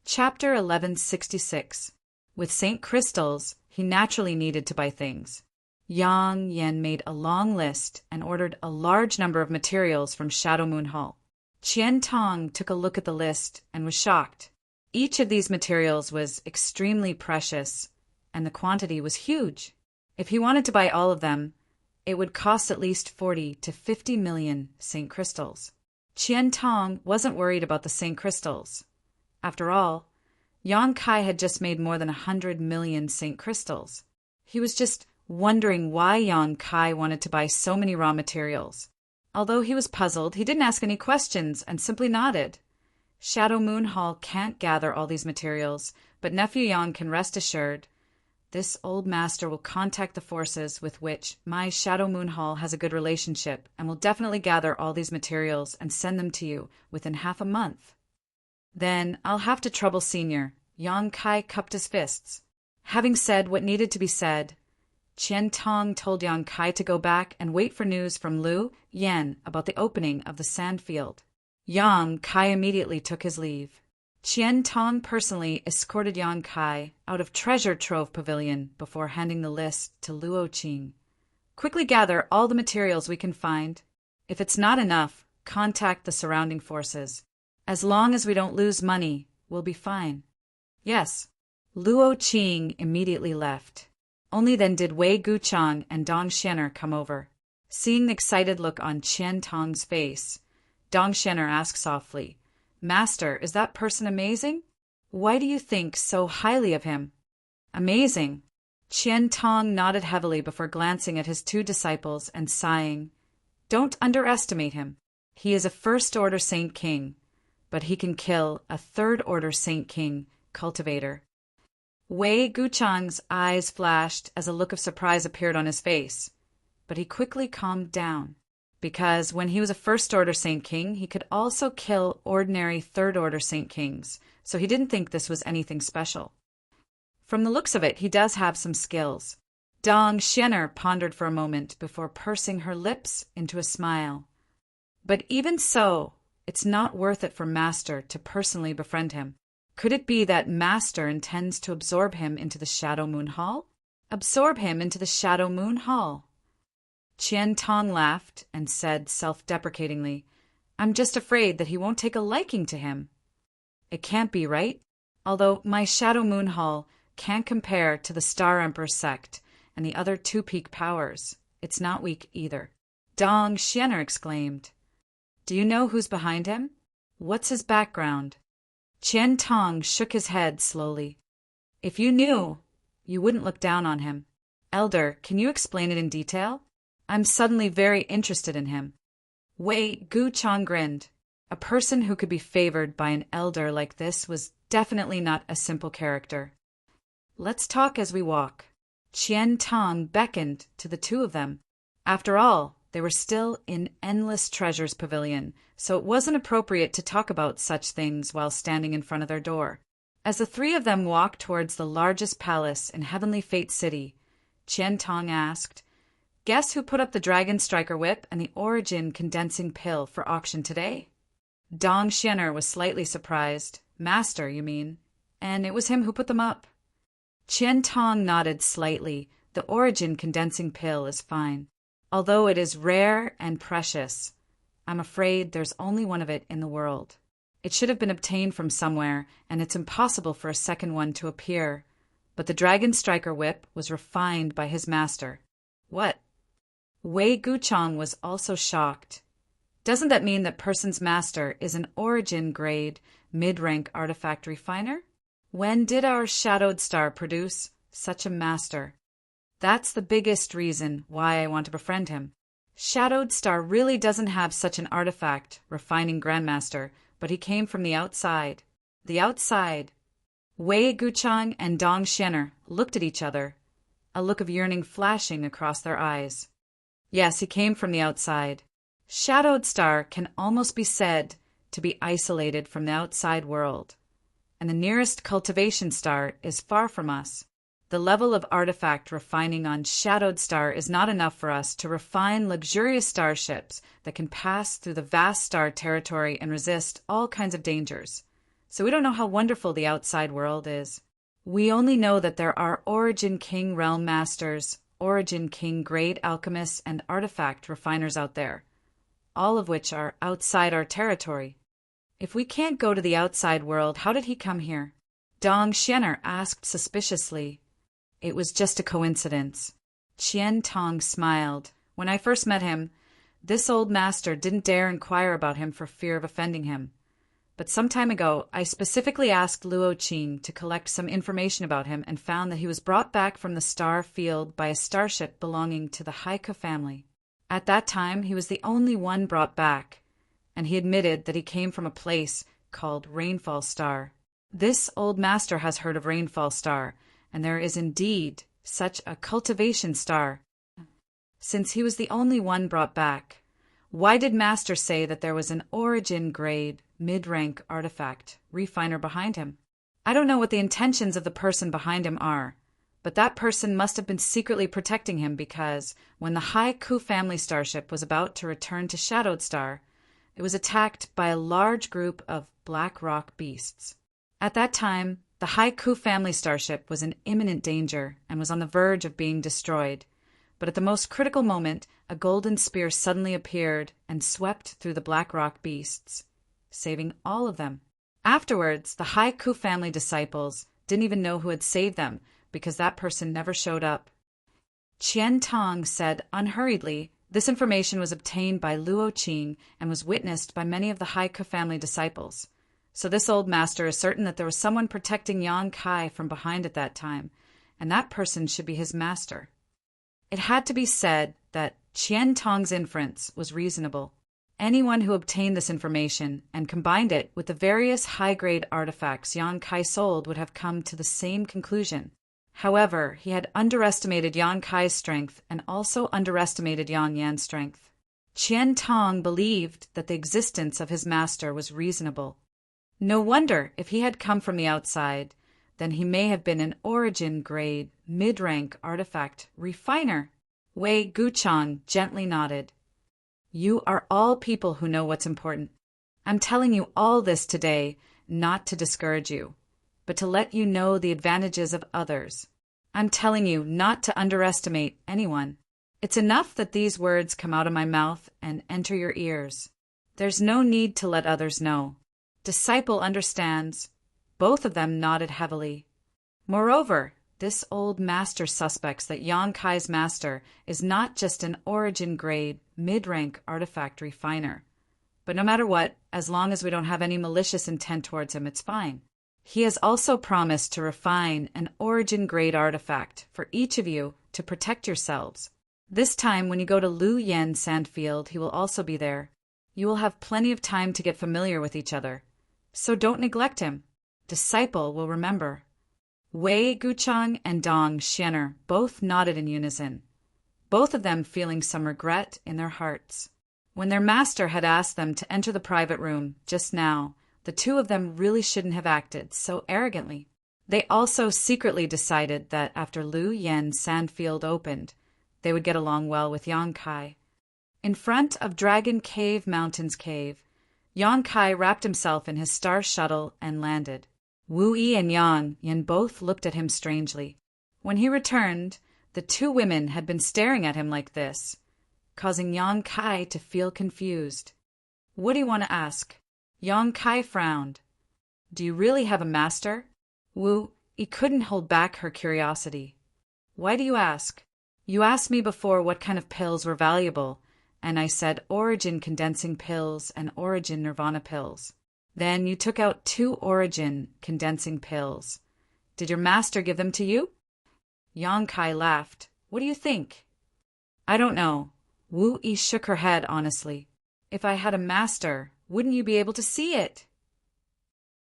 Chapter 1166. With St. Crystals, he naturally needed to buy things. Yang Yen made a long list and ordered a large number of materials from Shadow Moon Hall. Qian Tong took a look at the list and was shocked. Each of these materials was extremely precious, and the quantity was huge. If he wanted to buy all of them, it would cost at least 40 to 50 million St. Crystals. Qian Tong wasn't worried about the St. Crystals. After all, Yang Kai had just made more than 100 million St. Crystals. He was just wondering why Yang Kai wanted to buy so many raw materials. Although he was puzzled, he didn't ask any questions and simply nodded. Shadow Moon Hall can't gather all these materials, but nephew Yang can rest assured. This old master will contact the forces with which my Shadow Moon Hall has a good relationship and will definitely gather all these materials and send them to you within half a month. Then I'll have to trouble Senior. Yang Kai cupped his fists. Having said what needed to be said, Qian Tong told Yang Kai to go back and wait for news from Liu Yan about the opening of the sand field. Yang Kai immediately took his leave. Qian Tong personally escorted Yang Kai out of Treasure Trove Pavilion before handing the list to Luo Qing. Quickly gather all the materials we can find. If it's not enough, contact the surrounding forces. As long as we don't lose money, we'll be fine. Yes. Luo Qing immediately left. Only then did Wei Guchang and Dong Shenner come over. Seeing the excited look on Qian Tong's face, Dong Shenner asked softly, "Master, is that person amazing? Why do you think so highly of him?" "Amazing." Qian Tong nodded heavily before glancing at his two disciples and sighing. "Don't underestimate him. He is a first-order Saint King, but he can kill a third-order Saint King cultivator." Wei Guchang's eyes flashed as a look of surprise appeared on his face, but he quickly calmed down, because when he was a first-order Saint King, he could also kill ordinary third-order Saint Kings, so he didn't think this was anything special. From the looks of it, he does have some skills. Dong Shenner pondered for a moment before pursing her lips into a smile. But even so, it's not worth it for Master to personally befriend him. Could it be that Master intends to absorb him into the Shadow Moon Hall? Absorb him into the Shadow Moon Hall. Qian Tong laughed and said self-deprecatingly, "I'm just afraid that he won't take a liking to him." It can't be, right? Although my Shadow Moon Hall can't compare to the Star Emperor sect and the other two-peak powers, it's not weak either. Dong Shenner exclaimed. "Do you know who's behind him? What's his background?" Qian Tong shook his head slowly. "If you knew, you wouldn't look down on him. Elder, can you explain it in detail? I'm suddenly very interested in him." Wei Guchang grinned. A person who could be favored by an elder like this was definitely not a simple character. "Let's talk as we walk." Qian Tong beckoned to the two of them. After all, they were still in Endless Treasures Pavilion, so it wasn't appropriate to talk about such things while standing in front of their door. As the three of them walked towards the largest palace in Heavenly Fate City, Qian Tong asked, "Guess who put up the Dragon Striker Whip and the Origin Condensing Pill for auction today?" Dong Shenner was slightly surprised. "Master, you mean? And it was him who put them up." Qian Tong nodded slightly. "The Origin Condensing Pill is fine. Although it is rare and precious, I'm afraid there's only one of it in the world. It should have been obtained from somewhere, and it's impossible for a second one to appear. But the Dragon Striker Whip was refined by his master." "What?" Wei Guchang was also shocked. "Doesn't that mean that person's master is an origin-grade, mid-rank artifact refiner? When did our Shadowed Star produce such a master? That's the biggest reason why I want to befriend him. Shadowed Star really doesn't have such an artifact, refining Grandmaster, but he came from the outside." The outside. Wei Guchang and Dong Shenner looked at each other, a look of yearning flashing across their eyes. Yes, he came from the outside. Shadowed Star can almost be said to be isolated from the outside world, and the nearest cultivation star is far from us. The level of artifact refining on Shadowed Star is not enough for us to refine luxurious starships that can pass through the vast star territory and resist all kinds of dangers. so we don't know how wonderful the outside world is. We only know that there are Origin King Realm Masters, Origin King Grade Alchemists, and Artifact Refiners out there, all of which are outside our territory. If we can't go to the outside world, how did he come here? Dong Xianer asked suspiciously. It was just a coincidence. Qian Tong smiled. When I first met him, this old master didn't dare inquire about him for fear of offending him. But some time ago, I specifically asked Luo Qing to collect some information about him and found that he was brought back from the star field by a starship belonging to the Haiku family. At that time, he was the only one brought back, and he admitted that he came from a place called Rainfall Star. This old master has heard of Rainfall Star, and there is indeed such a cultivation star. Since he was the only one brought back, why did Master say that there was an Origin grade, mid-rank artifact refiner behind him? I don't know what the intentions of the person behind him are, but that person must have been secretly protecting him because when the Haiku family starship was about to return to Shadowed Star, it was attacked by a large group of black rock beasts. At that time, the Haiku family starship was in imminent danger and was on the verge of being destroyed. But at the most critical moment, a golden spear suddenly appeared and swept through the black rock beasts, saving all of them. Afterwards, the Haiku family disciples didn't even know who had saved them because that person never showed up. Qian Tong said unhurriedly, this information was obtained by Luo Qing and was witnessed by many of the Haiku family disciples. So this old master is certain that there was someone protecting Yang Kai from behind at that time, and that person should be his master. It had to be said that Qian Tong's inference was reasonable. Anyone who obtained this information and combined it with the various high-grade artifacts Yang Kai sold would have come to the same conclusion. However, he had underestimated Yang Kai's strength and also underestimated Yang Yan's strength. Qian Tong believed that the existence of his master was reasonable. No wonder, if he had come from the outside, then he may have been an Origin grade, mid-rank artifact refiner. Wei Guchang gently nodded. You are all people who know what's important. I'm telling you all this today, not to discourage you, but to let you know the advantages of others. I'm telling you not to underestimate anyone. It's enough that these words come out of my mouth and enter your ears. There's no need to let others know. Disciple understands. Both of them nodded heavily. Moreover, this old master suspects that Yang Kai's master is not just an Origin grade, mid-rank artifact refiner. But no matter what, as long as we don't have any malicious intent towards him, it's fine. He has also promised to refine an Origin grade artifact for each of you to protect yourselves. This time, when you go to Lu Yen Sandfield, he will also be there. You will have plenty of time to get familiar with each other. So don't neglect him. Disciple will remember. Wei Guchang and Dong Xianer both nodded in unison, both of them feeling some regret in their hearts. When their master had asked them to enter the private room just now, the two of them really shouldn't have acted so arrogantly. They also secretly decided that after Lu Yen Sandfield opened, they would get along well with Yang Kai. In front of Dragon Cave Mountain's cave, Yang Kai wrapped himself in his star shuttle and landed. Wu Yi and Yang Yan both looked at him strangely. When he returned, the two women had been staring at him like this, causing Yang Kai to feel confused. What do you want to ask? Yang Kai frowned. Do you really have a master? Wu Yi couldn't hold back her curiosity. Why do you ask? You asked me before what kind of pills were valuable, and I said Origin condensing pills and Origin nirvana pills. Then you took out 2 Origin condensing pills. Did your master give them to you? Yang Kai laughed. What do you think? I don't know. Wu Yi shook her head honestly. If I had a master, wouldn't you be able to see it?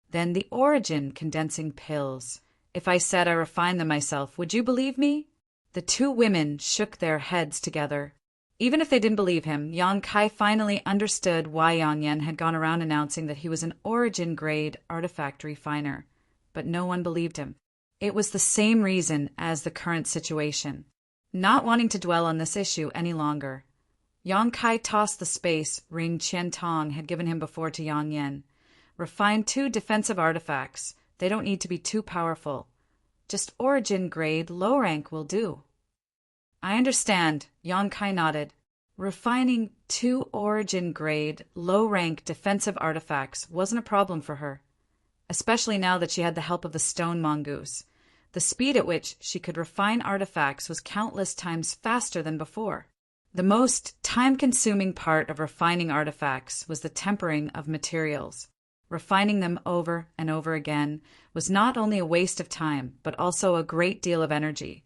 Then the Origin condensing pills. If I said I refined them myself, would you believe me? The two women shook their heads together. Even if they didn't believe him, Yang Kai finally understood why Yang Yan had gone around announcing that he was an Origin grade artifact refiner. But no one believed him. It was the same reason as the current situation. Not wanting to dwell on this issue any longer, Yang Kai tossed the space ring Qian Tong had given him before to Yang Yan. refine 2 defensive artifacts. They don't need to be too powerful. Just origin grade low rank will do. I understand, Yang Kai nodded. Refining 2 origin grade low rank defensive artifacts wasn't a problem for her, especially now that she had the help of the stone mongoose. The speed at which she could refine artifacts was countless times faster than before. The most time-consuming part of refining artifacts was the tempering of materials. Refining them over and over again was not only a waste of time, but also a great deal of energy.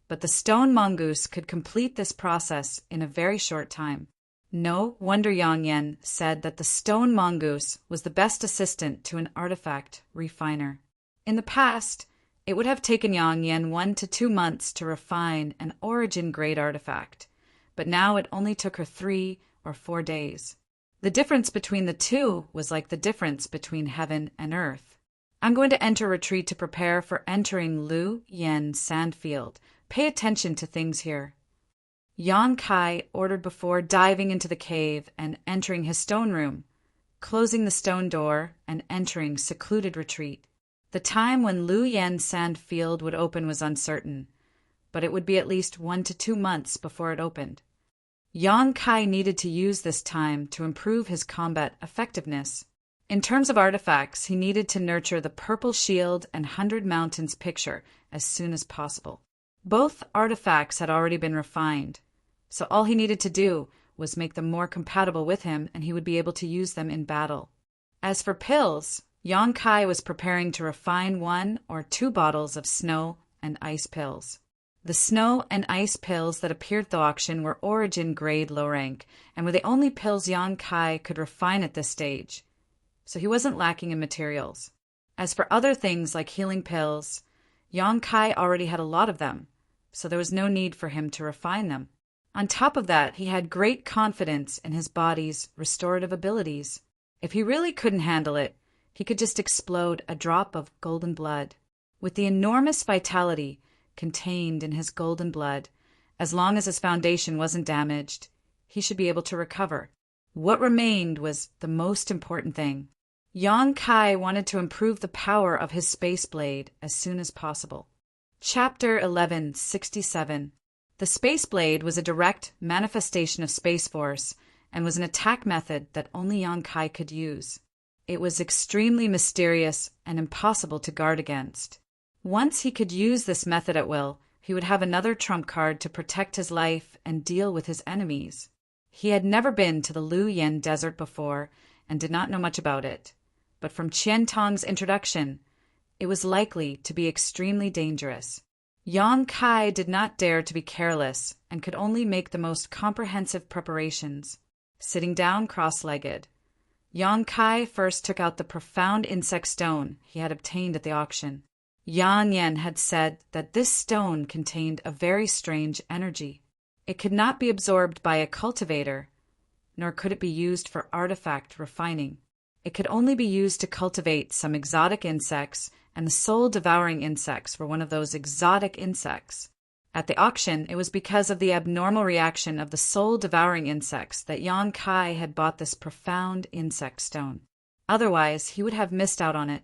But the stone mongoose could complete this process in a very short time. No wonder Yang Yan said that the stone mongoose was the best assistant to an artifact refiner. In the past, it would have taken Yang Yan 1 to 2 months to refine an origin-grade artifact, but now it only took her 3 or 4 days. The difference between the two was like the difference between heaven and earth. I'm going to enter retreat to prepare for entering Lu Yen Sandfield. Pay attention to things here. Yang Kai ordered before diving into the cave and entering his stone room, closing the stone door and entering secluded retreat. The time when Lu Yen Sandfield would open was uncertain, but it would be at least 1 to 2 months before it opened. Yang Kai needed to use this time to improve his combat effectiveness. In terms of artifacts, he needed to nurture the Purple Shield and 100 Mountains picture as soon as possible. Both artifacts had already been refined, so all he needed to do was make them more compatible with him and he would be able to use them in battle. As for pills, Yang Kai was preparing to refine 1 or 2 bottles of snow and ice pills. The snow and ice pills that appeared at the auction were origin grade low rank and were the only pills Yang Kai could refine at this stage, so he wasn't lacking in materials. As for other things like healing pills, Yang Kai already had a lot of them, so there was no need for him to refine them. On top of that, he had great confidence in his body's restorative abilities. If he really couldn't handle it, he could just explode a drop of golden blood. With the enormous vitality contained in his golden blood, as long as his foundation wasn't damaged, he should be able to recover. What remained was the most important thing. Yang Kai wanted to improve the power of his space blade as soon as possible. Chapter 1167. The space blade was a direct manifestation of Space Force and was an attack method that only Yang Kai could use. It was extremely mysterious and impossible to guard against. Once he could use this method at will, he would have another trump card to protect his life and deal with his enemies. He had never been to the Lu Yen Desert before and did not know much about it, but from Qian Tong's introduction, it was likely to be extremely dangerous. Yang Kai did not dare to be careless and could only make the most comprehensive preparations. Sitting down cross-legged, Yang Kai first took out the profound insect stone he had obtained at the auction. Yang Yan had said that this stone contained a very strange energy. It could not be absorbed by a cultivator, nor could it be used for artifact refining. It could only be used to cultivate some exotic insects, and the soul-devouring insects were one of those exotic insects. At the auction, it was because of the abnormal reaction of the soul-devouring insects that Yang Kai had bought this profound insect stone. Otherwise, he would have missed out on it.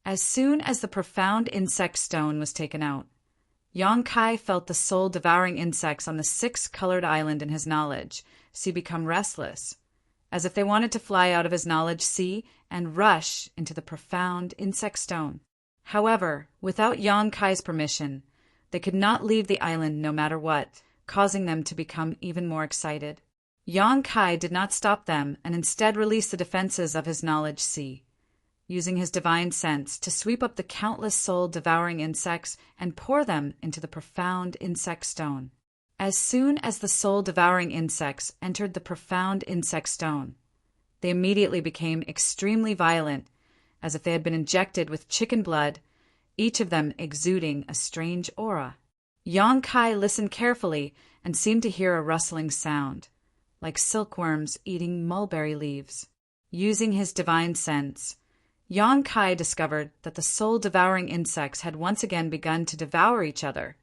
As soon as the profound insect stone was taken out, Yang Kai felt the soul-devouring insects on the 6-colored island in his knowledge sea become restless, as if they wanted to fly out of his knowledge sea and rush into the profound insect stone. However, without Yang Kai's permission, they could not leave the island no matter what, causing them to become even more excited. Yang Kai did not stop them and instead released the defenses of his knowledge sea, using his divine sense to sweep up the countless soul-devouring insects and pour them into the profound insect stone. As soon as the soul-devouring insects entered the profound insect stone, they immediately became extremely violent, as if they had been injected with chicken blood, each of them exuding a strange aura. Yang Kai listened carefully and seemed to hear a rustling sound, like silkworms eating mulberry leaves. Using his divine sense, Yang Kai discovered that the soul-devouring insects had once again begun to devour each other,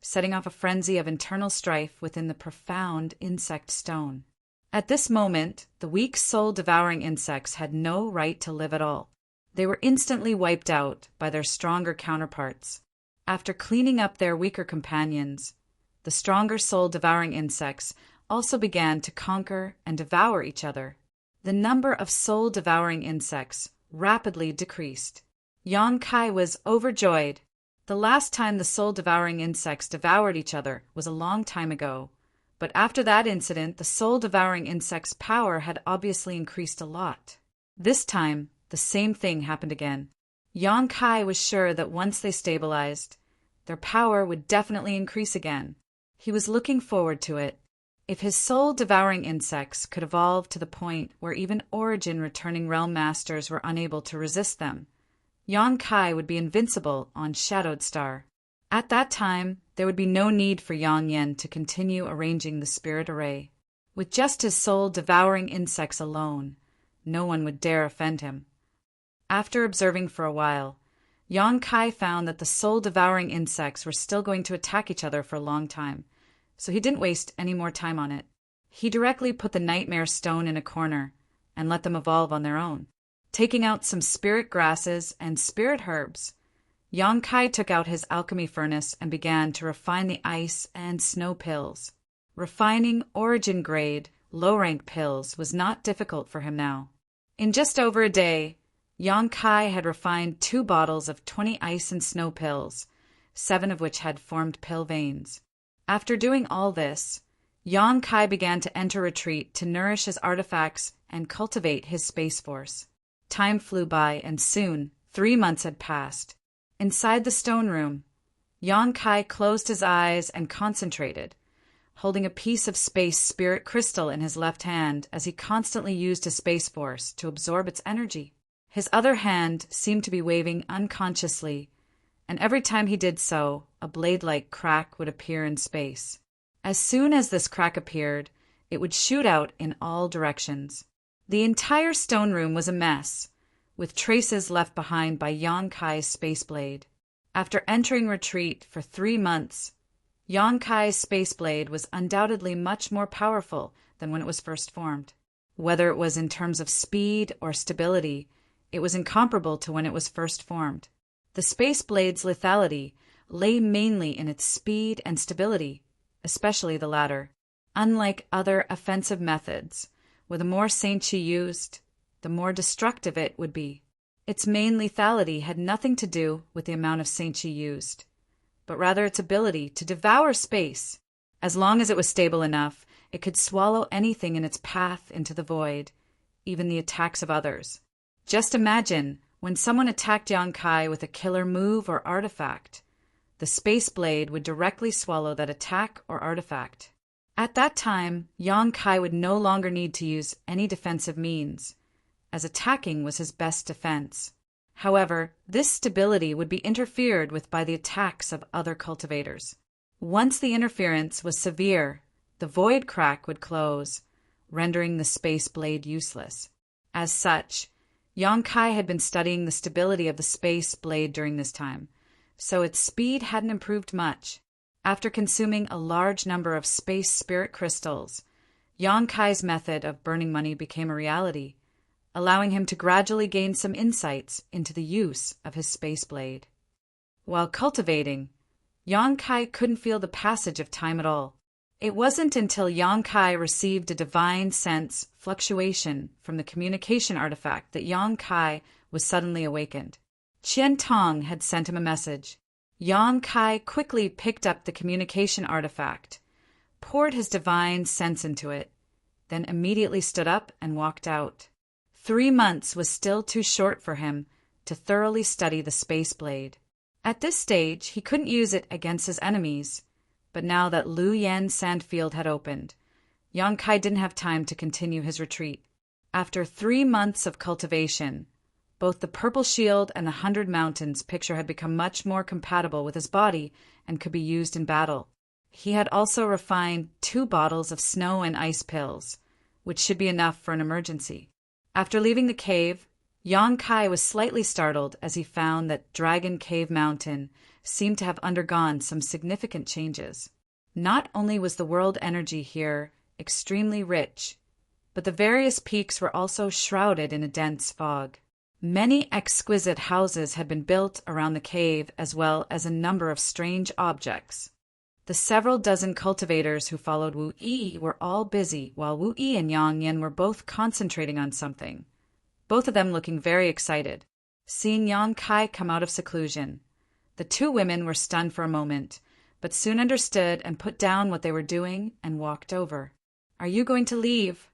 setting off a frenzy of internal strife within the profound insect stone. At this moment, the weak soul-devouring insects had no right to live at all. They were instantly wiped out by their stronger counterparts. After cleaning up their weaker companions, the stronger soul-devouring insects also began to conquer and devour each other. The number of soul-devouring insects rapidly decreased. Yang Kai was overjoyed. The last time the soul-devouring insects devoured each other was a long time ago, but after that incident, the soul-devouring insects' power had obviously increased a lot. This time, the same thing happened again. Yang Kai was sure that once they stabilized, their power would definitely increase again. He was looking forward to it. If his soul-devouring insects could evolve to the point where even origin-returning realm masters were unable to resist them, Yang Kai would be invincible on Shadowed Star. At that time, there would be no need for Yang Yen to continue arranging the spirit array. With just his soul-devouring insects alone, no one would dare offend him. After observing for a while, Yang Kai found that the soul-devouring insects were still going to attack each other for a long time, so he didn't waste any more time on it. He directly put the nightmare stone in a corner and let them evolve on their own. Taking out some spirit grasses and spirit herbs, Yang Kai took out his alchemy furnace and began to refine the ice and snow pills. Refining origin-grade, low-rank pills was not difficult for him now. In just over a day, Yang Kai had refined 2 bottles of 20 ice and snow pills, 7 of which had formed pill veins. After doing all this, Yang Kai began to enter retreat to nourish his artifacts and cultivate his space force. Time flew by, and soon 3 months had passed. Inside the stone room, Yang Kai closed his eyes and concentrated, holding a piece of space spirit crystal in his left hand as he constantly used his space force to absorb its energy. His other hand seemed to be waving unconsciously, and every time he did so, a blade-like crack would appear in space. As soon as this crack appeared, it would shoot out in all directions. The entire stone room was a mess, with traces left behind by Yang Kai's space blade. After entering retreat for 3 months, Yang Kai's space blade was undoubtedly much more powerful than when it was first formed. Whether it was in terms of speed or stability, it was incomparable to when it was first formed. The space blade's lethality lay mainly in its speed and stability, especially the latter. Unlike other offensive methods, where the more Saint Chi used, the more destructive it would be. Its main lethality had nothing to do with the amount of Saint Chi used, but rather its ability to devour space. As long as it was stable enough, it could swallow anything in its path into the void, even the attacks of others. Just imagine when someone attacked Yang Kai with a killer move or artifact. The space blade would directly swallow that attack or artifact. At that time, Yang Kai would no longer need to use any defensive means, as attacking was his best defense. However, this stability would be interfered with by the attacks of other cultivators. Once the interference was severe, the void crack would close, rendering the space blade useless. As such, Yang Kai had been studying the stability of the space blade during this time, so its speed hadn't improved much. After consuming a large number of space spirit crystals, Yang Kai's method of burning money became a reality, allowing him to gradually gain some insights into the use of his space blade. While cultivating, Yang Kai couldn't feel the passage of time at all. It wasn't until Yang Kai received a divine sense fluctuation from the communication artifact that Yang Kai was suddenly awakened. Qian Tong had sent him a message. Yang Kai quickly picked up the communication artifact, poured his divine sense into it, then immediately stood up and walked out. 3 months was still too short for him to thoroughly study the space blade. At this stage, he couldn't use it against his enemies, but now that Lu Yan Sandfield had opened, Yang Kai didn't have time to continue his retreat. After 3 months of cultivation, both the Purple Shield and the 100 Mountains picture had become much more compatible with his body and could be used in battle. He had also refined 2 bottles of snow and ice pills, which should be enough for an emergency. After leaving the cave, Yang Kai was slightly startled as he found that Dragon Cave Mountain seemed to have undergone some significant changes. Not only was the world energy here extremely rich, but the various peaks were also shrouded in a dense fog. Many exquisite houses had been built around the cave, as well as a number of strange objects. The several dozen cultivators who followed Wu Yi were all busy, while Wu Yi and Yang Yan were both concentrating on something, both of them looking very excited. Seeing Yang Kai come out of seclusion, the two women were stunned for a moment, but soon understood and put down what they were doing and walked over. "Are you going to leave?"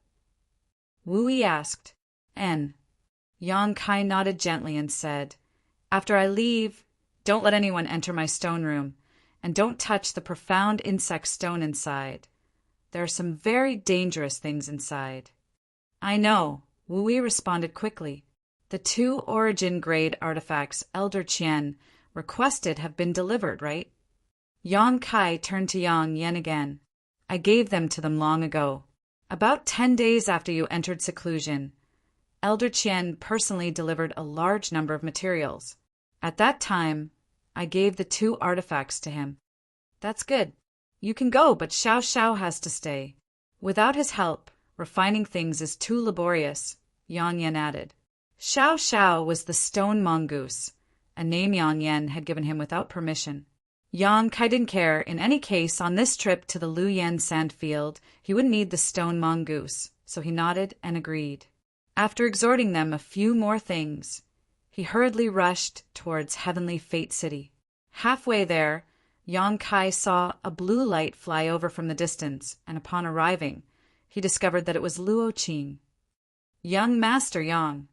Wu Yi asked. Yang Kai nodded gently and said, "After I leave, don't let anyone enter my stone room, and don't touch the profound insect stone inside. There are some very dangerous things inside." "I know," Wu Yi responded quickly. "The two origin-grade artifacts Elder Qian requested have been delivered, right?" Yang Kai turned to Yang Yan again. "I gave them to them long ago. About 10 days after you entered seclusion, Elder Qian personally delivered a large number of materials. At that time, I gave the two artifacts to him." "That's good. You can go, but Xiao Xiao has to stay. Without his help, refining things is too laborious," Yang Yan added. Xiao Xiao was the stone mongoose, a name Yang Yan had given him without permission. Yang Kai didn't care. In any case, on this trip to the Luyan sandfield, he wouldn't need the stone mongoose, so he nodded and agreed. After exhorting them a few more things, he hurriedly rushed towards Heavenly Fate City. Halfway there, Yang Kai saw a blue light fly over from the distance, and upon arriving, he discovered that it was Luo Qing. "Young Master Yang."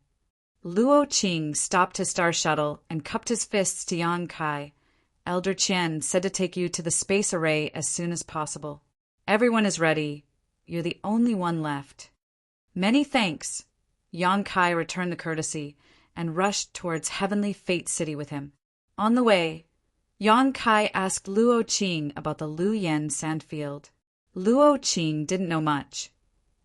Luo Qing stopped his star shuttle and cupped his fists to Yang Kai. "Elder Qian said to take you to the space array as soon as possible. Everyone is ready. You're the only one left." "Many thanks." Yang Kai returned the courtesy and rushed towards Heavenly Fate City with him. On the way, Yang Kai asked Luo Qing about the Luyan sandfield. Luo Qing didn't know much,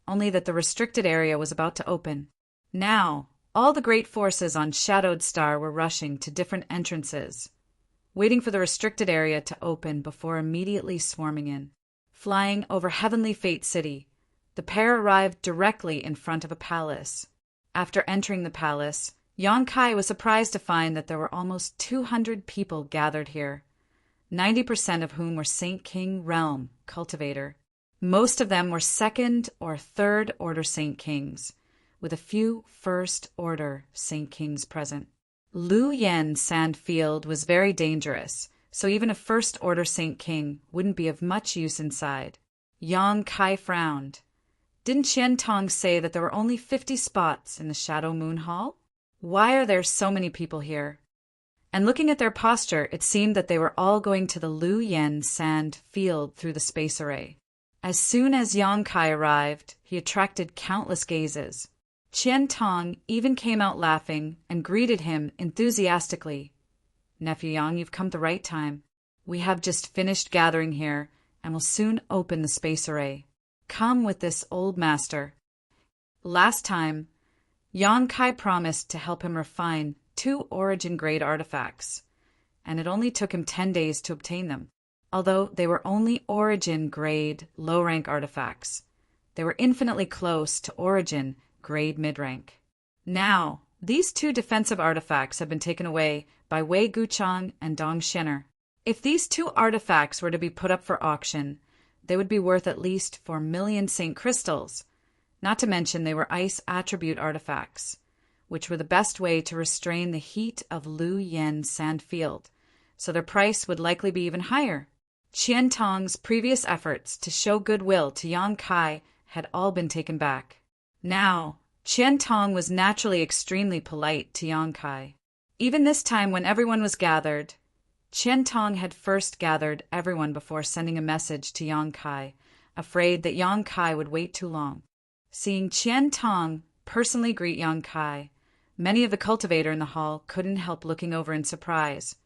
only that the restricted area was about to open. Now, all the great forces on Shadowed Star were rushing to different entrances, waiting for the restricted area to open before immediately swarming in. Flying over Heavenly Fate City, the pair arrived directly in front of a palace. After entering the palace, Yang Kai was surprised to find that there were almost 200 people gathered here, 90% of whom were Saint King Realm cultivator. Most of them were second or third order Saint Kings, with a few first order Saint Kings present. Lu Yen Sandfield was very dangerous, so even a first order Saint King wouldn't be of much use inside. Yang Kai frowned. Didn't Qian Tong say that there were only 50 spots in the Shadow Moon Hall? Why are there so many people here? And looking at their posture, it seemed that they were all going to the Lu Yen Sand Field through the space array. As soon as Yang Kai arrived, he attracted countless gazes. Qian Tong even came out laughing and greeted him enthusiastically. "Nephew Yang, you've come at the right time. We have just finished gathering here and will soon open the space array. Come with this old master." Last time, Yang Kai promised to help him refine 2 origin-grade artifacts, and it only took him 10 days to obtain them. Although they were only origin-grade low-rank artifacts, they were infinitely close to origin-grade mid-rank. Now, these 2 defensive artifacts have been taken away by Wei Guchang and Dong Shenner. If these 2 artifacts were to be put up for auction, they would be worth at least 4 million Saint Crystals, not to mention they were ice attribute artifacts, which were the best way to restrain the heat of Lu Yen Sandfield, so their price would likely be even higher. Qian Tong's previous efforts to show goodwill to Yang Kai had all been taken back. Now, Qian Tong was naturally extremely polite to Yang Kai. Even this time when everyone was gathered, Qian Tong had first gathered everyone before sending a message to Yang Kai, afraid that Yang Kai would wait too long. Seeing Qian Tong personally greet Yang Kai, many of the cultivator in the hall couldn't help looking over in surprise,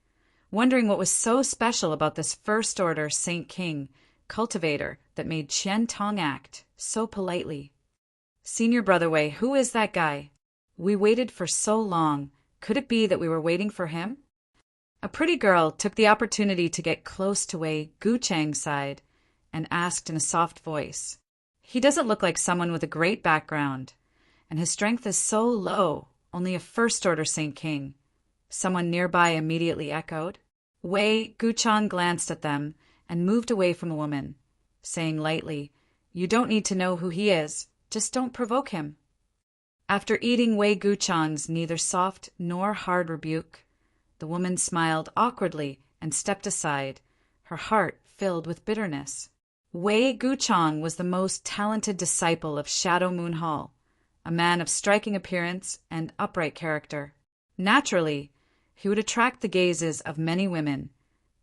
wondering what was so special about this first-order Saint King cultivator that made Qian Tong act so politely. "Senior Brother Wei, who is that guy? We waited for so long. Could it be that we were waiting for him?" A pretty girl took the opportunity to get close to Wei Guchang's side and asked in a soft voice. He doesn't look like someone with a great background, and his strength is so low, only a first-order Saint King. Someone nearby immediately echoed. Wei Guchang glanced at them and moved away from the woman, saying lightly, "You don't need to know who he is, just don't provoke him." After eating Wei Guchang's neither soft nor hard rebuke, the woman smiled awkwardly and stepped aside, her heart filled with bitterness. Wei Guchang was the most talented disciple of Shadow Moon Hall, a man of striking appearance and upright character. Naturally, he would attract the gazes of many women,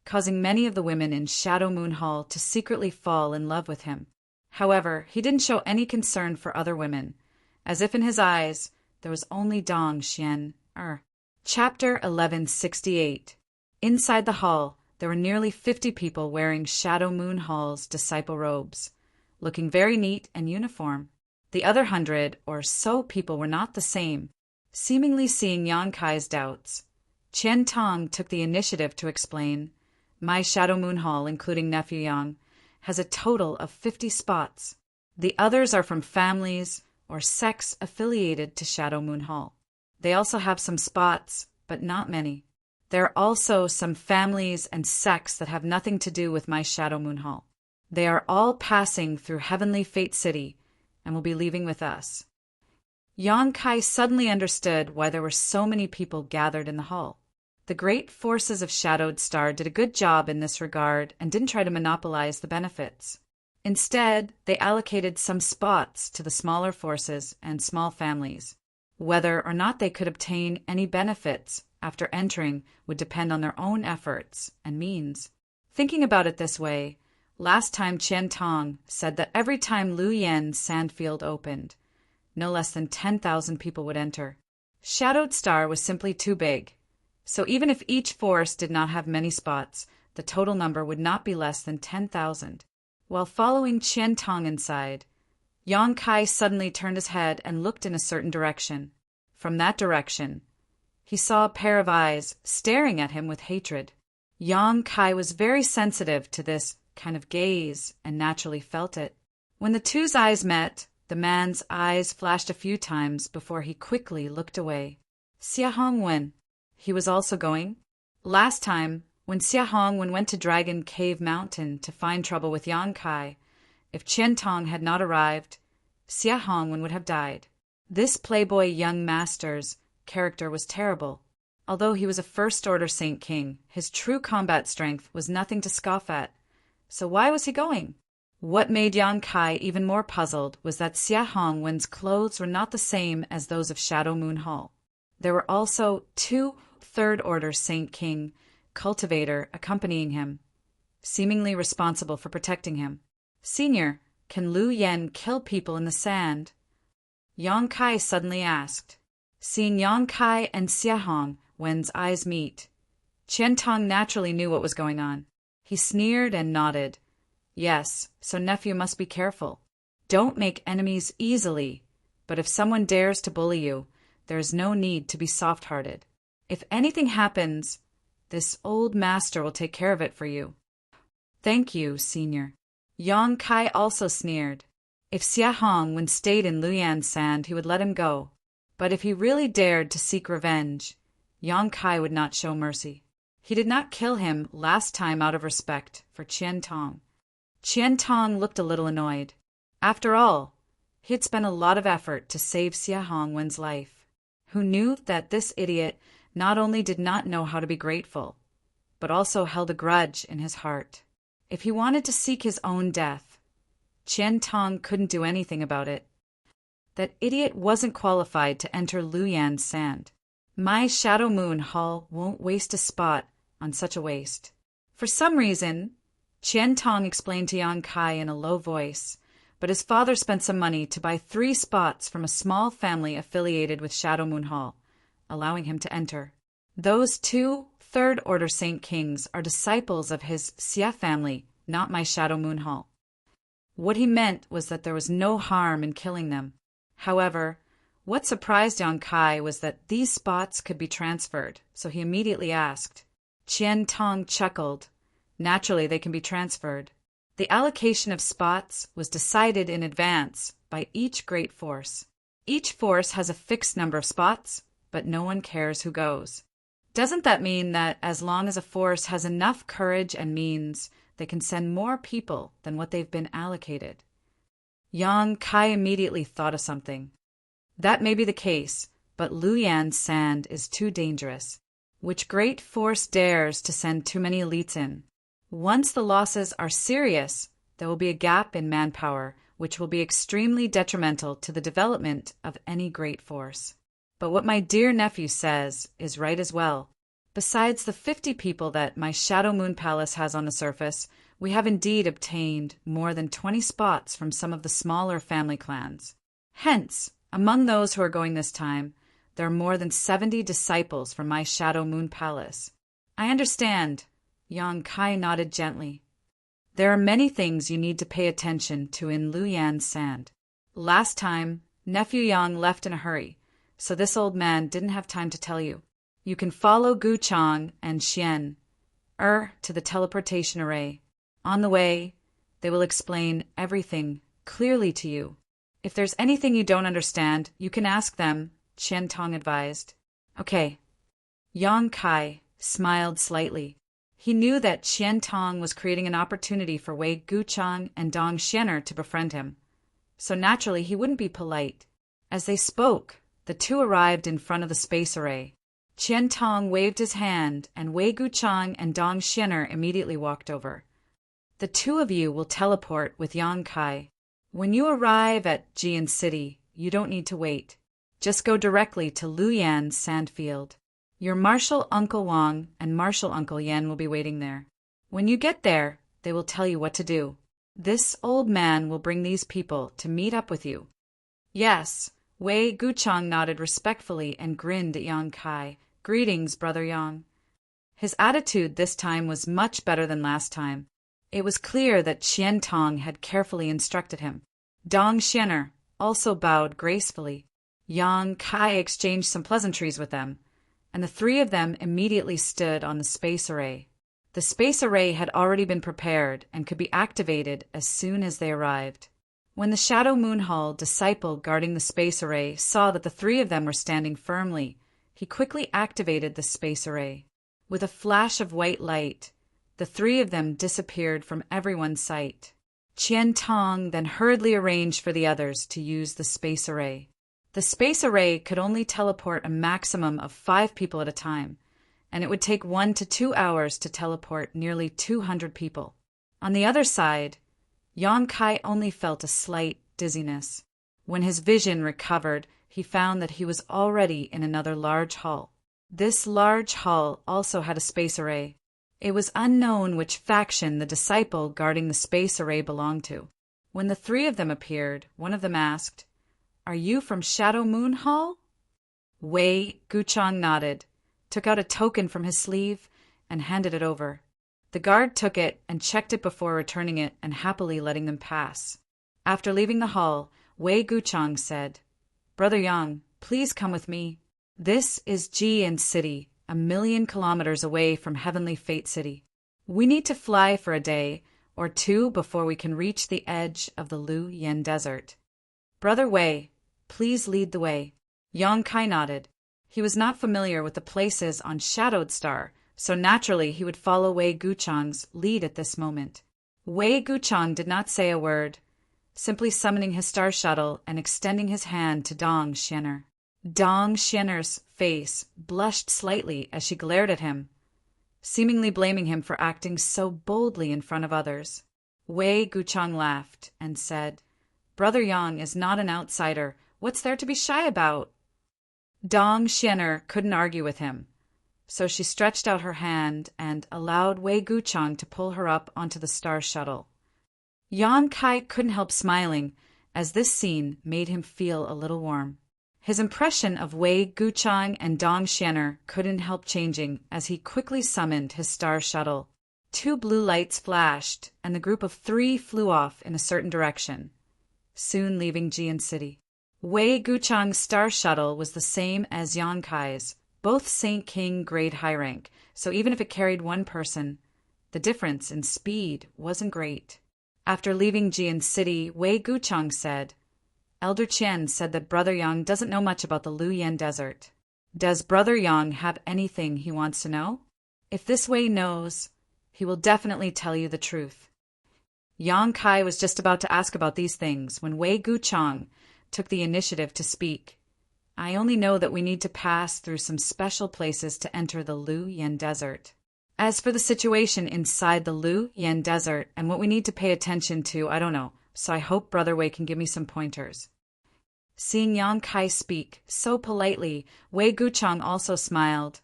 causing many of the women in Shadow Moon Hall to secretly fall in love with him. However, he didn't show any concern for other women, as if in his eyes there was only Dong Xian Er. Chapter 1168. Inside the hall, there were nearly 50 people wearing Shadow Moon Hall's disciple robes, looking very neat and uniform. The other 100 or so people were not the same. Seemingly seeing Yang Kai's doubts, Qian Tong took the initiative to explain, "My Shadow Moon Hall, including nephew Yang, has a total of 50 spots. The others are from families or sects affiliated to Shadow Moon Hall. They also have some spots, but not many. There are also some families and sects that have nothing to do with my Shadow Moon Hall. They are all passing through Heavenly Fate City and will be leaving with us." Yang Kai suddenly understood why there were so many people gathered in the hall. The great forces of Shadowed Star did a good job in this regard and didn't try to monopolize the benefits. Instead, they allocated some spots to the smaller forces and small families. Whether or not they could obtain any benefits after entering would depend on their own efforts and means. Thinking about it this way, last time Qian Tong said that every time Lu Yan's sandfield opened, no less than 10,000 people would enter. Shadowed Star was simply too big, so even if each force did not have many spots, the total number would not be less than 10,000. While following Qian Tong inside, Yang Kai suddenly turned his head and looked in a certain direction. From that direction, he saw a pair of eyes staring at him with hatred. Yang Kai was very sensitive to this kind of gaze and naturally felt it. When the two's eyes met, the man's eyes flashed a few times before he quickly looked away. Xia Hongwen. He was also going. Last time, when Xia Hongwen went to Dragon Cave Mountain to find trouble with Yang Kai, if Qian Tong had not arrived, Xia Hongwen would have died. This playboy young master's character was terrible. Although he was a first-order Saint King, his true combat strength was nothing to scoff at. So why was he going? What made Yang Kai even more puzzled was that Xia Hongwen's clothes were not the same as those of Shadow Moon Hall. There were also 2 third-order Saint King cultivator accompanying him, seemingly responsible for protecting him. "Senior, can Lu Yan kill people in the sand?" Yang Kai suddenly asked. Seeing Yang Kai and Xia Hongwen's eyes meet, Qian Tong naturally knew what was going on. He sneered and nodded. "Yes, so nephew must be careful. Don't make enemies easily, but if someone dares to bully you, there is no need to be soft-hearted. If anything happens, this old master will take care of it for you." "Thank you, senior." Yang Kai also sneered. If Xia Hongwen stayed in Lu Yan's sand, he would let him go. But if he really dared to seek revenge, Yang Kai would not show mercy. He did not kill him last time out of respect for Qian Tong. Qian Tong looked a little annoyed. After all, he had spent a lot of effort to save Xia Hongwen's life. Who knew that this idiot not only did not know how to be grateful, but also held a grudge in his heart. If he wanted to seek his own death, Qian Tong couldn't do anything about it. That idiot wasn't qualified to enter Lu Yan's sand. My Shadow Moon Hall won't waste a spot on such a waste. For some reason, Qian Tong explained to Yang Kai in a low voice, but his father spent some money to buy 3 spots from a small family affiliated with Shadow Moon Hall, allowing him to enter. Those 2 third-order Saint Kings are disciples of his Xia family, not my Shadow Moon Hall. What he meant was that there was no harm in killing them. However, what surprised Yang Kai was that these spots could be transferred, so he immediately asked. Qian Tong chuckled. Naturally, they can be transferred. The allocation of spots was decided in advance by each great force. Each force has a fixed number of spots, but no one cares who goes. Doesn't that mean that as long as a force has enough courage and means, they can send more people than what they've been allocated? Yang Kai immediately thought of something. That may be the case, but Luyan's sand is too dangerous. Which great force dares to send too many elites in? Once the losses are serious, there will be a gap in manpower, which will be extremely detrimental to the development of any great force. But what my dear nephew says is right as well. Besides the 50 people that my Shadow Moon Palace has on the surface, we have indeed obtained more than 20 spots from some of the smaller family clans. Hence, among those who are going this time, there are more than 70 disciples from my Shadow Moon Palace. I understand. Yang Kai nodded gently. There are many things you need to pay attention to in Luyan's sand. Last time, Nephew Yang left in a hurry, so this old man didn't have time to tell you. You can follow Gu Chang and Xian to the teleportation array. On the way, they will explain everything clearly to you. If there's anything you don't understand, you can ask them, Qian Tong advised. Okay. Yang Kai smiled slightly. He knew that Qian Tong was creating an opportunity for Wei Guchang and Dong Xianer to befriend him, so naturally he wouldn't be polite. As they spoke, the two arrived in front of the space array. Qian Tong waved his hand, and Wei Guchang and Dong Xianer immediately walked over. The two of you will teleport with Yang Kai. When you arrive at Jian City, you don't need to wait. Just go directly to Luyan's sandfield. Your Marshal Uncle Wang and Marshal Uncle Yan will be waiting there. When you get there, they will tell you what to do. This old man will bring these people to meet up with you. Yes, Wei Guchang nodded respectfully and grinned at Yang Kai. Greetings, Brother Yang. His attitude this time was much better than last time. It was clear that Qian Tong had carefully instructed him. Dong Xianer also bowed gracefully. Yang Kai exchanged some pleasantries with them, and the three of them immediately stood on the space array. The space array had already been prepared and could be activated as soon as they arrived. When the Shadow Moon Hall disciple guarding the space array saw that the three of them were standing firmly, he quickly activated the space array. With a flash of white light, the three of them disappeared from everyone's sight. Qian Tong then hurriedly arranged for the others to use the space array. The space array could only teleport a maximum of 5 people at a time, and it would take 1 to 2 hours to teleport nearly 200 people. On the other side, Yang Kai only felt a slight dizziness. When his vision recovered, he found that he was already in another large hall. This large hall also had a space array. It was unknown which faction the disciple guarding the space array belonged to. When the three of them appeared, one of them asked, "Are you from Shadow Moon Hall?" Wei Guchang nodded, took out a token from his sleeve, and handed it over. The guard took it and checked it before returning it and happily letting them pass. After leaving the hall, Wei Guchang said, "Brother Yang, please come with me. This is Jian City, 1,000,000 kilometers away from Heavenly Fate City. We need to fly for a day or two before we can reach the edge of the Lu Yen Desert. Brother Wei, please lead the way." Yang Kai nodded. He was not familiar with the places on Shadowed Star, so naturally he would follow Wei Guchang's lead at this moment. Wei Guchang did not say a word, simply summoning his star shuttle and extending his hand to Dong Xianer. Dong Xianer's face blushed slightly as she glared at him, seemingly blaming him for acting so boldly in front of others. Wei Guchang laughed and said, "Brother Yang is not an outsider. What's there to be shy about?" Dong Xianer couldn't argue with him, so she stretched out her hand and allowed Wei Guchang to pull her up onto the star shuttle. Yang Kai couldn't help smiling, as this scene made him feel a little warm. His impression of Wei Guchang and Dong Xianer couldn't help changing as he quickly summoned his star shuttle. 2 blue lights flashed, and the group of 3 flew off in a certain direction, soon leaving Jian City. Wei Guchang's star shuttle was the same as Yang Kai's, both Saint King grade high rank, so even if it carried one person, the difference in speed wasn't great. After leaving Jian City, Wei Guchang said, Elder Qian said that Brother Yang doesn't know much about the Luyan Desert. Does Brother Yang have anything he wants to know? If this Wei knows, he will definitely tell you the truth. Yang Kai was just about to ask about these things when Wei Guchang took the initiative to speak. I only know that we need to pass through some special places to enter the Luyan Desert. As for the situation inside the Luyan Desert and what we need to pay attention to, I don't know, so I hope Brother Wei can give me some pointers. Seeing Yang Kai speak so politely, Wei Guchang also smiled.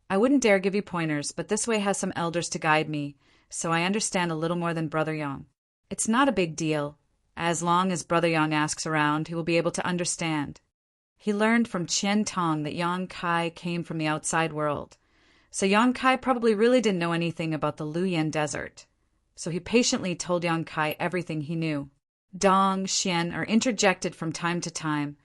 I wouldn't dare give you pointers, but this Wei has some elders to guide me, so I understand a little more than Brother Yang. It's not a big deal. As long as Brother Yang asks around, he will be able to understand. He learned from Qian Tong that Yang Kai came from the outside world. So Yang Kai probably really didn't know anything about the Luyan Desert. So he patiently told Yang Kai everything he knew. Dong, Xian are interjected from time to time,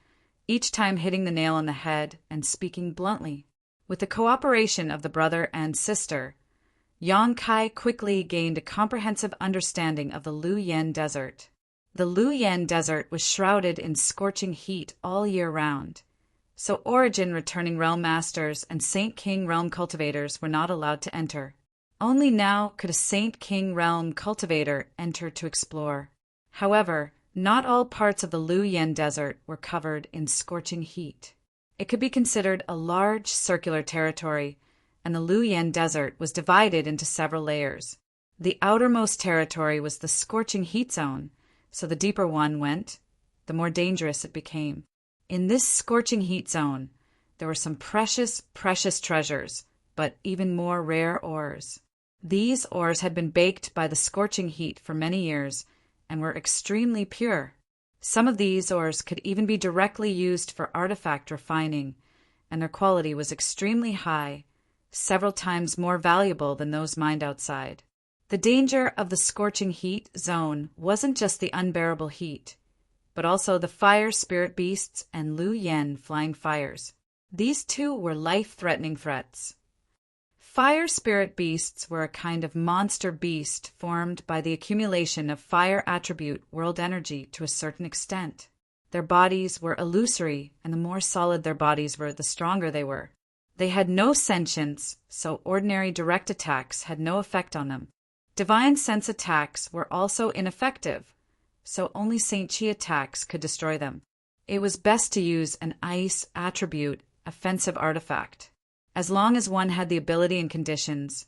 each time hitting the nail on the head and speaking bluntly. With the cooperation of the brother and sister, Yang Kai quickly gained a comprehensive understanding of the Luyan Desert. The Luyan Desert was shrouded in scorching heat all year round, so Origin returning realm masters and Saint King realm cultivators were not allowed to enter. Only now could a Saint King realm cultivator enter to explore. However, not all parts of the Luyan Desert were covered in scorching heat. It could be considered a large circular territory, and the Luyan Desert was divided into several layers. The outermost territory was the scorching heat zone, so the deeper one went, the more dangerous it became. In this scorching heat zone, there were some precious treasures, but even more rare ores. These ores had been baked by the scorching heat for many years and were extremely pure. Some of these ores could even be directly used for artifact refining, and their quality was extremely high, several times more valuable than those mined outside. The danger of the scorching heat zone wasn't just the unbearable heat, but also the fire spirit beasts and Lu Yen flying fires. These two were life-threatening threats. Fire spirit beasts were a kind of monster beast formed by the accumulation of fire attribute world energy to a certain extent. Their bodies were illusory, and the more solid their bodies were, the stronger they were. They had no sentience, so ordinary direct attacks had no effect on them. Divine sense attacks were also ineffective, so only Saint Chi attacks could destroy them. It was best to use an ice attribute offensive artifact. As long as one had the ability and conditions,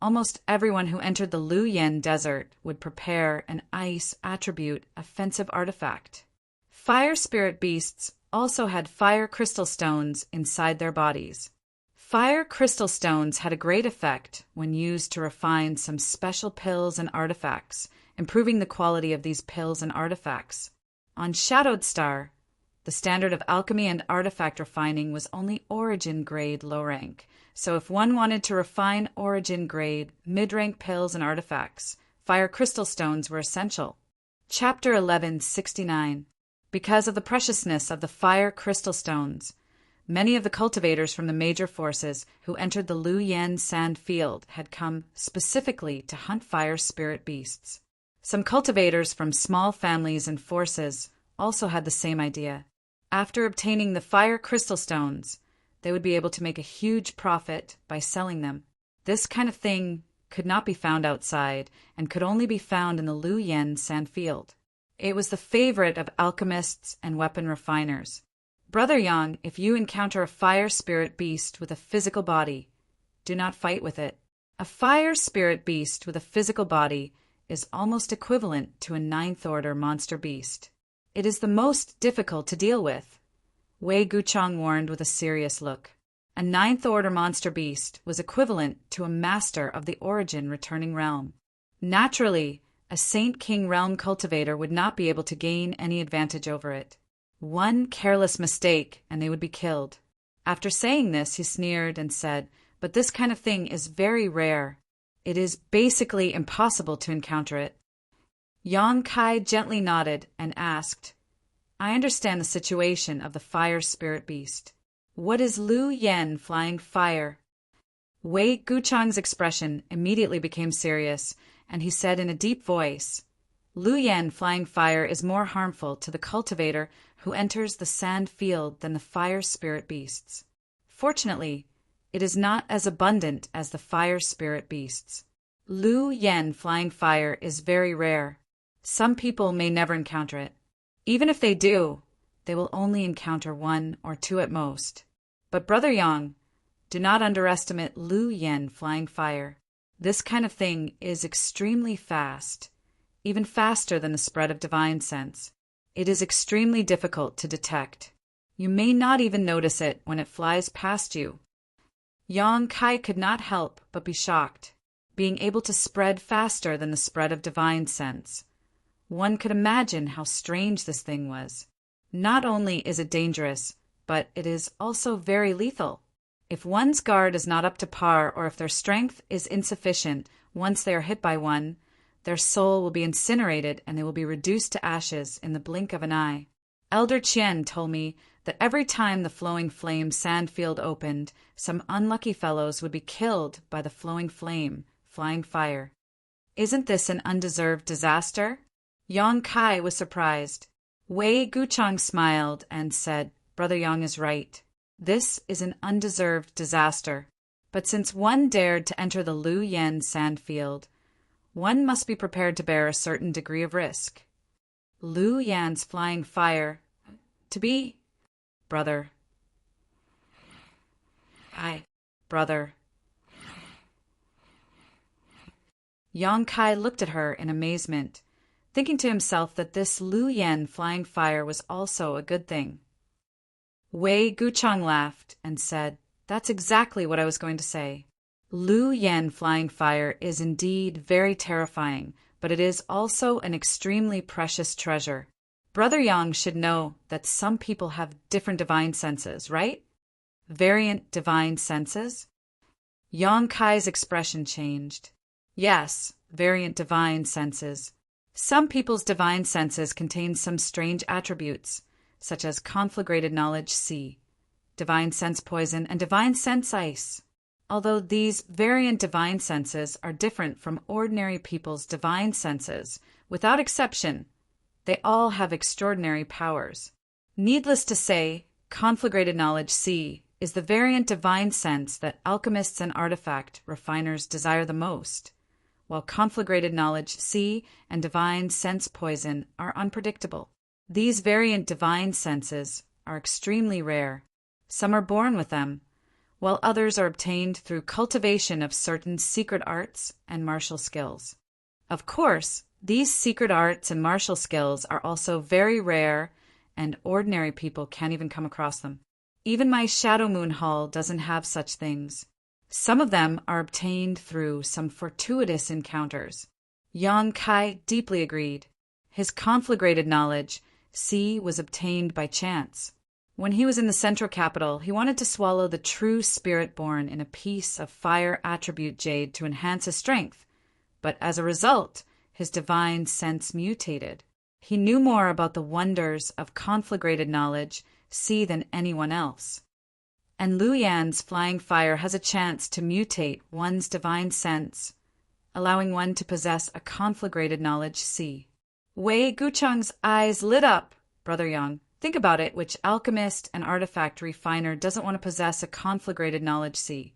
almost everyone who entered the Lu Yen Desert would prepare an ice attribute offensive artifact. Fire spirit beasts also had fire crystal stones inside their bodies. Fire crystal stones had a great effect when used to refine some special pills and artifacts, improving the quality of these pills and artifacts. On Shadowed Star, the standard of alchemy and artifact refining was only origin grade low rank, so if one wanted to refine origin grade mid-rank pills and artifacts, fire crystal stones were essential. Chapter 1169. Because of the preciousness of the fire crystal stones, many of the cultivators from the major forces who entered the Lu Yen sand field had come specifically to hunt fire spirit beasts. Some cultivators from small families and forces also had the same idea. After obtaining the fire crystal stones, they would be able to make a huge profit by selling them. This kind of thing could not be found outside and could only be found in the Lu Yen sand field. It was the favorite of alchemists and weapon refiners. Brother Yang, if you encounter a fire spirit beast with a physical body, do not fight with it. A fire spirit beast with a physical body is almost equivalent to a ninth order monster beast. It is the most difficult to deal with, Wei Guchang warned with a serious look. A ninth order monster beast was equivalent to a master of the origin returning realm. Naturally, a Saint King realm cultivator would not be able to gain any advantage over it. One careless mistake and they would be killed. After saying this, he sneered and said, "But this kind of thing is very rare. It is basically impossible to encounter it." Yang Kai gently nodded and asked, "I understand the situation of the fire spirit beast. What is Lu Yen flying fire?" Wei Guchang's expression immediately became serious, and he said in a deep voice, Lu Yan flying fire is more harmful to the cultivator who enters the sand field than the fire spirit beasts. Fortunately, it is not as abundant as the fire spirit beasts. Lu Yan flying fire is very rare. Some people may never encounter it. Even if they do, they will only encounter 1 or 2 at most. But Brother Yang, do not underestimate Lu Yan flying fire. This kind of thing is extremely fast, even faster than the spread of divine sense. It is extremely difficult to detect. You may not even notice it when it flies past you. Yang Kai could not help but be shocked, being able to spread faster than the spread of divine sense. One could imagine how strange this thing was. Not only is it dangerous, but it is also very lethal. If one's guard is not up to par, or if their strength is insufficient once they are hit by one, their soul will be incinerated and they will be reduced to ashes in the blink of an eye. Elder Chien told me that every time the flowing flame sand field opened, some unlucky fellows would be killed by the flowing flame, flying fire. Isn't this an undeserved disaster? Yang Kai was surprised. Wei Guchang smiled and said, Brother Yang is right. This is an undeserved disaster. But since one dared to enter the Lu Yan sand field, one must be prepared to bear a certain degree of risk. Lu Yan's flying fire. To be, brother. Brother. Yang Kai looked at her in amazement, thinking to himself that this Lu Yan flying fire was also a good thing. Wei Guchang laughed and said, That's exactly what I was going to say. Lu Yan flying fire is indeed very terrifying, but it is also an extremely precious treasure. Brother Yang should know that some people have different divine senses, right? Variant divine senses? Yang Kai's expression changed. Yes, variant divine senses. Some people's divine senses contain some strange attributes, such as conflagrated knowledge C, divine sense poison, and divine sense ice. Although these variant divine senses are different from ordinary people's divine senses, without exception, they all have extraordinary powers. Needless to say, conflagrated knowledge C is the variant divine sense that alchemists and artifact refiners desire the most, while conflagrated knowledge C and divine sense poison are unpredictable. These variant divine senses are extremely rare. Some are born with them, while others are obtained through cultivation of certain secret arts and martial skills. Of course, these secret arts and martial skills are also very rare, and ordinary people can't even come across them. Even my Shadow Moon Hall doesn't have such things. Some of them are obtained through some fortuitous encounters. Yang Kai deeply agreed. His conflagrated knowledge, C, was obtained by chance. When he was in the central capital, he wanted to swallow the true spirit born in a piece of fire attribute jade to enhance his strength, but as a result, his divine sense mutated. He knew more about the wonders of conflagrated knowledge, C, than anyone else. And Lu Yan's flying fire has a chance to mutate one's divine sense, allowing one to possess a conflagrated knowledge C. Wei Guchang's eyes lit up. Brother Yang, think about it, which alchemist and artifact refiner doesn't want to possess a conflagrated knowledge C?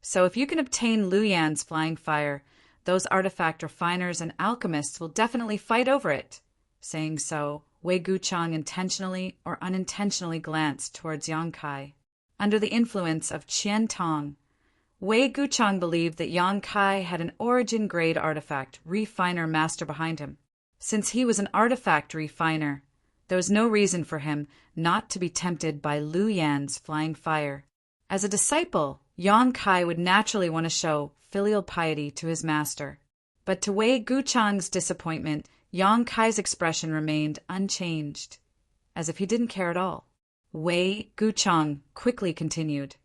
So if you can obtain Lu Yan's flying fire, those artifact refiners and alchemists will definitely fight over it. Saying so, Wei Guchang intentionally or unintentionally glanced towards Yang Kai. Under the influence of Qian Tong, Wei Guchang believed that Yang Kai had an origin-grade artifact refiner master behind him. Since he was an artifact refiner, there was no reason for him not to be tempted by Lu Yan's flying fire. As a disciple, Yang Kai would naturally want to show filial piety to his master. But to Wei Guchang's disappointment, Yang Kai's expression remained unchanged, as if he didn't care at all. Wei Guchang quickly continued,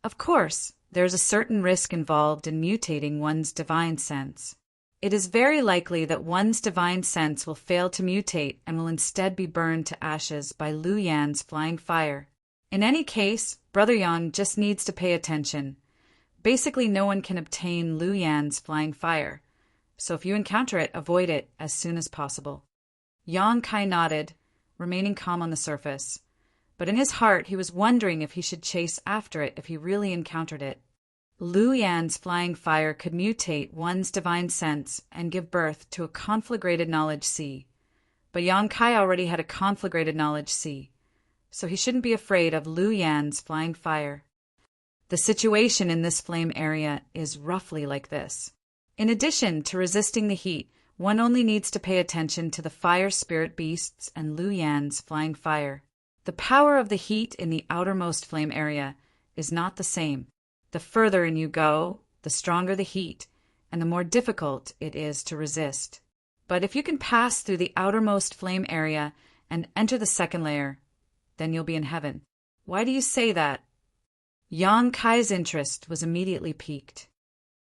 Of course, there is a certain risk involved in mutating one's divine sense. It is very likely that one's divine sense will fail to mutate and will instead be burned to ashes by Lu Yan's flying fire. In any case, Brother Yang just needs to pay attention. Basically, no one can obtain Lu Yan's flying fire, So if you encounter it, avoid it as soon as possible. Yang Kai nodded, remaining calm on the surface. But in his heart, he was wondering if he should chase after it if he really encountered it. Lu Yan's flying fire could mutate one's divine sense and give birth to a conflagrated knowledge sea. But Yang Kai already had a conflagrated knowledge sea, so he shouldn't be afraid of Lu Yan's flying fire. The situation in this flame area is roughly like this. In addition to resisting the heat, one only needs to pay attention to the fire spirit beasts and Lu Yan's flying fire. The power of the heat in the outermost flame area is not the same. The further in you go, the stronger the heat, and the more difficult it is to resist. But if you can pass through the outermost flame area and enter the second layer, then you'll be in heaven. Why do you say that? Yang Kai's interest was immediately piqued.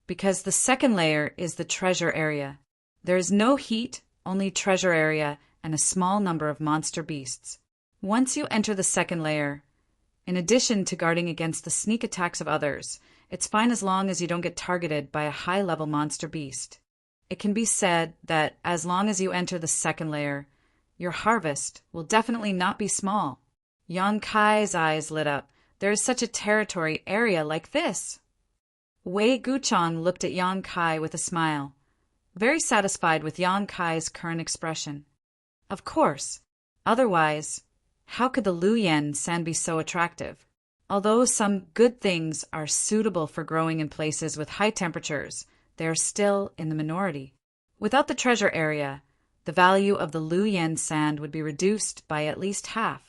Because the second layer is the treasure area. There is no heat, only treasure area, and a small number of monster beasts. Once you enter the second layer, in addition to guarding against the sneak attacks of others, it's fine as long as you don't get targeted by a high-level monster beast. It can be said that as long as you enter the second layer, your harvest will definitely not be small. Yang Kai's eyes lit up. There is such a territory area like this. Wei Guchang looked at Yang Kai with a smile, very satisfied with Yang Kai's current expression. Of course. Otherwise, how could the Lu Yan sand be so attractive? Although some good things are suitable for growing in places with high temperatures, they are still in the minority. Without the treasure area, the value of the Lu Yan sand would be reduced by at least half.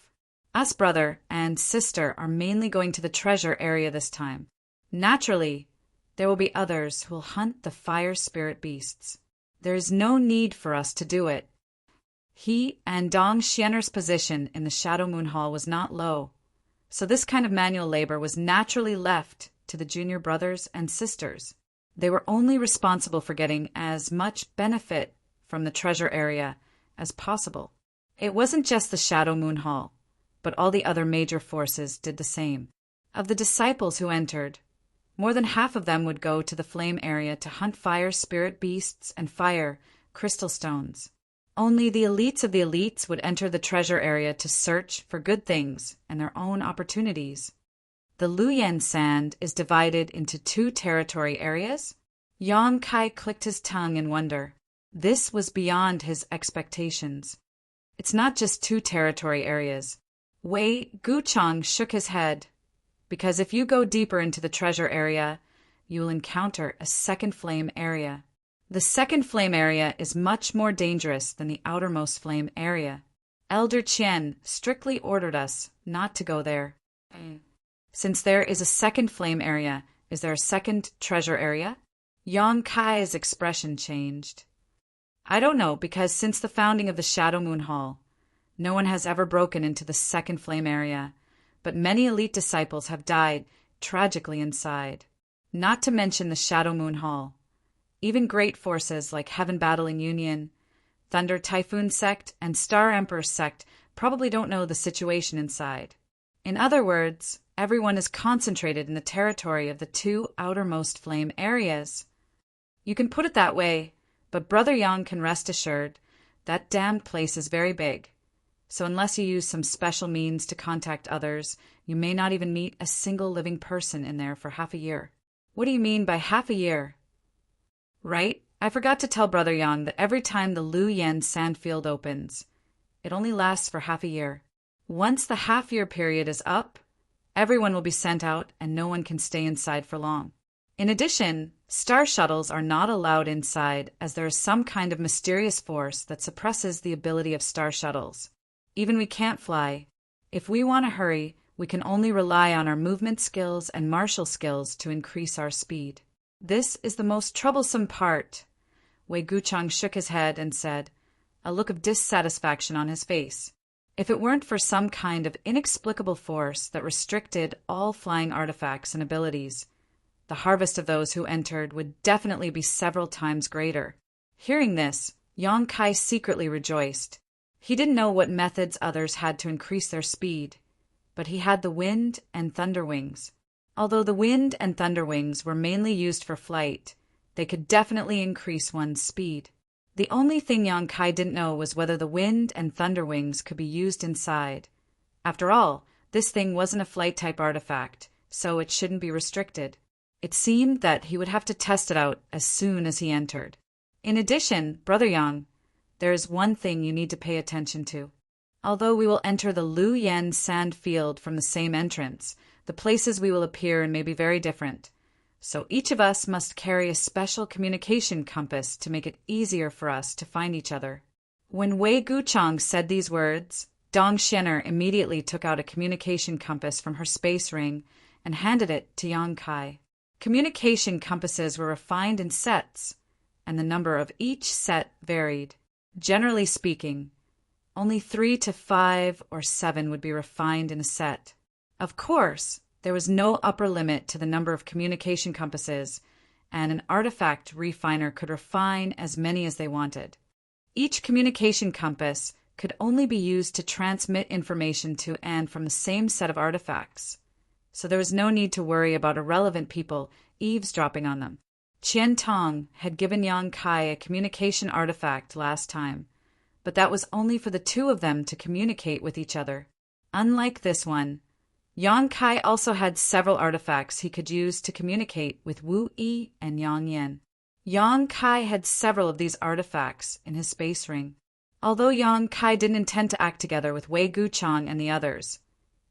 Us brother and sister are mainly going to the treasure area this time. Naturally, there will be others who will hunt the fire spirit beasts. There is no need for us to do it. He and Dong Xianer's position in the Shadow Moon Hall was not low, so this kind of manual labor was naturally left to the junior brothers and sisters. They were only responsible for getting as much benefit from the treasure area as possible. It wasn't just the Shadow Moon Hall, but all the other major forces did the same. Of the disciples who entered, more than half of them would go to the flame area to hunt fire spirit beasts and fire crystal stones. Only the elites of the elites would enter the treasure area to search for good things and their own opportunities. The Lu Yan sand is divided into 2 territory areas. Yang Kai clicked his tongue in wonder. This was beyond his expectations. It's not just 2 territory areas. Wei Guchang shook his head, because if you go deeper into the treasure area, you will encounter a second flame area. The second flame area is much more dangerous than the outermost flame area. Elder Qian strictly ordered us not to go there. Since there is a second flame area, is there a second treasure area? Yang Kai's expression changed. I don't know, because since the founding of the Shadow Moon Hall, no one has ever broken into the second flame area, but many elite disciples have died tragically inside. Not to mention the Shadow Moon Hall. Even great forces like Heaven Battling Union, Thunder Typhoon Sect, and Star Emperor Sect probably don't know the situation inside. In other words, everyone is concentrated in the territory of the 2 outermost flame areas. You can put it that way, but Brother Yang can rest assured that damned place is very big. So unless you use some special means to contact others, you may not even meet a single living person in there for half a year. What do you mean by half a year? Right? I forgot to tell Brother Yang that every time the Lu Yan sandfield opens, it only lasts for half a year. Once the half-year period is up, everyone will be sent out and no one can stay inside for long. In addition, star shuttles are not allowed inside as there is some kind of mysterious force that suppresses the ability of star shuttles. Even we can't fly. If we want to hurry, we can only rely on our movement skills and martial skills to increase our speed. This is the most troublesome part. Wei Guchang shook his head and said, a look of dissatisfaction on his face. If it weren't for some kind of inexplicable force that restricted all flying artifacts and abilities, the harvest of those who entered would definitely be several times greater. Hearing this, Yang Kai secretly rejoiced. He didn't know what methods others had to increase their speed, but he had the wind and thunder wings. Although the wind and thunder wings were mainly used for flight, They could definitely increase one's speed. The only thing Yang Kai didn't know was whether the wind and thunder wings could be used inside. After all, this thing wasn't a flight-type artifact, so it shouldn't be restricted. It seemed that he would have to test it out as soon as he entered. In addition, Brother Yang, there is one thing you need to pay attention to. Although we will enter the Lu Yen sand field from the same entrance, the places we will appear in may be very different. So each of us must carry a special communication compass to make it easier for us to find each other. When Wei Guchang said these words, Dong Xianer immediately took out a communication compass from her space ring and handed it to Yang Kai. Communication compasses were refined in sets, and the number of each set varied. Generally speaking, only 3 to 5 or 7 would be refined in a set. Of course, there was no upper limit to the number of communication compasses, and an artifact refiner could refine as many as they wanted. Each communication compass could only be used to transmit information to and from the same set of artifacts, so there was no need to worry about irrelevant people eavesdropping on them. Qian Tong had given Yang Kai a communication artifact last time, but that was only for the two of them to communicate with each other. Unlike this one, Yang Kai also had several artifacts he could use to communicate with Wu Yi and Yang Yan. Yang Kai had several of these artifacts in his space ring. Although Yang Kai didn't intend to act together with Wei Guchang and the others,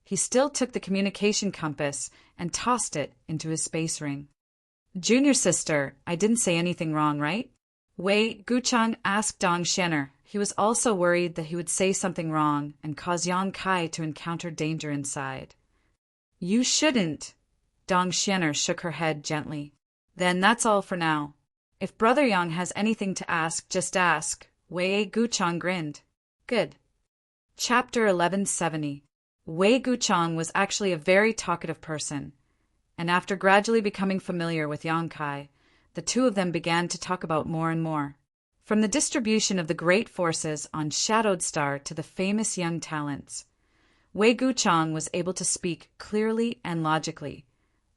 he still took the communication compass and tossed it into his space ring. Junior sister, I didn't say anything wrong, right? Wei Guchang asked Dong Xianer. He was also worried that he would say something wrong and cause Yang Kai to encounter danger inside. You shouldn't. Dong Xianer shook her head gently. Then that's all for now. If Brother Yang has anything to ask, just ask. Wei Guchang grinned. Good. Chapter 1170. Wei Guchang was actually a very talkative person, and after gradually becoming familiar with Yang Kai, the two of them began to talk about more and more. From the distribution of the great forces on Shadowed Star to the famous young talents, Wei Guchang was able to speak clearly and logically,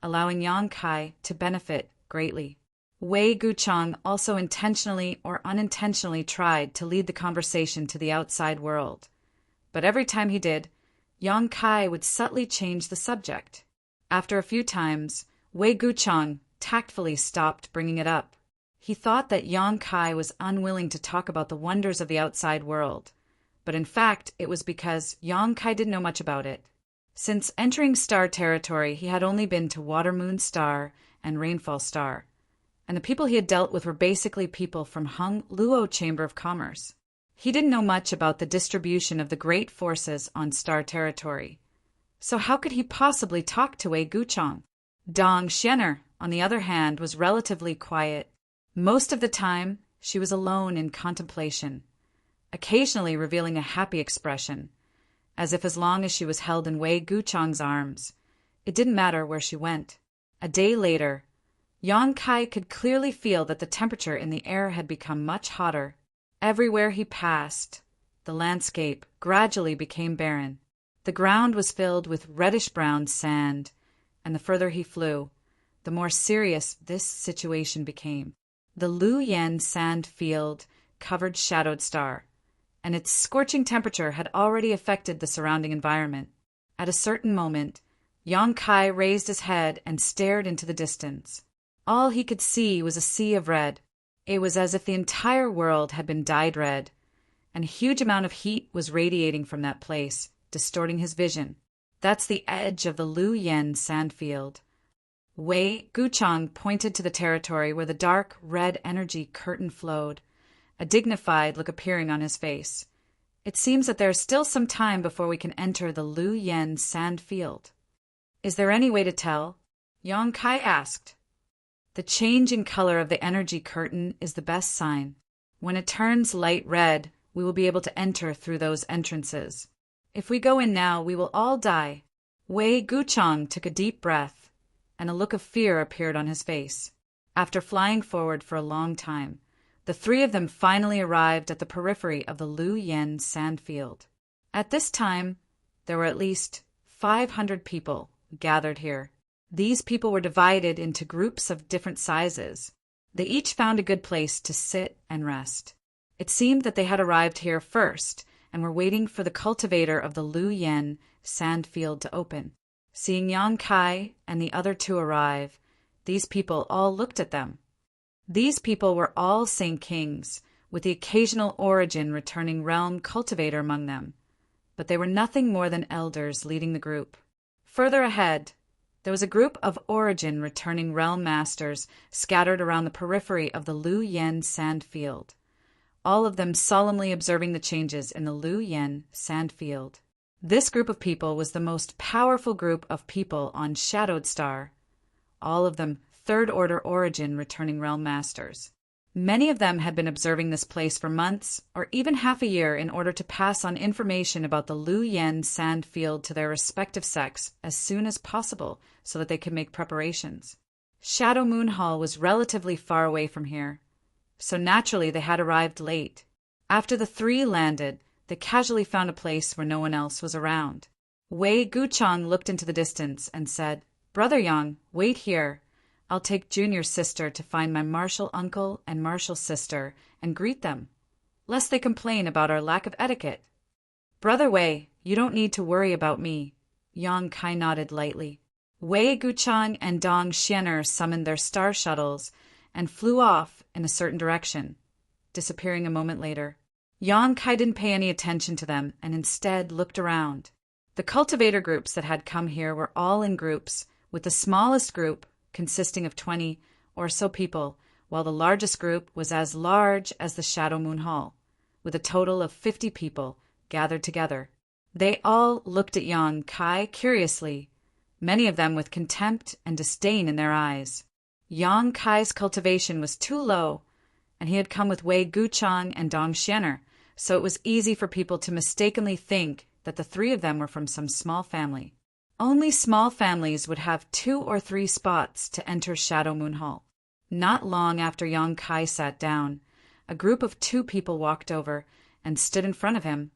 allowing Yang Kai to benefit greatly. Wei Guchang also intentionally or unintentionally tried to lead the conversation to the outside world, but every time he did, Yang Kai would subtly change the subject. After a few times, Wei Guchang tactfully stopped bringing it up. He thought that Yang Kai was unwilling to talk about the wonders of the outside world, but in fact it was because Yang Kai didn't know much about it. Since entering star territory, he had only been to Water Moon Star and Rainfall Star, and the people he had dealt with were basically people from Hung Luo Chamber of Commerce. He didn't know much about the distribution of the great forces on star territory, so how could he possibly talk to Wei Guchang? Dong Xianer, on the other hand, was relatively quiet. Most of the time, she was alone in contemplation, occasionally revealing a happy expression, as if as long as she was held in Wei Guchang's arms, it didn't matter where she went. A day later, Yang Kai could clearly feel that the temperature in the air had become much hotter. Everywhere he passed, the landscape gradually became barren. The ground was filled with reddish-brown sand, and the further he flew, the more serious this situation became. The Lu Yen sand field covered Shadowed Star, and its scorching temperature had already affected the surrounding environment. At a certain moment, Yang Kai raised his head and stared into the distance. All he could see was a sea of red. It was as if the entire world had been dyed red, and a huge amount of heat was radiating from that place, distorting his vision. That's the edge of the Lu Yen sandfield. Wei Guchang pointed to the territory where the dark red energy curtain flowed, a dignified look appearing on his face. It seems that there is still some time before we can enter the Lu Yen sandfield. Is there any way to tell? Yang Kai asked. The change in color of the energy curtain is the best sign. When it turns light red, we will be able to enter through those entrances. If we go in now, we will all die. Wei Guchang took a deep breath, and a look of fear appeared on his face. After flying forward for a long time, the three of them finally arrived at the periphery of the Lu Yen sandfield. At this time, there were at least 500 people gathered here. These people were divided into groups of different sizes. They each found a good place to sit and rest. It seemed that they had arrived here first and were waiting for the cultivator of the Lu Yen sand field to open. Seeing Yang Kai and the other two arrive, these people all looked at them. These people were all Saint Kings, with the occasional Origin returning realm cultivator among them, but they were nothing more than elders leading the group. Further ahead, there was a group of Origin returning realm masters scattered around the periphery of the Lu Yen sand field, all of them solemnly observing the changes in the Lu Yen sand field. This group of people was the most powerful group of people on Shadowed Star, all of them Third Order Origin returning realm masters. Many of them had been observing this place for months or even half a year in order to pass on information about the Lu Yen sand field to their respective sects as soon as possible so that they could make preparations. Shadow Moon Hall was relatively far away from here, so naturally they had arrived late. After the three landed, they casually found a place where no one else was around. Wei Guchang looked into the distance and said, "Brother Yang, wait here. I'll take Junior's sister to find my martial uncle and martial sister and greet them, lest they complain about our lack of etiquette." "Brother Wei, you don't need to worry about me." Yang Kai nodded lightly. Wei Guchang and Dong Xianer summoned their star shuttles and flew off in a certain direction, disappearing a moment later. Yang Kai didn't pay any attention to them and instead looked around. The cultivator groups that had come here were all in groups, with the smallest group consisting of 20 or so people, while the largest group was as large as the Shadow Moon Hall, with a total of 50 people gathered together. They all looked at Yang Kai curiously, many of them with contempt and disdain in their eyes. Yang Kai's cultivation was too low, and he had come with Wei Guchang and Dong Xianer, so it was easy for people to mistakenly think that the three of them were from some small family. Only small families would have 2 or 3 spots to enter Shadow Moon Hall. Not long after Yang Kai sat down, a group of 2 people walked over and stood in front of him,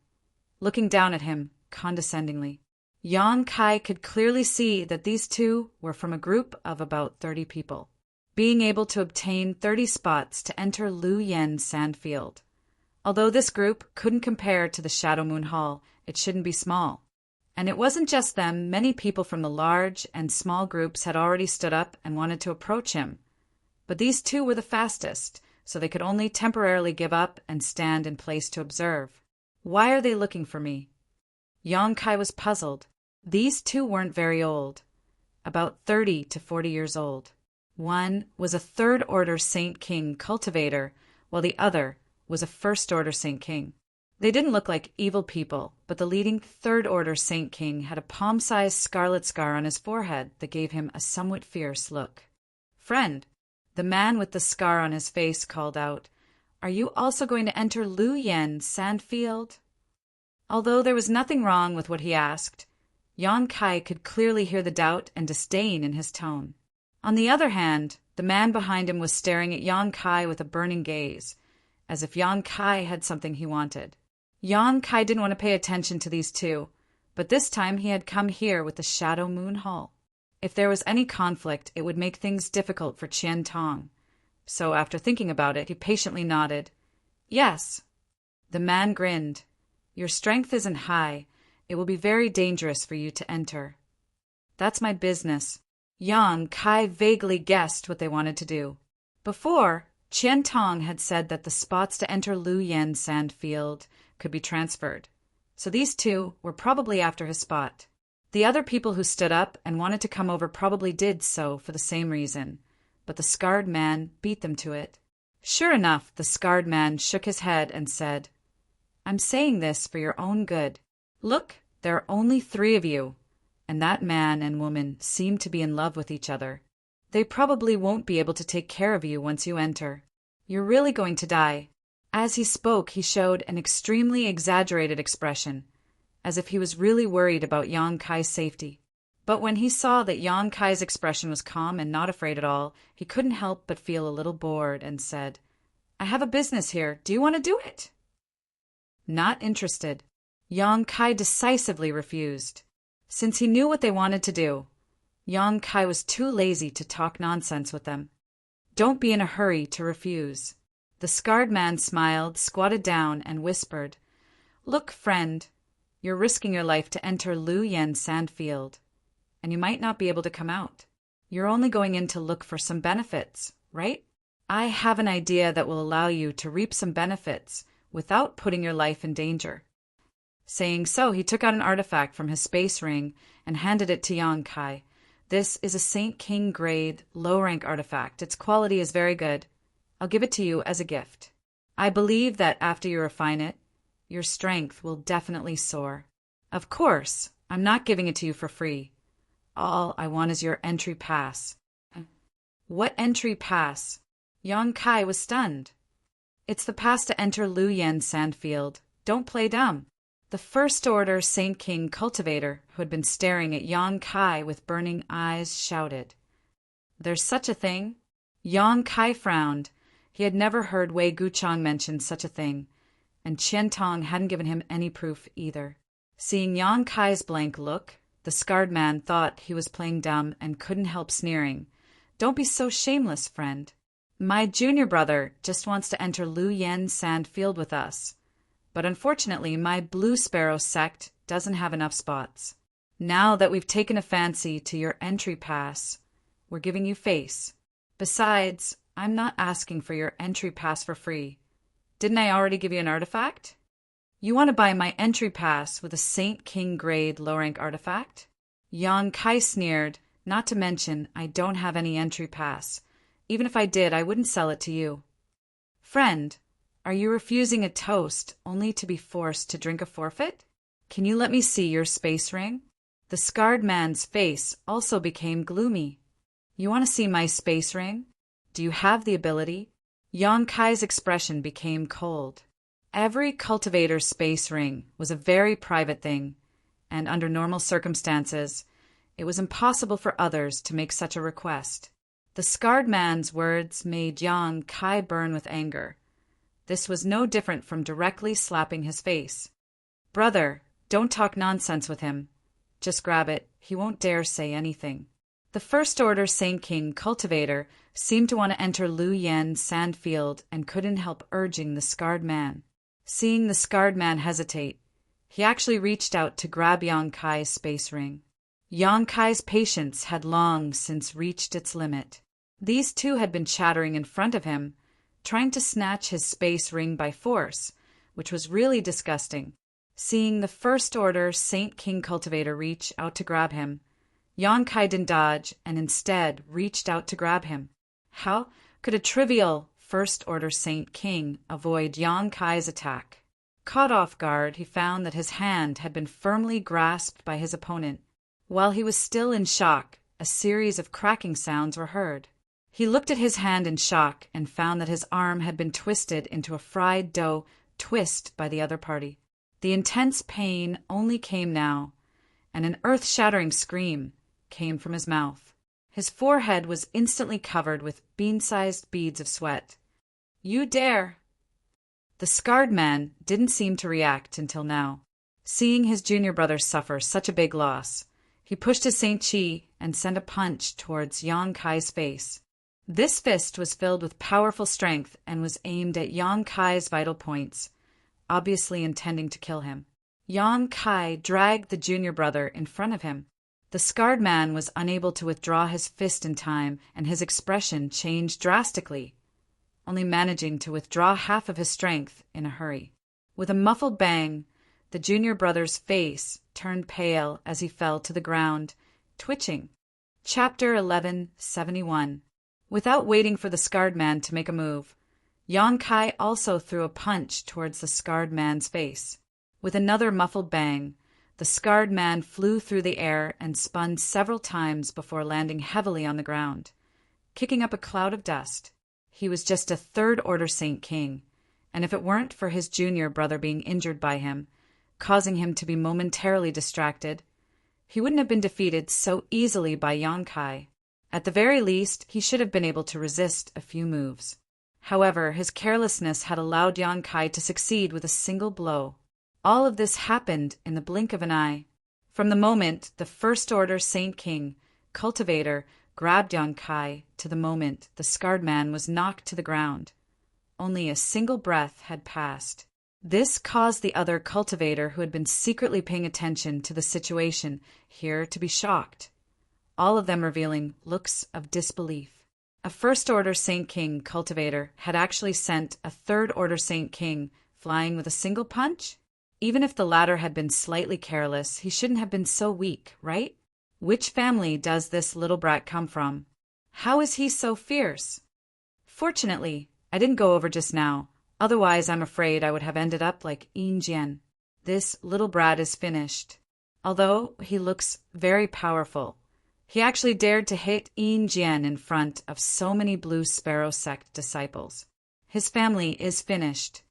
looking down at him condescendingly. Yang Kai could clearly see that these 2 were from a group of about 30 people, being able to obtain 30 spots to enter Lu Yen Sandfield. Although this group couldn't compare to the Shadow Moon Hall, it shouldn't be small. And it wasn't just them, many people from the large and small groups had already stood up and wanted to approach him. But these 2 were the fastest, so they could only temporarily give up and stand in place to observe. Why are they looking for me? Yang Kai was puzzled. These 2 weren't very old, about 30 to 40 years old. One was a Third Order Saint King cultivator, while the other was a First Order Saint King. They didn't look like evil people, but the leading Third Order Saint King had a palm-sized scarlet scar on his forehead that gave him a somewhat fierce look. "Friend," the man with the scar on his face called out, "are you also going to enter Lu Yen Sandfield?" Although there was nothing wrong with what he asked, Yang Kai could clearly hear the doubt and disdain in his tone. On the other hand, the man behind him was staring at Yang Kai with a burning gaze, as if Yang Kai had something he wanted. Yang Kai didn't want to pay attention to these 2, but this time he had come here with the Shadow Moon Hall. If there was any conflict, it would make things difficult for Qian Tong. So after thinking about it, he patiently nodded. "Yes." The man grinned. "Your strength isn't high. It will be very dangerous for you to enter." "That's my business." Yang Kai vaguely guessed what they wanted to do. Before, Qian Tong had said that the spots to enter Lu Yen Sandfield could be transferred, so these 2 were probably after his spot. The other people who stood up and wanted to come over probably did so for the same reason, but the scarred man beat them to it. Sure enough, the scarred man shook his head and said, "I'm saying this for your own good. Look, there are only 3 of you, and that man and woman seem to be in love with each other. They probably won't be able to take care of you once you enter. You're really going to die." As he spoke, he showed an extremely exaggerated expression, as if he was really worried about Yang Kai's safety. But when he saw that Yang Kai's expression was calm and not afraid at all, he couldn't help but feel a little bored and said, "I have a business here. Do you want to do it?" Not interested. Yang Kai decisively refused. Since he knew what they wanted to do, Yang Kai was too lazy to talk nonsense with them. Don't be in a hurry to refuse. The scarred man smiled, squatted down, and whispered, Look, friend, you're risking your life to enter Lu Yen Sandfield, and you might not be able to come out. You're only going in to look for some benefits, right? I have an idea that will allow you to reap some benefits without putting your life in danger. Saying so, he took out an artifact from his space ring and handed it to Yang Kai. This is a Saint King grade, low-rank artifact. Its quality is very good. I'll give it to you as a gift. I believe that after you refine it, your strength will definitely soar. Of course, I'm not giving it to you for free. All I want is your entry pass. What entry pass? Yang Kai was stunned. It's the pass to enter Lu Yen Sandfield. Don't play dumb. The First Order Saint King cultivator, who had been staring at Yang Kai with burning eyes, shouted. There's such a thing? Yang Kai frowned. He had never heard Wei Guchang mention such a thing, and Qian Tong hadn't given him any proof either. Seeing Yang Kai's blank look, the scarred man thought he was playing dumb and couldn't help sneering. Don't be so shameless, friend. My junior brother just wants to enter Lu Yen Sandfield with us. But unfortunately, my Blue Sparrow sect doesn't have enough spots. Now that we've taken a fancy to your entry pass, we're giving you face. Besides, I'm not asking for your entry pass for free. Didn't I already give you an artifact? You want to buy my entry pass with a Saint King grade low-rank artifact? Yang Kai sneered, not to mention I don't have any entry pass. Even if I did, I wouldn't sell it to you. Friend, are you refusing a toast only to be forced to drink a forfeit? Can you let me see your space ring? The scarred man's face also became gloomy. You want to see my space ring? Do you have the ability? Yang Kai's expression became cold. Every cultivator's space ring was a very private thing, and under normal circumstances, it was impossible for others to make such a request. The scarred man's words made Yang Kai burn with anger. This was no different from directly slapping his face. Brother, don't talk nonsense with him. Just grab it. He won't dare say anything. The First Order Saint King cultivator seemed to want to enter Lu Yen Sandfield and couldn't help urging the scarred man. Seeing the scarred man hesitate, he actually reached out to grab Yang Kai's space ring. Yang Kai's patience had long since reached its limit. These two had been chattering in front of him, trying to snatch his space ring by force, which was really disgusting. Seeing the First Order Saint King cultivator reach out to grab him, Yang Kai didn't dodge and instead reached out to grab him. How could a trivial First Order Saint King avoid Yang Kai's attack? Caught off guard, he found that his hand had been firmly grasped by his opponent. While he was still in shock, a series of cracking sounds were heard. He looked at his hand in shock and found that his arm had been twisted into a fried dough twist by the other party. The intense pain only came now, and an earth-shattering scream came from his mouth. His forehead was instantly covered with bean-sized beads of sweat. You dare! The scarred man didn't seem to react until now. Seeing his junior brother suffer such a big loss, he pushed his Saint Chi and sent a punch towards Yang Kai's face. This fist was filled with powerful strength and was aimed at Yang Kai's vital points, obviously intending to kill him. Yang Kai dragged the junior brother in front of him. The scarred man was unable to withdraw his fist in time, and his expression changed drastically, only managing to withdraw half of his strength in a hurry. With a muffled bang, the junior brother's face turned pale as he fell to the ground, twitching. Chapter 1171. Without waiting for the scarred man to make a move, Yang Kai also threw a punch towards the scarred man's face. With another muffled bang, the scarred man flew through the air and spun several times before landing heavily on the ground, kicking up a cloud of dust. He was just a third-order Saint King, and if it weren't for his junior brother being injured by him, causing him to be momentarily distracted, he wouldn't have been defeated so easily by Yang Kai. At the very least, he should have been able to resist a few moves. However, his carelessness had allowed Yang Kai to succeed with a single blow. All of this happened in the blink of an eye. From the moment the First Order Saint King cultivator grabbed Yang Kai to the moment the scarred man was knocked to the ground. Only a single breath had passed. This caused the other cultivator who had been secretly paying attention to the situation here to be shocked, all of them revealing looks of disbelief. A First-Order Saint King cultivator had actually sent a Third-Order Saint King flying with a single punch? Even if the latter had been slightly careless, he shouldn't have been so weak, right? Which family does this little brat come from? How is he so fierce? Fortunately, I didn't go over just now. Otherwise, I'm afraid I would have ended up like Yin Jian. This little brat is finished. Although he looks very powerful, he actually dared to hit Yin Jian in front of so many Blue Sparrow sect disciples. His family is finished.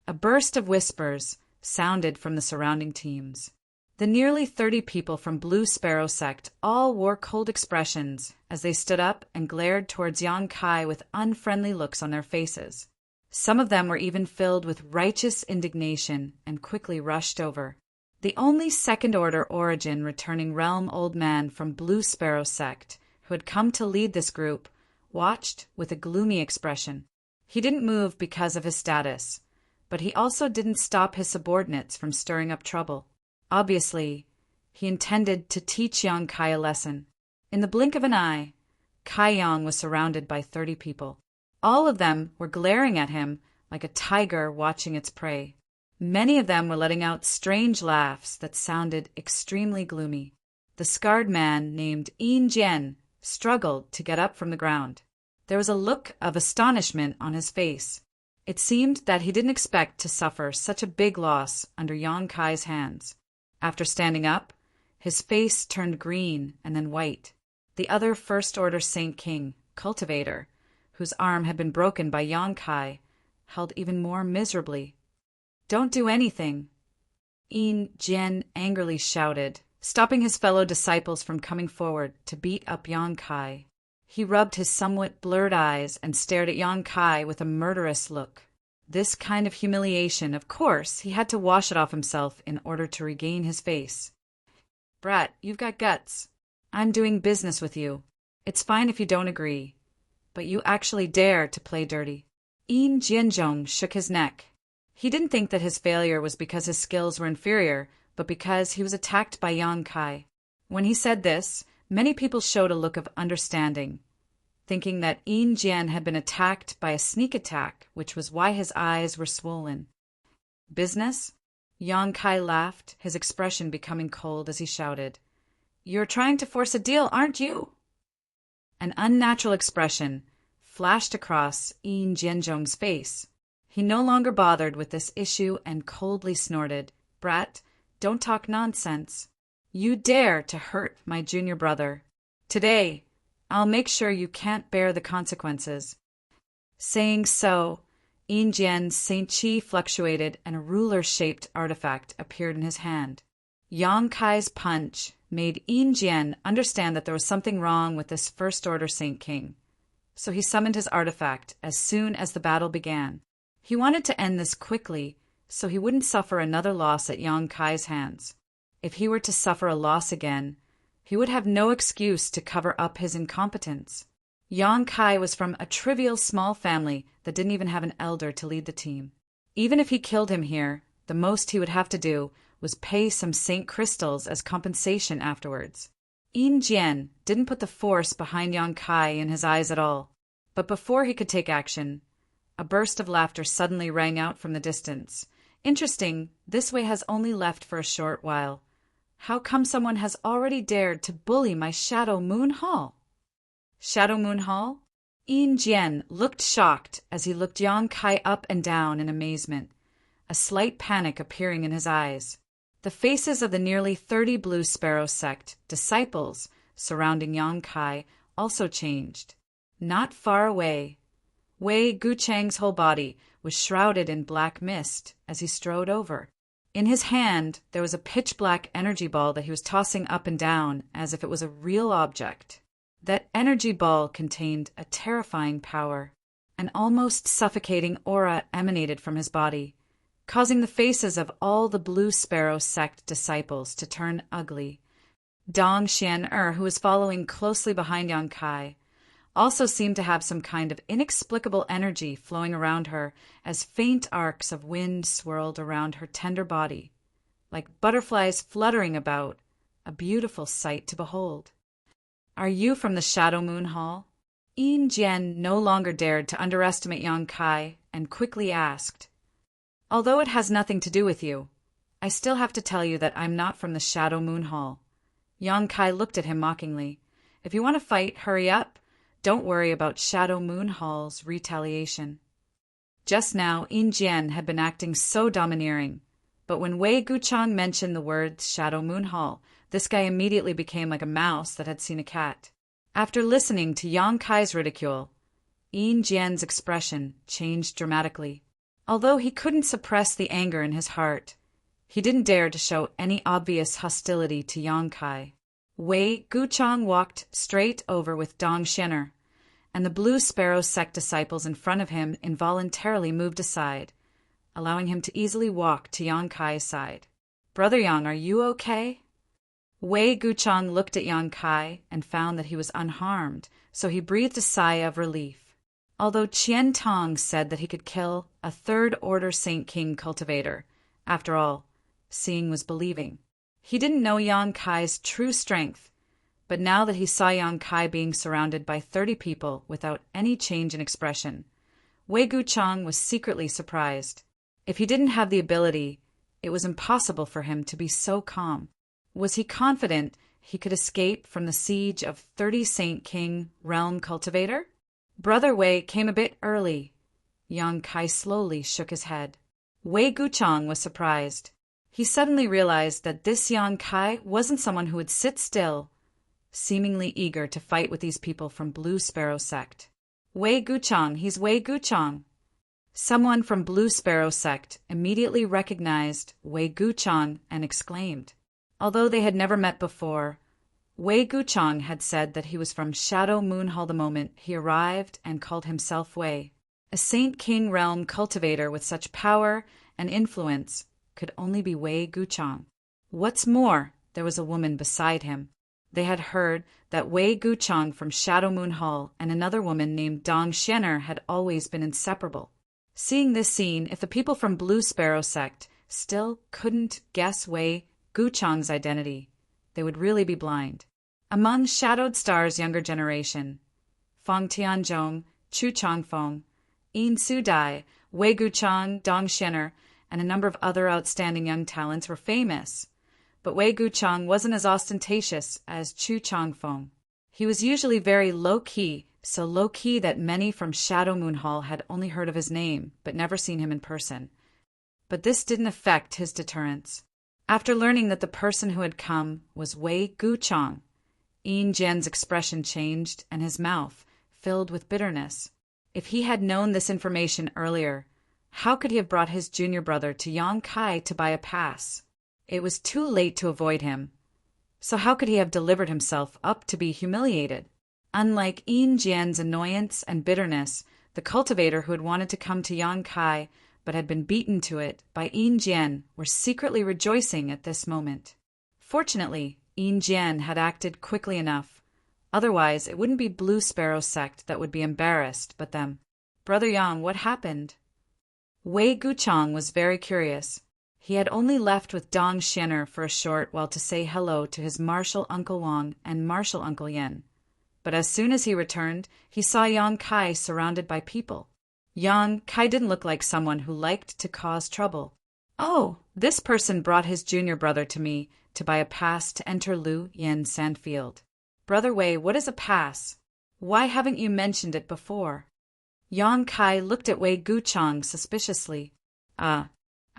A burst of whispers sounded from the surrounding teams. The nearly 30 people from Blue Sparrow sect all wore cold expressions as they stood up and glared towards Yang Kai with unfriendly looks on their faces. Some of them were even filled with righteous indignation and quickly rushed over. The only second-order origin returning realm old man from Blue Sparrow sect, who had come to lead this group, watched with a gloomy expression. He didn't move because of his status, but he also didn't stop his subordinates from stirring up trouble. Obviously, he intended to teach Yang Kai a lesson. In the blink of an eye, Kai Yang was surrounded by 30 people. All of them were glaring at him like a tiger watching its prey. Many of them were letting out strange laughs that sounded extremely gloomy. The scarred man named Yin Jian struggled to get up from the ground. There was a look of astonishment on his face. It seemed that he didn't expect to suffer such a big loss under Yang Kai's hands. After standing up, his face turned green and then white. The other First-Order Saint King, cultivator, whose arm had been broken by Yang Kai, held even more miserably. "Don't do anything," Yin Jian angrily shouted, stopping his fellow disciples from coming forward to beat up Yang Kai. He rubbed his somewhat blurred eyes and stared at Yang Kai with a murderous look. This kind of humiliation, of course, he had to wash it off himself in order to regain his face. "Brat, you've got guts. I'm doing business with you. It's fine if you don't agree. But you actually dare to play dirty." Yin Jianzhong shook his neck. He didn't think that his failure was because his skills were inferior, but because he was attacked by Yang Kai. When he said this, many people showed a look of understanding, thinking that Yin Jian had been attacked by a sneak attack, which was why his eyes were swollen. "Business?" Yang Kai laughed, his expression becoming cold as he shouted. "You're trying to force a deal, aren't you?" An unnatural expression flashed across Yin Jianzhong's face. He no longer bothered with this issue and coldly snorted, "Brat, don't talk nonsense. You dare to hurt my junior brother. Today, I'll make sure you can't bear the consequences." Saying so, Yin Jian's Saint Chi fluctuated and a ruler-shaped artifact appeared in his hand. Yang Kai's punch made Yin Jian understand that there was something wrong with this First-Order Saint King. So he summoned his artifact as soon as the battle began. He wanted to end this quickly so he wouldn't suffer another loss at Yang Kai's hands. If he were to suffer a loss again, he would have no excuse to cover up his incompetence. Yang Kai was from a trivial small family that didn't even have an elder to lead the team. Even if he killed him here, the most he would have to do was pay some Saint crystals as compensation afterwards. Yin Jian didn't put the force behind Yang Kai in his eyes at all. But before he could take action, a burst of laughter suddenly rang out from the distance. "Interesting, this way has only left for a short while. How come someone has already dared to bully my Shadow Moon Hall?" Shadow Moon Hall? Yin Jian looked shocked as he looked Yang Kai up and down in amazement, a slight panic appearing in his eyes. The faces of the nearly 30 Blue Sparrow sect disciples surrounding Yang Kai also changed. Not far away, Wei Gucheng's whole body was shrouded in black mist as he strode over. In his hand, there was a pitch-black energy ball that he was tossing up and down as if it was a real object. That energy ball contained a terrifying power. An almost suffocating aura emanated from his body, causing the faces of all the Blue Sparrow sect disciples to turn ugly. Dong Xian-er, who was following closely behind Yang Kai, also seemed to have some kind of inexplicable energy flowing around her as faint arcs of wind swirled around her tender body, like butterflies fluttering about, a beautiful sight to behold. "Are you from the Shadow Moon Hall?" Yin Jian no longer dared to underestimate Yang Kai and quickly asked, "Although it has nothing to do with you, I still have to tell you that I'm not from the Shadow Moon Hall." Yang Kai looked at him mockingly. "If you want to fight, hurry up. Don't worry about Shadow Moon Hall's retaliation." Just now, Yin Jian had been acting so domineering, but when Wei Guchang mentioned the words Shadow Moon Hall, this guy immediately became like a mouse that had seen a cat. After listening to Yang Kai's ridicule, Yin Jian's expression changed dramatically. Although he couldn't suppress the anger in his heart, he didn't dare to show any obvious hostility to Yang Kai. Wei Guchang walked straight over with Dong Xian-er, and the Blue Sparrow sect disciples in front of him involuntarily moved aside, allowing him to easily walk to Yang Kai's side. "Brother Yang, are you okay?" Wei Guchang looked at Yang Kai and found that he was unharmed, so he breathed a sigh of relief. Although Qian Tong said that he could kill a third-order Saint King cultivator, after all, seeing was believing. He didn't know Yang Kai's true strength, but now that he saw Yang Kai being surrounded by 30 people without any change in expression, Wei Guchang was secretly surprised. If he didn't have the ability, it was impossible for him to be so calm. Was he confident he could escape from the siege of 30 Saint King realm cultivator? Brother Wei came a bit early. Yang Kai slowly shook his head. Wei Guchang was surprised. He suddenly realized that this Yang Kai wasn't someone who would sit still, seemingly eager to fight with these people from Blue Sparrow sect. "Wei Guchang, he's Wei Guchang." Someone from Blue Sparrow sect immediately recognized Wei Guchang and exclaimed. Although they had never met before, Wei Guchang had said that he was from Shadow Moon Hall the moment he arrived and called himself Wei. A Saint King realm cultivator with such power and influence could only be Wei Guchang. What's more, there was a woman beside him. They had heard that Wei Guchang from Shadow Moon Hall and another woman named Dong Xian-er had always been inseparable. Seeing this scene, if the people from Blue Sparrow sect still couldn't guess Wei Guchang's identity, they would really be blind. Among Shadowed Star's younger generation, Feng Tianzhong, Chu Changfeng, Yin Sudai, Wei Guchang, Dong Xian-er, and a number of other outstanding young talents were famous. But Wei Guchang wasn't as ostentatious as Chu Changfeng. He was usually very low-key, so low-key that many from Shadow Moon Hall had only heard of his name, but never seen him in person. But this didn't affect his deterrence. After learning that the person who had come was Wei Guchang, Yin Jian's expression changed and his mouth filled with bitterness. If he had known this information earlier, how could he have brought his junior brother to Yang Kai to buy a pass? It was too late to avoid him. So how could he have delivered himself up to be humiliated? Unlike Yin Jian's annoyance and bitterness, the cultivator who had wanted to come to Yang Kai but had been beaten to it by Yin Jian were secretly rejoicing at this moment. Fortunately, Yin Jian had acted quickly enough. Otherwise, it wouldn't be Blue Sparrow sect that would be embarrassed, but them. "Brother Yang, what happened?" Wei Guchang was very curious. He had only left with Dong Xian-er for a short while to say hello to his martial Uncle Wang and martial Uncle Yen. But as soon as he returned, he saw Yang Kai surrounded by people. Yang Kai didn't look like someone who liked to cause trouble. "Oh, this person brought his junior brother to me to buy a pass to enter Lu Yen Sandfield." "Brother Wei, what is a pass? Why haven't you mentioned it before?" Yang Kai looked at Wei Guchang suspiciously. I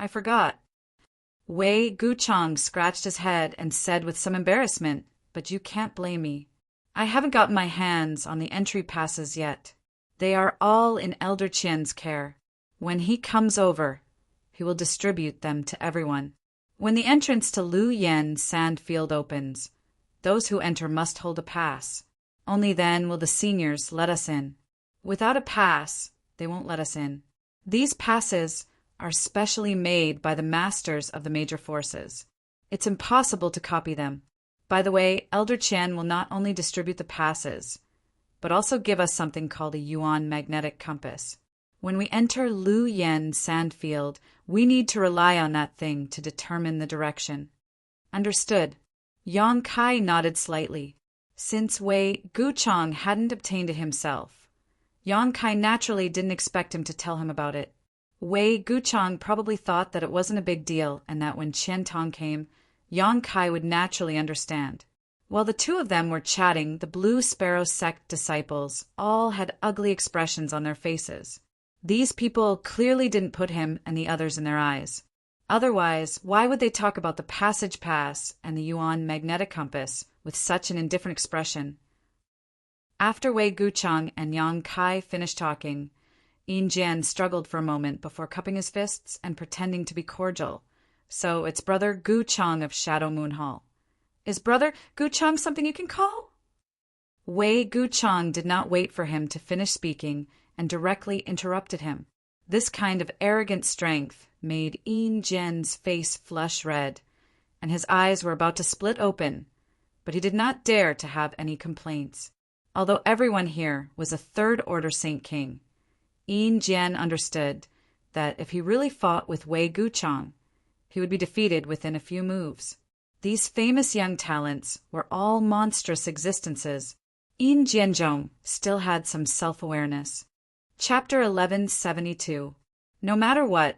forgot." Wei Guchang scratched his head and said with some embarrassment, "But you can't blame me. I haven't gotten my hands on the entry passes yet. They are all in Elder Qian's care. When he comes over, he will distribute them to everyone. When the entrance to Lu Yen Sandfield opens, those who enter must hold a pass. Only then will the seniors let us in. Without a pass, they won't let us in. These passes are specially made by the masters of the major forces. It's impossible to copy them. By the way, Elder Qian will not only distribute the passes, but also give us something called a yuan magnetic compass. When we enter Lu Yen Sandfield, we need to rely on that thing to determine the direction. Understood. Yang Kai nodded slightly. Since Wei Guchang hadn't obtained it himself, Yang Kai naturally didn't expect him to tell him about it. Wei Guchang probably thought that it wasn't a big deal and that when Qian Tong came, Yang Kai would naturally understand. While the two of them were chatting, the Blue Sparrow sect disciples all had ugly expressions on their faces. These people clearly didn't put him and the others in their eyes. Otherwise, why would they talk about the passage pass and the yuan magnetic compass with such an indifferent expression? After Wei Guchang and Yang Kai finished talking, Yin Jian struggled for a moment before cupping his fists and pretending to be cordial. So it's Brother Guchang of Shadow Moon Hall. Is Brother Guchang something you can call? Wei Guchang did not wait for him to finish speaking and directly interrupted him. This kind of arrogant strength made Yin Jian's face flush red, and his eyes were about to split open, but he did not dare to have any complaints. Although everyone here was a third-order Saint King, Yin Jian understood that if he really fought with Wei Guchang, he would be defeated within a few moves. These famous young talents were all monstrous existences. Yin Jianzhong still had some self-awareness. Chapter 1172. No matter what,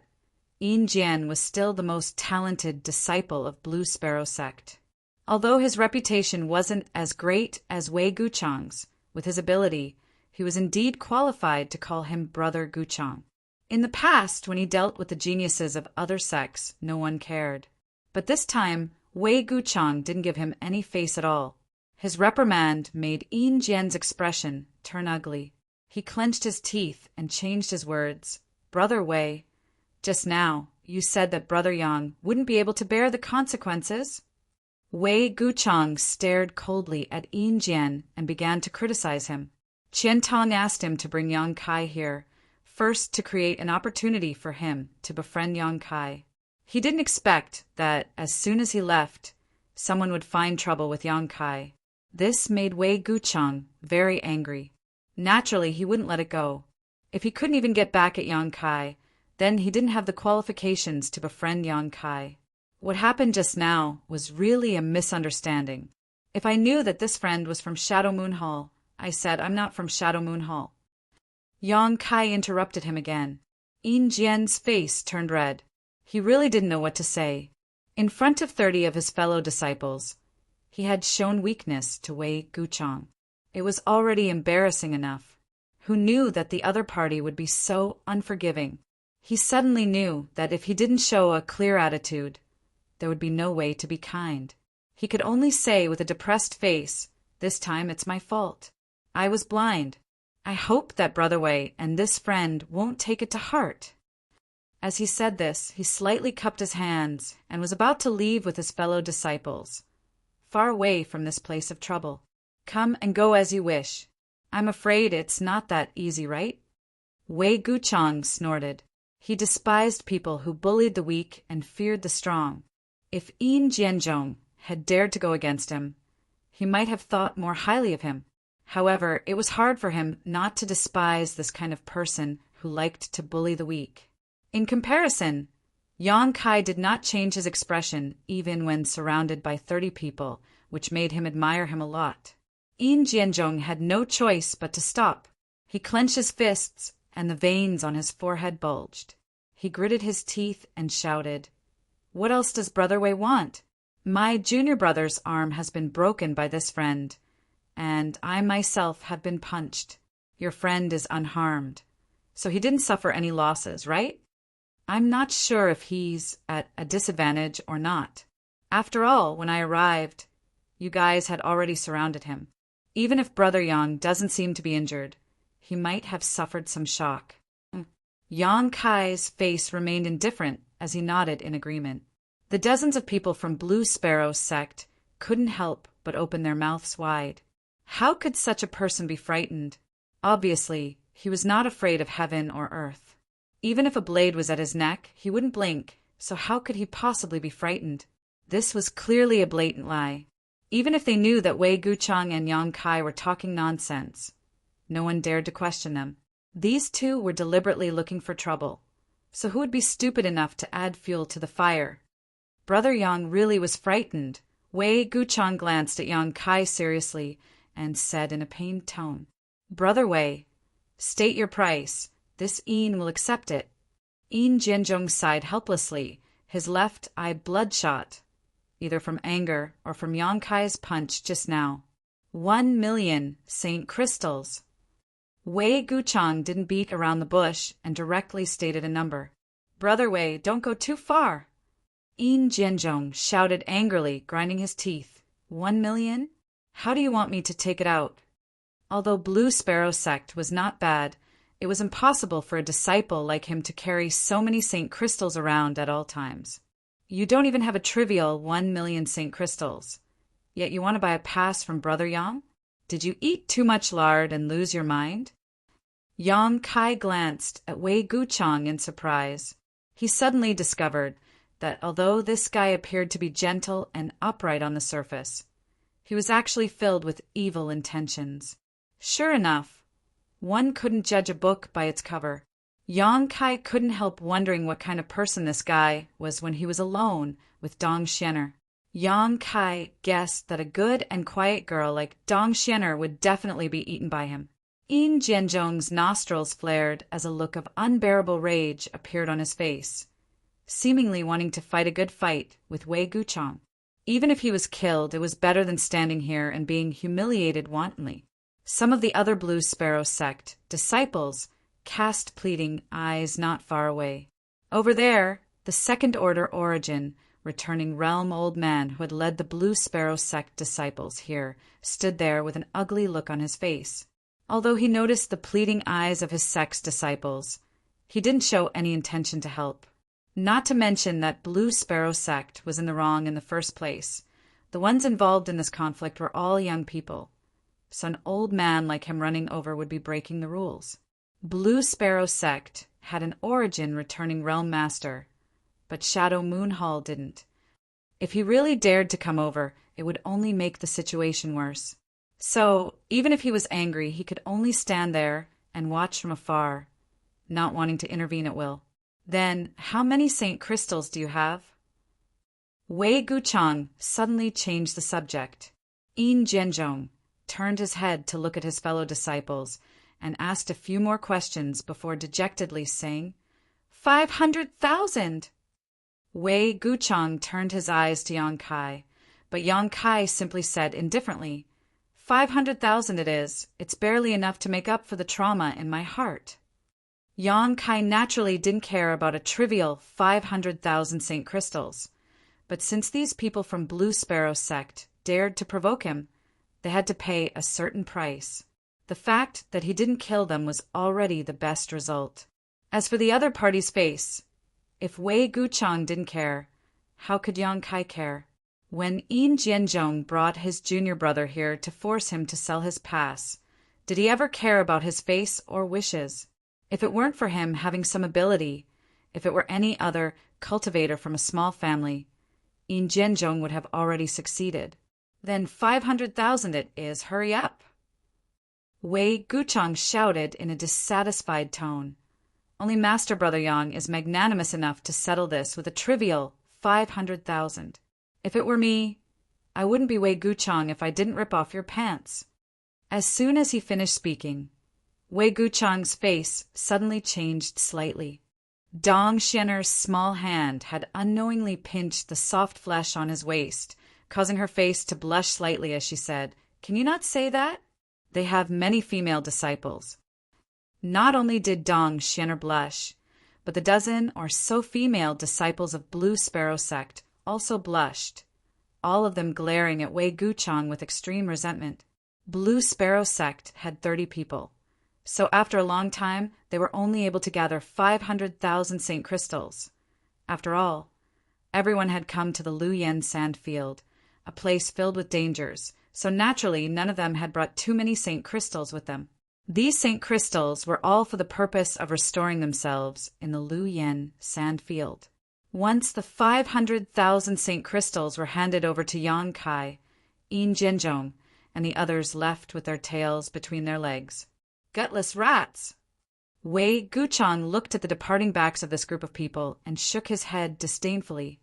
Yin Jian was still the most talented disciple of Blue Sparrow sect. Although his reputation wasn't as great as Wei Guchang's, with his ability, he was indeed qualified to call him Brother Guchang. In the past, when he dealt with the geniuses of other sects, no one cared. But this time, Wei Guchang didn't give him any face at all. His reprimand made Yin Jian's expression turn ugly. He clenched his teeth and changed his words. Brother Wei, just now, you said that Brother Yang wouldn't be able to bear the consequences. Wei Guchang stared coldly at Yin Jian and began to criticize him. Qian Tong asked him to bring Yang Kai here, first to create an opportunity for him to befriend Yang Kai. He didn't expect that, as soon as he left, someone would find trouble with Yang Kai. This made Wei Guchang very angry. Naturally, he wouldn't let it go. If he couldn't even get back at Yang Kai, then he didn't have the qualifications to befriend Yang Kai. What happened just now was really a misunderstanding. If I knew that this friend was from Shadow Moon Hall, I said, I'm not from Shadow Moon Hall. Yang Kai interrupted him again. Yin Jian's face turned red. He really didn't know what to say. In front of 30 of his fellow disciples, he had shown weakness to Wei Guchang. It was already embarrassing enough. Who knew that the other party would be so unforgiving? He suddenly knew that if he didn't show a clear attitude, there would be no way to be kind. He could only say with a depressed face, this time it's my fault. I was blind. I hope that Brother Wei and this friend won't take it to heart. As he said this, he slightly cupped his hands and was about to leave with his fellow disciples, far away from this place of trouble. Come and go as you wish. I'm afraid it's not that easy, right? Wei Guchang snorted. He despised people who bullied the weak and feared the strong. If Yin Jianzhong had dared to go against him, he might have thought more highly of him. However, it was hard for him not to despise this kind of person who liked to bully the weak. In comparison, Yang Kai did not change his expression even when surrounded by 30 people, which made him admire him a lot. Yin Jianzhong had no choice but to stop. He clenched his fists, and the veins on his forehead bulged. He gritted his teeth and shouted, "What else does Brother Wei want? My junior brother's arm has been broken by this friend, and I myself have been punched. Your friend is unharmed, so he didn't suffer any losses, right? I'm not sure if he's at a disadvantage or not. After all, when I arrived, you guys had already surrounded him. Even if Brother Yang doesn't seem to be injured, he might have suffered some shock." Yang Kai's face remained indifferent as he nodded in agreement. The dozens of people from Blue Sparrow's sect couldn't help but open their mouths wide. How could such a person be frightened? Obviously, he was not afraid of heaven or earth. Even if a blade was at his neck, he wouldn't blink, so how could he possibly be frightened? This was clearly a blatant lie. Even if they knew that Wei Guchang and Yang Kai were talking nonsense, no one dared to question them. These two were deliberately looking for trouble, so who would be stupid enough to add fuel to the fire? Brother Yang really was frightened. Wei Guchang glanced at Yang Kai seriously and said in a pained tone, "Brother Wei, state your price. This Yin will accept it." Yin Jianzhong sighed helplessly, his left eye bloodshot, either from anger or from Yang Kai's punch just now. 1,000,000 Saint crystals. Wei Guchang didn't beat around the bush and directly stated a number. "Brother Wei, don't go too far." Yin Jianzhong shouted angrily, grinding his teeth. 1,000,000? How do you want me to take it out? Although Blue Sparrow sect was not bad, it was impossible for a disciple like him to carry so many Saint crystals around at all times. You don't even have a trivial 1,000,000 Saint crystals. Yet you want to buy a pass from Brother Yang? Did you eat too much lard and lose your mind? Yang Kai glanced at Wei Guchang in surprise. He suddenly discovered that although this guy appeared to be gentle and upright on the surface, he was actually filled with evil intentions. Sure enough, one couldn't judge a book by its cover. Yang Kai couldn't help wondering what kind of person this guy was when he was alone with Dong Xianer. Yang Kai guessed that a good and quiet girl like Dong Xianer would definitely be eaten by him. Yin Jianzhong's nostrils flared as a look of unbearable rage appeared on his face, seemingly wanting to fight a good fight with Wei Guchang. Even if he was killed, it was better than standing here and being humiliated wantonly. Some of the other Blue Sparrow sect disciples cast pleading eyes not far away. Over there, the Second Order Origin, returning realm old man who had led the Blue Sparrow sect disciples here, stood there with an ugly look on his face. Although he noticed the pleading eyes of his sect's disciples, he didn't show any intention to help. Not to mention that Blue Sparrow sect was in the wrong in the first place. The ones involved in this conflict were all young people, so an old man like him running over would be breaking the rules. Blue Sparrow sect had an Origin returning realm master, but Shadow Moonhall didn't. If he really dared to come over, it would only make the situation worse. So, even if he was angry, he could only stand there and watch from afar, not wanting to intervene at will. Then, how many Saint crystals do you have? Wei Guchang suddenly changed the subject. Yin Jianzhong turned his head to look at his fellow disciples and asked a few more questions before dejectedly saying, 500,000! Wei Guchang turned his eyes to Yang Kai, but Yang Kai simply said indifferently, 500,000 it is. It's barely enough to make up for the trauma in my heart. Yang Kai naturally didn't care about a trivial 500,000 Saint crystals, but since these people from Blue Sparrow sect dared to provoke him, they had to pay a certain price. The fact that he didn't kill them was already the best result. As for the other party's face, if Wei Guchang didn't care, how could Yang Kai care? When Yin Jianzhong brought his junior brother here to force him to sell his pass, did he ever care about his face or wishes? If it weren't for him having some ability, if it were any other cultivator from a small family, Yin Jianzhong would have already succeeded. Then 500,000 it is, hurry up! Wei Guchang shouted in a dissatisfied tone. Only Master Brother Yang is magnanimous enough to settle this with a trivial 500,000. If it were me, I wouldn't be Wei Guchang if I didn't rip off your pants. As soon as he finished speaking, Wei Guchang's face suddenly changed slightly. Dong Xianer's small hand had unknowingly pinched the soft flesh on his waist, causing her face to blush slightly as she said, "Can you not say that? They have many female disciples." Not only did Dong Xianer blush, but the dozen or so female disciples of Blue Sparrow sect also blushed, all of them glaring at Wei Guchang with extreme resentment. Blue Sparrow sect had 30 people, so after a long time they were only able to gather 500,000 Saint crystals. After all, everyone had come to the Luyan sand field, a place filled with dangers, so naturally none of them had brought too many Saint crystals with them. These Saint crystals were all for the purpose of restoring themselves in the Luyan sand field. Once the 500,000 Saint crystals were handed over to Yang Kai, Yin Zhenzhong, and the others left with their tails between their legs. Gutless rats! Wei Guchang looked at the departing backs of this group of people and shook his head disdainfully.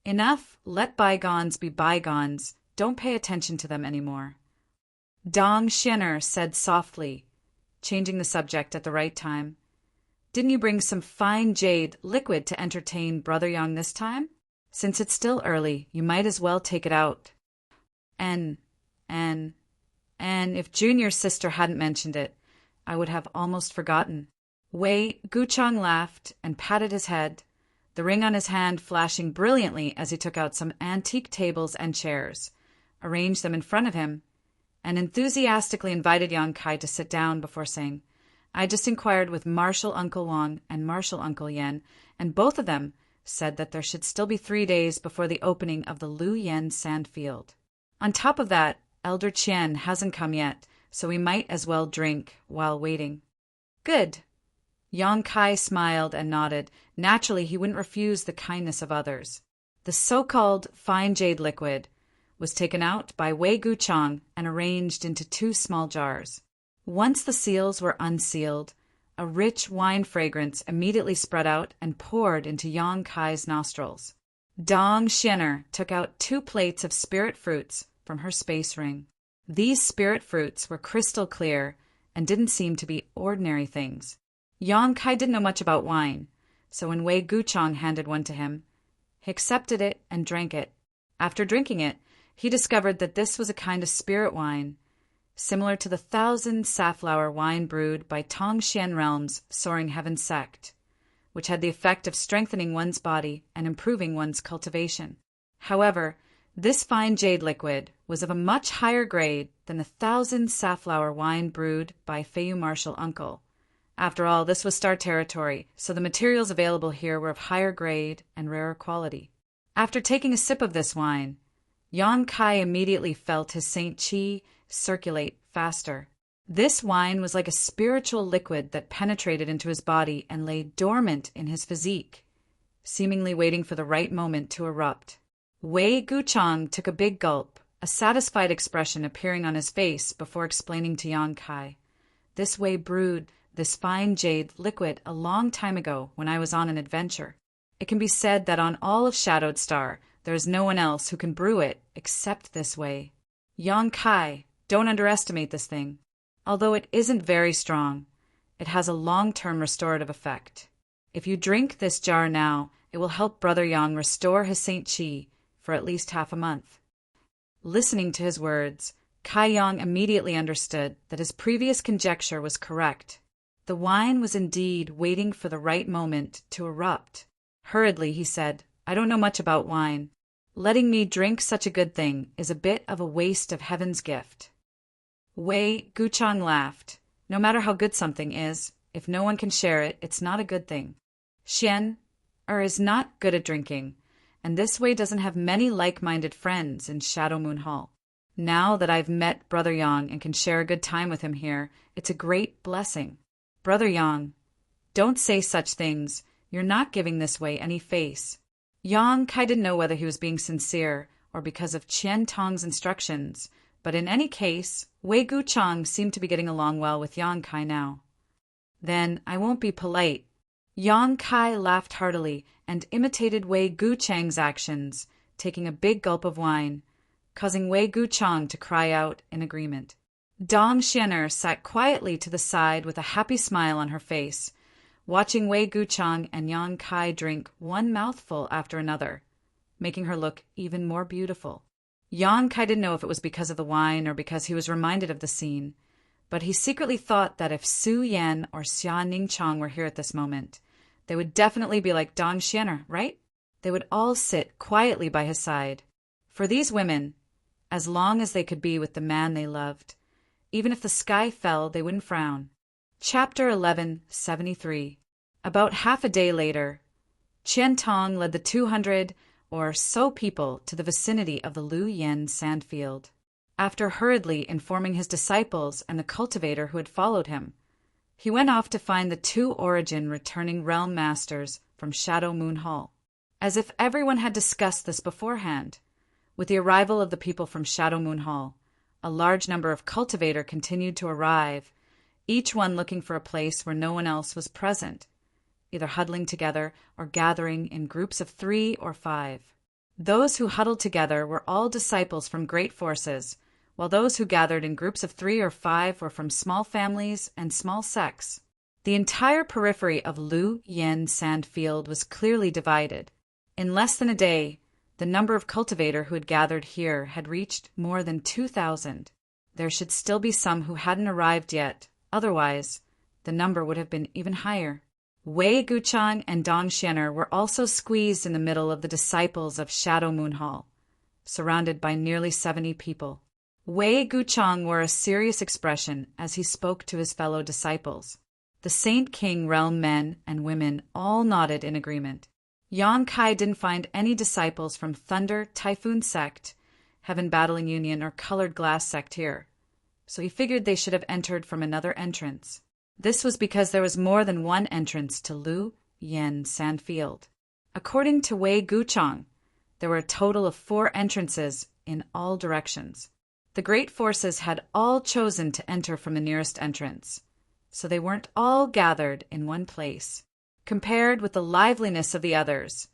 Enough, let bygones be bygones. Don't pay attention to them anymore. Dong Xianer said softly, changing the subject at the right time. Didn't you bring some fine jade liquid to entertain Brother Yang this time? Since it's still early, you might as well take it out. And if Junior's sister hadn't mentioned it, I would have almost forgotten. Wei Guchang laughed and patted his head, the ring on his hand flashing brilliantly as he took out some antique tables and chairs, arranged them in front of him, and enthusiastically invited Yang Kai to sit down before saying, I just inquired with Marshal Uncle Wang and Marshal Uncle Yen, and both of them said that there should still be 3 days before the opening of the Lu Yen sandfield. On top of that, Elder Qian hasn't come yet, so we might as well drink while waiting. Good. Yang Kai smiled and nodded. Naturally, he wouldn't refuse the kindness of others. The so-called fine jade liquid was taken out by Wei Guchang and arranged into 2 small jars. Once the seals were unsealed, a rich wine fragrance immediately spread out and poured into Yang Kai's nostrils. Dong Xianer took out 2 plates of spirit fruits from her space ring. These spirit fruits were crystal clear and didn't seem to be ordinary things. Yang Kai didn't know much about wine, so when Wei Guchang handed one to him, he accepted it and drank it. After drinking it, he discovered that this was a kind of spirit wine, similar to the 1,000 safflower wine brewed by Tongxian Realm's Soaring Heaven sect, which had the effect of strengthening one's body and improving one's cultivation. However, this fine jade liquid was of a much higher grade than the 1,000 safflower wine brewed by Feiyu Marshal Uncle. After all, this was Star territory, so the materials available here were of higher grade and rarer quality. After taking a sip of this wine, Yang Kai immediately felt his Saint Qi circulate faster. This wine was like a spiritual liquid that penetrated into his body and lay dormant in his physique, seemingly waiting for the right moment to erupt. Wei Guchang took a big gulp, a satisfied expression appearing on his face before explaining to Yang Kai. This Wei brewed this fine jade liquid a long time ago when I was on an adventure. It can be said that on all of Shadowed Star, there is no one else who can brew it except this Wei. Yang Kai, don't underestimate this thing. Although it isn't very strong, it has a long-term restorative effect. If you drink this jar now, it will help Brother Yang restore his Saint Qi for at least half a month. Listening to his words, Kai Yang immediately understood that his previous conjecture was correct. The wine was indeed waiting for the right moment to erupt. Hurriedly, he said, I don't know much about wine. Letting me drink such a good thing is a bit of a waste of heaven's gift. Wei Guchang laughed. No matter how good something is, if no one can share it, it's not a good thing. Xian is not good at drinking, and this Wei doesn't have many like-minded friends in Shadow Moon Hall. Now that I've met Brother Yang and can share a good time with him here, it's a great blessing. Brother Yang, don't say such things. You're not giving this Wei any face. Yang Kai didn't know whether he was being sincere or because of Qian Tong's instructions, but in any case, Wei Guchang seemed to be getting along well with Yang Kai now. Then I won't be polite. Yang Kai laughed heartily and imitated Wei Guchang's actions, taking a big gulp of wine, causing Wei Guchang to cry out in agreement. Dong Xianer sat quietly to the side with a happy smile on her face, watching Wei Guchang and Yang Kai drink one mouthful after another, making her look even more beautiful. Yang Kai didn't know if it was because of the wine or because he was reminded of the scene, but he secretly thought that if Su Yan or Xia Ningchang were here at this moment, they would definitely be like Dong Xianer, right? They would all sit quietly by his side. For these women, as long as they could be with the man they loved, even if the sky fell, they wouldn't frown. Chapter 1173. About half a day later, Qian Tong led the 200 or so people to the vicinity of the Lu Yen sandfield. After hurriedly informing his disciples and the cultivator who had followed him, he went off to find the 2 Origin returning realm masters from Shadow Moon Hall. As if everyone had discussed this beforehand, With the arrival of the people from Shadow Moon Hall, a large number of cultivators continued to arrive, each one looking for a place where no one else was present, either huddling together or gathering in groups of 3 or 5. Those who huddled together were all disciples from great forces, while those who gathered in groups of 3 or 5 were from small families and small sects. The entire periphery of Lu Yen Sandfield was clearly divided. In less than a day, the number of cultivators who had gathered here had reached more than 2,000. There should still be some who hadn't arrived yet, otherwise, the number would have been even higher. Wei Guchang and Dong Xianer were also squeezed in the middle of the disciples of Shadow Moon Hall, surrounded by nearly 70 people. Wei Guchang wore a serious expression as he spoke to his fellow disciples. The Saint King realm men and women all nodded in agreement. Yang Kai didn't find any disciples from Thunder Typhoon Sect, Heaven Battling Union, or Colored Glass Sect here, so he figured they should have entered from another entrance. This was because there was more than one entrance to Lu Yen Sandfield. According to Wei Guchang, there were a total of 4 entrances in all directions. The great forces had all chosen to enter from the nearest entrance, so they weren't all gathered in one place. Compared with the liveliness of the others,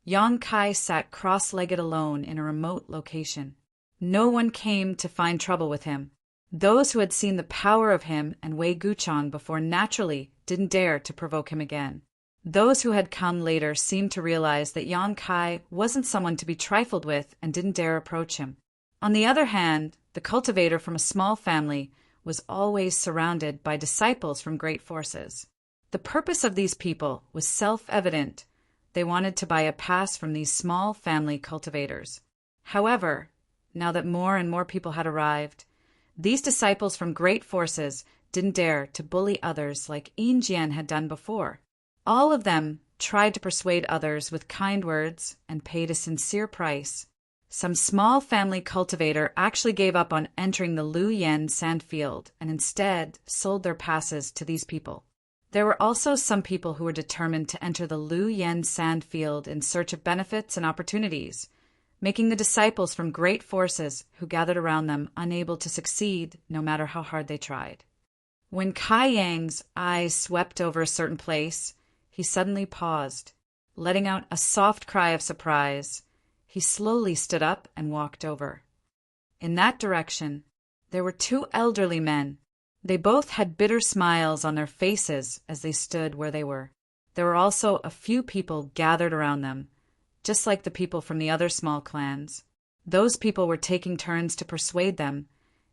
Yang Kai sat cross-legged alone in a remote location. No one came to find trouble with him. Those who had seen the power of him and Wei Guchang before naturally didn't dare to provoke him again. Those who had come later seemed to realize that Yang Kai wasn't someone to be trifled with and didn't dare approach him. On the other hand, the cultivator from a small family was always surrounded by disciples from great forces. The purpose of these people was self-evident. They wanted to buy a pass from these small family cultivators. However, now that more and more people had arrived, these disciples from great forces didn't dare to bully others like Yin Jian had done before. All of them tried to persuade others with kind words and paid a sincere price. Some small family cultivator actually gave up on entering the Lu Yen Sandfield and instead sold their passes to these people. There were also some people who were determined to enter the Lu Yen Sandfield in search of benefits and opportunities, making the disciples from great forces who gathered around them unable to succeed no matter how hard they tried. When Kai Yang's eyes swept over a certain place, he suddenly paused, letting out a soft cry of surprise. He slowly stood up and walked over. In that direction, there were 2 elderly men. They both had bitter smiles on their faces as they stood where they were. There were also a few people gathered around them, just like the people from the other small clans. Those people were taking turns to persuade them,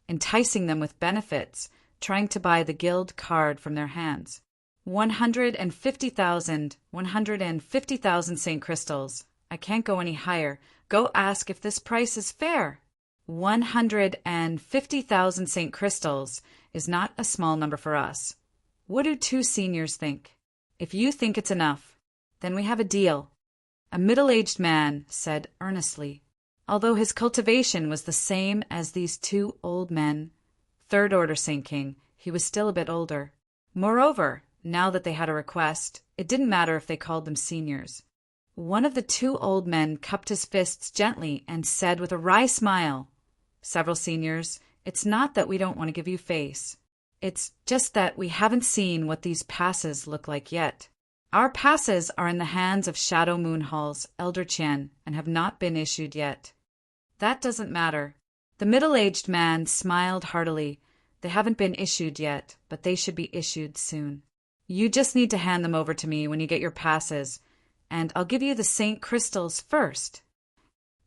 enticing them with benefits, trying to buy the guild card from their hands. 150,000 St. Crystals. I can't go any higher. Go ask if this price is fair. 150,000 St. Crystals is not a small number for us. What do 2 seniors think? If you think it's enough, then we have a deal. A middle-aged man said earnestly. Although his cultivation was the same as these 2 old men, 3rd Order Saint King, he was still a bit older. Moreover, now that they had a request, it didn't matter if they called them seniors. One of the 2 old men cupped his fists gently and said with a wry smile, "Several seniors, it's not that we don't want to give you face. It's just that we haven't seen what these passes look like yet. Our passes are in the hands of Shadow Moon Hall's Elder Qian and have not been issued yet." "That doesn't matter." The middle-aged man smiled heartily. "They haven't been issued yet, but they should be issued soon. You just need to hand them over to me when you get your passes, and I'll give you the St. Crystals first."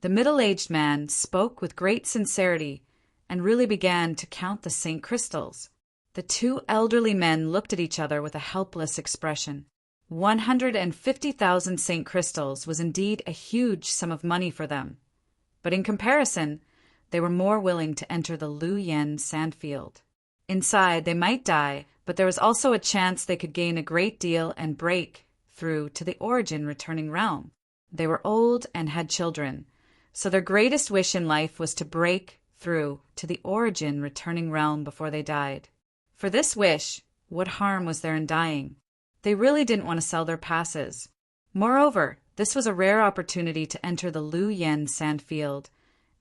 The middle-aged man spoke with great sincerity and really began to count the St. Crystals. The 2 elderly men looked at each other with a helpless expression. 150,000 St. Crystals was indeed a huge sum of money for them, but in comparison, they were more willing to enter the Lu Yen Sandfield. Inside, they might die, but there was also a chance they could gain a great deal and break through to the Origin Returning Realm. They were old and had children, so their greatest wish in life was to break through to the Origin Returning Realm before they died. For this wish, what harm was there in dying? They really didn't want to sell their passes. Moreover, this was a rare opportunity to enter the Lu Yen Sandfield,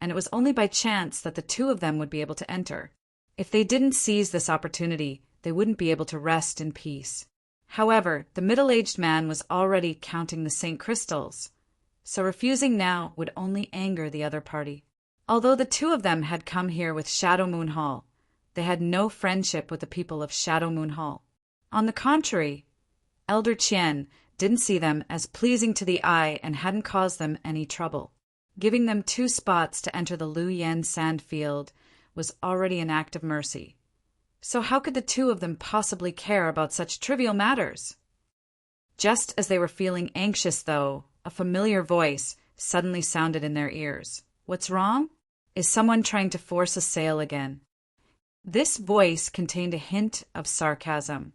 and it was only by chance that the two of them would be able to enter. If they didn't seize this opportunity, they wouldn't be able to rest in peace. However, the middle-aged man was already counting the St. Crystals, so refusing now would only anger the other party. Although the two of them had come here with Shadow Moon Hall, they had no friendship with the people of Shadow Moon Hall. On the contrary, Elder Qian didn't see them as pleasing to the eye and hadn't caused them any trouble. Giving them 2 spots to enter the Lu Yan sandfield was already an act of mercy. So how could the two of them possibly care about such trivial matters? Just as they were feeling anxious, though, a familiar voice suddenly sounded in their ears. What's wrong? Is someone trying to force a sale again? This voice contained a hint of sarcasm,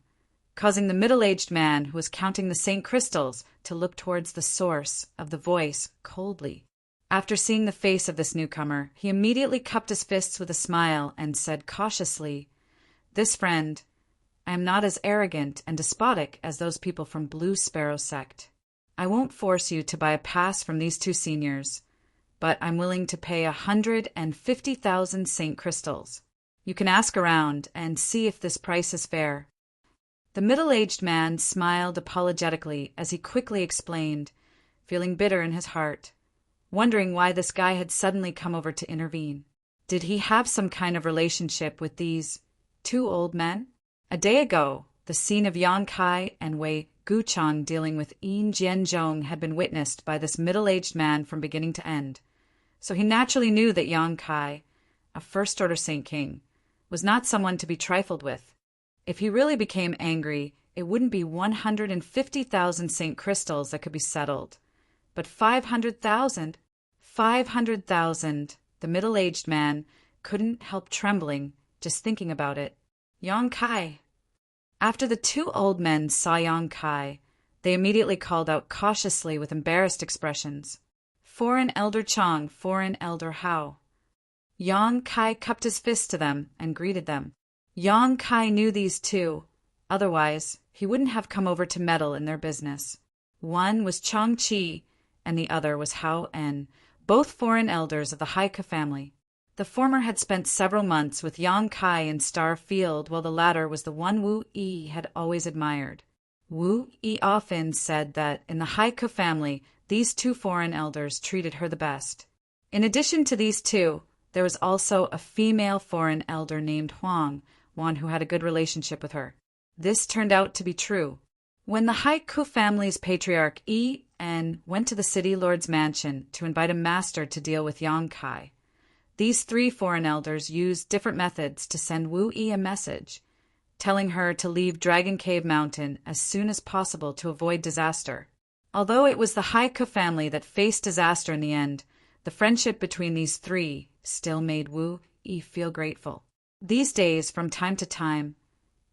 causing the middle-aged man who was counting the St. Crystals to look towards the source of the voice coldly. After seeing the face of this newcomer, he immediately cupped his fists with a smile and said cautiously, "This friend, I am not as arrogant and despotic as those people from Blue Sparrow sect. I won't force you to buy a pass from these 2 seniors, but I'm willing to pay 150,000 St. Crystals. You can ask around and see if this price is fair." The middle-aged man smiled apologetically as he quickly explained, feeling bitter in his heart, wondering why this guy had suddenly come over to intervene. Did he have some kind of relationship with these 2 old men? A day ago, the scene of Yang Kai and Wei Guchang dealing with Yin Jianzhong had been witnessed by this middle-aged man from beginning to end, so he naturally knew that Yang Kai, a first-order Saint King, was not someone to be trifled with. If he really became angry, it wouldn't be 150,000 St. Crystals that could be settled, but 500,000. 500,000. The middle-aged man couldn't help trembling just thinking about it. Yang Kai. After the 2 old men saw Yang Kai, they immediately called out cautiously with embarrassed expressions, "Foreign Elder Chang, Foreign Elder Hao." Yang Kai cupped his fist to them and greeted them. Yang Kai knew these 2, otherwise he wouldn't have come over to meddle in their business. One was Chang Qi, and the other was Hao En, both foreign elders of the Haika family. The former had spent several months with Yang Kai in Star Field, while the latter was the one Wu Yi had always admired. Wu Yi often said that in the Haika family, these 2 foreign elders treated her the best. In addition to these 2, there was also a female foreign elder named Huang, one who had a good relationship with her. This turned out to be true. When the Haiku family's patriarch Yi En went to the city lord's mansion to invite a master to deal with Yang Kai, these 3 foreign elders used different methods to send Wu Yi a message, telling her to leave Dragon Cave Mountain as soon as possible to avoid disaster. Although it was the Haiku family that faced disaster in the end, the friendship between these 3 still made Wu Yi feel grateful. These days, from time to time,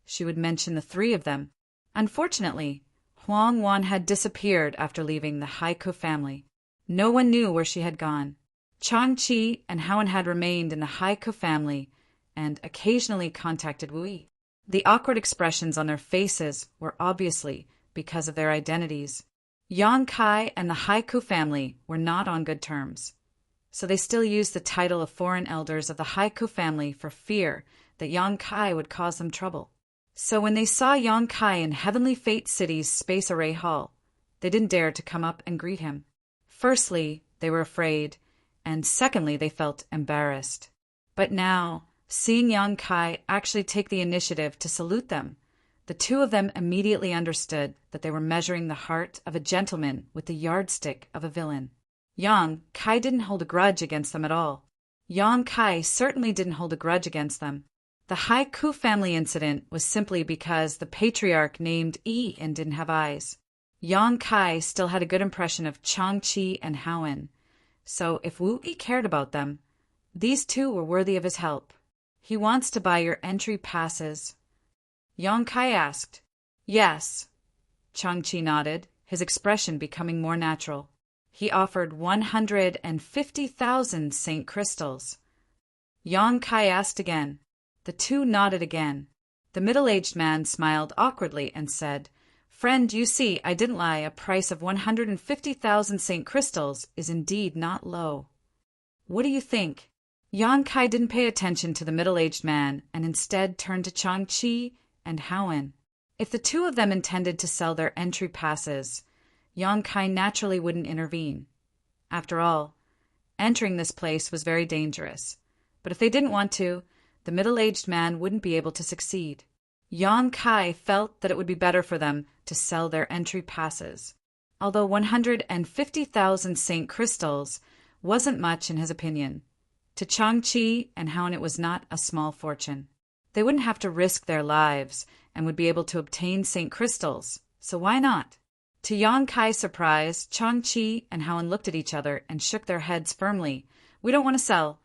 she would mention the 3 of them. Unfortunately, Huang Wan had disappeared after leaving the Haiku family. No one knew where she had gone. Chang Qi and Haoen had remained in the Haiku family and occasionally contacted Wu Yi. The awkward expressions on their faces were obviously because of their identities. Yang Kai and the Haiku family were not on good terms, so they still used the title of foreign elders of the Haiku family for fear that Yang Kai would cause them trouble. So when they saw Yang Kai in Heavenly Fate City's Space Array Hall, they didn't dare to come up and greet him. Firstly, they were afraid, and secondly, they felt embarrassed. But now, seeing Yang Kai actually take the initiative to salute them, the 2 of them immediately understood that they were measuring the heart of a gentleman with the yardstick of a villain. Yang Kai didn't hold a grudge against them at all. Yang Kai certainly didn't hold a grudge against them. The Haiku family incident was simply because the patriarch named Yi and didn't have eyes. Yang Kai still had a good impression of Chang Qi and Haoen, so if Wu Yi cared about them, these 2 were worthy of his help. "He wants to buy your entry passes?" Yang Kai asked. "Yes." Chang Qi nodded, his expression becoming more natural. He offered 150,000 St. Crystals. Yang Kai asked again. The 2 nodded again. The middle-aged man smiled awkwardly and said, "Friend, you see, I didn't lie. A price of 150,000 St. Crystals is indeed not low." What do you think? Yang Kai didn't pay attention to the middle-aged man and instead turned to Chang-Chi and Howen. If the two of them intended to sell their entry passes, Yang Kai naturally wouldn't intervene. After all, entering this place was very dangerous. But if they didn't want to, the middle-aged man wouldn't be able to succeed. Yang Kai felt that it would be better for them to sell their entry passes, although 150,000 St. Crystals wasn't much in his opinion. To Chang-Chi and Howen it was not a small fortune. They wouldn't have to risk their lives and would be able to obtain St. Crystals, so why not? To Yang Kai's surprise, Chang-Chi and Howen looked at each other and shook their heads firmly. We don't want to sell.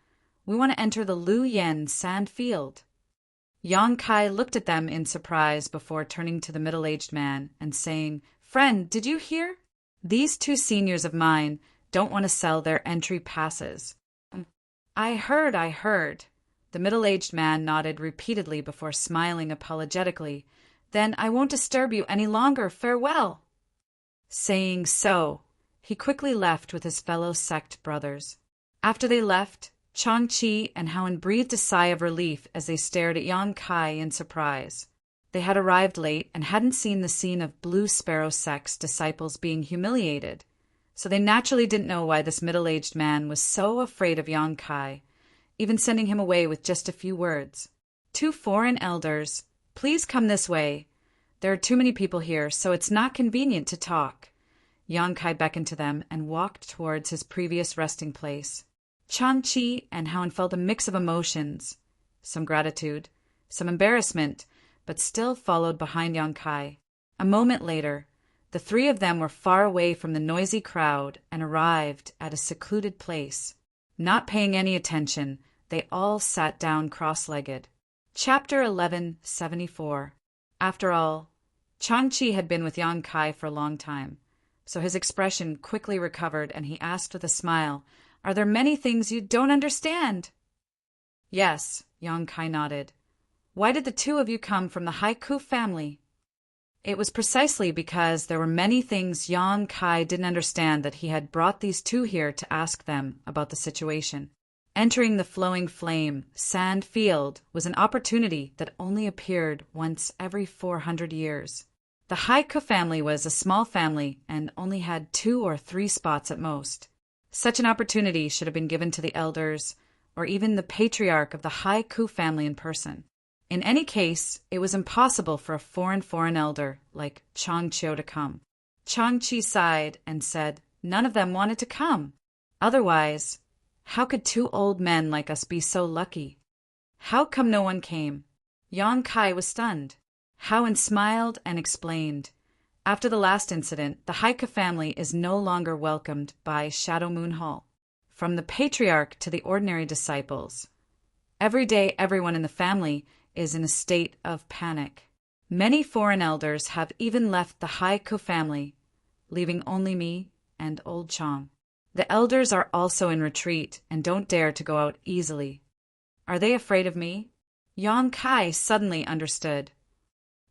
We want to enter the Lu Yen sand field. Yang Kai looked at them in surprise before turning to the middle-aged man and saying, Friend, did you hear? These two seniors of mine don't want to sell their entry passes. I heard. The middle-aged man nodded repeatedly before smiling apologetically. Then I won't disturb you any longer. Farewell. Saying so, he quickly left with his fellow sect brothers. After they left, Chang-Chi and Howen breathed a sigh of relief as they stared at Yang Kai in surprise. They had arrived late and hadn't seen the scene of Blue Sparrow sect's disciples being humiliated, so they naturally didn't know why this middle-aged man was so afraid of Yang Kai, even sending him away with just a few words. Two foreign elders, please come this way. There are too many people here, so it's not convenient to talk. Yang Kai beckoned to them and walked towards his previous resting place. Chang-Chi and Howen felt a mix of emotions, some gratitude, some embarrassment, but still followed behind Yang Kai. A moment later, the three of them were far away from the noisy crowd and arrived at a secluded place. Not paying any attention, they all sat down cross-legged. Chapter 1174. After all, Chang-Chi had been with Yang Kai for a long time, so his expression quickly recovered and he asked with a smile, Are there many things you don't understand? Yes, Yang Kai nodded. Why did the two of you come from the Haiku family? It was precisely because there were many things Yang Kai didn't understand that he had brought these two here to ask them about the situation. Entering the flowing flame sand field was an opportunity that only appeared once every 400 years. The Haiku family was a small family and only had 2 or 3 spots at most. Such an opportunity should have been given to the elders or even the patriarch of the Haiku family in person. In any case, it was impossible for a foreign elder like Chang-Chi to come. Chang-Chi sighed and said none of them wanted to come. Otherwise, how could 2 old men like us be so lucky? How come no one came? Yang Kai was stunned. Howen smiled and explained. After the last incident, the Haiku family is no longer welcomed by Shadow Moon Hall. From the patriarch to the ordinary disciples, every day everyone in the family is in a state of panic. Many foreign elders have even left the Haiku family, leaving only me and old Chang. The elders are also in retreat and don't dare to go out easily. Are they afraid of me? Yang Kai suddenly understood.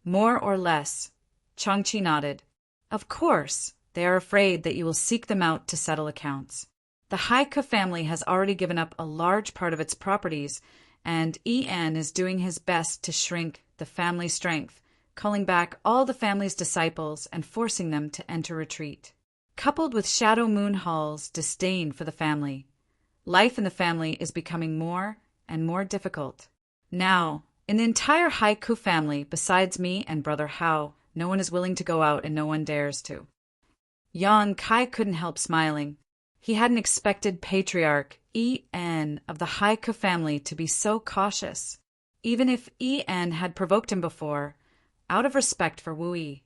More or less. Chang-Chi nodded. Of course, they are afraid that you will seek them out to settle accounts. The Haiku family has already given up a large part of its properties, and En is doing his best to shrink the family strength, calling back all the family's disciples and forcing them to enter retreat. Coupled with Shadow Moon Hall's disdain for the family, life in the family is becoming more and more difficult. Now, in the entire Haiku family, besides me and Brother Hao, no one is willing to go out and no one dares to. Yang Kai couldn't help smiling. He hadn't expected Patriarch En of the Haiku family to be so cautious, even if En had provoked him before, out of respect for Wu Yi.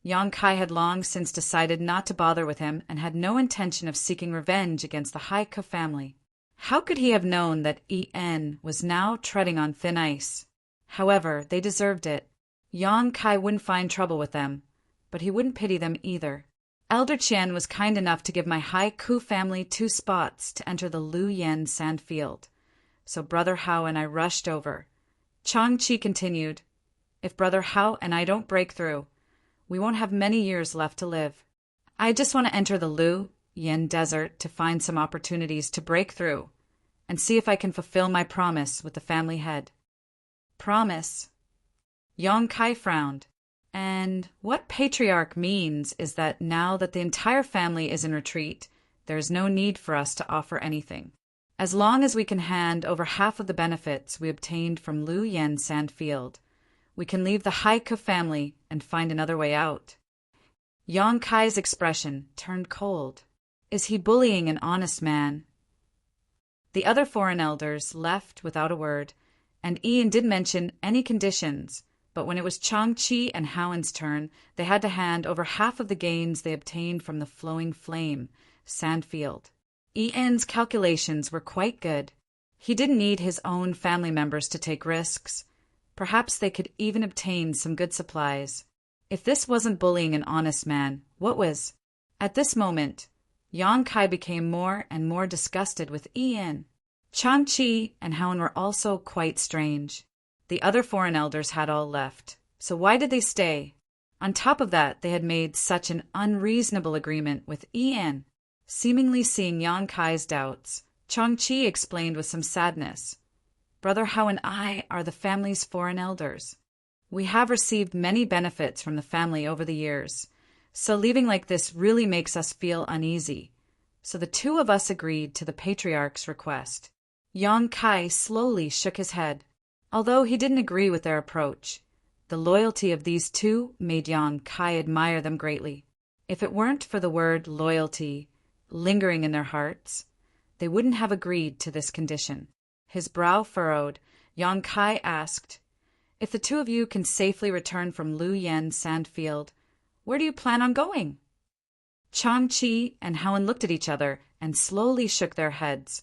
Yang Kai had long since decided not to bother with him and had no intention of seeking revenge against the Haiku family. How could he have known that En was now treading on thin ice? However, they deserved it. Yang Kai wouldn't find trouble with them, but he wouldn't pity them either. Elder Qian was kind enough to give my Haiku family 2 spots to enter the Lu Yen sand field, so Brother Hao and I rushed over. Chang-Chi continued, If Brother Hao and I don't break through, we won't have many years left to live. I just want to enter the Lu Yen desert to find some opportunities to break through. and see if I can fulfill my promise with the family head. Promise? Yong Kai frowned. And what patriarch means is that now that the entire family is in retreat, there is no need for us to offer anything. As long as we can hand over half of the benefits we obtained from Lu Yen Sandfield, we can leave the Haiku family and find another way out. Yong Kai's expression turned cold. Is he bullying an honest man? The other foreign elders left without a word, and Ian did mention any conditions, but when it was Chang-Chi and Howen's turn, they had to hand over half of the gains they obtained from the Flowing Flame, Sandfield. Ian's calculations were quite good. He didn't need his own family members to take risks. Perhaps they could even obtain some good supplies. If this wasn't bullying an honest man, what was? At this moment, Yong Kai became more and more disgusted with Ian. Chang-Chi and Howen were also quite strange. The other foreign elders had all left, so why did they stay? On top of that, they had made such an unreasonable agreement with Ian. Seemingly seeing Yong Kai's doubts, Chang-Chi explained with some sadness, Brother Hao and I are the family's foreign elders. We have received many benefits from the family over the years, so leaving like this really makes us feel uneasy. So the two of us agreed to the patriarch's request. Yong Kai slowly shook his head. Although he didn't agree with their approach, the loyalty of these two made Yong Kai admire them greatly. If it weren't for the word loyalty lingering in their hearts, they wouldn't have agreed to this condition. His brow furrowed, Yong Kai asked, If the two of you can safely return from Lu Yen Sandfield, where do you plan on going? Chang-Chi and Howen looked at each other and slowly shook their heads.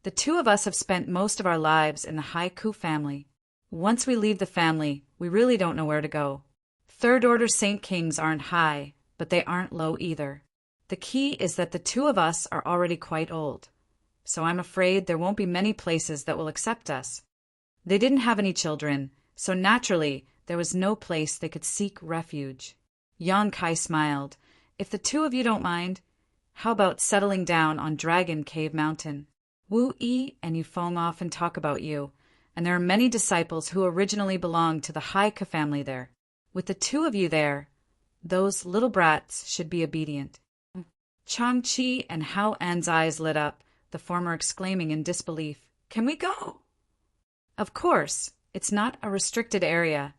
The two of us have spent most of our lives in the Haiku family. Once we leave the family, we really don't know where to go. Third-order Saint Kings aren't high, but they aren't low either. The key is that the two of us are already quite old, so I'm afraid there won't be many places that will accept us. They didn't have any children, so naturally there was no place they could seek refuge. Yong Kai smiled. If the two of you don't mind, how about settling down on Dragon Cave Mountain? Wu Yi and Yufeng often talk about you, and there are many disciples who originally belonged to the Haiku family there. With the two of you there, those little brats should be obedient. Chang-Chi and Hao An's eyes lit up, the former exclaiming in disbelief, Can we go? Of course, it's not a restricted area.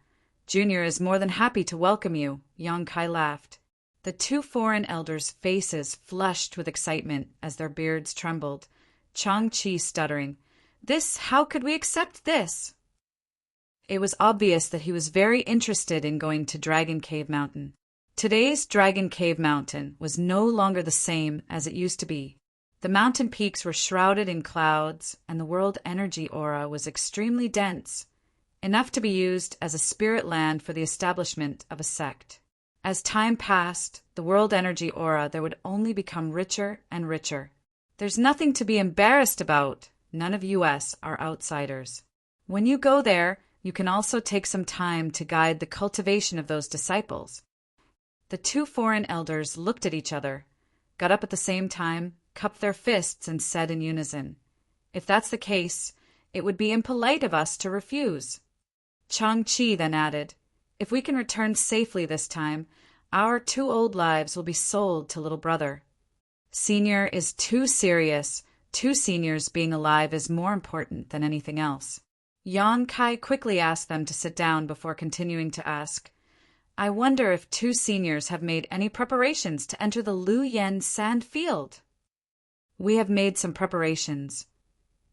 Junior is more than happy to welcome you, Yong Kai laughed. The two foreign elders' faces flushed with excitement as their beards trembled. Chang-Chi stuttering, how could we accept this? It was obvious that he was very interested in going to Dragon Cave Mountain. Today's Dragon Cave Mountain was no longer the same as it used to be. The mountain peaks were shrouded in clouds, and the world energy aura was extremely dense, enough to be used as a spirit land for the establishment of a sect. As time passed, the world energy aura there would only become richer and richer. There's nothing to be embarrassed about. None of us are outsiders. When you go there, you can also take some time to guide the cultivation of those disciples. The two foreign elders looked at each other, got up at the same time, cupped their fists, and said in unison, If that's the case, it would be impolite of us to refuse. Chang-Chi then added, If we can return safely this time, our 2 old lives will be sold to little brother. Senior is too serious. 2 seniors being alive is more important than anything else. Yong Kai quickly asked them to sit down before continuing to ask, I wonder if 2 seniors have made any preparations to enter the Lu Yen Sand Field. We have made some preparations,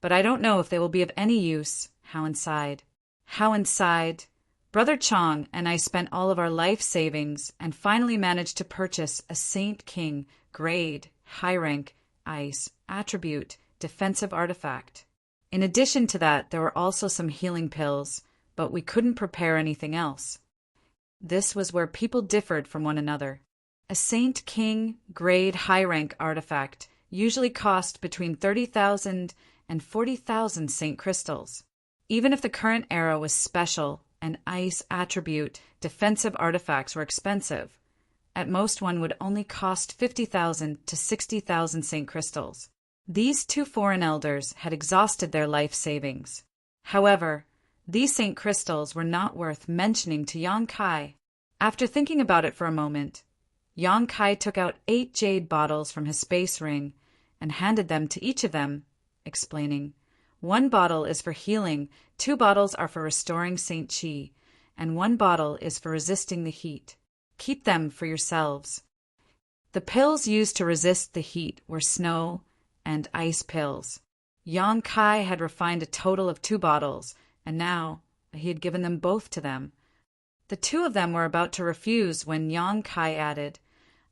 but I don't know if they will be of any use, Howen sighed. Brother Chong and I spent all of our life savings and finally managed to purchase a Saint King grade, high rank, ice, attribute, defensive artifact. In addition to that, there were also some healing pills, but we couldn't prepare anything else. This was where people differed from one another. A Saint King grade high rank artifact usually cost between 30,000 and 40,000 Saint crystals. Even if the current era was special and ice attribute defensive artifacts were expensive, at most one would only cost 50,000 to 60,000 Saint crystals. These two foreign elders had exhausted their life savings. However, these St. Crystals were not worth mentioning to Yang Kai. After thinking about it for a moment, Yang Kai took out 8 jade bottles from his space ring and handed them to each of them, explaining, "1 bottle is for healing, 2 bottles are for restoring St. Qi, and 1 bottle is for resisting the heat. Keep them for yourselves." The pills used to resist the heat were snow and ice pills. Yang Kai had refined a total of 2 bottles, and now he had given them both to them. The 2 of them were about to refuse when Yang Kai added,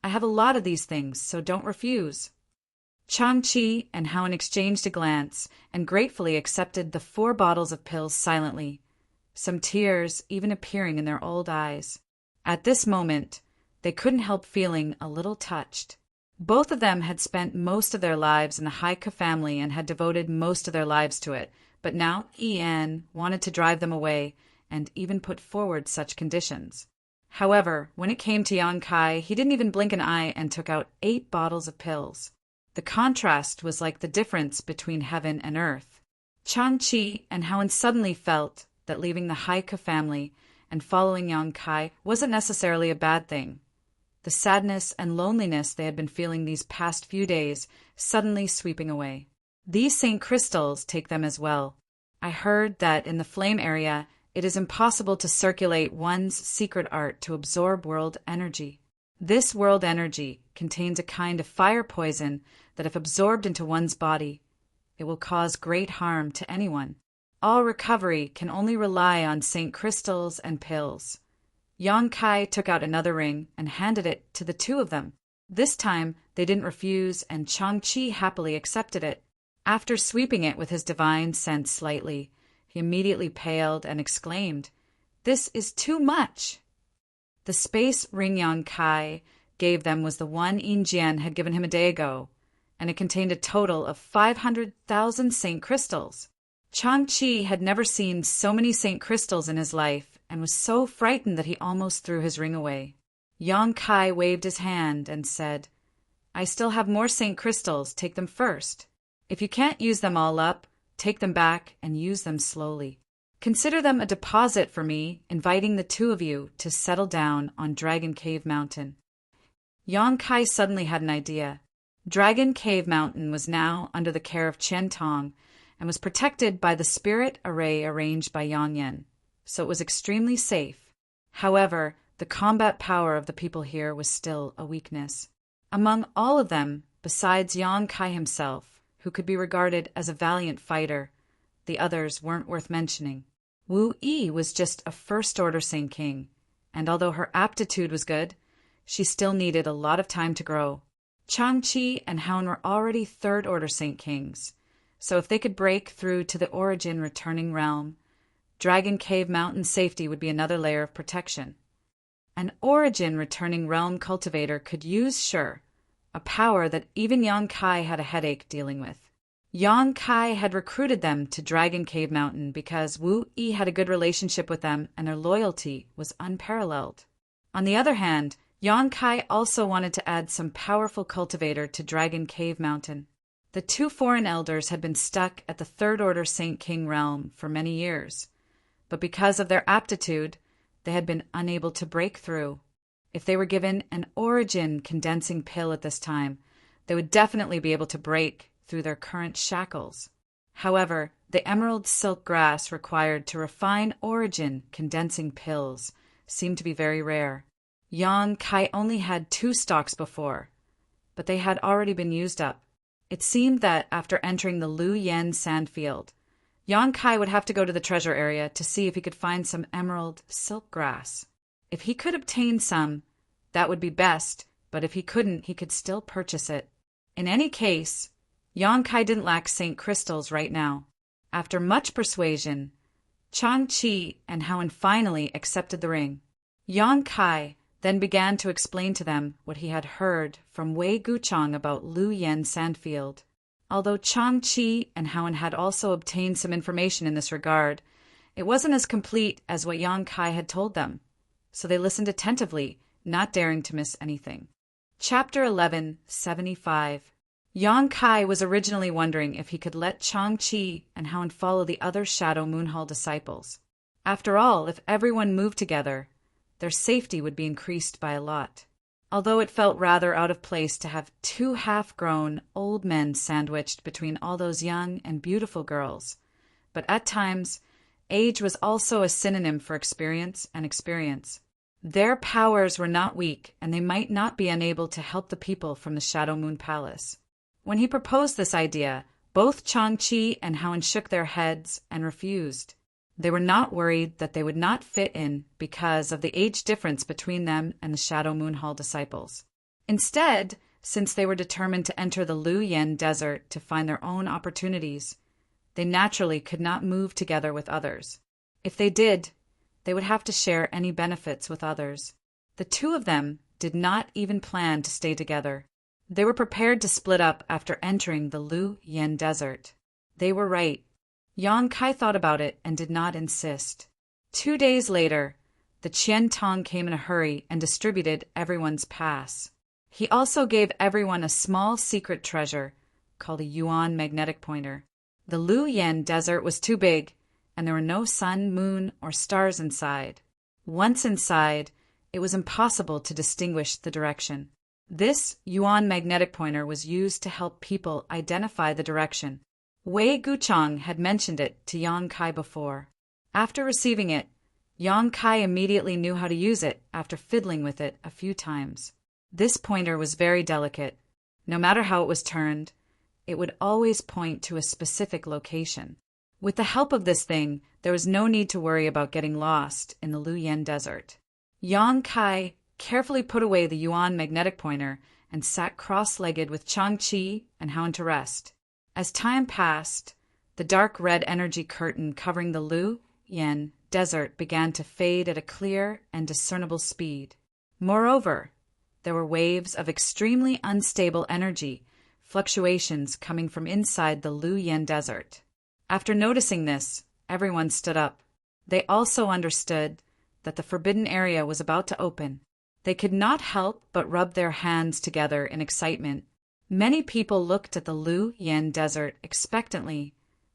"I have a lot of these things, so don't refuse." Chang-Chi and Howen exchanged a glance and gratefully accepted the 4 bottles of pills silently, some tears even appearing in their old eyes. At this moment, they couldn't help feeling a little touched. Both of them had spent most of their lives in the Haika family and had devoted most of their lives to it, but now Ian wanted to drive them away and even put forward such conditions. However, when it came to Yang Kai, he didn't even blink an eye and took out 8 bottles of pills. The contrast was like the difference between heaven and earth. Chang-Chi and Howen suddenly felt that leaving the Haika family and following Yang Kai wasn't necessarily a bad thing. The sadness and loneliness they had been feeling these past few days suddenly sweeping away. These St. Crystals take them as well. I heard that in the flame area, it is impossible to circulate one's secret art to absorb world energy. This world energy contains a kind of fire poison that if absorbed into one's body, it will cause great harm to anyone. All recovery can only rely on St. Crystals and pills. Yang Kai took out another ring and handed it to the 2 of them. This time, they didn't refuse, and Chang-Chi happily accepted it. After sweeping it with his divine sense slightly, he immediately paled and exclaimed, "This is too much!" The space ring Yang Kai gave them was the one Yin Jian had given him a day ago, and it contained a total of 500,000 St. Crystals. Chang-Chi had never seen so many St. Crystals in his life and was so frightened that he almost threw his ring away. Yang Kai waved his hand and said, "I still have more St. Crystals, take them first. If you can't use them all up, take them back and use them slowly. Consider them a deposit for me, inviting the 2 of you to settle down on Dragon Cave Mountain." Yang Kai suddenly had an idea. Dragon Cave Mountain was now under the care of Chen Tong and was protected by the spirit array arranged by Yang Yan, so it was extremely safe. However, the combat power of the people here was still a weakness. Among all of them, besides Yang Kai himself, who could be regarded as a valiant fighter, the others weren't worth mentioning. Wu Yi was just a first-order Saint King, and although her aptitude was good, she still needed a lot of time to grow. Chang-Chi and Howen were already third-order Saint Kings, so if they could break through to the origin returning realm, Dragon Cave Mountain safety would be another layer of protection. An origin returning realm cultivator could use Sure, a power that even Yang Kai had a headache dealing with. Yang Kai had recruited them to Dragon Cave Mountain because Wu Yi had a good relationship with them and their loyalty was unparalleled. On the other hand, Yang Kai also wanted to add some powerful cultivator to Dragon Cave Mountain. The 2 foreign elders had been stuck at the third-order Saint King realm for many years, but because of their aptitude, they had been unable to break through. If they were given an origin condensing pill at this time, they would definitely be able to break through their current shackles. However, the emerald silk grass required to refine origin condensing pills seemed to be very rare. Yang Kai only had 2 stalks before, but they had already been used up. It seemed that after entering the Lu Yen sandfield, Yang Kai would have to go to the treasure area to see if he could find some emerald silk grass. If he could obtain some, that would be best, but if he couldn't, he could still purchase it. In any case, Yang Kai didn't lack St. Crystals right now. After much persuasion, Chang-Chi and Howen finally accepted the ring. Yang Kai then began to explain to them what he had heard from Wei Guchang about Lu Yen Sandfield. Although Chang-Chi and Howen had also obtained some information in this regard, it wasn't as complete as what Yang Kai had told them, so they listened attentively, not daring to miss anything. Chapter 11, 75. Yang Kai was originally wondering if he could let Chang-Chi and Howen follow the other Shadow Moon Hall disciples. After all, if everyone moved together, their safety would be increased by a lot. Although it felt rather out of place to have two half-grown old men sandwiched between all those young and beautiful girls. But at times, age was also a synonym for experience and experience. Their powers were not weak, and they might not be unable to help the people from the Shadow Moon Palace. When he proposed this idea, both Chang-Chi and Howen shook their heads and refused. They were not worried that they would not fit in because of the age difference between them and the Shadow Moon Hall disciples. Instead, since they were determined to enter the Lu Yen Desert to find their own opportunities, they naturally could not move together with others. If they did, they would have to share any benefits with others. The two of them did not even plan to stay together. They were prepared to split up after entering the Lu Yen Desert. They were right. Yang Kai thought about it and did not insist. 2 days later, the Qian Tong came in a hurry and distributed everyone's pass. He also gave everyone a small secret treasure called a Yuan magnetic pointer. The Lu Yen Desert was too big, and there were no sun, moon, or stars inside. Once inside, it was impossible to distinguish the direction. This Yuan magnetic pointer was used to help people identify the direction. Wei Guchang had mentioned it to Yang Kai before. After receiving it, Yang Kai immediately knew how to use it after fiddling with it a few times. This pointer was very delicate. No matter how it was turned, it would always point to a specific location. With the help of this thing, there was no need to worry about getting lost in the Lu Yen Desert. Yang Kai carefully put away the Yuan magnetic pointer and sat cross-legged with Chang-Chi and Howen to rest. As time passed, the dark red energy curtain covering the Lu Yen Desert began to fade at a clear and discernible speed. Moreover, there were waves of extremely unstable energy, fluctuations coming from inside the Lu Yen Desert. After noticing this, everyone stood up. They also understood that the forbidden area was about to open. They could not help but rub their hands together in excitement. Many people looked at the Lu Yen Desert expectantly,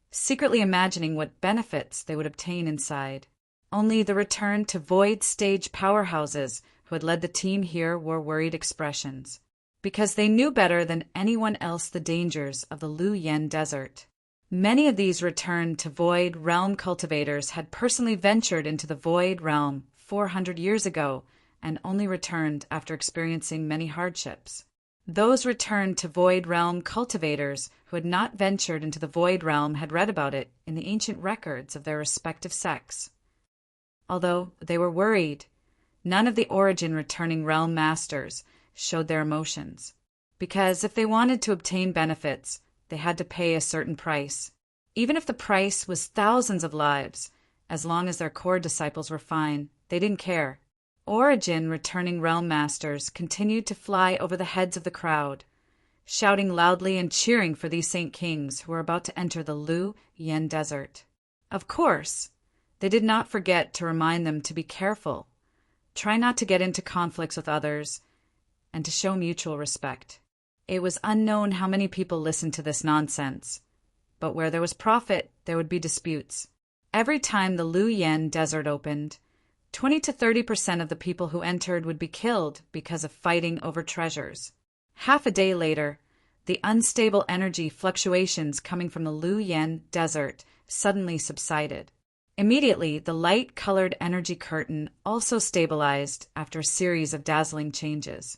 secretly imagining what benefits they would obtain inside. Only the return to void stage powerhouses who had led the team here wore worried expressions, because they knew better than anyone else the dangers of the Lu Yen Desert. Many of these returned to void realm cultivators had personally ventured into the void realm 400 years ago and only returned after experiencing many hardships. Those returned to void realm cultivators who had not ventured into the void realm had read about it in the ancient records of their respective sects. Although they were worried, none of the origin returning realm masters showed their emotions, because if they wanted to obtain benefits, they had to pay a certain price. Even if the price was thousands of lives, as long as their core disciples were fine, they didn't care. Origin returning realm masters continued to fly over the heads of the crowd, shouting loudly and cheering for these Saint Kings who were about to enter the Lu Yen Desert. Of course, they did not forget to remind them to be careful, try not to get into conflicts with others, and to show mutual respect. It was unknown how many people listened to this nonsense, but where there was profit, there would be disputes. Every time the Lu Yen Desert opened, 20 to 30% of the people who entered would be killed because of fighting over treasures. Half a day later, the unstable energy fluctuations coming from the Lu Yen Desert suddenly subsided. Immediately, the light-colored energy curtain also stabilized after a series of dazzling changes.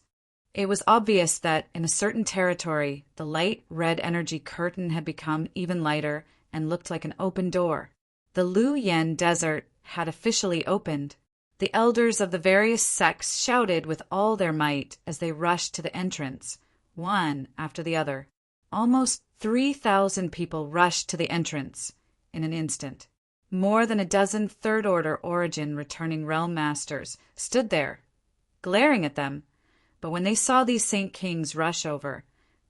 It was obvious that in a certain territory, the light red energy curtain had become even lighter and looked like an open door. The Lu Yen Desert had officially opened. The elders of the various sects shouted with all their might as they rushed to the entrance, one after the other. Almost 3,000 people rushed to the entrance in an instant. More than a dozen third-order origin returning realm masters stood there, glaring at them, but when they saw these Saint Kings rush over,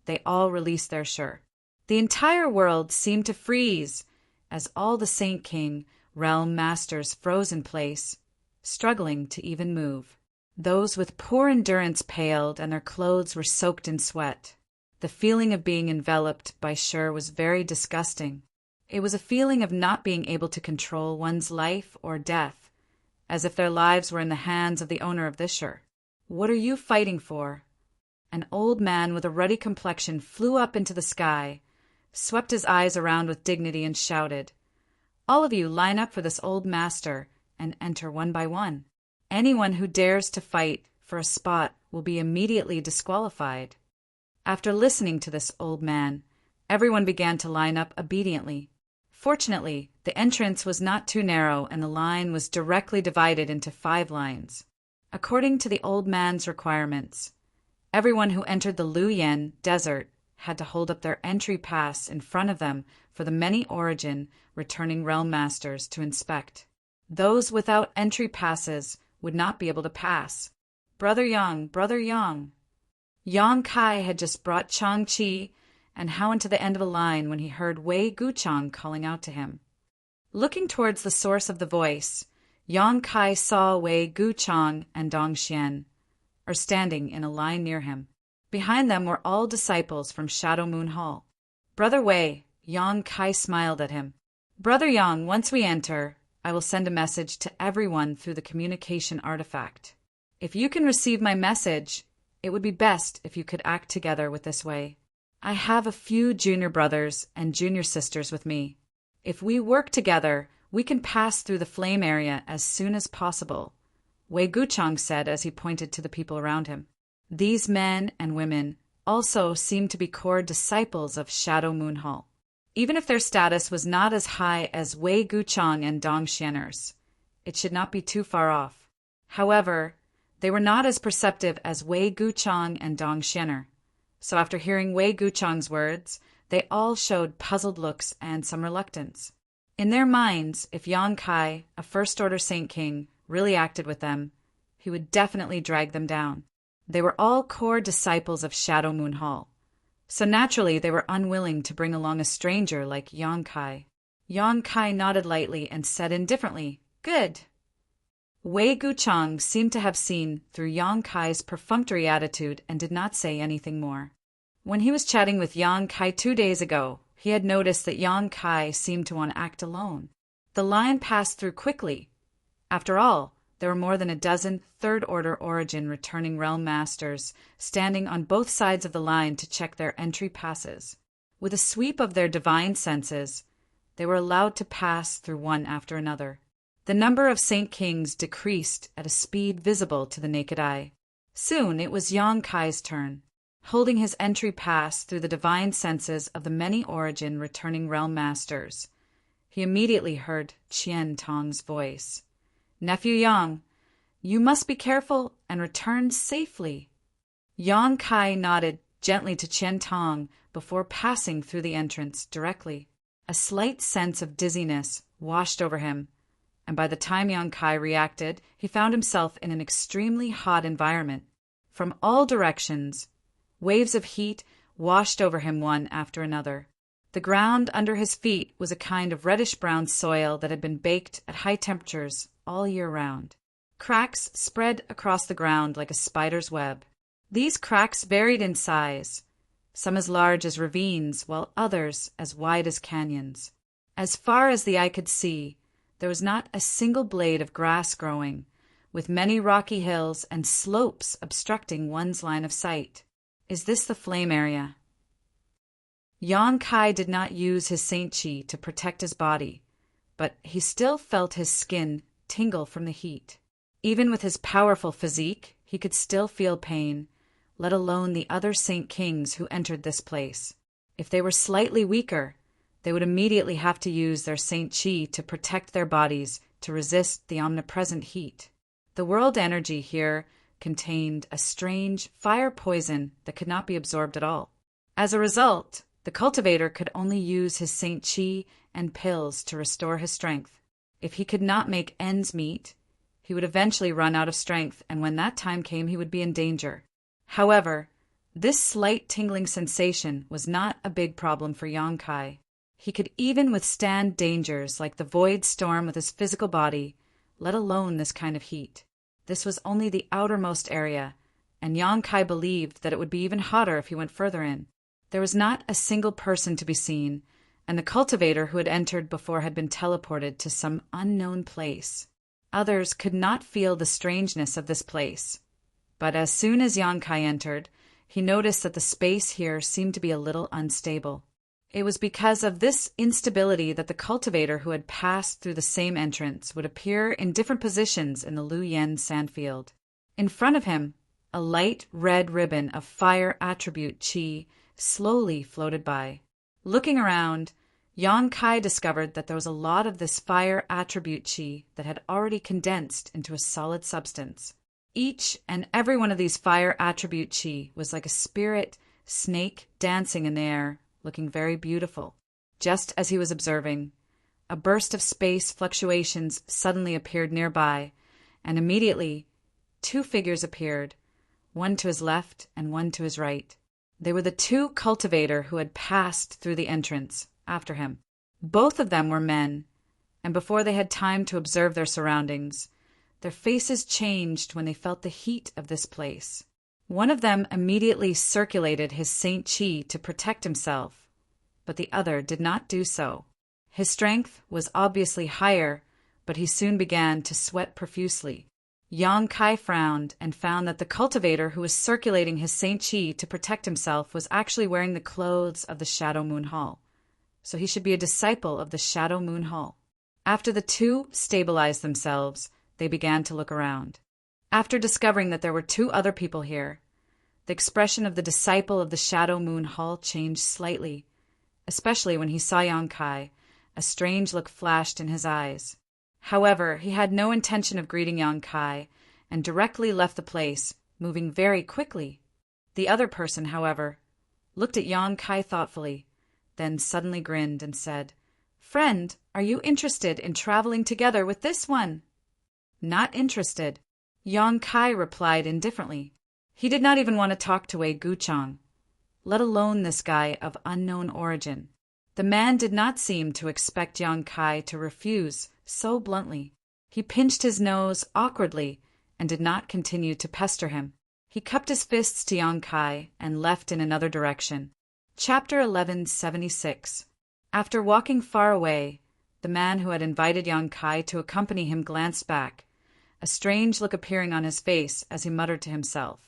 they all released their shur. The entire world seemed to freeze as all the Saint King realm masters froze in place, struggling to even move. Those with poor endurance paled and their clothes were soaked in sweat. The feeling of being enveloped by Shur was very disgusting. It was a feeling of not being able to control one's life or death, as if their lives were in the hands of the owner of this Shur. "What are you fighting for?" An old man with a ruddy complexion flew up into the sky, swept his eyes around with dignity, and shouted, "All of you line up for this old master and enter one by one. Anyone who dares to fight for a spot will be immediately disqualified." After listening to this old man, everyone began to line up obediently. Fortunately, the entrance was not too narrow and the line was directly divided into 5 lines. According to the old man's requirements, everyone who entered the Luyen desert had to hold up their entry pass in front of them for the many origin returning realm masters to inspect. Those without entry passes would not be able to pass. Brother Yang. Yang Kai had just brought Chang Chi and Hauen to the end of a line when he heard Wei Guchang calling out to him. Looking towards the source of the voice, Yang Kai saw Wei Guchang and Dong Xian standing in a line near him. Behind them were all disciples from Shadow Moon Hall. "Brother Wei," Yang Kai smiled at him. "Brother Yang, once we enter, I will send a message to everyone through the communication artifact. If you can receive my message, it would be best if you could act together with this Wei. I have a few junior brothers and junior sisters with me. If we work together, we can pass through the flame area as soon as possible," Wei Guchang said as he pointed to the people around him. These men and women also seemed to be core disciples of Shadow Moon Hall. Even if their status was not as high as Wei Guchang and Dong Xian'ers, it should not be too far off. However, they were not as perceptive as Wei Guchang and Dong Xian'er. So after hearing Wei Guchang's words, they all showed puzzled looks and some reluctance. In their minds, if Yang Kai, a First Order Saint King, really acted with them, he would definitely drag them down. They were all core disciples of Shadow Moon Hall, so naturally they were unwilling to bring along a stranger like Yang Kai. Yang Kai nodded lightly and said indifferently, "Good." Wei Guchang seemed to have seen through Yang Kai's perfunctory attitude and did not say anything more. When he was chatting with Yang Kai 2 days ago, he had noticed that Yang Kai seemed to want to act alone. The line passed through quickly. After all, there were more than a dozen Third Order Origin returning realm masters standing on both sides of the line to check their entry passes. With a sweep of their divine senses, they were allowed to pass through one after another. The number of Saint Kings decreased at a speed visible to the naked eye. Soon it was Yang Kai's turn. Holding his entry pass through the divine senses of the many origin returning realm masters, he immediately heard Qian Tong's voice. "Nephew Yang, you must be careful and return safely." Yang Kai nodded gently to Qian Tong before passing through the entrance directly. A slight sense of dizziness washed over him, and by the time Yang Kai reacted, he found himself in an extremely hot environment. From all directions, waves of heat washed over him one after another. The ground under his feet was a kind of reddish-brown soil that had been baked at high temperatures all year round. Cracks spread across the ground like a spider's web. These cracks varied in size, some as large as ravines, while others as wide as canyons. As far as the eye could see, there was not a single blade of grass growing, with many rocky hills and slopes obstructing one's line of sight. Is this the flame area? Yang Kai did not use his Saint Chi to protect his body, but he still felt his skin tingle from the heat. Even with his powerful physique, he could still feel pain, let alone the other Saint Kings who entered this place. If they were slightly weaker, they would immediately have to use their Saint Chi to protect their bodies to resist the omnipresent heat. The world energy here contained a strange fire poison that could not be absorbed at all. As a result, the cultivator could only use his Saint Chi and pills to restore his strength. If he could not make ends meet, he would eventually run out of strength, and when that time came, he would be in danger. However, this slight tingling sensation was not a big problem for Yang Kai. He could even withstand dangers like the void storm with his physical body, let alone this kind of heat. This was only the outermost area, and Yang Kai believed that it would be even hotter if he went further in. There was not a single person to be seen, and the cultivator who had entered before had been teleported to some unknown place. Others could not feel the strangeness of this place, but as soon as Yankai entered, he noticed that the space here seemed to be a little unstable. It was because of this instability that the cultivator who had passed through the same entrance would appear in different positions in the Lu Yen sandfield. In front of him, a light red ribbon of fire attribute qi slowly floated by. Looking around, Yang Kai discovered that there was a lot of this fire attribute qi that had already condensed into a solid substance. Each and every one of these fire attribute qi was like a spirit snake dancing in the air, looking very beautiful. Just as he was observing, a burst of space fluctuations suddenly appeared nearby, and immediately 2 figures appeared, one to his left and one to his right. They were the 2 cultivator who had passed through the entrance after him. Both of them were men, and before they had time to observe their surroundings, their faces changed when they felt the heat of this place. One of them immediately circulated his Saint Chi to protect himself, but the other did not do so. His strength was obviously higher, but he soon began to sweat profusely. Yang Kai frowned and found that the cultivator who was circulating his Saint Chi to protect himself was actually wearing the clothes of the Shadow Moon Hall. So he should be a disciple of the Shadow Moon Hall. After the 2 stabilized themselves, they began to look around. After discovering that there were 2 other people here, the expression of the disciple of the Shadow Moon Hall changed slightly, especially when he saw Yang Kai. A strange look flashed in his eyes. However, he had no intention of greeting Yang Kai and directly left the place, moving very quickly. The other person, however, looked at Yang Kai thoughtfully, then suddenly grinned and said, "Friend, are you interested in traveling together with this one?" "Not interested," Yang Kai replied indifferently. He did not even want to talk to Wei Guchang, let alone this guy of unknown origin. The man did not seem to expect Yang Kai to refuse so bluntly. He pinched his nose awkwardly and did not continue to pester him. He cupped his fists to Yang Kai and left in another direction. Chapter 1176. After walking far away, the man who had invited Yang Kai to accompany him glanced back, a strange look appearing on his face as he muttered to himself.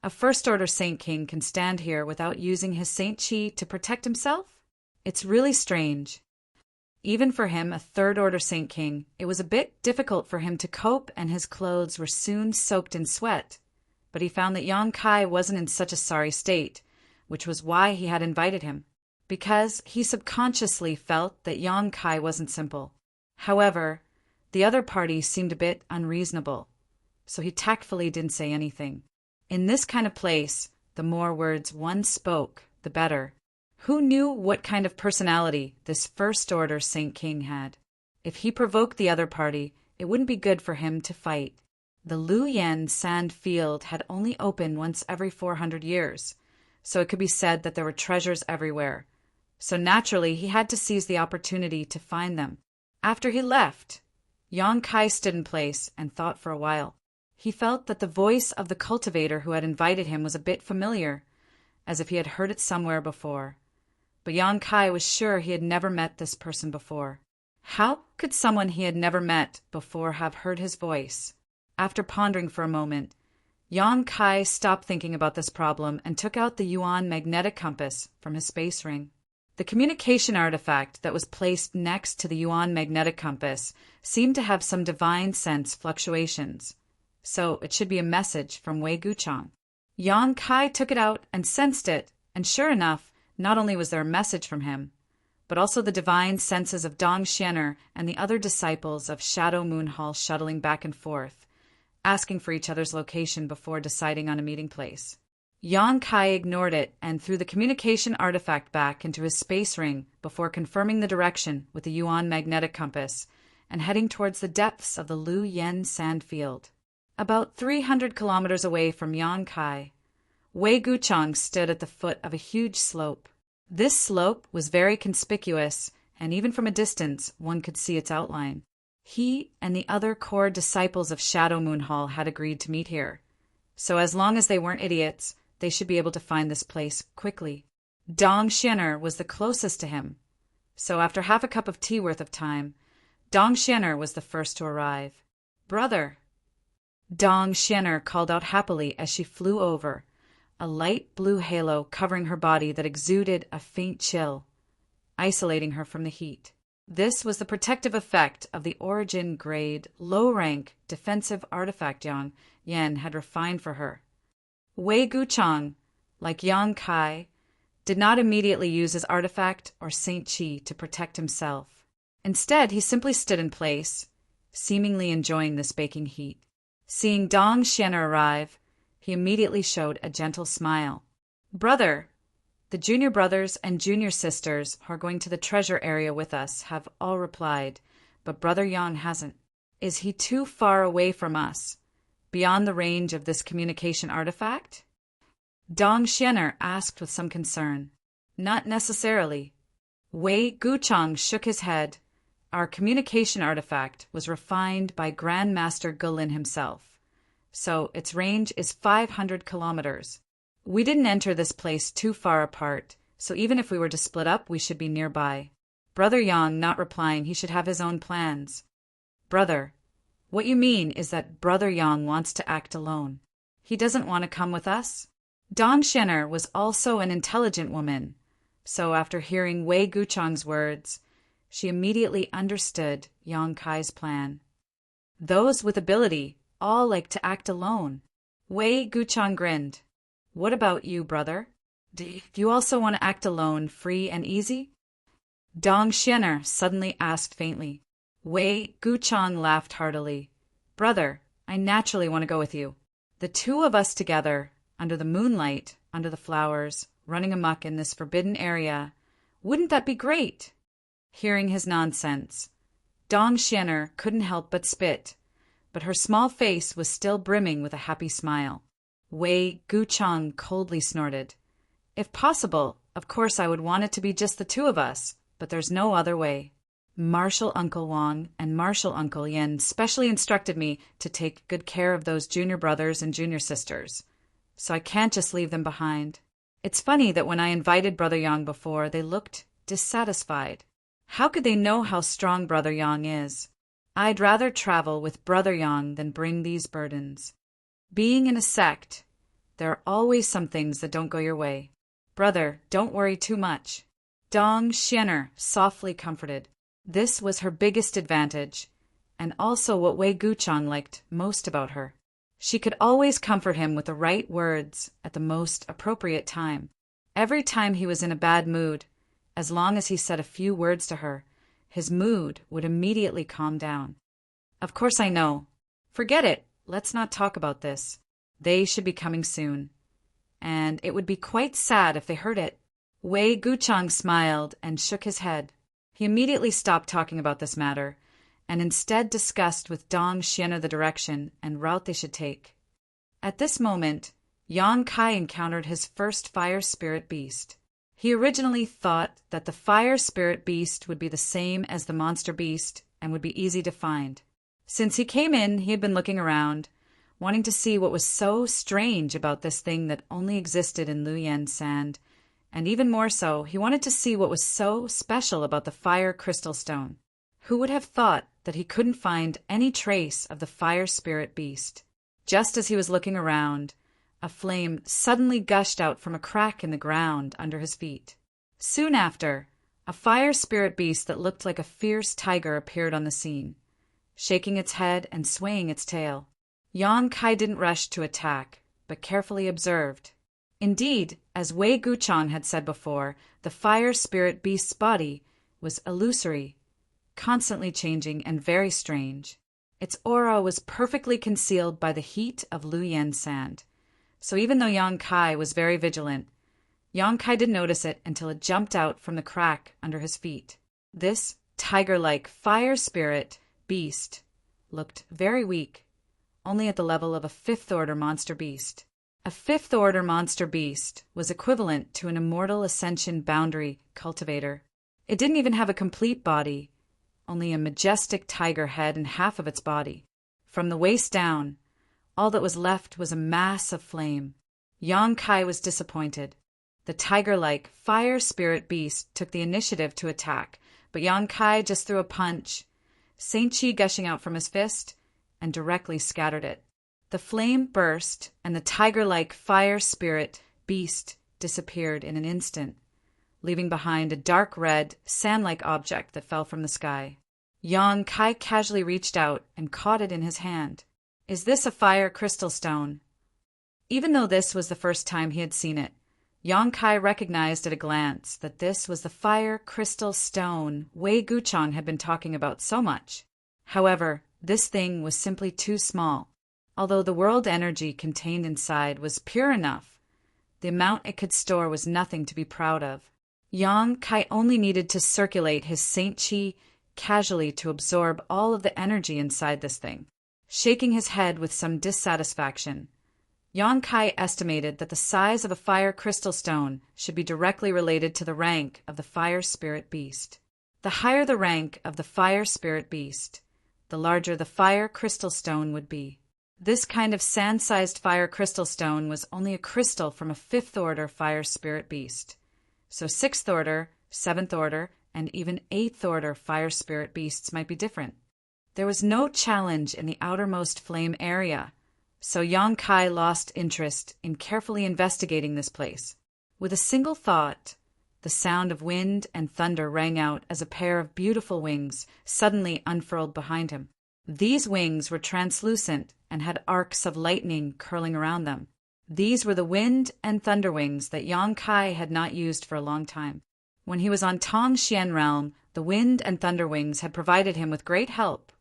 A first-order Saint King can stand here without using his Saint Chi to protect himself? It's really strange. Even for him, a third-order Saint King, it was a bit difficult for him to cope, and his clothes were soon soaked in sweat. But he found that Yang Kai wasn't in such a sorry state, which was why he had invited him, because he subconsciously felt that Yang Kai wasn't simple. However, the other party seemed a bit unreasonable, so he tactfully didn't say anything. In this kind of place, the more words one spoke, the better. Who knew what kind of personality this first-order Saint King had? If he provoked the other party, it wouldn't be good for him to fight. The Lu Yen sand field had only opened once every 400 years, so it could be said that there were treasures everywhere. So naturally, he had to seize the opportunity to find them. After he left, Yang Kai stood in place and thought for a while. He felt that the voice of the cultivator who had invited him was a bit familiar, as if he had heard it somewhere before. But Yang Kai was sure he had never met this person before. How could someone he had never met before have heard his voice? After pondering for a moment, Yang Kai stopped thinking about this problem and took out the Yuan magnetic compass from his space ring. The communication artifact that was placed next to the Yuan magnetic compass seemed to have some divine sense fluctuations, so it should be a message from Wei Guchang. Yang Kai took it out and sensed it, and sure enough, not only was there a message from him, but also the divine senses of Dong Xianer and the other disciples of Shadow Moon Hall shuttling back and forth, asking for each other's location before deciding on a meeting place. Yang Kai ignored it and threw the communication artifact back into his space ring before confirming the direction with the Yuan magnetic compass and heading towards the depths of the Lu Yen sand field. About 300 kilometers away from Yang Kai, Wei Guchang stood at the foot of a huge slope. This slope was very conspicuous, and even from a distance one could see its outline. He and the other core disciples of Shadow Moon Hall had agreed to meet here, so as long as they weren't idiots, they should be able to find this place quickly. Dong Xianer was the closest to him, so after half a cup of tea worth of time, Dong Xianer was the first to arrive. "Brother!" Dong Xianer called out happily as she flew over, a light blue halo covering her body that exuded a faint chill, isolating her from the heat. This was the protective effect of the origin-grade, low-rank, defensive artifact Yang Yan had refined for her. Wei Guchang, like Yang Kai, did not immediately use his artifact or Saint Chi to protect himself. Instead, he simply stood in place, seemingly enjoying this baking heat. Seeing Dong Xianer arrive, he immediately showed a gentle smile. "Brother, the junior brothers and junior sisters who are going to the treasure area with us have all replied, but Brother Yang hasn't. Is he too far away from us, beyond the range of this communication artifact?" Dong Xianer asked with some concern. "Not necessarily." Wei Guchang shook his head. "Our communication artifact was refined by Grand Master Gulin himself, so its range is 500 kilometers. We didn't enter this place too far apart, so even if we were to split up, we should be nearby." Brother Yang not replying, he should have his own plans. "Brother, what you mean is that Brother Yang wants to act alone. He doesn't want to come with us?" Dong Xianer was also an intelligent woman, so after hearing Wei Guchang's words, she immediately understood Yang Kai's plan. Those with ability all like to act alone. Wei Guchang grinned. "What about you, brother? Do you also want to act alone, free and easy?" Dong Xianer suddenly asked faintly. Wei Guchang laughed heartily. "Brother, I naturally want to go with you. The two of us together, under the moonlight, under the flowers, running amok in this forbidden area. Wouldn't that be great?" Hearing his nonsense, Dong Xianer couldn't help but spit, but her small face was still brimming with a happy smile. Wei Guchang coldly snorted. "If possible, of course I would want it to be just the two of us, but there's no other way. Martial Uncle Wang and Martial Uncle Yin specially instructed me to take good care of those junior brothers and junior sisters, so I can't just leave them behind. It's funny that when I invited Brother Yang before, they looked dissatisfied. How could they know how strong Brother Yang is? I'd rather travel with Brother Yang than bring these burdens. Being in a sect, there are always some things that don't go your way. Brother, don't worry too much." Dong Xianer softly comforted. This was her biggest advantage, and also what Wei Guchang liked most about her. She could always comfort him with the right words at the most appropriate time. Every time he was in a bad mood, as long as he said a few words to her, his mood would immediately calm down. "Of course I know. Forget it. Let's not talk about this. They should be coming soon. And it would be quite sad if they heard it." Wei Guchang smiled and shook his head. He immediately stopped talking about this matter, and instead discussed with Dong Xianer the direction and route they should take. At this moment, Yang Kai encountered his first fire spirit beast. He originally thought that the fire spirit beast would be the same as the monster beast and would be easy to find. Since he came in, he had been looking around, wanting to see what was so strange about this thing that only existed in Luoyang Sand, and even more so, he wanted to see what was so special about the fire crystal stone. Who would have thought that he couldn't find any trace of the fire spirit beast? Just as he was looking around, a flame suddenly gushed out from a crack in the ground under his feet. Soon after, a fire spirit beast that looked like a fierce tiger appeared on the scene, shaking its head and swaying its tail. Yang Kai didn't rush to attack, but carefully observed. Indeed, as Wei Guchang had said before, the fire spirit beast's body was illusory, constantly changing and very strange. Its aura was perfectly concealed by the heat of Luoyang Sand, so even though Yang Kai was very vigilant, Yang Kai didn't notice it until it jumped out from the crack under his feet. This tiger-like fire spirit beast looked very weak, only at the level of a fifth-order monster beast. A fifth-order monster beast was equivalent to an immortal ascension boundary cultivator. It didn't even have a complete body, only a majestic tiger head and half of its body. From the waist down, all that was left was a mass of flame. Yang Kai was disappointed. The tiger-like fire spirit beast took the initiative to attack, but Yang Kai just threw a punch, Saint Chi gushing out from his fist, and directly scattered it. The flame burst, and the tiger-like fire spirit beast disappeared in an instant, leaving behind a dark red, sand-like object that fell from the sky. Yang Kai casually reached out and caught it in his hand. "Is this a fire crystal stone?" Even though this was the first time he had seen it, Yang Kai recognized at a glance that this was the fire crystal stone Wei Guchang had been talking about so much. However, this thing was simply too small. Although the world energy contained inside was pure enough, the amount it could store was nothing to be proud of. Yang Kai only needed to circulate his Saint Chi casually to absorb all of the energy inside this thing. Shaking his head with some dissatisfaction, Yang Kai estimated that the size of a fire crystal stone should be directly related to the rank of the fire spirit beast. The higher the rank of the fire spirit beast, the larger the fire crystal stone would be. This kind of sand-sized fire crystal stone was only a crystal from a 5th order fire spirit beast. So 6th order, 7th order, and even 8th order fire spirit beasts might be different. There was no challenge in the outermost flame area, so Yang Kai lost interest in carefully investigating this place. With a single thought, the sound of wind and thunder rang out as a pair of beautiful wings suddenly unfurled behind him. These wings were translucent and had arcs of lightning curling around them. These were the wind and thunder wings that Yang Kai had not used for a long time. When he was on Tong Xian Realm, the wind and thunder wings had provided him with great help.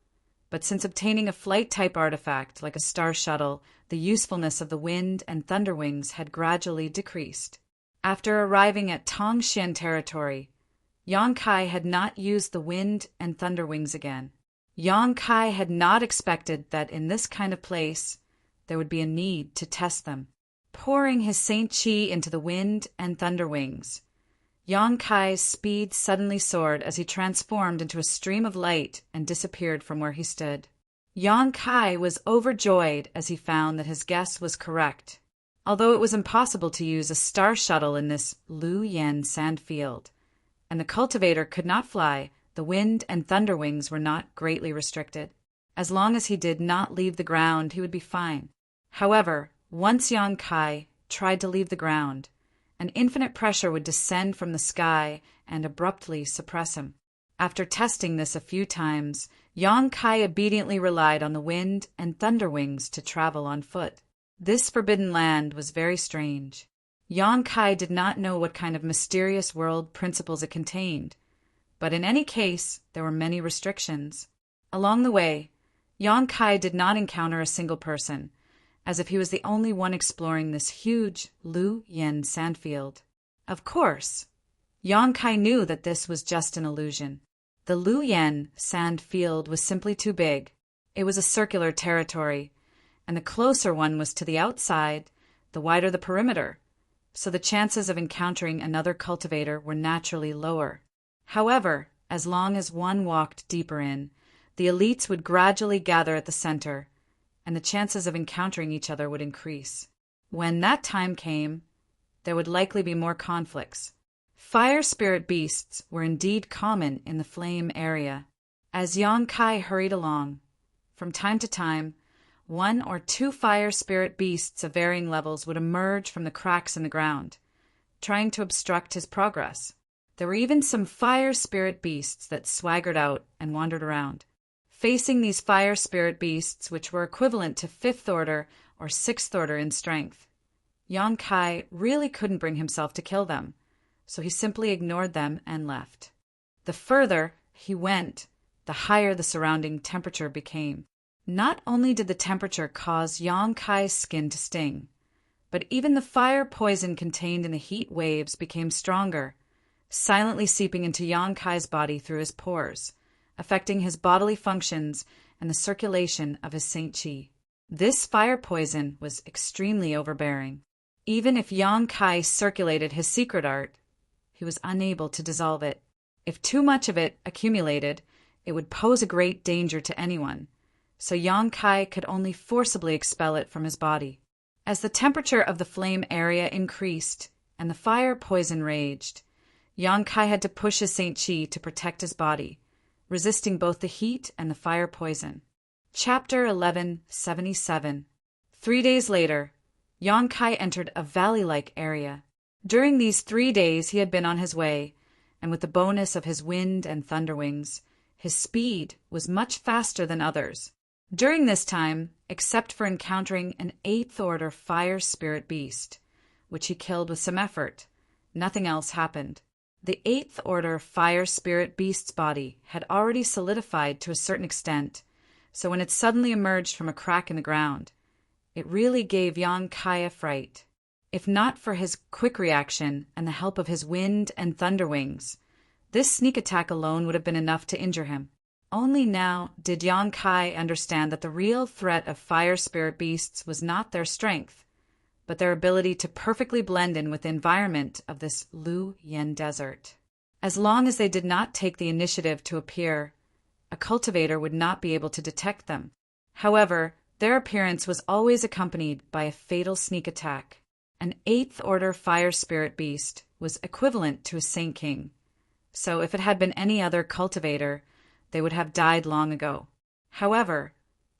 But since obtaining a flight-type artifact like a star shuttle, the usefulness of the wind and thunder wings had gradually decreased. After arriving at Tong Xian territory, Yang Kai had not used the wind and thunder wings again. Yang Kai had not expected that in this kind of place there would be a need to test them. Pouring his Saint Chi into the wind and thunder wings, Yang Kai's speed suddenly soared as he transformed into a stream of light and disappeared from where he stood. Yang Kai was overjoyed as he found that his guess was correct. Although it was impossible to use a star shuttle in this Lu Yen sand field, and the cultivator could not fly, the wind and thunder wings were not greatly restricted. As long as he did not leave the ground, he would be fine. However, once Yang Kai tried to leave the ground, an infinite pressure would descend from the sky and abruptly suppress him. After testing this a few times, Yang Kai obediently relied on the wind and thunder wings to travel on foot. This forbidden land was very strange. Yang Kai did not know what kind of mysterious world principles it contained, but in any case, there were many restrictions. Along the way, Yang Kai did not encounter a single person, as if he was the only one exploring this huge Lu Yen sandfield. Of course, Yang Kai knew that this was just an illusion. The Lu Yen sand field was simply too big. It was a circular territory, and the closer one was to the outside, the wider the perimeter, so the chances of encountering another cultivator were naturally lower. However, as long as one walked deeper in, the elites would gradually gather at the center, and the chances of encountering each other would increase. When that time came, there would likely be more conflicts. Fire spirit beasts were indeed common in the flame area. As Yang Kai hurried along, from time to time, 1 or 2 fire spirit beasts of varying levels would emerge from the cracks in the ground, trying to obstruct his progress. There were even some fire spirit beasts that swaggered out and wandered around. Facing these fire spirit beasts, which were equivalent to 5th order or 6th order in strength, Yang Kai really couldn't bring himself to kill them, so he simply ignored them and left. The further he went, the higher the surrounding temperature became. Not only did the temperature cause Yang Kai's skin to sting, but even the fire poison contained in the heat waves became stronger, silently seeping into Yang Kai's body through his pores, affecting his bodily functions and the circulation of his Saint Chi. This fire poison was extremely overbearing. Even if Yang Kai circulated his secret art, he was unable to dissolve it. If too much of it accumulated, it would pose a great danger to anyone, so Yang Kai could only forcibly expel it from his body. As the temperature of the flame area increased, and the fire poison raged. Yang Kai had to push his Saint Chi to protect his body, resisting both the heat and the fire poison. Chapter 1177. 3 days later, Yang Kai entered a valley-like area. During these 3 days he had been on his way, and with the bonus of his wind and thunder wings, his speed was much faster than others. During this time, except for encountering an 8th-order fire spirit beast, which he killed with some effort, nothing else happened. The 8th-order fire spirit beast's body had already solidified to a certain extent, so when it suddenly emerged from a crack in the ground, it really gave Yang Kai a fright. If not for his quick reaction and the help of his wind and thunder wings, this sneak attack alone would have been enough to injure him. Only now did Yang Kai understand that the real threat of fire spirit beasts was not their strength, but their ability to perfectly blend in with the environment of this Lu Yen desert. As long as they did not take the initiative to appear, a cultivator would not be able to detect them. However, their appearance was always accompanied by a fatal sneak attack. An 8th-order fire spirit beast was equivalent to a Saint King, so if it had been any other cultivator, they would have died long ago. However,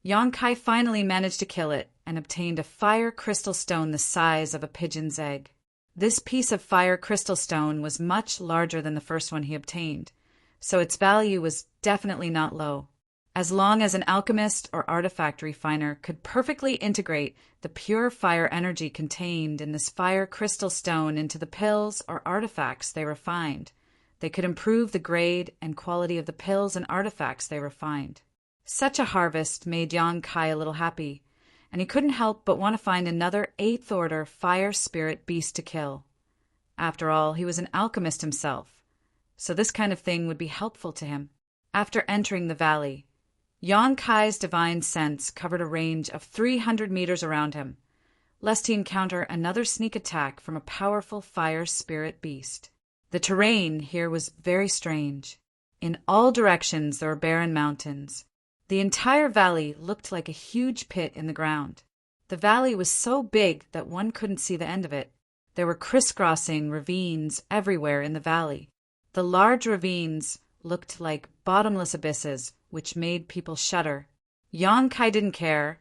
Yang Kai finally managed to kill it and obtained a fire crystal stone the size of a pigeon's egg. This piece of fire crystal stone was much larger than the first one he obtained, so its value was definitely not low. As long as an alchemist or artifact refiner could perfectly integrate the pure fire energy contained in this fire crystal stone into the pills or artifacts they refined, they could improve the grade and quality of the pills and artifacts they refined. Such a harvest made Yang Kai a little happy, and he couldn't help but want to find another 8th-order fire spirit beast to kill. After all, he was an alchemist himself, so this kind of thing would be helpful to him. After entering the valley, Yang Kai's divine sense covered a range of 300 meters around him, lest he encounter another sneak attack from a powerful fire spirit beast. The terrain here was very strange. In all directions there were barren mountains. The entire valley looked like a huge pit in the ground. The valley was so big that one couldn't see the end of it. There were crisscrossing ravines everywhere in the valley. The large ravines looked like bottomless abysses, which made people shudder. Yang Kai didn't care,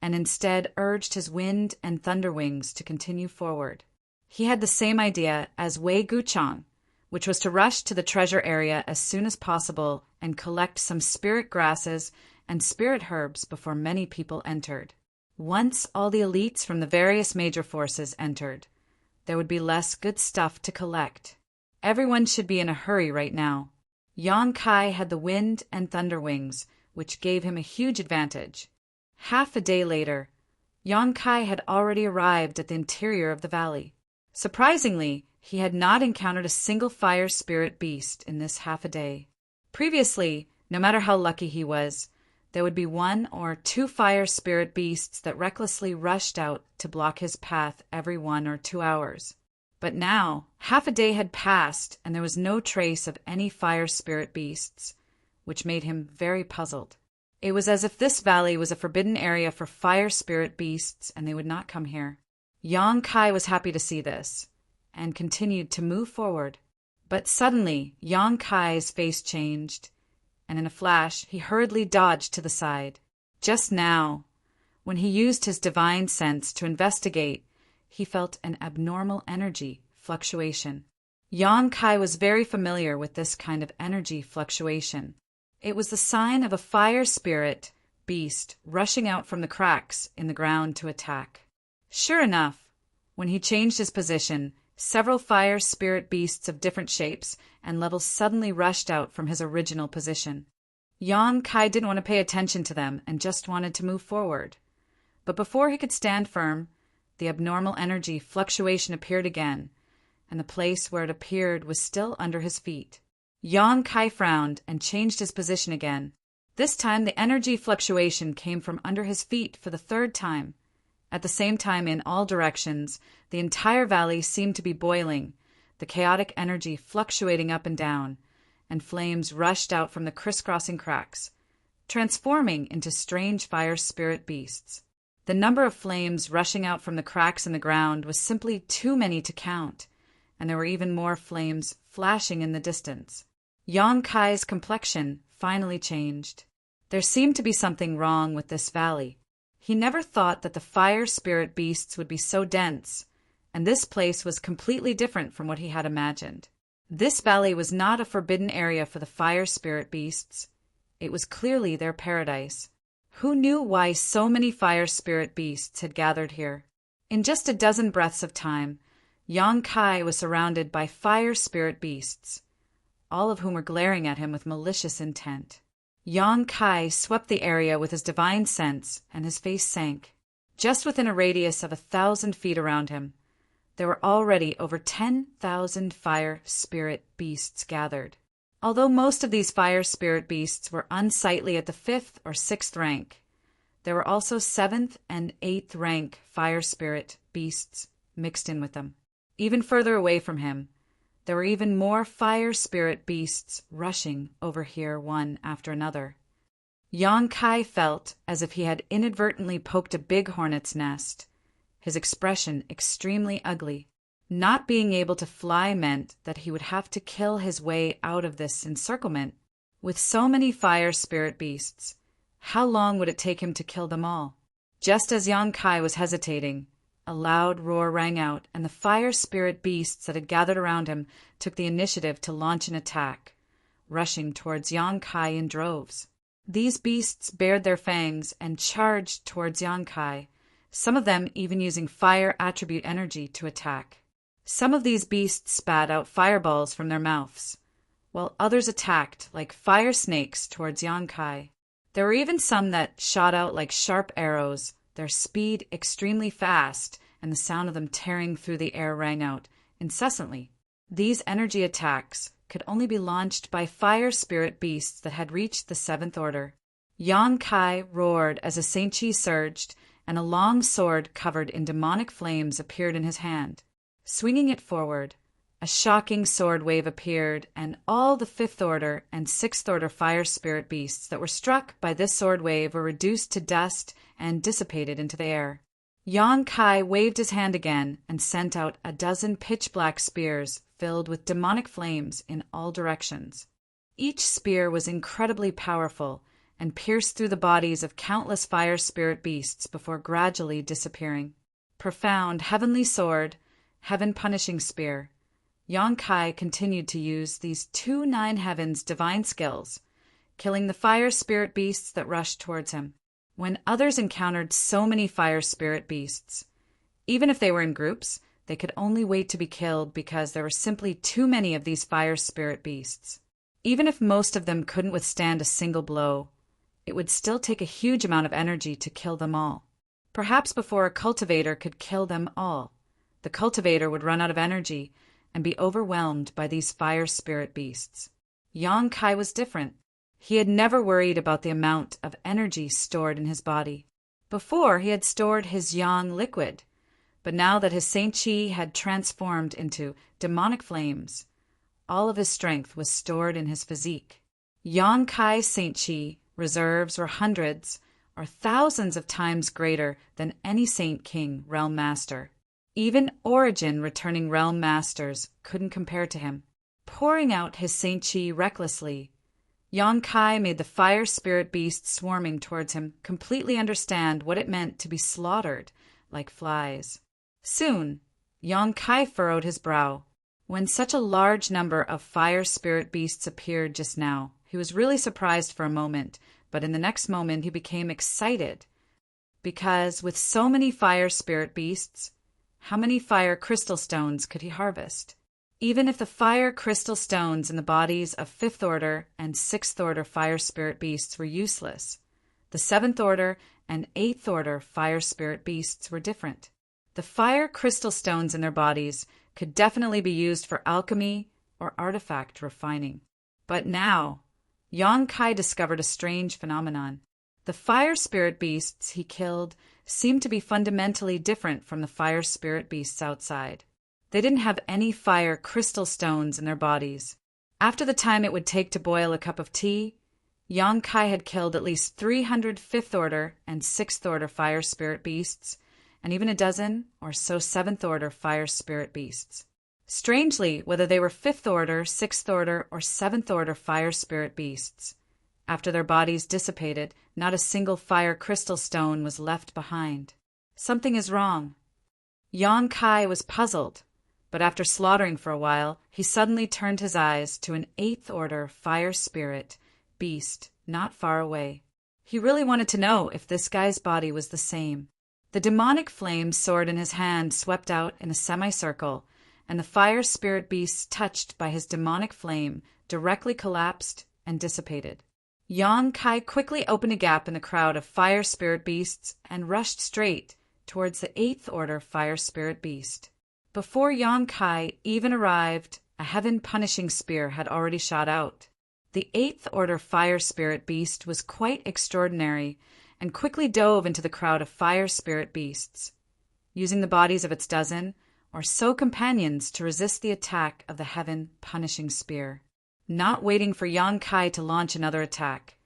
and instead urged his wind and thunder wings to continue forward. He had the same idea as Wei Guchang, which was to rush to the treasure area as soon as possible and collect some spirit grasses and spirit herbs before many people entered. Once all the elites from the various major forces entered, there would be less good stuff to collect. Everyone should be in a hurry right now. Yang Kai had the wind and thunder wings, which gave him a huge advantage. Half a day later, Yang Kai had already arrived at the interior of the valley. Surprisingly, he had not encountered a single fire spirit beast in this half a day. Previously, no matter how lucky he was, there would be 1 or 2 fire spirit beasts that recklessly rushed out to block his path every 1 or 2 hours. But now, half a day had passed and there was no trace of any fire spirit beasts, which made him very puzzled. It was as if this valley was a forbidden area for fire spirit beasts and they would not come here. Yang Kai was happy to see this, and continued to move forward. But suddenly, Yang Kai's face changed, and in a flash he hurriedly dodged to the side. Just now, when he used his divine sense to investigate, he felt an abnormal energy fluctuation. Yang Kai was very familiar with this kind of energy fluctuation. It was the sign of a fire spirit beast rushing out from the cracks in the ground to attack. Sure enough, when he changed his position, several fire spirit beasts of different shapes and levels suddenly rushed out from his original position. Yang Kai didn't want to pay attention to them and just wanted to move forward. But before he could stand firm, the abnormal energy fluctuation appeared again, and the place where it appeared was still under his feet. Yang Kai frowned and changed his position again. This time the energy fluctuation came from under his feet for the 3rd time. At the same time, in all directions, the entire valley seemed to be boiling, the chaotic energy fluctuating up and down, and flames rushed out from the crisscrossing cracks, transforming into strange fire spirit beasts. The number of flames rushing out from the cracks in the ground was simply too many to count, and there were even more flames flashing in the distance. Yang Kai's complexion finally changed. There seemed to be something wrong with this valley. He never thought that the fire spirit beasts would be so dense, and this place was completely different from what he had imagined. This valley was not a forbidden area for the fire spirit beasts. It was clearly their paradise. Who knew why so many fire spirit beasts had gathered here? In just a dozen breaths of time, Yang Kai was surrounded by fire spirit beasts, all of whom were glaring at him with malicious intent. Yang Kai swept the area with his divine sense, and his face sank. Just within a radius of 1,000 feet around him, there were already over 10,000 fire spirit beasts gathered. Although most of these fire spirit beasts were unsightly at the 5th or 6th rank, there were also 7th and 8th rank fire spirit beasts mixed in with them. Even further away from him, there were even more fire spirit beasts rushing over here one after another. Yang Kai felt as if he had inadvertently poked a big hornet's nest, his expression extremely ugly. Not being able to fly meant that he would have to kill his way out of this encirclement. With so many fire spirit beasts, how long would it take him to kill them all? Just as Yang Kai was hesitating, a loud roar rang out, and the fire spirit beasts that had gathered around him took the initiative to launch an attack, rushing towards Yang Kai in droves. These beasts bared their fangs and charged towards Yang Kai, some of them even using fire attribute energy to attack. Some of these beasts spat out fireballs from their mouths, while others attacked like fire snakes towards Yang Kai. There were even some that shot out like sharp arrows, their speed extremely fast, and the sound of them tearing through the air rang out incessantly. These energy attacks could only be launched by fire spirit beasts that had reached the 7th order. Yang Kai roared as a Saint Chi surged, and a long sword covered in demonic flames appeared in his hand. Swinging it forward, a shocking sword wave appeared, and all the 5th order and 6th order fire spirit beasts that were struck by this sword wave were reduced to dust and dissipated into the air. Yang Kai waved his hand again and sent out a dozen pitch-black spears filled with demonic flames in all directions. Each spear was incredibly powerful and pierced through the bodies of countless fire spirit beasts before gradually disappearing. Profound heavenly sword, heaven punishing spear. Yang Kai continued to use these 2 9 heavens divine skills, killing the fire spirit beasts that rushed towards him. When others encountered so many fire spirit beasts, even if they were in groups, they could only wait to be killed because there were simply too many of these fire spirit beasts. Even if most of them couldn't withstand a single blow, it would still take a huge amount of energy to kill them all. Perhaps before a cultivator could kill them all, the cultivator would run out of energy and be overwhelmed by these fire spirit beasts. Yang Kai was different. He had never worried about the amount of energy stored in his body. Before, he had stored his yang liquid, but now that his Saint Chi had transformed into demonic flames, all of his strength was stored in his physique. Yang Kai's Saint Chi reserves were hundreds or thousands of times greater than any Saint King Realm Master. Even Origin returning Realm Masters couldn't compare to him. Pouring out his Saint Chi recklessly, Yang Kai made the fire spirit beasts swarming towards him completely understand what it meant to be slaughtered like flies. Soon, Yang Kai furrowed his brow. When such a large number of fire spirit beasts appeared just now, he was really surprised for a moment, but in the next moment he became excited. Because with so many fire spirit beasts, how many fire crystal stones could he harvest? Even if the fire crystal stones in the bodies of 5th order and 6th order fire spirit beasts were useless, the 7th order and 8th order fire spirit beasts were different. The fire crystal stones in their bodies could definitely be used for alchemy or artifact refining. But now, Yang Kai discovered a strange phenomenon. The fire spirit beasts he killed seemed to be fundamentally different from the fire spirit beasts outside. They didn't have any fire crystal stones in their bodies. After the time it would take to boil a cup of tea, Yang Kai had killed at least 300 5th order and 6th order fire spirit beasts, and even a dozen or so 7th order fire spirit beasts. Strangely, whether they were 5th order, 6th order, or 7th order fire spirit beasts, after their bodies dissipated, not a single fire crystal stone was left behind. Something is wrong. Yang Kai was puzzled, but after slaughtering for a while, he suddenly turned his eyes to an 8th order fire spirit beast not far away. He really wanted to know if this guy's body was the same. The demonic flame sword in his hand swept out in a semicircle, and the fire spirit beasts touched by his demonic flame directly collapsed and dissipated. Yang Kai quickly opened a gap in the crowd of fire spirit beasts and rushed straight towards the 8th order fire spirit beast. Before Yang Kai even arrived, a heaven-punishing spear had already shot out. The 8th order fire spirit beast was quite extraordinary and quickly dove into the crowd of fire spirit beasts, using the bodies of its dozen or so companions to resist the attack of the heaven-punishing spear. Not waiting for Yang Kai to launch another attack,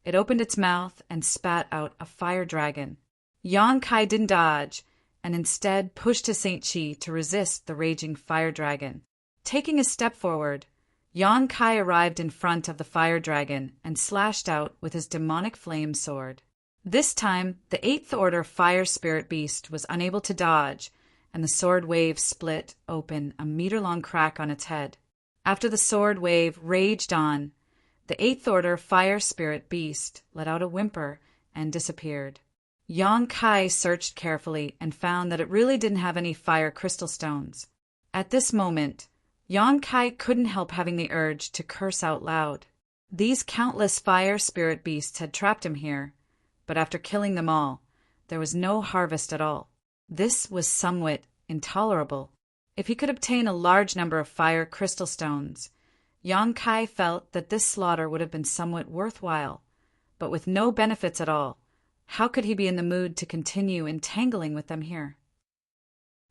it opened its mouth and spat out a fire dragon. Yang Kai didn't dodge, and instead pushed his Saint Chi to resist the raging fire dragon. Taking a step forward, Yang Kai arrived in front of the fire dragon and slashed out with his demonic flame sword. This time, the 8th order fire spirit beast was unable to dodge, and the sword wave split open a meter-long crack on its head. After the sword wave raged on, the 8th order fire spirit beast let out a whimper and disappeared. Yang Kai searched carefully and found that it really didn't have any fire crystal stones. At this moment, Yang Kai couldn't help having the urge to curse out loud. These countless fire spirit beasts had trapped him here, but after killing them all, there was no harvest at all. This was somewhat intolerable. If he could obtain a large number of fire crystal stones, Yang Kai felt that this slaughter would have been somewhat worthwhile, but with no benefits at all, how could he be in the mood to continue entangling with them here?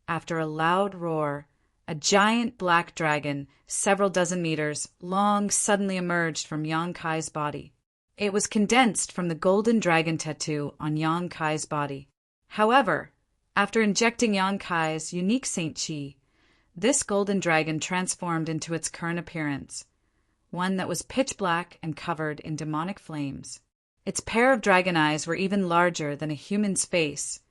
After a loud roar, a giant black dragon, several dozen meters long, suddenly emerged from Yang Kai's body. It was condensed from the golden dragon tattoo on Yang Kai's body. However, after injecting Yang Kai's unique Saint Chi, this golden dragon transformed into its current appearance, one that was pitch black and covered in demonic flames. Its pair of dragon eyes were even larger than a human's face,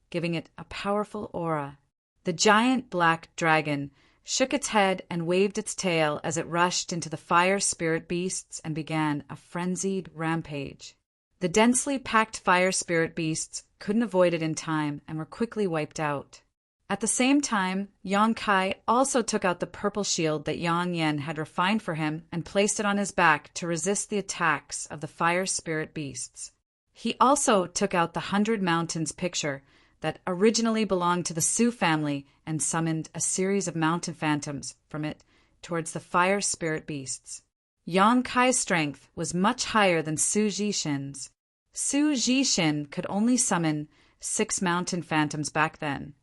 giving it a powerful aura. The giant black dragon shook its head and waved its tail as it rushed into the fire spirit beasts and began a frenzied rampage. The densely packed fire spirit beasts couldn't avoid it in time and were quickly wiped out. At the same time, Yang Kai also took out the purple shield that Yang Yen had refined for him and placed it on his back to resist the attacks of the fire spirit beasts. He also took out the 100 Mountains picture that originally belonged to the Su family and summoned a series of mountain phantoms from it towards the fire spirit beasts. Yang Kai's strength was much higher than Su Jishin's. Su Jishin could only summon 6 mountain phantoms back then,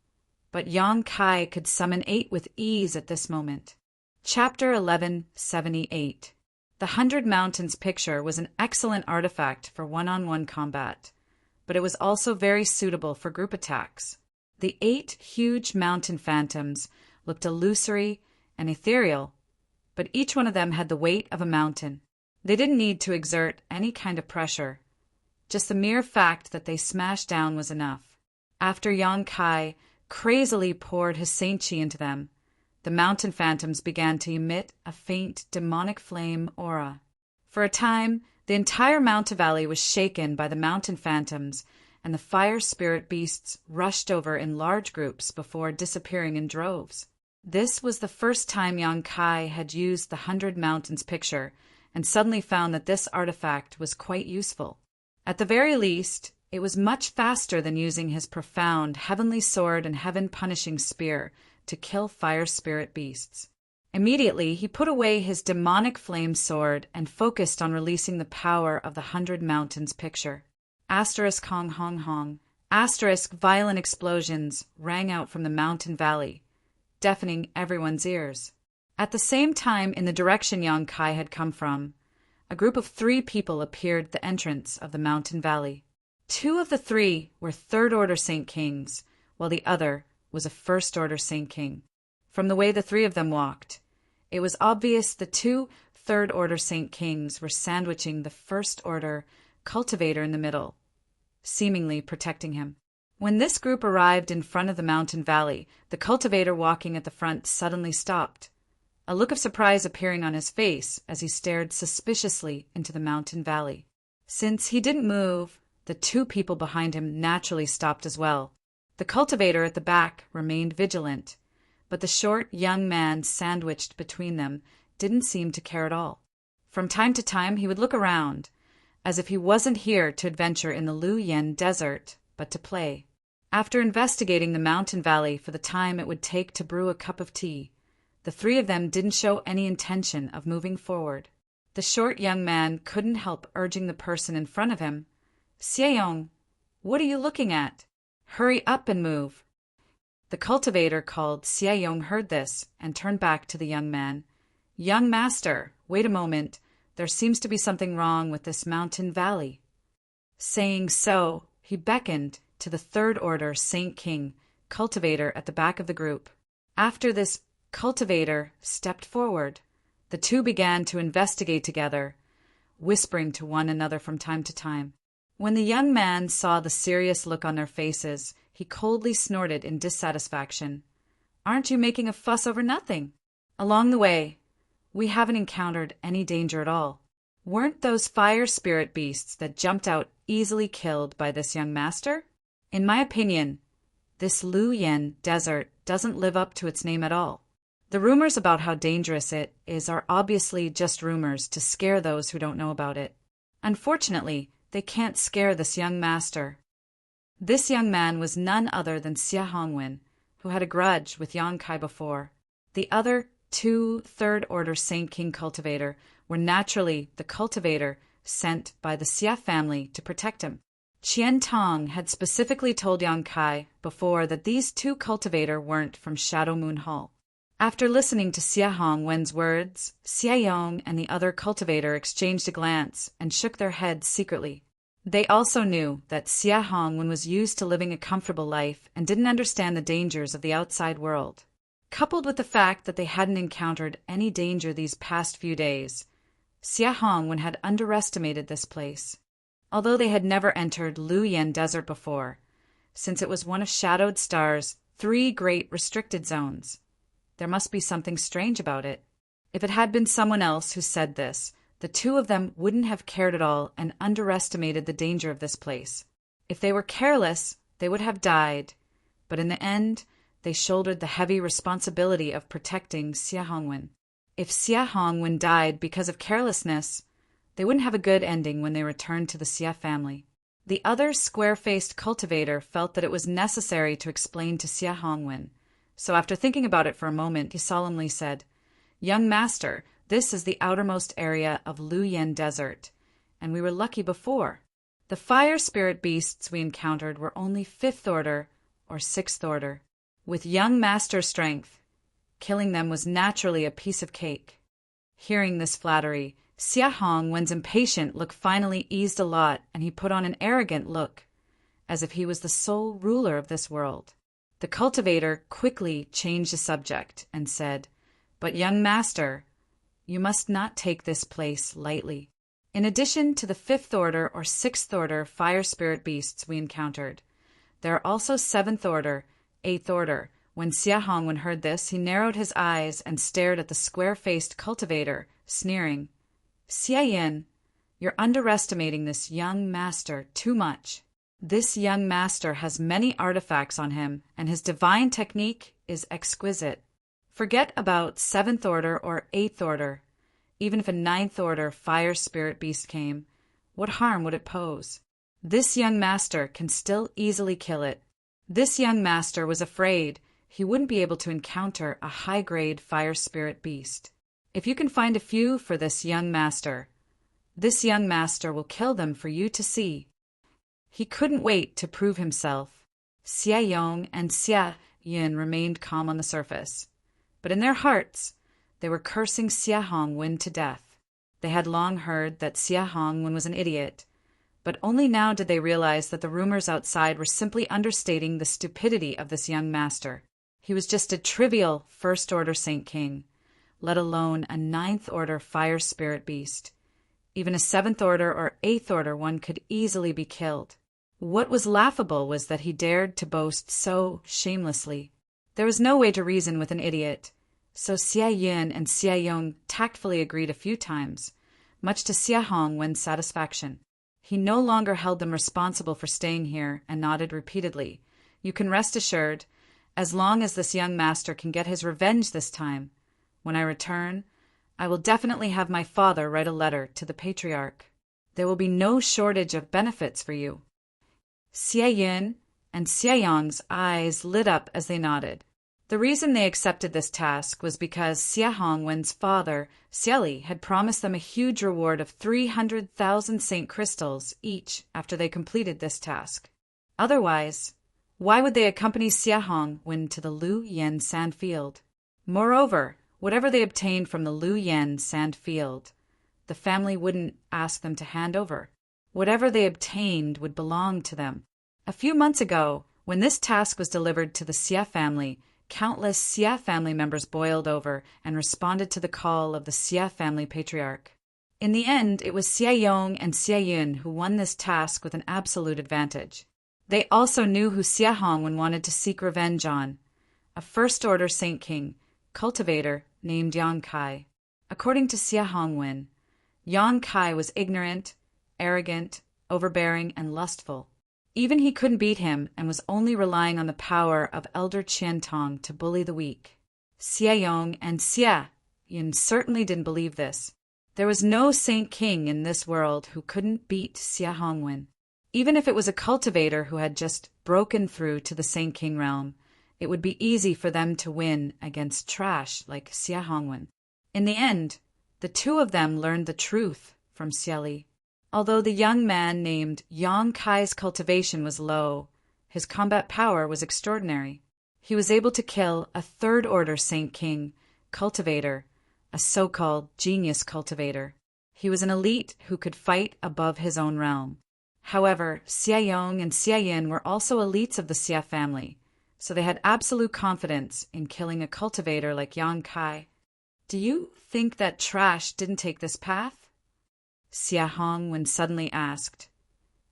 but Yang Kai could summon 8 with ease at this moment. Chapter 1178. The 100 Mountains picture was an excellent artifact for one-on-one combat, but it was also very suitable for group attacks. The 8 huge mountain phantoms looked illusory and ethereal, but each one of them had the weight of a mountain. They didn't need to exert any kind of pressure. Just the mere fact that they smashed down was enough. After Yang Kai crazily poured his Saint Chi into them, the mountain phantoms began to emit a faint demonic flame aura. For a time, the entire mountain valley was shaken by the mountain phantoms, and the fire spirit beasts rushed over in large groups before disappearing in droves. This was the first time Yang Kai had used the 100 Mountains picture, and suddenly found that this artifact was quite useful. At the very least, it was much faster than using his profound heavenly sword and heaven-punishing spear to kill fire spirit beasts. Immediately, he put away his demonic flame sword and focused on releasing the power of the 100 Mountains picture. Asterisk hong hong hong. Asterisk violent explosions rang out from the mountain valley, deafening everyone's ears. At the same time, in the direction Yang Kai had come from, a group of 3 people appeared at the entrance of the mountain valley. 2 of the 3 were third-order Saint Kings, while the other was a first-order Saint King. From the way the three of them walked, it was obvious the two third-order Saint Kings were sandwiching the first-order cultivator in the middle, seemingly protecting him. When this group arrived in front of the mountain valley, the cultivator walking at the front suddenly stopped, a look of surprise appearing on his face as he stared suspiciously into the mountain valley. Since he didn't move, the two people behind him naturally stopped as well. The cultivator at the back remained vigilant, but the short young man sandwiched between them didn't seem to care at all. From time to time he would look around, as if he wasn't here to adventure in the Luoyang desert, but to play. After investigating the mountain valley for the time it would take to brew a cup of tea, the three of them didn't show any intention of moving forward. The short young man couldn't help urging the person in front of him, "Xieyong, what are you looking at? Hurry up and move." The cultivator called Xieyong heard this and turned back to the young man. "Young master, wait a moment. There seems to be something wrong with this mountain valley." Saying so, he beckoned to the third-order Saint King cultivator at the back of the group. After this cultivator stepped forward, the two began to investigate together, whispering to one another from time to time. When the young man saw the serious look on their faces, he coldly snorted in dissatisfaction. "Aren't you making a fuss over nothing? Along the way, we haven't encountered any danger at all. Weren't those fire spirit beasts that jumped out easily killed by this young master? In my opinion, this Luoyang desert doesn't live up to its name at all. The rumors about how dangerous it is are obviously just rumors to scare those who don't know about it. Unfortunately, they can't scare this young master." This young man was none other than Xia Hongwen, who had a grudge with Yang Kai before. The other two third-order Saint King cultivator were naturally the cultivator sent by the Xia family to protect him. Qian Tong had specifically told Yang Kai before that these two cultivator weren't from Shadow Moon Hall. After listening to Xia Hongwen's words, Xieyong and the other cultivator exchanged a glance and shook their heads secretly. They also knew that Xia Hongwen was used to living a comfortable life and didn't understand the dangers of the outside world. Coupled with the fact that they hadn't encountered any danger these past few days, Xia Hongwen had underestimated this place. Although they had never entered Luoyang Desert before, since it was one of Shadowed Star's 3 great restricted zones, there must be something strange about it. If it had been someone else who said this, the two of them wouldn't have cared at all and underestimated the danger of this place. If they were careless, they would have died, but in the end, they shouldered the heavy responsibility of protecting Xia Hongwen. If Xia Hongwen died because of carelessness, they wouldn't have a good ending when they returned to the Xia family. The other square-faced cultivator felt that it was necessary to explain to Xia Hongwen, so after thinking about it for a moment, he solemnly said, "Young master, this is the outermost area of Luoyang Desert, and we were lucky before. The fire spirit beasts we encountered were only 5th order or 6th order. With young master strength, killing them was naturally a piece of cake." Hearing this flattery, Xia Hongwen's impatient look finally eased a lot, and he put on an arrogant look, as if he was the sole ruler of this world. The cultivator quickly changed the subject and said, "But young master, you must not take this place lightly. In addition to the 5th order or 6th order fire spirit beasts we encountered, there are also 7th order, 8th order." When Xia Hongwen heard this, he narrowed his eyes and stared at the square-faced cultivator, sneering, "Xieyong, you're underestimating this young master too much. This young master has many artifacts on him, and his divine technique is exquisite. Forget about 7th order or 8th order. Even if a 9th order fire spirit beast came, what harm would it pose? This young master can still easily kill it." This young master was afraid he wouldn't be able to encounter a high-grade fire spirit beast. If you can find a few for this young master will kill them for you to see. He couldn't wait to prove himself. Xieyong and Xieyong remained calm on the surface, but in their hearts, they were cursing Xia Hongwen to death. They had long heard that Xia Hongwen was an idiot, but only now did they realize that the rumors outside were simply understating the stupidity of this young master. He was just a trivial first-order Saint King, let alone a ninth-order fire spirit beast. Even a seventh-order or eighth-order one could easily be killed. What was laughable was that he dared to boast so shamelessly. There was no way to reason with an idiot, so Xie Yun and Xie Yong tactfully agreed a few times, much to Xie Hongwen's satisfaction. He no longer held them responsible for staying here and nodded repeatedly. You can rest assured, as long as this young master can get his revenge this time, when I return, I will definitely have my father write a letter to the patriarch. There will be no shortage of benefits for you. Xie Yun and Xie Yong's eyes lit up as they nodded. The reason they accepted this task was because Xie Hongwen's father, Xieli, had promised them a huge reward of 300,000 Saint Crystals each after they completed this task. Otherwise, why would they accompany Xie Hongwen to the Lu Yen sand field? Moreover, whatever they obtained from the Lu Yen sand field, the family wouldn't ask them to hand over. Whatever they obtained would belong to them. A few months ago, when this task was delivered to the Xie family, countless Xie family members boiled over and responded to the call of the Xie family patriarch. In the end, it was Xie Yong and Xie Yun who won this task with an absolute advantage. They also knew who Xie Hongwen wanted to seek revenge on, a first-order Saint King, cultivator named Yang Kai. According to Xie Hongwen, Yang Kai was ignorant, arrogant, overbearing, and lustful. Even he couldn't beat him and was only relying on the power of Elder Qian Tong to bully the weak. Xie Yong and Xie Yun certainly didn't believe this. There was no Saint King in this world who couldn't beat Xie Hongwen. Even if it was a cultivator who had just broken through to the Saint King realm, it would be easy for them to win against trash like Xie Hongwen. In the end, the two of them learned the truth from Xieli. Although the young man named Yang Kai's cultivation was low, his combat power was extraordinary. He was able to kill a third-order Saint King, cultivator, a so-called genius cultivator. He was an elite who could fight above his own realm. However, Xie Yong and Xie Yin were also elites of the Xie family, so they had absolute confidence in killing a cultivator like Yang Kai. Do you think that trash didn't take this path? Xie Hongwen suddenly asked.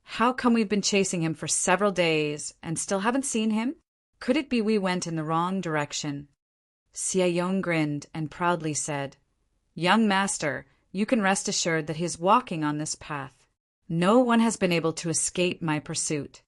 How come we've been chasing him for several days and still haven't seen him? Could it be we went in the wrong direction? Xie Yong grinned and proudly said, Young master, you can rest assured that he is walking on this path. No one has been able to escape my pursuit.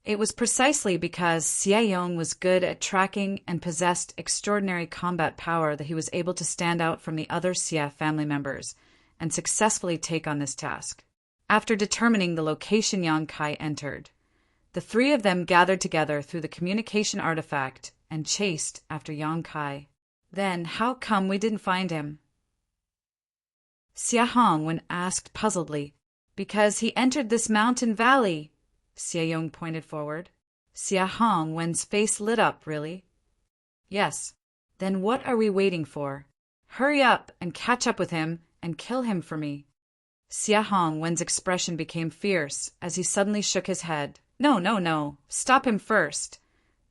It was precisely because Xie Yong was good at tracking and possessed extraordinary combat power that he was able to stand out from the other Xie family members and successfully take on this task. After determining the location Yang Kai entered, the three of them gathered together through the communication artifact and chased after Yang Kai. Then, how come we didn't find him? Xie Hongwen asked puzzledly. Because he entered this mountain valley, Xie Yong pointed forward. Xie Hongwen's face lit up, really? Yes. Then what are we waiting for? Hurry up and catch up with him and kill him for me. Xie Hongwen's expression became fierce as he suddenly shook his head. No. Stop him first.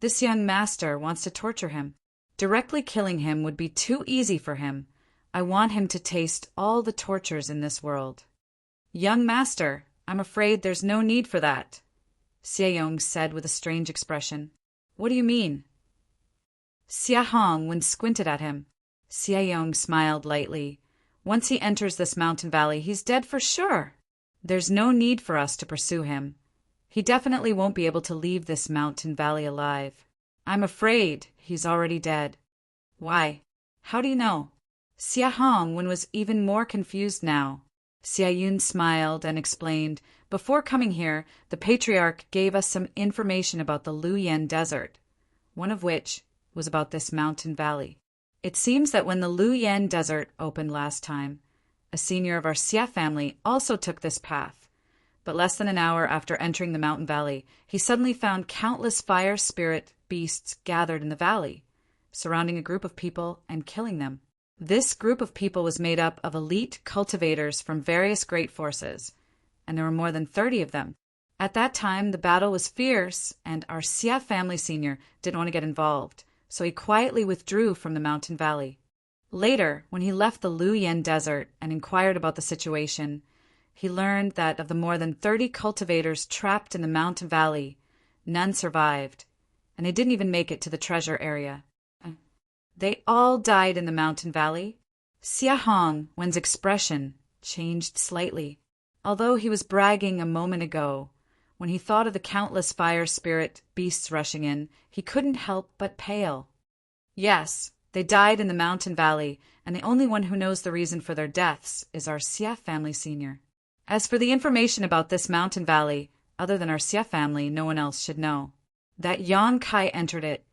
This young master wants to torture him. Directly killing him would be too easy for him. I want him to taste all the tortures in this world. Young master, I'm afraid there's no need for that, Xie Yong said with a strange expression. What do you mean? Xie Hongwen squinted at him. Xie Yong smiled lightly. Once he enters this mountain valley, he's dead for sure. There's no need for us to pursue him. He definitely won't be able to leave this mountain valley alive. I'm afraid he's already dead. Why? How do you know? Xie Hongwen was even more confused now. Xie Yun smiled and explained, Before coming here, the patriarch gave us some information about the Lu Yen desert, one of which was about this mountain valley. It seems that when the Lu Yen desert opened last time, a senior of our Xie family also took this path, but less than an hour after entering the mountain valley, he suddenly found countless fire spirit beasts gathered in the valley, surrounding a group of people and killing them. This group of people was made up of elite cultivators from various great forces, and there were more than 30 of them. At that time, the battle was fierce, and our Xie family senior didn't want to get involved, so he quietly withdrew from the mountain valley. Later, when he left the Luoyang desert and inquired about the situation, he learned that of the more than 30 cultivators trapped in the mountain valley, none survived, and they didn't even make it to the treasure area. They all died in the mountain valley. Xia Hongwen's expression changed slightly. Although he was bragging a moment ago, when he thought of the countless fire spirit beasts rushing in, he couldn't help but pale. Yes, they died in the mountain valley, and the only one who knows the reason for their deaths is our Xia family senior. As for the information about this mountain valley, other than our Xia family, no one else should know. That Yang Kai entered it.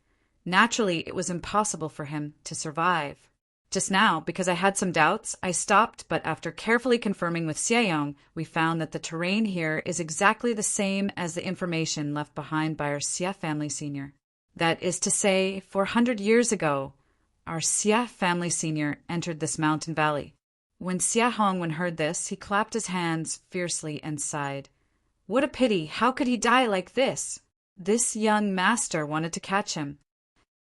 Naturally, it was impossible for him to survive. Just now, because I had some doubts, I stopped, but after carefully confirming with Xiaoyong, we found that the terrain here is exactly the same as the information left behind by our Xia family senior. That is to say, 400 years ago, our Xia family senior entered this mountain valley. When Xia Hongwen heard this, he clapped his hands fiercely and sighed. What a pity! How could he die like this? This young master wanted to catch him.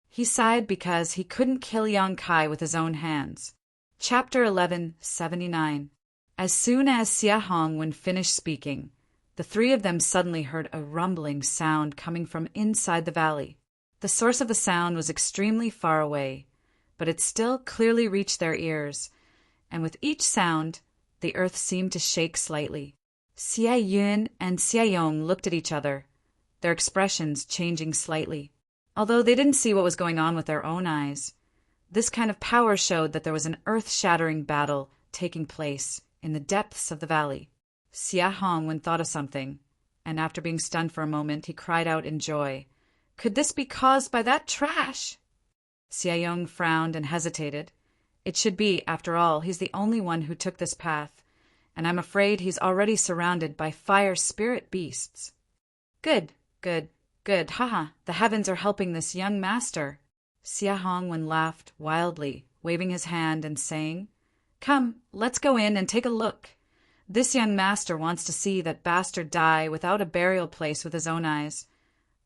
He sighed because he couldn't kill Yang Kai with his own hands. Chapter 1179. As soon as Xia Hongwen finished speaking, the three of them suddenly heard a rumbling sound coming from inside the valley. The source of the sound was extremely far away, but it still clearly reached their ears, and with each sound, the earth seemed to shake slightly. Xie Yun and Xiaoyong looked at each other, their expressions changing slightly. Although they didn't see what was going on with their own eyes, this kind of power showed that there was an earth-shattering battle taking place in the depths of the valley. Xia Hongwen thought of something, and after being stunned for a moment, he cried out in joy. Could this be caused by that trash? Xiaoyong frowned and hesitated. It should be, after all, he's the only one who took this path, and I'm afraid he's already surrounded by fire spirit beasts. Good, good, good, haha, the heavens are helping this young master. Xia Hongwen laughed wildly, waving his hand and saying, Come, let's go in and take a look. This young master wants to see that bastard die without a burial place with his own eyes.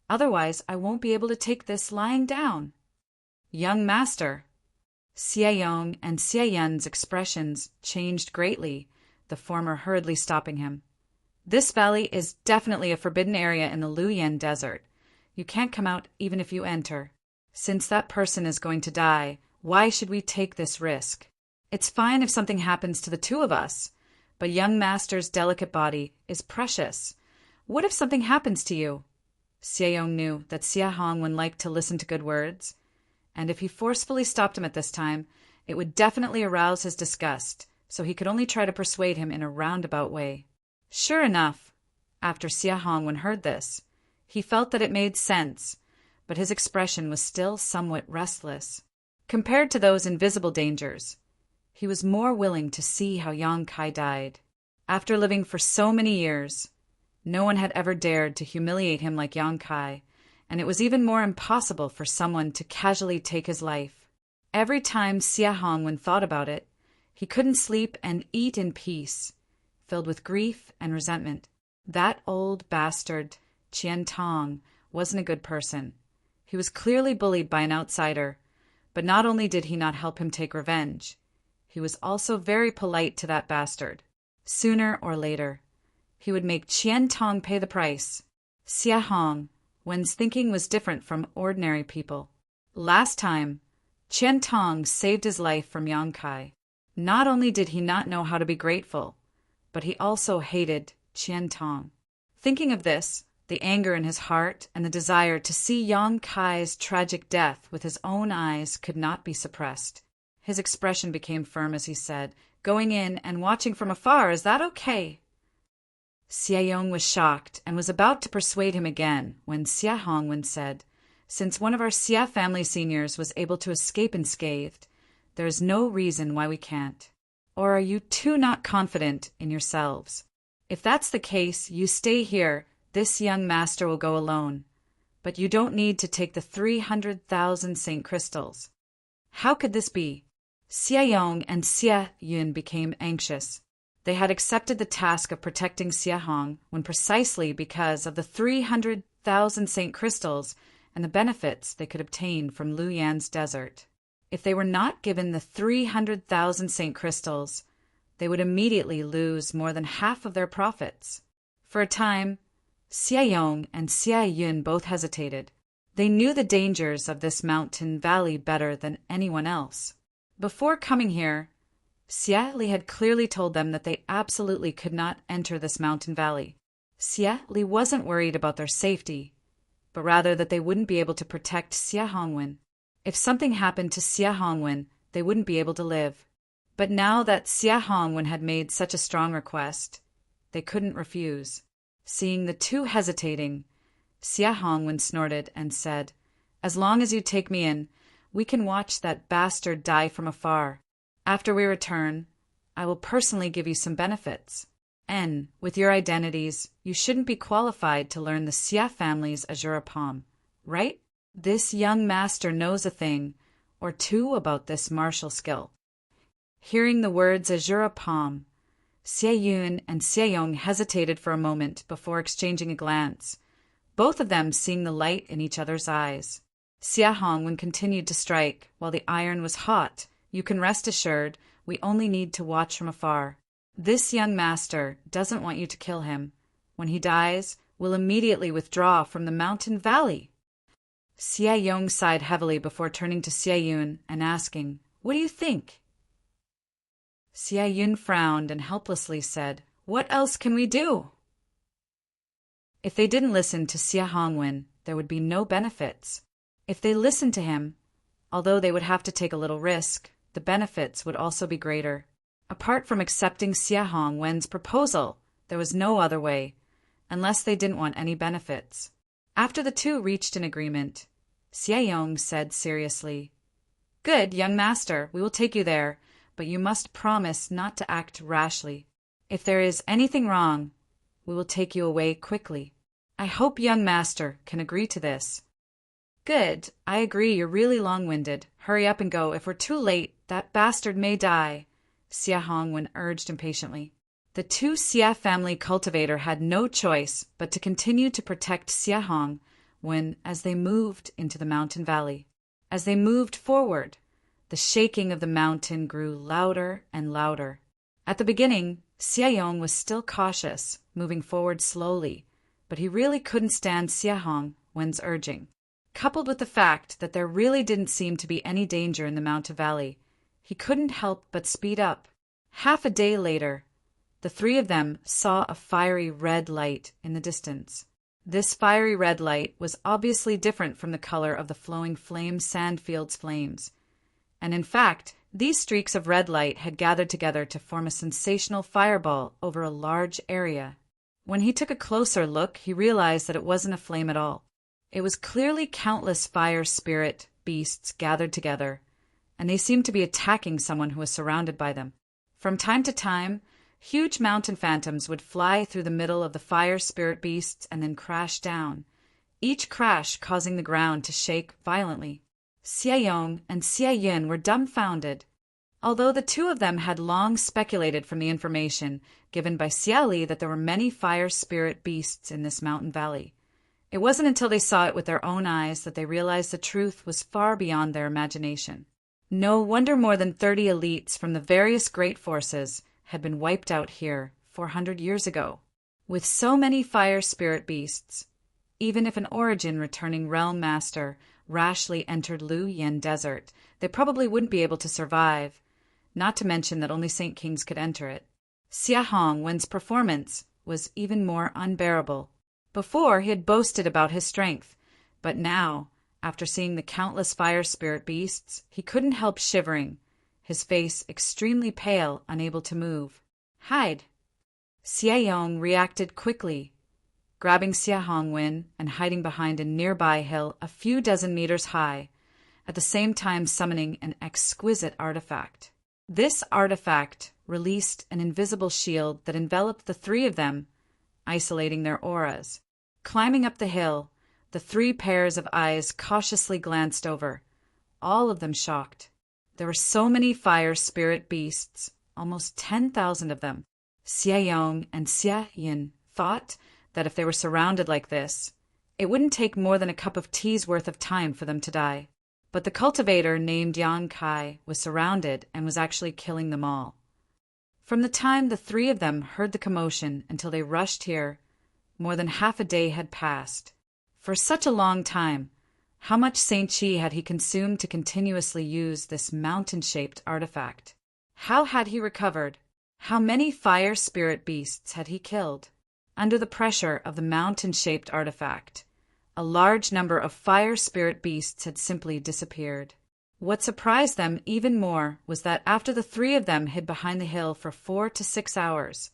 Otherwise, I won't be able to take this lying down. Young master. Xiaoyong and Xiaoyun's expressions changed greatly, the former hurriedly stopping him. This valley is definitely a forbidden area in the Luoyang desert. You can't come out even if you enter. Since that person is going to die, why should we take this risk? It's fine if something happens to the two of us, but young master's delicate body is precious. What if something happens to you? Xiaoyong knew that Xia Hongwen liked to listen to good words, and if he forcefully stopped him at this time, it would definitely arouse his disgust, so he could only try to persuade him in a roundabout way. Sure enough, after Xia Hongwen heard this, he felt that it made sense, but his expression was still somewhat restless. Compared to those invisible dangers, he was more willing to see how Yang Kai died. After living for so many years, no one had ever dared to humiliate him like Yang Kai, and it was even more impossible for someone to casually take his life. Every time Xia Hongwen thought about it, he couldn't sleep and eat in peace, filled with grief and resentment. That old bastard, Qian Tong, wasn't a good person. He was clearly bullied by an outsider, but not only did he not help him take revenge, he was also very polite to that bastard. Sooner or later, he would make Qian Tong pay the price. Xia Hongwen's thinking was different from ordinary people. Last time, Qian Tong saved his life from Yang Kai. Not only did he not know how to be grateful, but he also hated Qian Tong. Thinking of this, the anger in his heart and the desire to see Yang Kai's tragic death with his own eyes could not be suppressed. His expression became firm as he said, Going in and watching from afar, is that okay? Xiaoyong was shocked and was about to persuade him again when Xia Hongwen said, Since one of our Xia family seniors was able to escape unscathed, there is no reason why we can't. Or are you too not confident in yourselves? If that's the case, you stay here. This young master will go alone. But you don't need to take the 300,000 St. Crystals. How could this be? Xiaoyong and Xia Yun became anxious. They had accepted the task of protecting Xia Hong when precisely because of the 300,000 St. Crystals and the benefits they could obtain from Lu Yan's desert. If they were not given the 300,000 St. Crystals, they would immediately lose more than half of their profits. For a time, Xie Yong and Xie Yun both hesitated. They knew the dangers of this mountain valley better than anyone else. Before coming here, Xie Li had clearly told them that they absolutely could not enter this mountain valley. Xie Li wasn't worried about their safety, but rather that they wouldn't be able to protect Xie Hongwen. If something happened to Xie Hongwen, they wouldn't be able to live. But now that Xie Hongwen had made such a strong request, they couldn't refuse. Seeing the two hesitating, Xie Hongwen snorted and said, "As long as you take me in, we can watch that bastard die from afar. After we return, I will personally give you some benefits. And, with your identities, you shouldn't be qualified to learn the Xie family's Azure Palm, right? This young master knows a thing or two about this martial skill." Hearing the words Azure Palm, Xie Yun and Xie Yong hesitated for a moment before exchanging a glance, both of them seeing the light in each other's eyes. Xie Hongwen continued to strike while the iron was hot. "You can rest assured, we only need to watch from afar. This young master doesn't want you to kill him. When he dies, we'll immediately withdraw from the mountain valley." Xie Yong sighed heavily before turning to Xie Yun and asking, "What do you think?" Xie Yun frowned and helplessly said, "What else can we do?" If they didn't listen to Xie Hongwen, there would be no benefits. If they listened to him, although they would have to take a little risk, the benefits would also be greater. Apart from accepting Xie Hongwen's proposal, there was no other way, unless they didn't want any benefits. After the two reached an agreement, Xie Yong said seriously, "Good, young master, we will take you there, but you must promise not to act rashly. If there is anything wrong, we will take you away quickly. I hope young master can agree to this." "Good, I agree, you're really long-winded. Hurry up and go. If we're too late, that bastard may die," Xie Hongwen urged impatiently. The two Xie family cultivator had no choice but to continue to protect Xie Hongwen as they moved into the mountain valley. As they moved forward, the shaking of the mountain grew louder and louder. At the beginning, Xie Yong was still cautious, moving forward slowly, but he really couldn't stand Xie Hongwen's urging. Coupled with the fact that there really didn't seem to be any danger in the mountain valley, he couldn't help but speed up. Half a day later, the three of them saw a fiery red light in the distance. This fiery red light was obviously different from the color of the flowing flame sandfield's flames. And in fact, these streaks of red light had gathered together to form a sensational fireball over a large area. When he took a closer look, he realized that it wasn't a flame at all. It was clearly countless fire spirit beasts gathered together, and they seemed to be attacking someone who was surrounded by them. From time to time, huge mountain phantoms would fly through the middle of the fire spirit beasts and then crash down, each crash causing the ground to shake violently. Xie Yong and Xie Yun were dumbfounded. Although the two of them had long speculated from the information given by Xie Li that there were many fire spirit beasts in this mountain valley, it wasn't until they saw it with their own eyes that they realized the truth was far beyond their imagination. No wonder more than 30 elites from the various great forces had been wiped out here 400 years ago. With so many fire spirit beasts, even if an origin-returning realm master rashly entered Lu Yen Desert, they probably wouldn't be able to survive, not to mention that only Saint Kings could enter it. Xie Hongwen's performance was even more unbearable. Before, he had boasted about his strength, but now, after seeing the countless fire spirit beasts, he couldn't help shivering, his face extremely pale, unable to move. "Hide!" Xie Yong reacted quickly, grabbing Xie Hongwen and hiding behind a nearby hill a few dozen meters high, at the same time summoning an exquisite artifact. This artifact released an invisible shield that enveloped the three of them, isolating their auras. Climbing up the hill, the three pairs of eyes cautiously glanced over, all of them shocked. There were so many fire spirit beasts, almost 10,000 of them. Xie Yong and Xie Yin thought that if they were surrounded like this, It wouldn't take more than a cup of tea's worth of time for them to die. But the cultivator named Yang Kai was surrounded and was actually killing them all. From the time the three of them heard the commotion until they rushed here, more than half a day had passed. For such a long time, how much Saint Chi had he consumed to continuously use this mountain-shaped artifact? How had he recovered? How many fire spirit beasts had he killed? Under the pressure of the mountain-shaped artifact, a large number of fire spirit beasts had simply disappeared. What surprised them even more was that after the three of them hid behind the hill for 4 to 6 hours,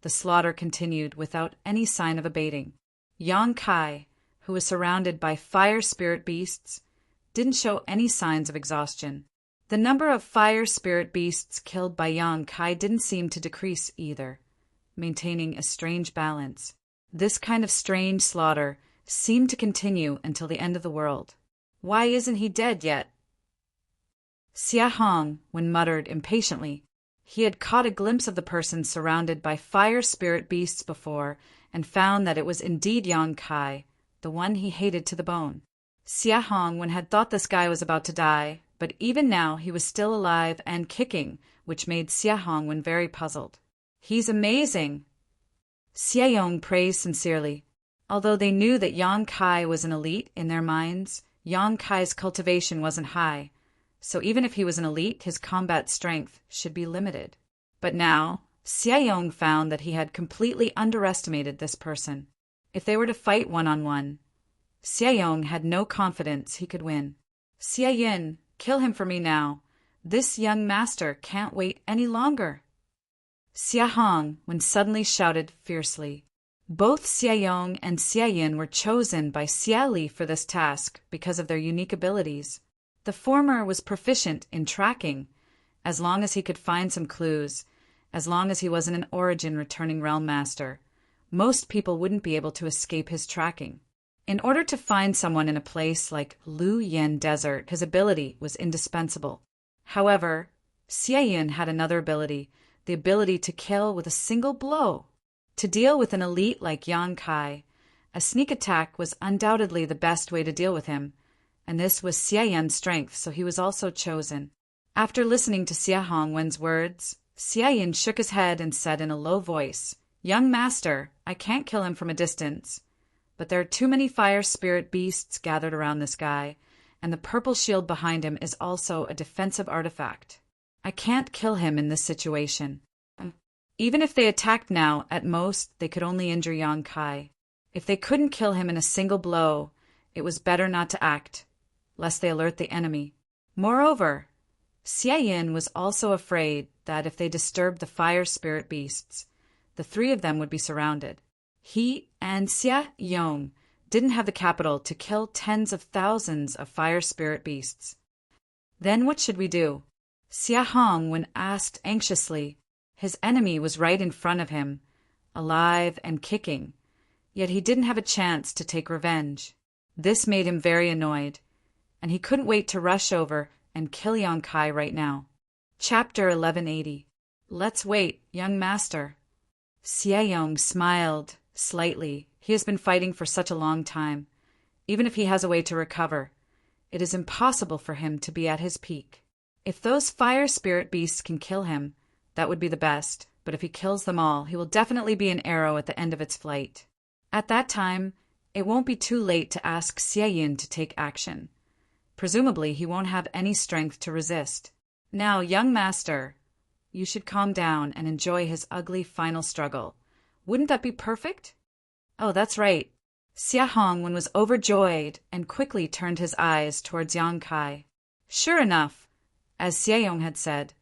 the slaughter continued without any sign of abating. Yang Kai, who was surrounded by fire spirit beasts, didn't show any signs of exhaustion. The number of fire spirit beasts killed by Yang Kai didn't seem to decrease either, maintaining a strange balance. This kind of strange slaughter seemed to continue until the end of the world. Why isn't he dead yet? Xia Hong muttered impatiently. He had caught a glimpse of the person surrounded by fire spirit beasts before and found that it was indeed Yang Kai, the one he hated to the bone. Xia Hong had thought this guy was about to die, but even now he was still alive and kicking, which made Xia Hong very puzzled. He's amazing, Xia Yong praised sincerely. Although they knew that Yang Kai was an elite in their minds, Yang Kai's cultivation wasn't high, so even if he was an elite, his combat strength should be limited. But now, Xia Yong found that he had completely underestimated this person. If they were to fight one-on-one, Xia Yong had no confidence he could win. Xia Yin, kill him for me now. This young master can't wait any longer. Xia Hong suddenly shouted fiercely. Both Xia Yong and Xia Yin were chosen by Xia Li for this task because of their unique abilities. The former was proficient in tracking, as long as he could find some clues, as long as he wasn't an origin returning realm master. Most people wouldn't be able to escape his tracking. In order to find someone in a place like Lu Yen Desert, his ability was indispensable. However, Xia Yin had another ability, the ability to kill with a single blow. To deal with an elite like Yang Kai, a sneak attack was undoubtedly the best way to deal with him, and this was Xia Yin's strength, so he was also chosen. After listening to Xia Hongwen's words, Xia Yin shook his head and said in a low voice, "Young master, I can't kill him from a distance, but there are too many fire spirit beasts gathered around this guy, and the purple shield behind him is also a defensive artifact. I can't kill him in this situation. Even if they attacked now, at most, they could only injure Yang Kai. If they couldn't kill him in a single blow, it was better not to act, lest they alert the enemy." Moreover, Xia Yin was also afraid that if they disturbed the fire spirit beasts, the three of them would be surrounded. He and Xia Yong didn't have the capital to kill tens of thousands of fire spirit beasts. Then what should we do? Xia Hong asked anxiously. His enemy was right in front of him, alive and kicking, yet he didn't have a chance to take revenge. This made him very annoyed, and he couldn't wait to rush over and kill Yang Kai right now. Chapter 1180. Let's wait, young master. Xia Yong smiled slightly. He has been fighting for such a long time. Even if he has a way to recover, it is impossible for him to be at his peak. If those fire spirit beasts can kill him, that would be the best, but if he kills them all, he will definitely be an arrow at the end of its flight. At that time, it won't be too late to ask Xia Yin to take action. Presumably, he won't have any strength to resist. Now, young master, you should calm down and enjoy his ugly final struggle. Wouldn't that be perfect? Oh, that's right. Xia Hong was overjoyed and quickly turned his eyes towards Yang Kai. Sure enough, as Xia Yong had said,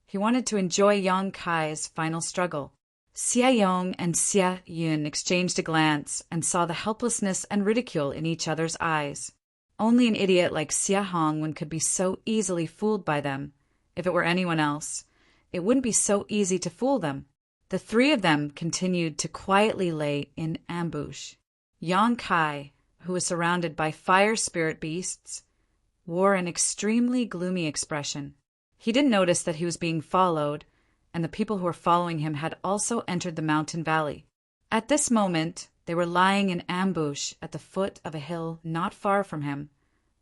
he wanted to enjoy Yang Kai's final struggle. Xia Yong and Xia Yin exchanged a glance and saw the helplessness and ridicule in each other's eyes. Only an idiot like Xia Hong could be so easily fooled by them. If it were anyone else, it wouldn't be so easy to fool them. The three of them continued to quietly lay in ambush. Yang Kai, who was surrounded by fire spirit beasts, wore an extremely gloomy expression. He didn't notice that he was being followed, and the people who were following him had also entered the mountain valley. At this moment, They were lying in ambush at the foot of a hill not far from him,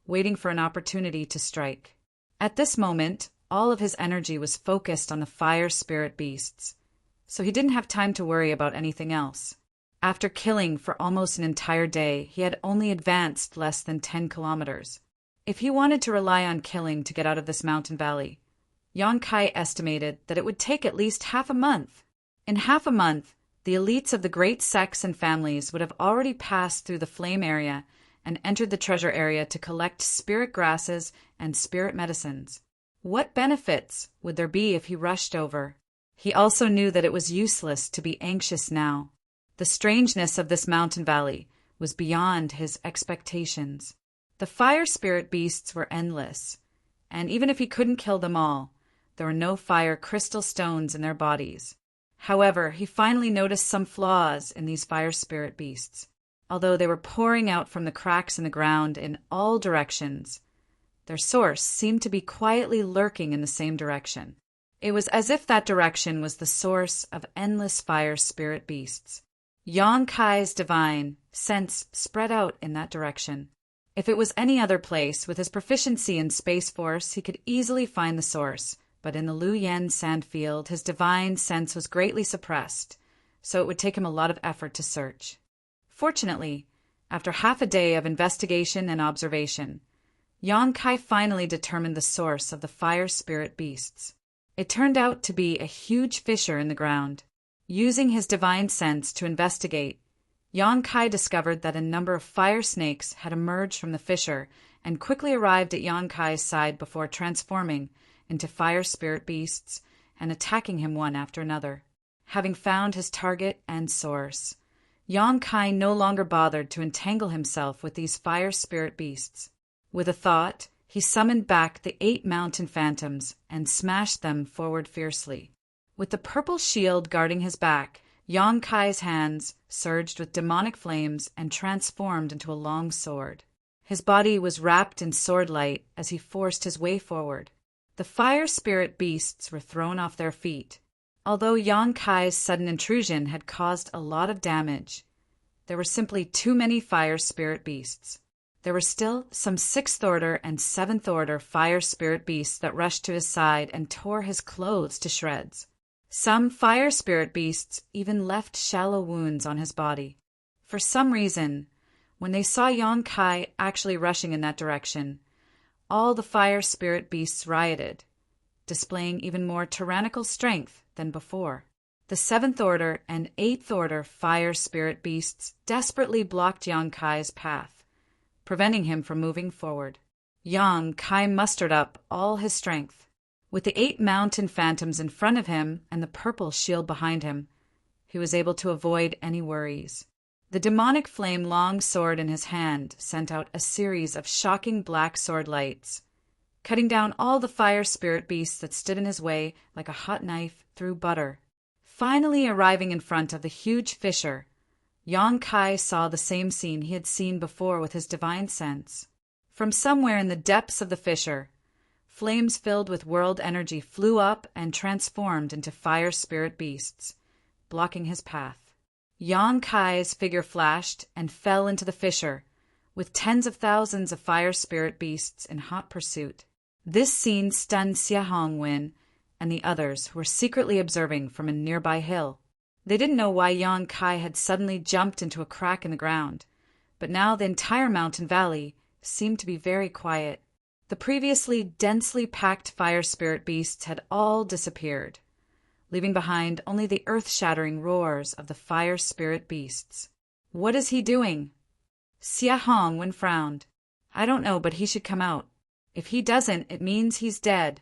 waiting for an opportunity to strike. At this moment, all of his energy was focused on the fire spirit beasts, so he didn't have time to worry about anything else. After killing for almost an entire day, he had only advanced less than 10 kilometers. If he wanted to rely on killing to get out of this mountain valley, Yang Kai estimated that it would take at least half a month. In half a month, the elites of the great sects and families would have already passed through the flame area and entered the treasure area to collect spirit grasses and spirit medicines. What benefits would there be if he rushed over? He also knew that it was useless to be anxious now. The strangeness of this mountain valley was beyond his expectations. The fire spirit beasts were endless, and even if he couldn't kill them all, there were no fire crystal stones in their bodies. However, he finally noticed some flaws in these fire spirit beasts. Although they were pouring out from the cracks in the ground in all directions, their source seemed to be quietly lurking in the same direction. It was as if that direction was the source of endless fire spirit beasts. Yang Kai's divine sense spread out in that direction. If it was any other place, with his proficiency in Space Force, he could easily find the source. But in the Luoyan sandfield, his divine sense was greatly suppressed, so it would take him a lot of effort to search. Fortunately, after half a day of investigation and observation, Yang Kai finally determined the source of the fire spirit beasts. It turned out to be a huge fissure in the ground. Using his divine sense to investigate, Yang Kai discovered that a number of fire snakes had emerged from the fissure and quickly arrived at Yang Kai's side before transforming into fire spirit beasts and attacking him one after another. Having found his target and source, Yang Kai no longer bothered to entangle himself with these fire spirit beasts. With a thought, he summoned back the 8 mountain phantoms and smashed them forward fiercely. With the purple shield guarding his back, Yang Kai's hands surged with demonic flames and transformed into a long sword. His body was wrapped in sword light as he forced his way forward. The fire spirit beasts were thrown off their feet. Although Yang Kai's sudden intrusion had caused a lot of damage, there were simply too many fire spirit beasts. There were still some 6th order and 7th order fire spirit beasts that rushed to his side and tore his clothes to shreds. Some fire spirit beasts even left shallow wounds on his body. For some reason, when they saw Yang Kai actually rushing in that direction, all the fire spirit beasts rioted, displaying even more tyrannical strength than before. The 7th order and 8th order fire spirit beasts desperately blocked Yang Kai's path, preventing him from moving forward. Yang Kai mustered up all his strength. With the 8 mountain phantoms in front of him and the purple shield behind him, he was able to avoid any worries. The demonic flame long sword in his hand sent out a series of shocking black sword lights, cutting down all the fire spirit beasts that stood in his way like a hot knife through butter. Finally arriving in front of the huge fissure, Yang Kai saw the same scene he had seen before with his divine sense. From somewhere in the depths of the fissure, flames filled with world energy flew up and transformed into fire spirit beasts, blocking his path. Yang Kai's figure flashed and fell into the fissure, with tens of thousands of fire spirit beasts in hot pursuit. This scene stunned Xia Hongwen and the others who were secretly observing from a nearby hill. They didn't know why Yang Kai had suddenly jumped into a crack in the ground, but now the entire mountain valley seemed to be very quiet. The previously densely packed fire spirit beasts had all disappeared, leaving behind only the earth-shattering roars of the fire spirit beasts. "What is he doing?" Xia Hongwen frowned. "I don't know, but he should come out. If he doesn't, it means he's dead."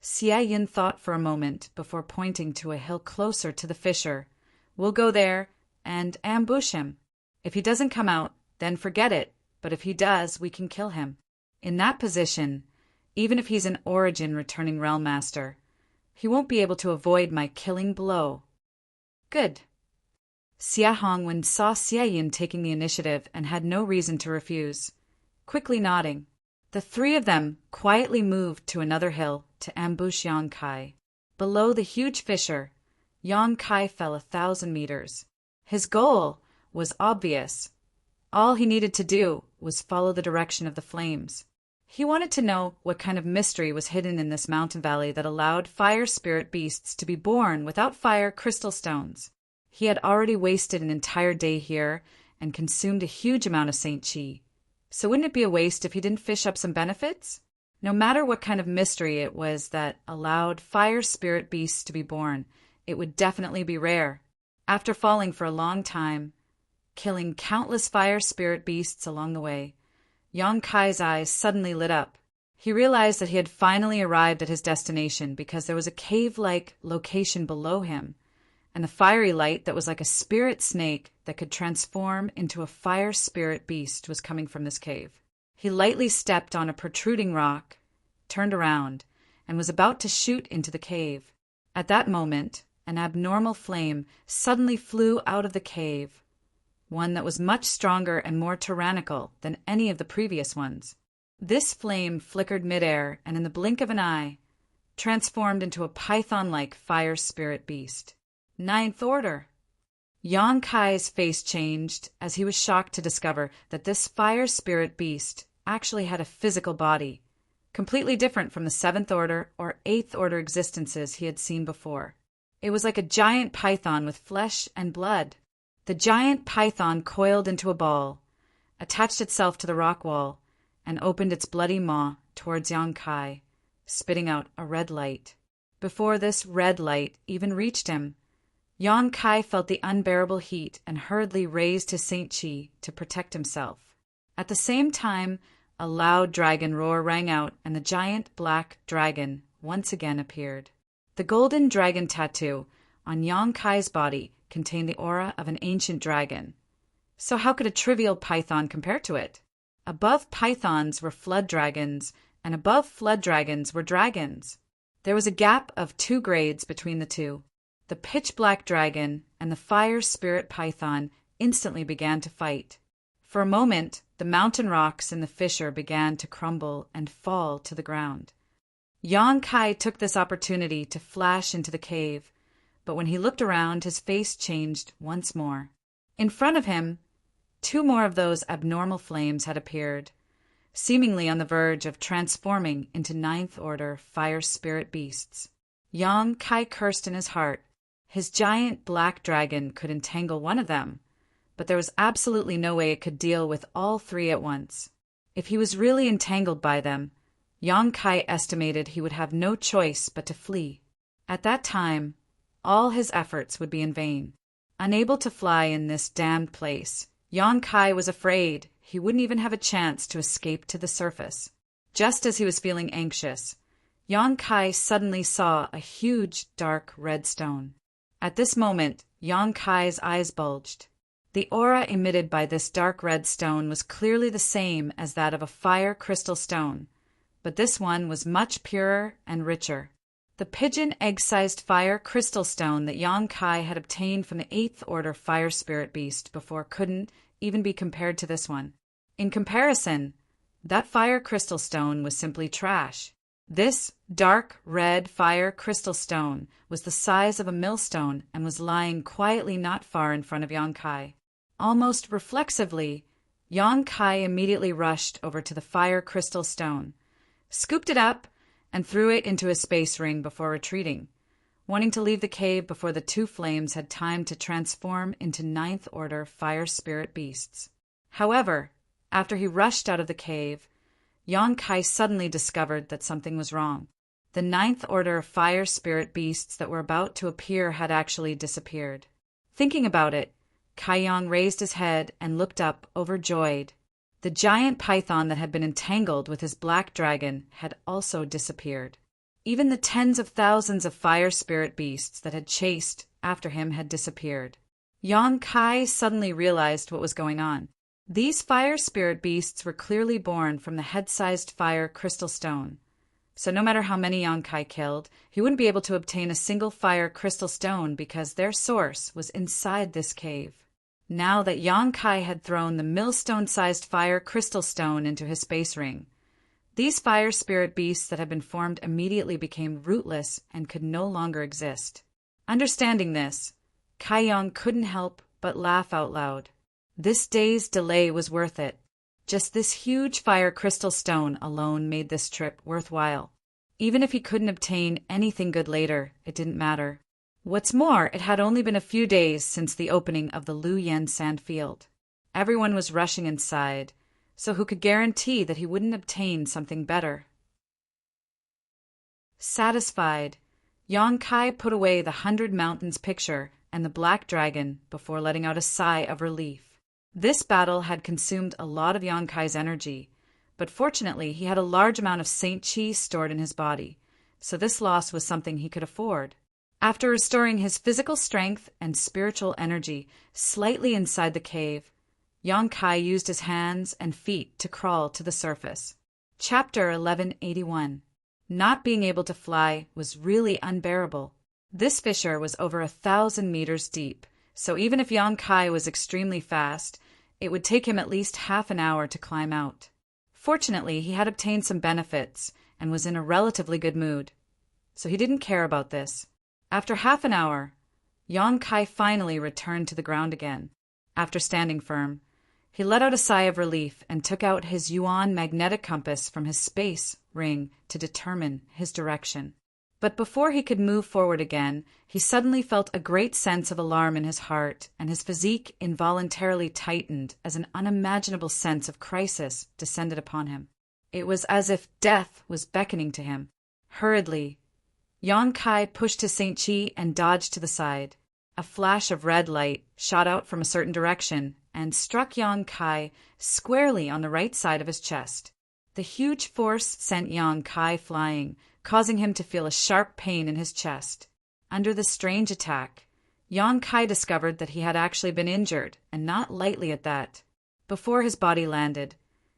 Xia Yin thought for a moment before pointing to a hill closer to the fissure. "We'll go there and ambush him. If he doesn't come out, then forget it, but if he does, we can kill him. In that position, even if he's an Origin returning Realm Master, he won't be able to avoid my killing blow." "Good." Xia Hongwen saw Xia Yin taking the initiative and had no reason to refuse. Quickly nodding, the 3 of them quietly moved to another hill to ambush Yang Kai. Below the huge fissure, Yang Kai fell 1,000 meters. His goal was obvious. All he needed to do was follow the direction of the flames. He wanted to know what kind of mystery was hidden in this mountain valley that allowed fire spirit beasts to be born without fire crystal stones. He had already wasted an entire day here and consumed a huge amount of Saint Chi. So wouldn't it be a waste if he didn't fish up some benefits? No matter what kind of mystery it was that allowed fire spirit beasts to be born, it would definitely be rare. After falling for a long time, killing countless fire spirit beasts along the way, Yang Kai's eyes suddenly lit up. He realized that he had finally arrived at his destination because there was a cave-like location below him, and a fiery light that was like a spirit snake that could transform into a fire spirit beast was coming from this cave. He lightly stepped on a protruding rock, turned around, and was about to shoot into the cave. At that moment, an abnormal flame suddenly flew out of the cave, one that was much stronger and more tyrannical than any of the previous ones. This flame flickered midair and in the blink of an eye, transformed into a python-like fire spirit beast. Ninth Order! Yang Kai's face changed as he was shocked to discover that this fire spirit beast actually had a physical body, completely different from the 7th Order or 8th Order existences he had seen before. It was like a giant python with flesh and blood. The giant python coiled into a ball, attached itself to the rock wall, and opened its bloody maw towards Yang Kai, spitting out a red light. Before this red light even reached him, Yang Kai felt the unbearable heat and hurriedly raised his Saint Chi to protect himself. At the same time, a loud dragon roar rang out, and the giant black dragon once again appeared. The golden dragon tattoo on Yang Kai's body contained the aura of an ancient dragon. So how could a trivial python compare to it? Above pythons were flood dragons, and above flood dragons were dragons. There was a gap of 2 grades between the two. The pitch-black dragon and the fire spirit python instantly began to fight. For a moment, the mountain rocks in the fissure began to crumble and fall to the ground. Yang Kai took this opportunity to flash into the cave, but when he looked around, his face changed once more. In front of him, 2 more of those abnormal flames had appeared, seemingly on the verge of transforming into 9th Order fire spirit beasts. Yang Kai cursed in his heart. His giant black dragon could entangle one of them, but there was absolutely no way it could deal with all 3 at once. If he was really entangled by them, Yang Kai estimated he would have no choice but to flee. At that time, all his efforts would be in vain. Unable to fly in this damned place, Yang Kai was afraid he wouldn't even have a chance to escape to the surface. Just as he was feeling anxious, Yang Kai suddenly saw a huge dark red stone. At this moment, Yang Kai's eyes bulged. The aura emitted by this dark red stone was clearly the same as that of a fire crystal stone, but this one was much purer and richer. The pigeon egg-sized fire crystal stone that Yang Kai had obtained from the 8th Order fire spirit beast before couldn't even be compared to this one. In comparison, that fire crystal stone was simply trash. This dark red fire crystal stone was the size of a millstone and was lying quietly not far in front of Yang Kai. Almost reflexively, Yang Kai immediately rushed over to the fire crystal stone, scooped it up, and threw it into his space ring before retreating, wanting to leave the cave before the 2 flames had time to transform into 9th Order fire spirit beasts. However, after he rushed out of the cave, Yang Kai suddenly discovered that something was wrong. The 9th Order fire spirit beasts that were about to appear had actually disappeared. Thinking about it, Kai Yang raised his head and looked up, overjoyed. The giant python that had been entangled with his black dragon had also disappeared. Even the tens of thousands of fire spirit beasts that had chased after him had disappeared. Yang Kai suddenly realized what was going on. These fire spirit beasts were clearly born from the head-sized fire crystal stone. So no matter how many Yang Kai killed, he wouldn't be able to obtain a single fire crystal stone because their source was inside this cave. Now that Yang Kai had thrown the millstone-sized fire crystal stone into his space ring, these fire spirit beasts that had been formed immediately became rootless and could no longer exist. Understanding this, Kai Yang couldn't help but laugh out loud. This day's delay was worth it. Just this huge fire crystal stone alone made this trip worthwhile. Even if he couldn't obtain anything good later, it didn't matter. What's more, it had only been a few days since the opening of the Lu Yen sand field. Everyone was rushing inside, so who could guarantee that he wouldn't obtain something better? Satisfied, Yang Kai put away the 100 Mountains picture and the black dragon before letting out a sigh of relief. This battle had consumed a lot of Yang Kai's energy, but fortunately he had a large amount of Saint Chi stored in his body, so this loss was something he could afford. After restoring his physical strength and spiritual energy slightly inside the cave, Yang Kai used his hands and feet to crawl to the surface. Chapter 1181. Not being able to fly was really unbearable. This fissure was over 1,000 meters deep, so even if Yang Kai was extremely fast, it would take him at least half an hour to climb out. Fortunately, he had obtained some benefits and was in a relatively good mood, so he didn't care about this. After half an hour, Yang Kai finally returned to the ground again. After standing firm, he let out a sigh of relief and took out his Yuan magnetic compass from his space ring to determine his direction. But before he could move forward again, he suddenly felt a great sense of alarm in his heart, and his physique involuntarily tightened as an unimaginable sense of crisis descended upon him. It was as if death was beckoning to him. Hurriedly, Yang Kai pushed his Saint Chi and dodged to the side. A flash of red light shot out from a certain direction and struck Yang Kai squarely on the right side of his chest. The huge force sent Yang Kai flying, causing him to feel a sharp pain in his chest. Under the strange attack, Yang Kai discovered that he had actually been injured, and not lightly at that. Before his body landed,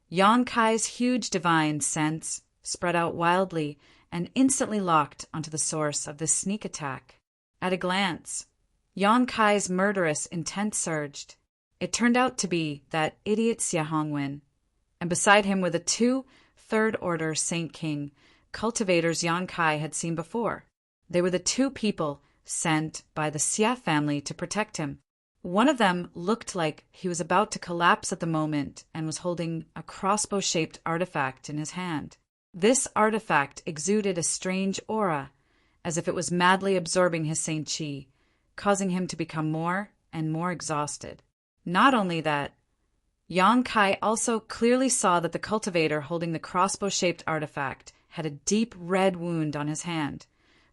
Yang Kai's huge divine sense spread out wildly and instantly locked onto the source of this sneak attack. At a glance, Yang Kai's murderous intent surged. It turned out to be that idiot Xia Hongwen, and beside him were the 2 third-order Saint King cultivators Yang Kai had seen before. They were the 2 people sent by the Xia family to protect him. One of them looked like he was about to collapse at the moment and was holding a crossbow-shaped artifact in his hand. This artifact exuded a strange aura, as if it was madly absorbing his Saint Chi, causing him to become more and more exhausted. Not only that, Yang Kai also clearly saw that the cultivator holding the crossbow-shaped artifact had a deep red wound on his hand,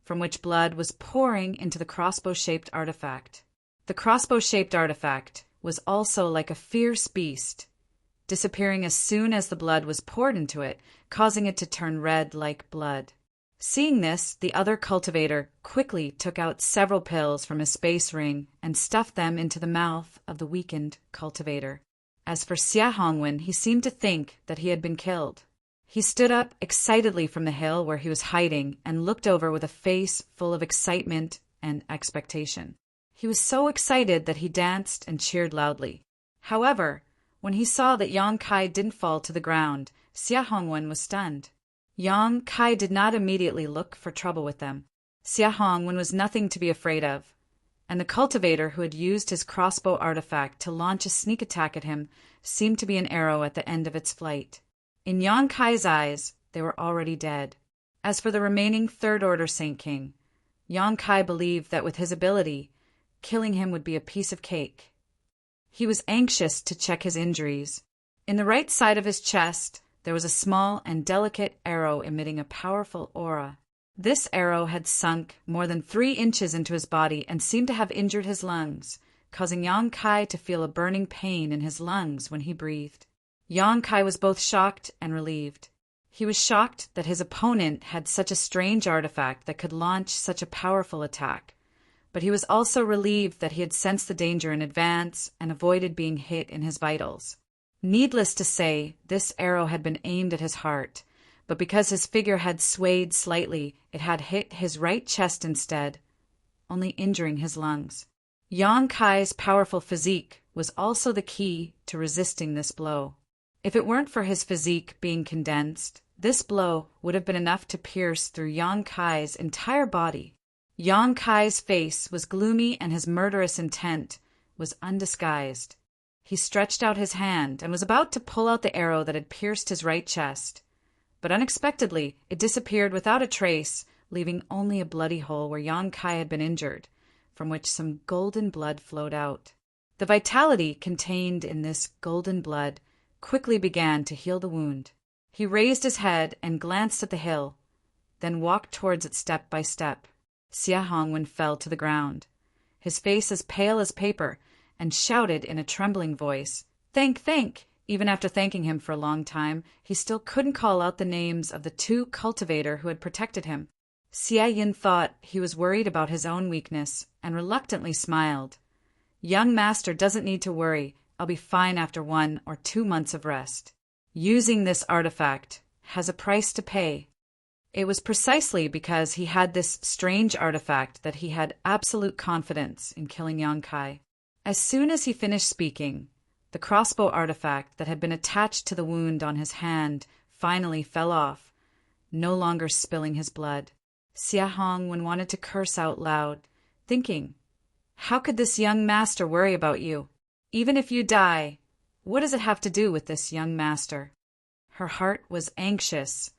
from which blood was pouring into the crossbow-shaped artifact. The crossbow-shaped artifact was also like a fierce beast, disappearing as soon as the blood was poured into it, causing it to turn red like blood. Seeing this, the other cultivator quickly took out several pills from his space ring and stuffed them into the mouth of the weakened cultivator. As for Xia Hongwen, he seemed to think that he had been killed. He stood up excitedly from the hill where he was hiding and looked over with a face full of excitement and expectation. He was so excited that he danced and cheered loudly. However, when he saw that Yang Kai didn't fall to the ground, Xia Hongwen was stunned. Yang Kai did not immediately look for trouble with them. Xia Hongwen was nothing to be afraid of, and the cultivator who had used his crossbow artifact to launch a sneak attack at him seemed to be an arrow at the end of its flight. In Yang Kai's eyes, they were already dead. As for the remaining third-order Saint King, Yang Kai believed that with his ability, killing him would be a piece of cake. He was anxious to check his injuries. In the right side of his chest, there was a small and delicate arrow emitting a powerful aura. This arrow had sunk more than 3 inches into his body and seemed to have injured his lungs, causing Yang Kai to feel a burning pain in his lungs when he breathed. Yang Kai was both shocked and relieved. He was shocked that his opponent had such a strange artifact that could launch such a powerful attack, but he was also relieved that he had sensed the danger in advance and avoided being hit in his vitals. Needless to say, this arrow had been aimed at his heart, but because his figure had swayed slightly, it had hit his right chest instead, only injuring his lungs. Yang Kai's powerful physique was also the key to resisting this blow. If it weren't for his physique being condensed, this blow would have been enough to pierce through Yang Kai's entire body. Yang Kai's face was gloomy and his murderous intent was undisguised. He stretched out his hand and was about to pull out the arrow that had pierced his right chest. But unexpectedly, it disappeared without a trace, leaving only a bloody hole where Yang Kai had been injured, from which some golden blood flowed out. The vitality contained in this golden blood quickly began to heal the wound. He raised his head and glanced at the hill, then walked towards it step by step. Xia Hongwen fell to the ground, his face as pale as paper, and shouted in a trembling voice, Thank! Even after thanking him for a long time, he still couldn't call out the names of the 2 cultivator who had protected him. Xia Yin thought he was worried about his own weakness and reluctantly smiled. Young master doesn't need to worry. I'll be fine after 1 or 2 months of rest. Using this artifact has a price to pay. It was precisely because he had this strange artifact that he had absolute confidence in killing Yang Kai. As soon as he finished speaking, the crossbow artifact that had been attached to the wound on his hand finally fell off, no longer spilling his blood. Xia Hongwen wanted to curse out loud, thinking, how could this young master worry about you? Even if you die, what does it have to do with this young master? Her heart was anxious,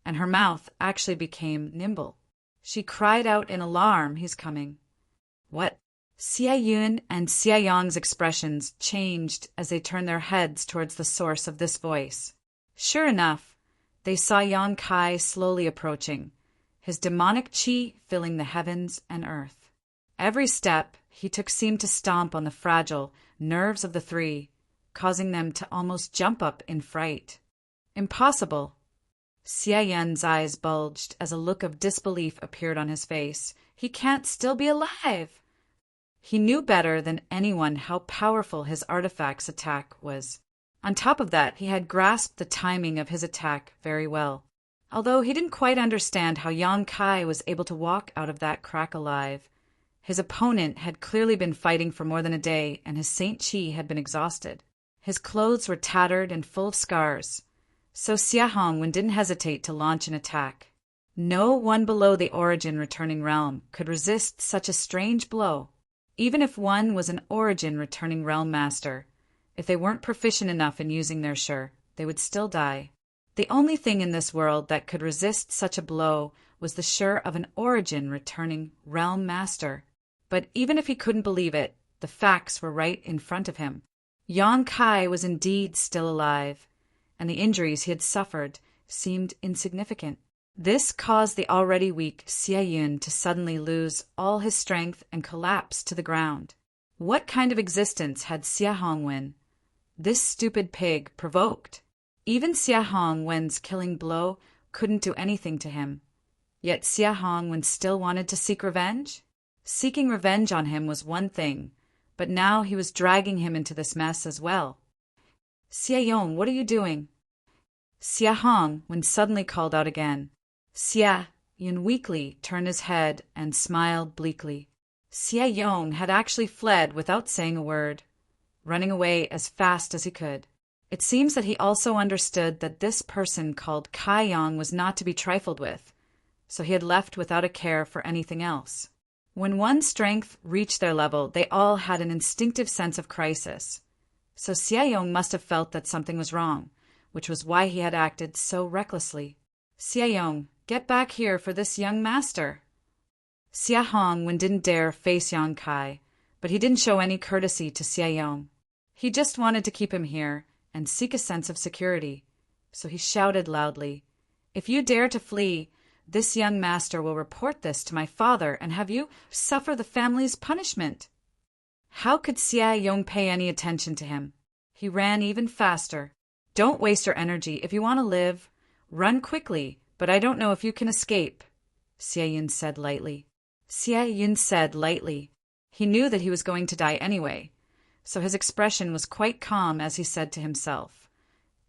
and her mouth actually became nimble. She cried out in alarm, he's coming. What? Xia Yun and Xia Yong's expressions changed as they turned their heads towards the source of this voice. Sure enough, they saw Yang Kai slowly approaching, his demonic qi filling the heavens and earth. Every step he took seemed to stomp on the fragile nerves of the 3, causing them to almost jump up in fright. Impossible. Xia Yun's eyes bulged as a look of disbelief appeared on his face. He can't still be alive. He knew better than anyone how powerful his artifact's attack was. On top of that, he had grasped the timing of his attack very well. Although he didn't quite understand how Yang Kai was able to walk out of that crack alive, his opponent had clearly been fighting for more than a day, and his Saint Qi had been exhausted. His clothes were tattered and full of scars, so Xia Hongwen didn't hesitate to launch an attack. No one below the Origin Returning Realm could resist such a strange blow. Even if one was an Origin Returning Realm master, if they weren't proficient enough in using their Shi, they would still die. The only thing in this world that could resist such a blow was the Shi of an Origin Returning Realm master. But even if he couldn't believe it, the facts were right in front of him. Yang Kai was indeed still alive, and the injuries he had suffered seemed insignificant. This caused the already weak Xia Yun to suddenly lose all his strength and collapse to the ground. What kind of existence had Xia Hongwen, this stupid pig, provoked? Even Xia Hongwen's killing blow couldn't do anything to him. Yet Xia Hongwen still wanted to seek revenge? Seeking revenge on him was one thing, but now he was dragging him into this mess as well. Xia Yong, what are you doing? Xia Hongwen suddenly called out again. Xia Yun weakly turned his head and smiled bleakly. Xia Yong had actually fled without saying a word, running away as fast as he could. It seems that he also understood that this person called Kai Yang was not to be trifled with, so he had left without a care for anything else. When one's strength reached their level, they all had an instinctive sense of crisis. So Xia Yong must have felt that something was wrong, which was why he had acted so recklessly. Xia Yong, get back here for this young master. Xia Hongwen didn't dare face Yang Kai, but he didn't show any courtesy to Xia Yong. He just wanted to keep him here and seek a sense of security. So he shouted loudly, If you dare to flee, this young master will report this to my father and have you suffer the family's punishment. How could Xia Yong pay any attention to him? He ran even faster. Don't waste your energy. If you want to live, run quickly, but I don't know if you can escape, Xia Yun said lightly. Xia Yun said lightly. He knew that he was going to die anyway, so his expression was quite calm as he said to himself,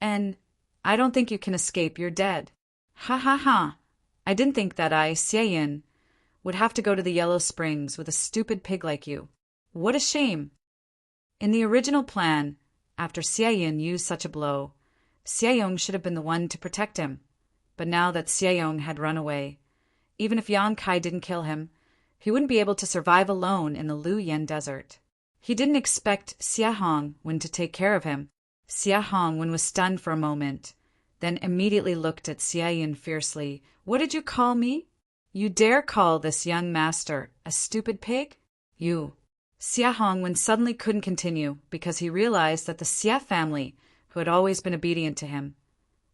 And I don't think you can escape, you're dead. Ha ha ha. I didn't think that I, Xia Yun, would have to go to the Yellow Springs with a stupid pig like you. What a shame. In the original plan, after Xia Yun used such a blow, Xia Yong should have been the one to protect him. But now that Xia Yong had run away, even if Yang Kai didn't kill him, he wouldn't be able to survive alone in the Lu Yen desert. He didn't expect Xia Hongwen to take care of him. Xia Hongwen was stunned for a moment, then immediately looked at Xia Yin fiercely. "What did you call me? You dare call this young master a stupid pig? You." Xia Hongwen suddenly couldn't continue because he realized that the Xia family, who had always been obedient to him,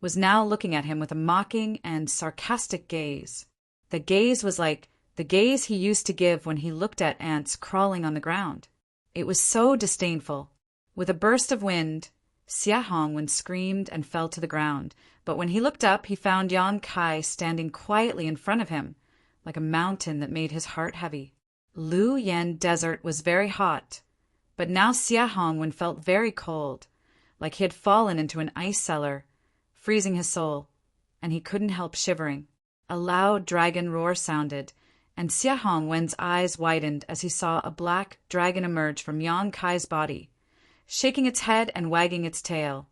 was now looking at him with a mocking and sarcastic gaze. The gaze was like the gaze he used to give when he looked at ants crawling on the ground. It was so disdainful. With a burst of wind, Xia Hongwen screamed and fell to the ground, but when he looked up he found Yang Kai standing quietly in front of him, like a mountain that made his heart heavy. Lu Yen Desert was very hot, but now Xia Hongwen felt very cold, like he had fallen into an ice cellar, freezing his soul, and he couldn't help shivering. A loud dragon roar sounded, and Xia Hongwen's eyes widened as he saw a black dragon emerge from Yang Kai's body, shaking its head and wagging its tail,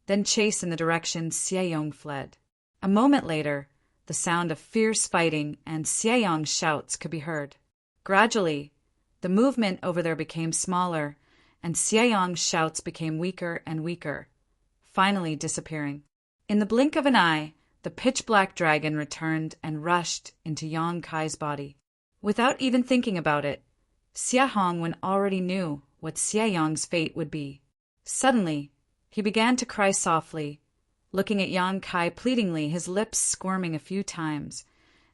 then chase in the direction Xia Yong fled. A moment later, the sound of fierce fighting and Xia Yong's shouts could be heard. Gradually, the movement over there became smaller, and Xia Yong's shouts became weaker and weaker, finally disappearing. In the blink of an eye, the pitch-black dragon returned and rushed into Yang Kai's body. Without even thinking about it, Xia Hongwen already knew what Xia Yong's fate would be. Suddenly, he began to cry softly, looking at Yang Kai pleadingly, his lips squirming a few times,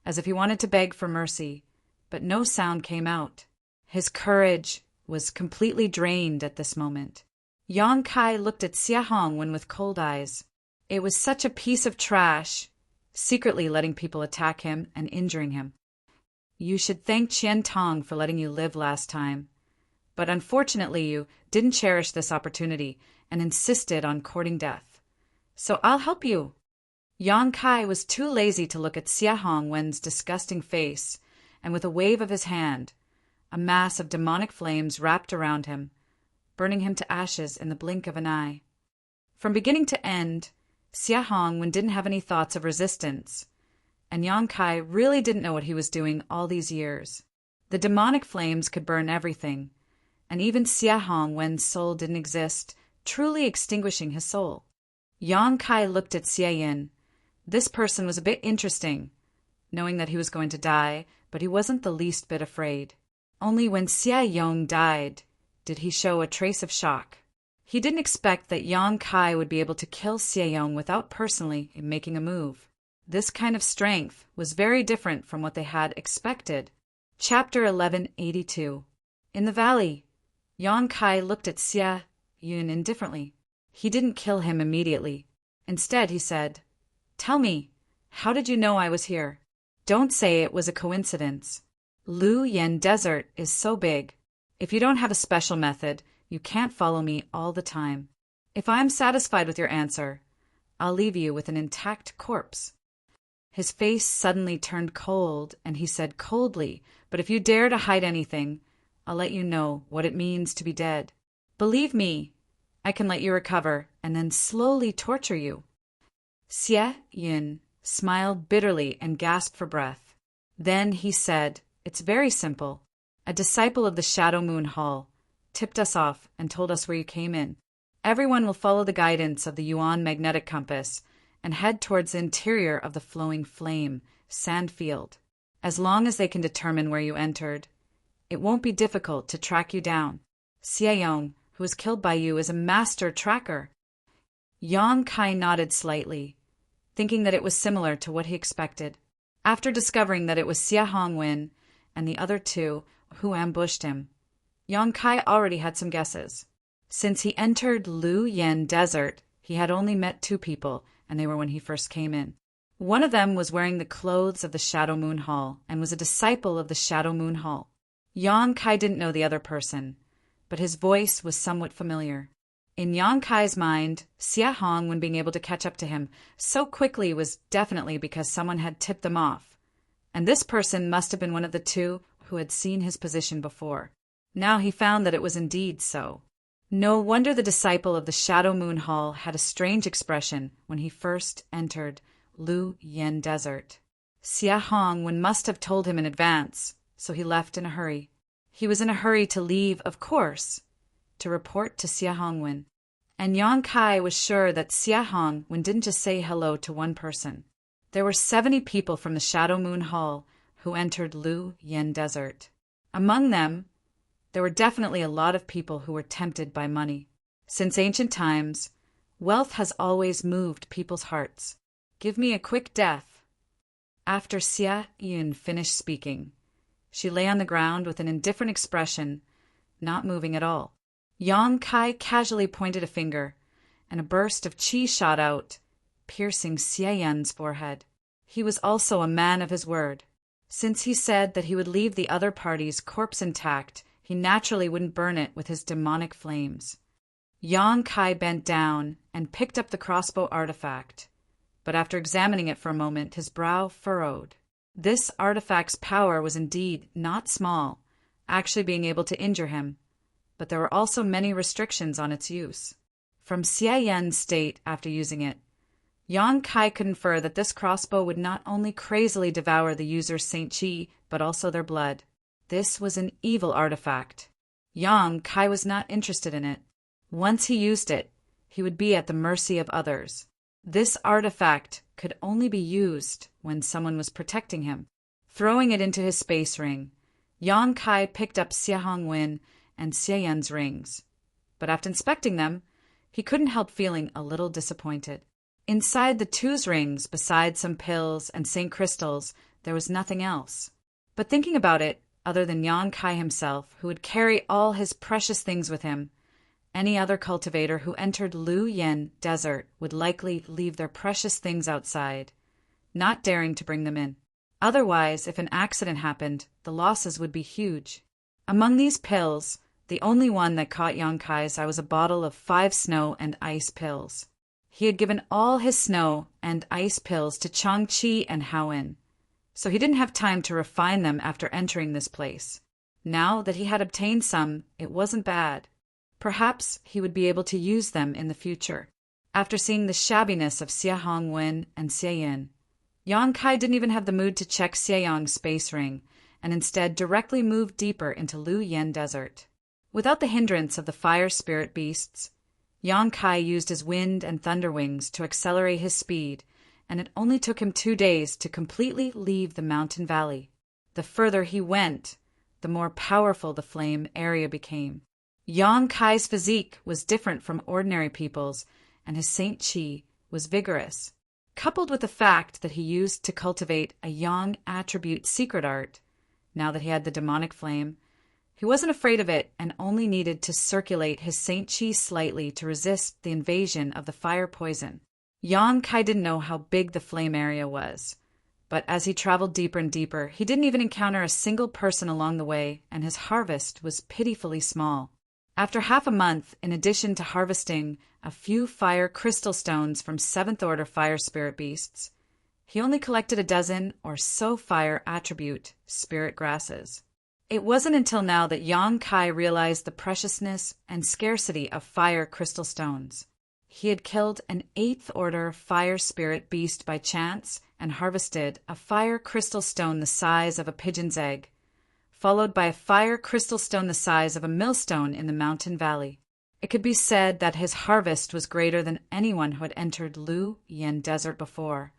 as if he wanted to beg for mercy, but no sound came out. His courage was completely drained at this moment. Yang Kai looked at Xia Hongwen with cold eyes. It was such a piece of trash, secretly letting people attack him and injuring him. "You should thank Qian Tong for letting you live last time. But unfortunately you didn't cherish this opportunity and insisted on courting death. So I'll help you." Yang Kai was too lazy to look at Xia Hongwen's disgusting face, and with a wave of his hand, a mass of demonic flames wrapped around him, burning him to ashes in the blink of an eye. From beginning to end, Xia Hongwen didn't have any thoughts of resistance, and Yang Kai really didn't know what he was doing all these years. The demonic flames could burn everything, and even Xia Hongwen's soul didn't exist, truly extinguishing his soul. Yang Kai looked at Xia Yin. This person was a bit interesting, knowing that he was going to die, but he wasn't the least bit afraid. Only when Xia Yong died did he show a trace of shock. He didn't expect that Yang Kai would be able to kill Xia Yong without personally making a move. This kind of strength was very different from what they had expected. Chapter 1182. In the valley, Yang Kai looked at Xia Yun indifferently. He didn't kill him immediately. Instead, he said, "Tell me, how did you know I was here? Don't say it was a coincidence. Lu Yen Desert is so big. If you don't have a special method, you can't follow me all the time. If I am satisfied with your answer, I'll leave you with an intact corpse." His face suddenly turned cold, and he said coldly, "But if you dare to hide anything, I'll let you know what it means to be dead. Believe me, I can let you recover and then slowly torture you." Xia Yin smiled bitterly and gasped for breath. Then he said, "It's very simple. A disciple of the Shadow Moon Hall tipped us off and told us where you came in. Everyone will follow the guidance of the Yuan magnetic compass and head towards the interior of the flowing flame sand field. As long as they can determine where you entered, it won't be difficult to track you down. Xia Yong, who was killed by you, is a master tracker." Yang Kai nodded slightly, thinking that it was similar to what he expected. After discovering that it was Xia Hongwen and the other two who ambushed him, Yang Kai already had some guesses. Since he entered Lu Yen Desert, he had only met two people, and they were when he first came in. One of them was wearing the clothes of the Shadow Moon Hall and was a disciple of the Shadow Moon Hall. Yang Kai didn't know the other person, but his voice was somewhat familiar. In Yang Kai's mind, Xia Hongwen being able to catch up to him so quickly was definitely because someone had tipped them off, and this person must have been one of the two who had seen his position before. Now he found that it was indeed so. No wonder the disciple of the Shadow Moon Hall had a strange expression when he first entered Lu Yen Desert. Xia Hongwen must have told him in advance, so he left in a hurry. He was in a hurry to leave, of course, to report to Xia Hongwen. And Yang Kai was sure that Xia Hongwen didn't just say hello to one person. There were 70 people from the Shadow Moon Hall who entered Lu Yen Desert. Among them, there were definitely a lot of people who were tempted by money. Since ancient times, wealth has always moved people's hearts. Give me a quick death. After Xia Yun finished speaking, she lay on the ground with an indifferent expression, not moving at all. Yang Kai casually pointed a finger, and a burst of qi shot out, piercing Xia Yun's forehead. He was also a man of his word. Since he said that he would leave the other party's corpse intact, he naturally wouldn't burn it with his demonic flames. Yang Kai bent down and picked up the crossbow artifact, but after examining it for a moment, his brow furrowed. This artifact's power was indeed not small, actually being able to injure him, but there were also many restrictions on its use. From Xia Yun's state after using it, Yang Kai could infer that this crossbow would not only crazily devour the user's Saint Qi, but also their blood. This was an evil artifact. Yang Kai was not interested in it. Once he used it, he would be at the mercy of others. This artifact could only be used when someone was protecting him. Throwing it into his space ring, Yang Kai picked up Xia Hongwen and Xia Yun's rings. But after inspecting them, he couldn't help feeling a little disappointed. Inside the two's rings, besides some pills and St. crystals, there was nothing else. But thinking about it, other than Yang Kai himself, who would carry all his precious things with him, any other cultivator who entered Lu Yen Desert would likely leave their precious things outside, not daring to bring them in. Otherwise, if an accident happened, the losses would be huge. Among these pills, the only one that caught Yang Kai's eye was a bottle of 5 snow and ice pills. He had given all his snow and ice pills to Changqi and Haoen, so he didn't have time to refine them after entering this place. Now that he had obtained some, it wasn't bad. Perhaps he would be able to use them in the future. After seeing the shabbiness of Xia Hongwen and Xia Yin, Yang Kai didn't even have the mood to check Xia Yang's space ring, and instead directly moved deeper into Lu Yen Desert. Without the hindrance of the fire spirit beasts, Yang Kai used his wind and thunder wings to accelerate his speed, and it only took him 2 days to completely leave the mountain valley. The further he went, the more powerful the flame area became. Yang Kai's physique was different from ordinary people's, and his Saint Qi was vigorous. Coupled with the fact that he used to cultivate a Yang attribute secret art, now that he had the demonic flame, he wasn't afraid of it and only needed to circulate his Saint Qi slightly to resist the invasion of the fire poison. Yang Kai didn't know how big the flame area was, but as he traveled deeper and deeper, he didn't even encounter a single person along the way, and his harvest was pitifully small. After half a month, in addition to harvesting a few fire crystal stones from 7th order fire spirit beasts, he only collected a dozen or so fire attribute spirit grasses. It wasn't until now that Yang Kai realized the preciousness and scarcity of fire crystal stones. He had killed an 8th order fire spirit beast by chance and harvested a fire crystal stone the size of a pigeon's egg, followed by a fire crystal stone the size of a millstone in the mountain valley. It could be said that his harvest was greater than anyone who had entered Lu Yen Desert before.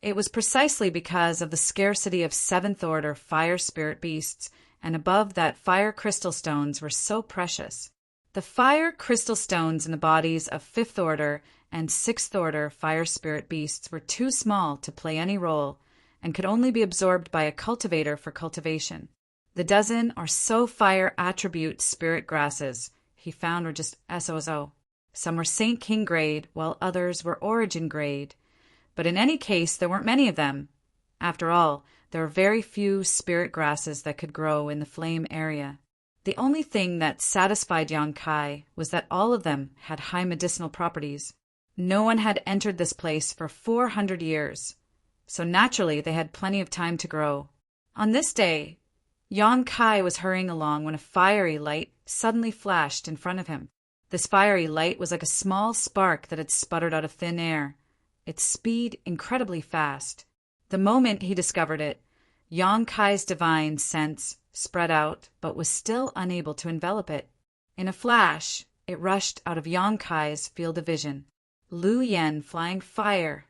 It was precisely because of the scarcity of 7th order fire spirit beasts, and above that fire crystal stones were so precious. The fire crystal stones in the bodies of 5th order and 6th order fire spirit beasts were too small to play any role and could only be absorbed by a cultivator for cultivation. The dozen or so fire attribute spirit grasses he found were just SOSO. Some were Saint King grade, while others were Origin grade. But in any case, there weren't many of them. After all, there are very few spirit grasses that could grow in the flame area. The only thing that satisfied Yang Kai was that all of them had high medicinal properties. No one had entered this place for 400 years, so naturally they had plenty of time to grow. On this day, Yang Kai was hurrying along when a fiery light suddenly flashed in front of him. This fiery light was like a small spark that had sputtered out of thin air, its speed incredibly fast. The moment he discovered it, Yang Kai's divine sense spread out, but was still unable to envelop it. In a flash, it rushed out of Yang Kai's field of vision. Lu Yen flying fire.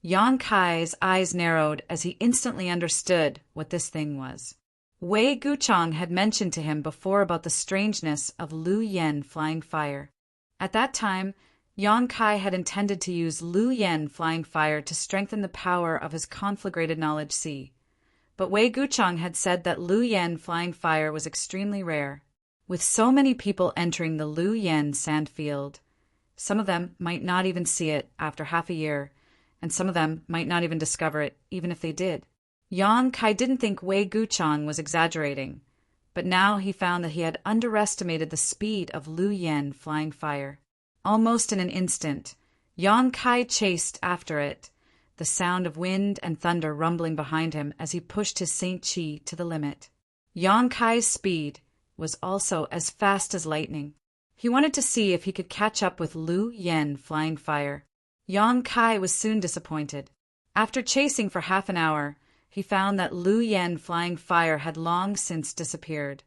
Yang Kai's eyes narrowed as he instantly understood what this thing was. Wei Guchang had mentioned to him before about the strangeness of Lu Yen flying fire. At that time, Yang Kai had intended to use Lu Yen flying fire to strengthen the power of his conflagrated knowledge sea. But Wei Guchang had said that Lu Yen flying fire was extremely rare. With so many people entering the Lu Yen sand field, some of them might not even see it after half a year, and some of them might not even discover it, even if they did. Yang Kai didn't think Wei Guchang was exaggerating, but now he found that he had underestimated the speed of Lu Yen flying fire. Almost in an instant, Yang Kai chased after it, the sound of wind and thunder rumbling behind him as he pushed his Saint Chi to the limit. Yang Kai's speed was also as fast as lightning. He wanted to see if he could catch up with Lu Yen flying fire. Yang Kai was soon disappointed. After chasing for half an hour, he found that Lu Yen flying fire had long since disappeared,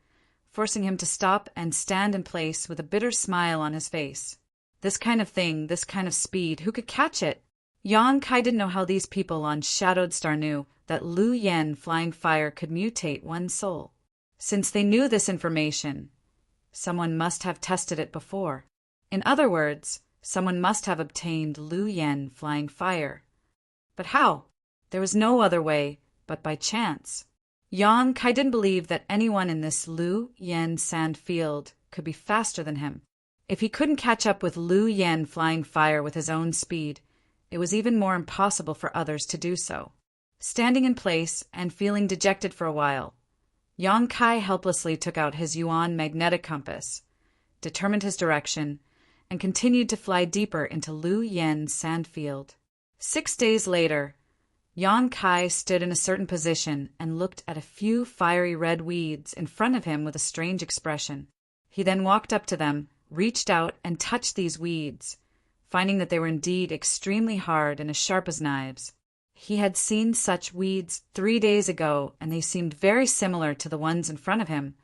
forcing him to stop and stand in place with a bitter smile on his face. This kind of thing, this kind of speed, who could catch it? Yang Kai didn't know how these people on Shadowed Star knew that Lu Yen flying fire could mutate one's soul. Since they knew this information, someone must have tested it before. In other words, someone must have obtained Lu Yen flying fire. But how? There was no other way but by chance. Yang Kai didn't believe that anyone in this Lu Yen sand field could be faster than him. If he couldn't catch up with Lu Yen flying fire with his own speed, it was even more impossible for others to do so. Standing in place and feeling dejected for a while, Yang Kai helplessly took out his Yuan magnetic compass, determined his direction, and continued to fly deeper into Lu Yen's sand field. 6 days later, Yang Kai stood in a certain position and looked at a few fiery red weeds in front of him with a strange expression. He then walked up to them, reached out, and touched these weeds, finding that they were indeed extremely hard and as sharp as knives. He had seen such weeds 3 days ago, and they seemed very similar to the ones in front of him,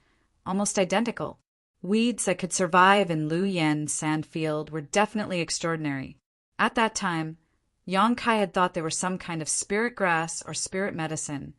almost identical. Weeds that could survive in Lu Yen's sand field were definitely extraordinary. At that time, Yang Kai had thought they were some kind of spirit grass or spirit medicine,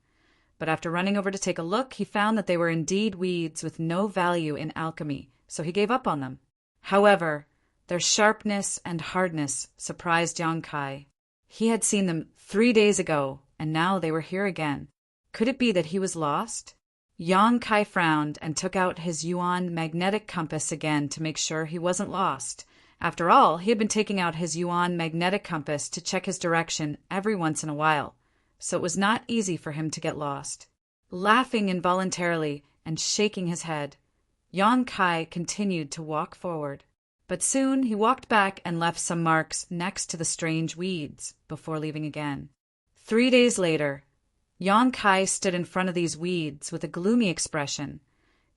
but after running over to take a look, he found that they were indeed weeds with no value in alchemy, so he gave up on them. However, their sharpness and hardness surprised Yang Kai. He had seen them 3 days ago, and now they were here again. Could it be that he was lost? Yang Kai frowned and took out his Yuan magnetic compass again to make sure he wasn't lost. After all, he had been taking out his Yuan magnetic compass to check his direction every once in a while, so it was not easy for him to get lost. Laughing involuntarily and shaking his head, Yang Kai continued to walk forward. But soon he walked back and left some marks next to the strange weeds before leaving again. 3 days later, Yang Kai stood in front of these weeds with a gloomy expression,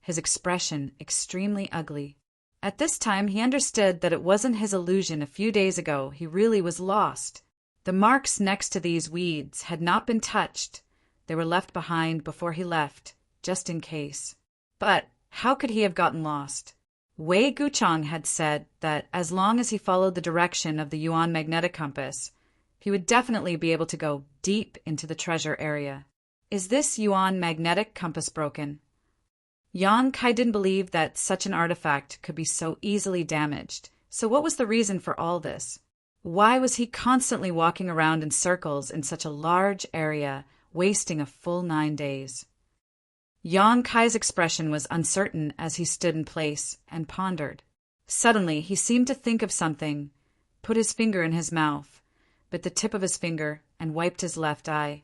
his expression extremely ugly. At this time he understood that it wasn't his illusion a few days ago, he really was lost. The marks next to these weeds had not been touched. They were left behind before he left, just in case. But how could he have gotten lost? Wei Guchang had said that as long as he followed the direction of the Yuan magnetic compass, he would definitely be able to go deep into the treasure area. Is this Yuan magnetic compass broken? Yang Kai didn't believe that such an artifact could be so easily damaged. So what was the reason for all this? Why was he constantly walking around in circles in such a large area, wasting a full 9 days? Yang Kai's expression was uncertain as he stood in place and pondered. Suddenly, he seemed to think of something, put his finger in his mouth, bit the tip of his finger, and wiped his left eye.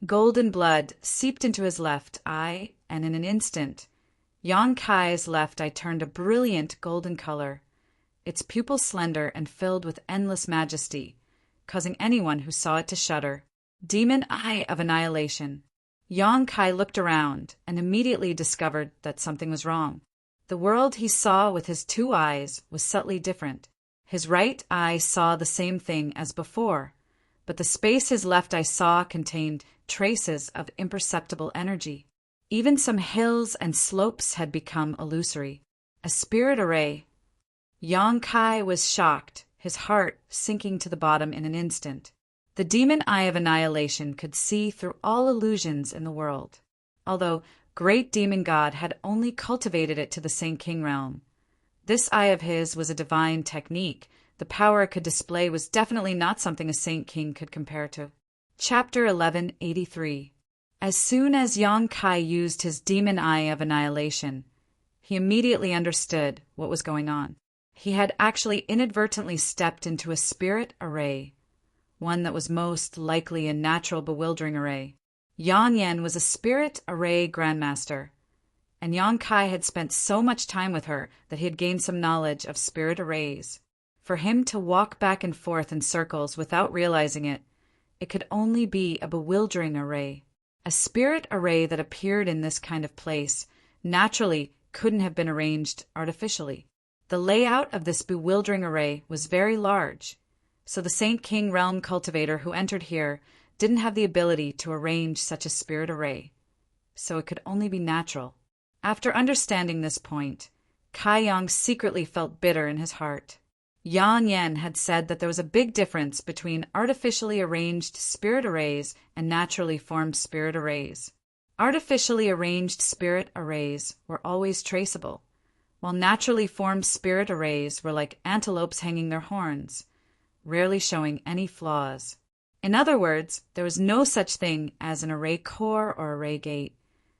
Golden blood seeped into his left eye, and in an instant, Yang Kai's left eye turned a brilliant golden color, its pupils slender and filled with endless majesty, causing anyone who saw it to shudder. Demon eye of annihilation. Yang Kai looked around and immediately discovered that something was wrong. The world he saw with his 2 eyes was subtly different. His right eye saw the same thing as before, but the space his left eye saw contained traces of imperceptible energy. Even some hills and slopes had become illusory. A spirit array. Yang Kai was shocked, his heart sinking to the bottom in an instant. The demon eye of annihilation could see through all illusions in the world, although great demon god had only cultivated it to the Saint King realm. This eye of his was a divine technique. The power it could display was definitely not something a Saint King could compare to. Chapter 1183. As soon as Yang Kai used his demon eye of annihilation, he immediately understood what was going on. He had actually inadvertently stepped into a spirit array, one that was most likely a natural bewildering array. Yang Yan was a spirit array grandmaster, and Yang Kai had spent so much time with her that he had gained some knowledge of spirit arrays. For him to walk back and forth in circles without realizing it, it could only be a bewildering array. A spirit array that appeared in this kind of place naturally couldn't have been arranged artificially. The layout of this bewildering array was very large, so the Saint King realm cultivator who entered here didn't have the ability to arrange such a spirit array, so it could only be natural. After understanding this point, Kai Yang secretly felt bitter in his heart. Yang Yan had said that there was a big difference between artificially arranged spirit arrays and naturally formed spirit arrays. Artificially arranged spirit arrays were always traceable, while naturally formed spirit arrays were like antelopes hanging their horns, rarely showing any flaws. In other words, there was no such thing as an array core or array gate,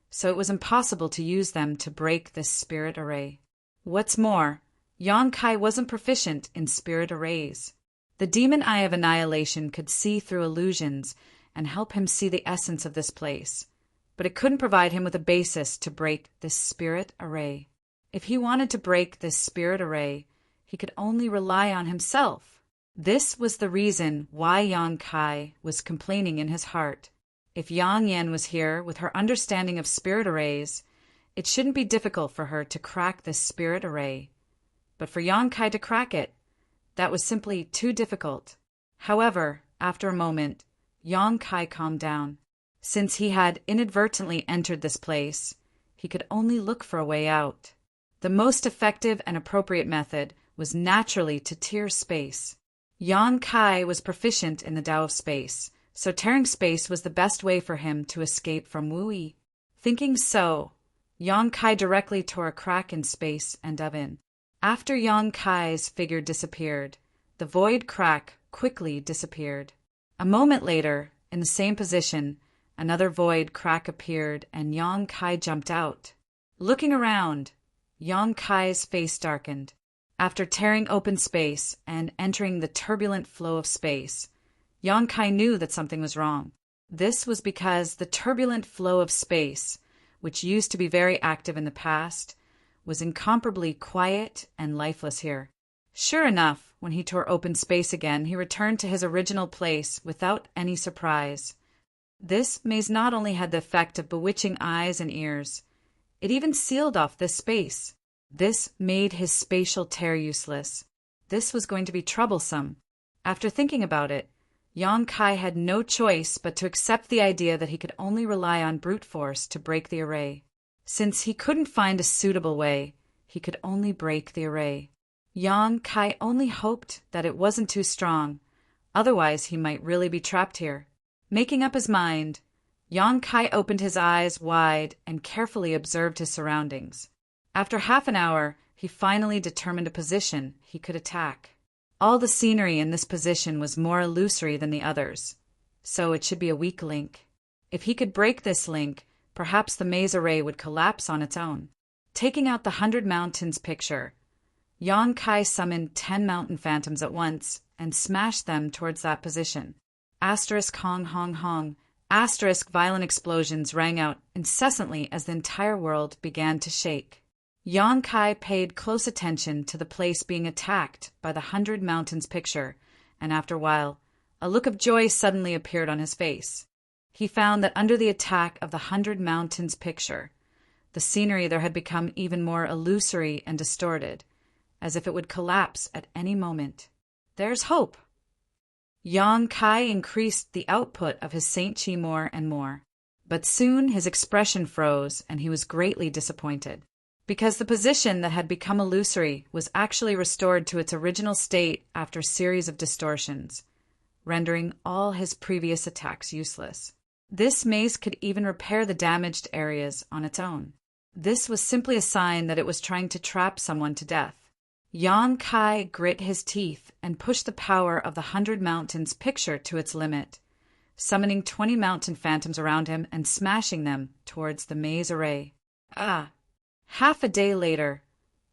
so it was impossible to use them to break this spirit array. What's more, Yang Kai wasn't proficient in spirit arrays. The demon eye of annihilation could see through illusions and help him see the essence of this place, but it couldn't provide him with a basis to break this spirit array. If he wanted to break this spirit array, he could only rely on himself. This was the reason why Yang Kai was complaining in his heart. If Yang Yan was here with her understanding of spirit arrays, it shouldn't be difficult for her to crack this spirit array. But for Yang Kai to crack it, that was simply too difficult. However, after a moment, Yang Kai calmed down. Since he had inadvertently entered this place, he could only look for a way out. The most effective and appropriate method was naturally to tear space. Yang Kai was proficient in the Tao of space, so tearing space was the best way for him to escape from Wu Yi. Thinking so, Yang Kai directly tore a crack in space and dove in. After Yang Kai's figure disappeared, the void crack quickly disappeared. A moment later, in the same position, another void crack appeared and Yang Kai jumped out. Looking around, Yang Kai's face darkened. After tearing open space and entering the turbulent flow of space, Yang Kai knew that something was wrong. This was because the turbulent flow of space, which used to be very active in the past, was incomparably quiet and lifeless here. Sure enough, when he tore open space again, he returned to his original place without any surprise. This maze not only had the effect of bewitching eyes and ears, it even sealed off this space. This made his spatial tear useless. This was going to be troublesome. After thinking about it, Yang Kai had no choice but to accept the idea that he could only rely on brute force to break the array. Since he couldn't find a suitable way, he could only break the array. Yang Kai only hoped that it wasn't too strong, otherwise he might really be trapped here. Making up his mind, Yang Kai opened his eyes wide and carefully observed his surroundings. After half an hour, he finally determined a position he could attack. All the scenery in this position was more illusory than the others, so it should be a weak link. If he could break this link, perhaps the maze array would collapse on its own. Taking out the 100 Mountains picture, Yang Kai summoned 10 mountain phantoms at once and smashed them towards that position. Asterisk hong hong hong. Asterisk violent explosions rang out incessantly as the entire world began to shake. Yang Kai paid close attention to the place being attacked by the 100 Mountains picture, and after a while, a look of joy suddenly appeared on his face. He found that under the attack of the 100 Mountains picture, the scenery there had become even more illusory and distorted, as if it would collapse at any moment. There's hope! Yang Kai increased the output of his Saint Chi more and more. But soon his expression froze and he was greatly disappointed, because the position that had become illusory was actually restored to its original state after a series of distortions, rendering all his previous attacks useless. This mace could even repair the damaged areas on its own. This was simply a sign that it was trying to trap someone to death. Yang Kai grit his teeth and pushed the power of the 100 Mountains picture to its limit, summoning 20 mountain phantoms around him and smashing them towards the maze array. Half a day later,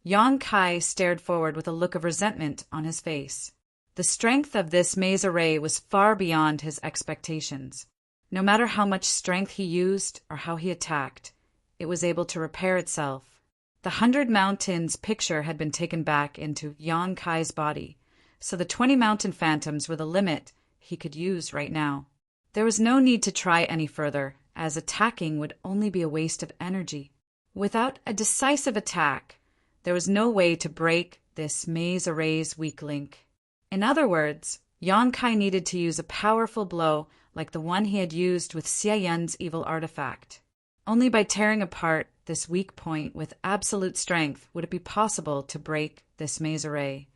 Yang Kai stared forward with a look of resentment on his face. The strength of this maze array was far beyond his expectations. No matter how much strength he used or how he attacked, it was able to repair itself. The 100 Mountains picture had been taken back into Yang Kai's body, so the 20 mountain phantoms were the limit he could use right now. There was no need to try any further, as attacking would only be a waste of energy. Without a decisive attack, there was no way to break this maze array's weak link. In other words, Yang Kai needed to use a powerful blow like the one he had used with Xia Yan's evil artifact. Only by tearing apart this weak point with absolute strength would it be possible to break this maze array.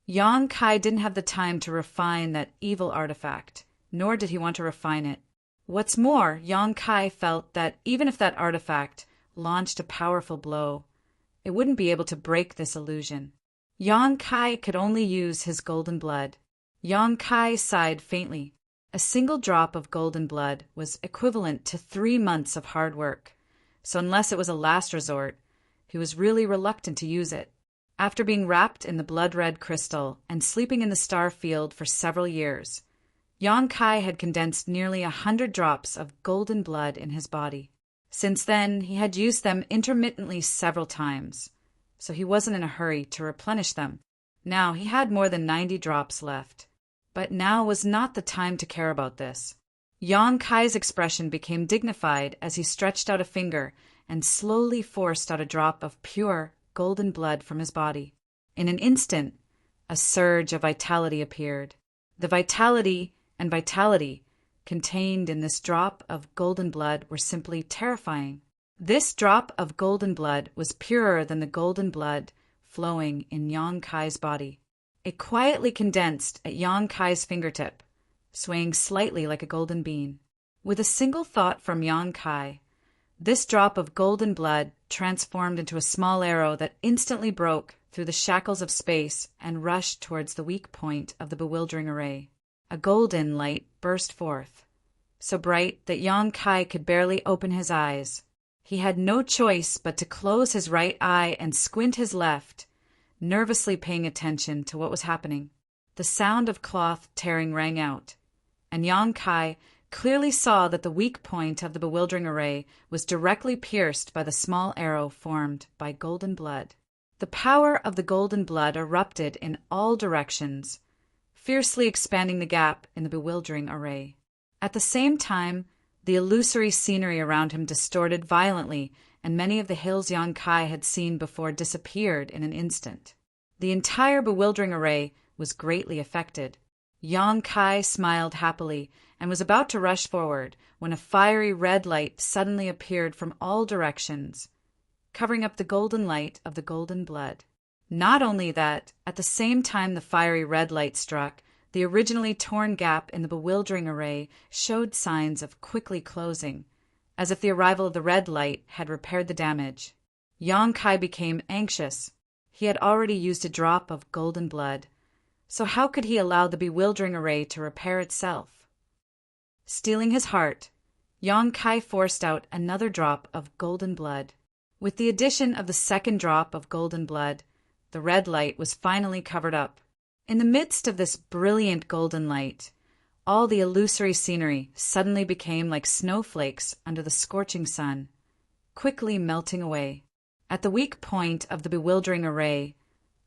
Yang Kai didn't have the time to refine that evil artifact, nor did he want to refine it. What's more, Yang Kai felt that even if that artifact launched a powerful blow, it wouldn't be able to break this illusion. Yang Kai could only use his golden blood. Yang Kai sighed faintly. A single drop of golden blood was equivalent to 3 months of hard work, so unless it was a last resort, he was really reluctant to use it. After being wrapped in the blood-red crystal and sleeping in the star field for several years, Yang Kai had condensed nearly 100 drops of golden blood in his body. Since then, he had used them intermittently several times, so he wasn't in a hurry to replenish them. Now he had more than 90 drops left. But now was not the time to care about this. Yang Kai's expression became dignified as he stretched out a finger and slowly forced out a drop of pure golden blood from his body. In an instant, a surge of vitality appeared. The vitality contained in this drop of golden blood were simply terrifying. This drop of golden blood was purer than the golden blood flowing in Yang Kai's body. It quietly condensed at Yang Kai's fingertip, swaying slightly like a golden bean. With a single thought from Yang Kai, this drop of golden blood transformed into a small arrow that instantly broke through the shackles of space and rushed towards the weak point of the bewildering array. A golden light burst forth, so bright that Yang Kai could barely open his eyes. He had no choice but to close his right eye and squint his left, nervously paying attention to what was happening. The sound of cloth tearing rang out, and Yang Kai clearly saw that the weak point of the bewildering array was directly pierced by the small arrow formed by golden blood. The power of the golden blood erupted in all directions, fiercely expanding the gap in the bewildering array. At the same time, the illusory scenery around him distorted violently, and many of the hills Yang Kai had seen before disappeared in an instant. The entire bewildering array was greatly affected. Yang Kai smiled happily and was about to rush forward when a fiery red light suddenly appeared from all directions, covering up the golden light of the golden blood. Not only that, at the same time the fiery red light struck, the originally torn gap in the bewildering array showed signs of quickly closing, as if the arrival of the red light had repaired the damage. Yang Kai became anxious. He had already used a drop of golden blood, so how could he allow the bewildering array to repair itself? Steeling his heart, Yang Kai forced out another drop of golden blood. With the addition of the second drop of golden blood, the red light was finally covered up. In the midst of this brilliant golden light, all the illusory scenery suddenly became like snowflakes under the scorching sun, quickly melting away. At the weak point of the bewildering array,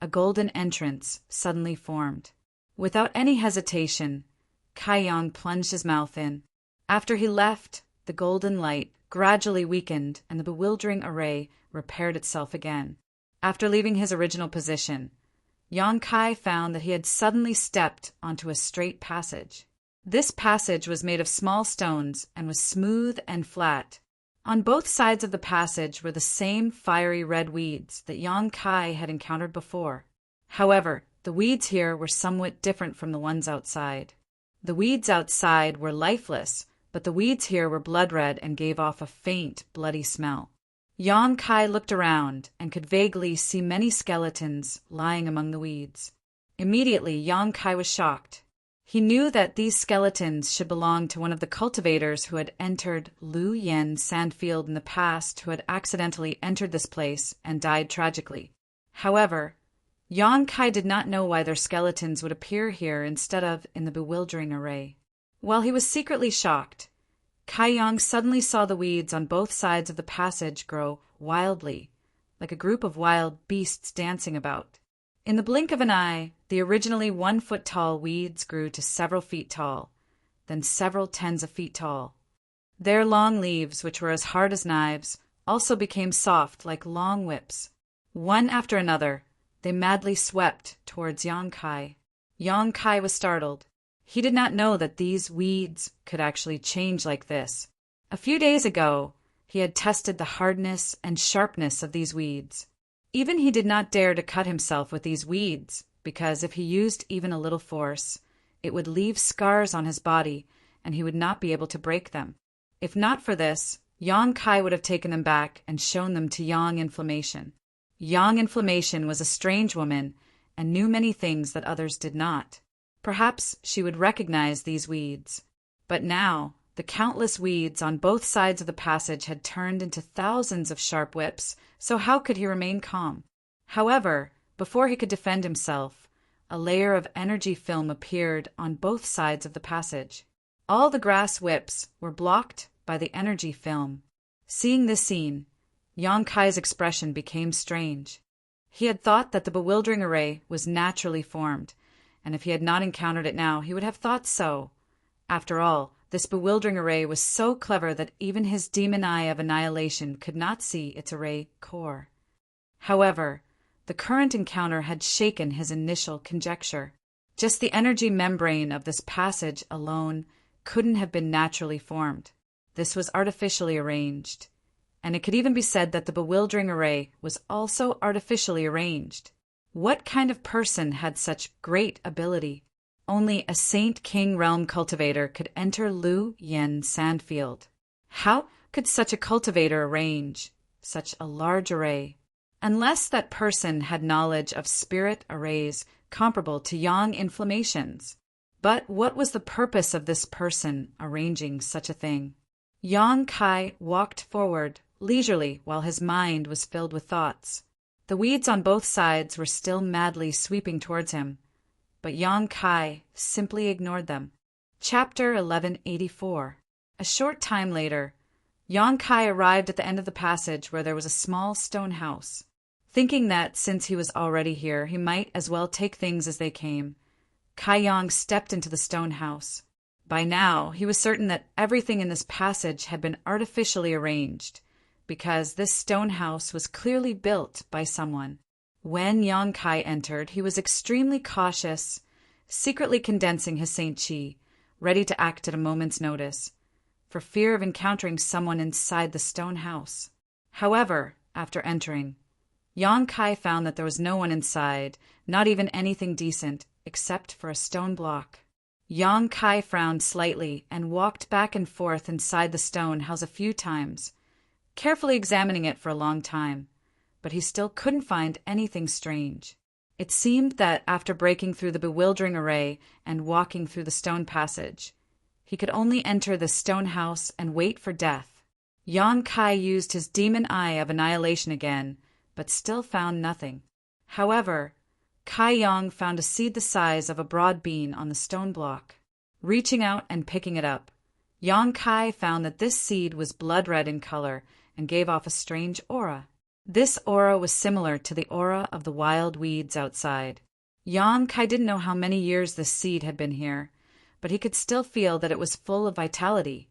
a golden entrance suddenly formed. Without any hesitation, Kai Yang plunged his mouth in. After he left, the golden light gradually weakened and the bewildering array repaired itself again. After leaving his original position, Yang Kai found that he had suddenly stepped onto a straight passage. This passage was made of small stones and was smooth and flat. On both sides of the passage were the same fiery red weeds that Yang Kai had encountered before. However, the weeds here were somewhat different from the ones outside. The weeds outside were lifeless, but the weeds here were blood-red and gave off a faint, bloody smell. Yang Kai looked around and could vaguely see many skeletons lying among the weeds. Immediately, Yang Kai was shocked. He knew that these skeletons should belong to one of the cultivators who had entered Lu Yen Sandfield in the past, who had accidentally entered this place and died tragically. However, Yang Kai did not know why their skeletons would appear here instead of in the bewildering array. While he was secretly shocked, Kai Yang suddenly saw the weeds on both sides of the passage grow wildly, like a group of wild beasts dancing about. In the blink of an eye, the originally 1-foot-tall weeds grew to several feet tall, then several tens of feet tall. Their long leaves, which were as hard as knives, also became soft like long whips. One after another, they madly swept towards Yang Kai. Yang Kai was startled. He did not know that these weeds could actually change like this. A few days ago, he had tested the hardness and sharpness of these weeds. Even he did not dare to cut himself with these weeds, because if he used even a little force, it would leave scars on his body, and he would not be able to break them. If not for this, Yang Kai would have taken them back and shown them to Yang Inflammation. Yang Inflammation was a strange woman, and knew many things that others did not. Perhaps she would recognize these weeds. But now, the countless weeds on both sides of the passage had turned into thousands of sharp whips, so how could he remain calm? However, before he could defend himself, a layer of energy film appeared on both sides of the passage. All the grass whips were blocked by the energy film. Seeing this scene, Yang Kai's expression became strange. He had thought that the bewildering array was naturally formed, and if he had not encountered it now, he would have thought so. After all, this bewildering array was so clever that even his demon eye of annihilation could not see its array core. However, the current encounter had shaken his initial conjecture. Just the energy membrane of this passage alone couldn't have been naturally formed. This was artificially arranged. And it could even be said that the bewildering array was also artificially arranged. What kind of person had such great ability? Only a Saint King Realm cultivator could enter Lu Yen Sandfield. How could such a cultivator arrange such a large array? Unless that person had knowledge of spirit arrays comparable to Yang Inflammation's. But what was the purpose of this person arranging such a thing? Yang Kai walked forward leisurely while his mind was filled with thoughts. The weeds on both sides were still madly sweeping towards him, but Yang Kai simply ignored them. Chapter 1184. A short time later, Yang Kai arrived at the end of the passage where there was a small stone house. Thinking that since he was already here, he might as well take things as they came, Kai Yang stepped into the stone house. By now, he was certain that everything in this passage had been artificially arranged, because this stone house was clearly built by someone. When Yang Kai entered, he was extremely cautious, secretly condensing his Saint Chi, ready to act at a moment's notice, for fear of encountering someone inside the stone house. However, after entering, Yang Kai found that there was no one inside, not even anything decent, except for a stone block. Yang Kai frowned slightly and walked back and forth inside the stone house a few times, carefully examining it for a long time, but he still couldn't find anything strange. It seemed that after breaking through the bewildering array and walking through the stone passage, he could only enter the stone house and wait for death. Yang Kai used his demon eye of annihilation again, but still found nothing. However, Kai Yang found a seed the size of a broad bean on the stone block. Reaching out and picking it up, Yang Kai found that this seed was blood-red in color and gave off a strange aura. This aura was similar to the aura of the wild weeds outside. Yang Kai didn't know how many years this seed had been here, but he could still feel that it was full of vitality.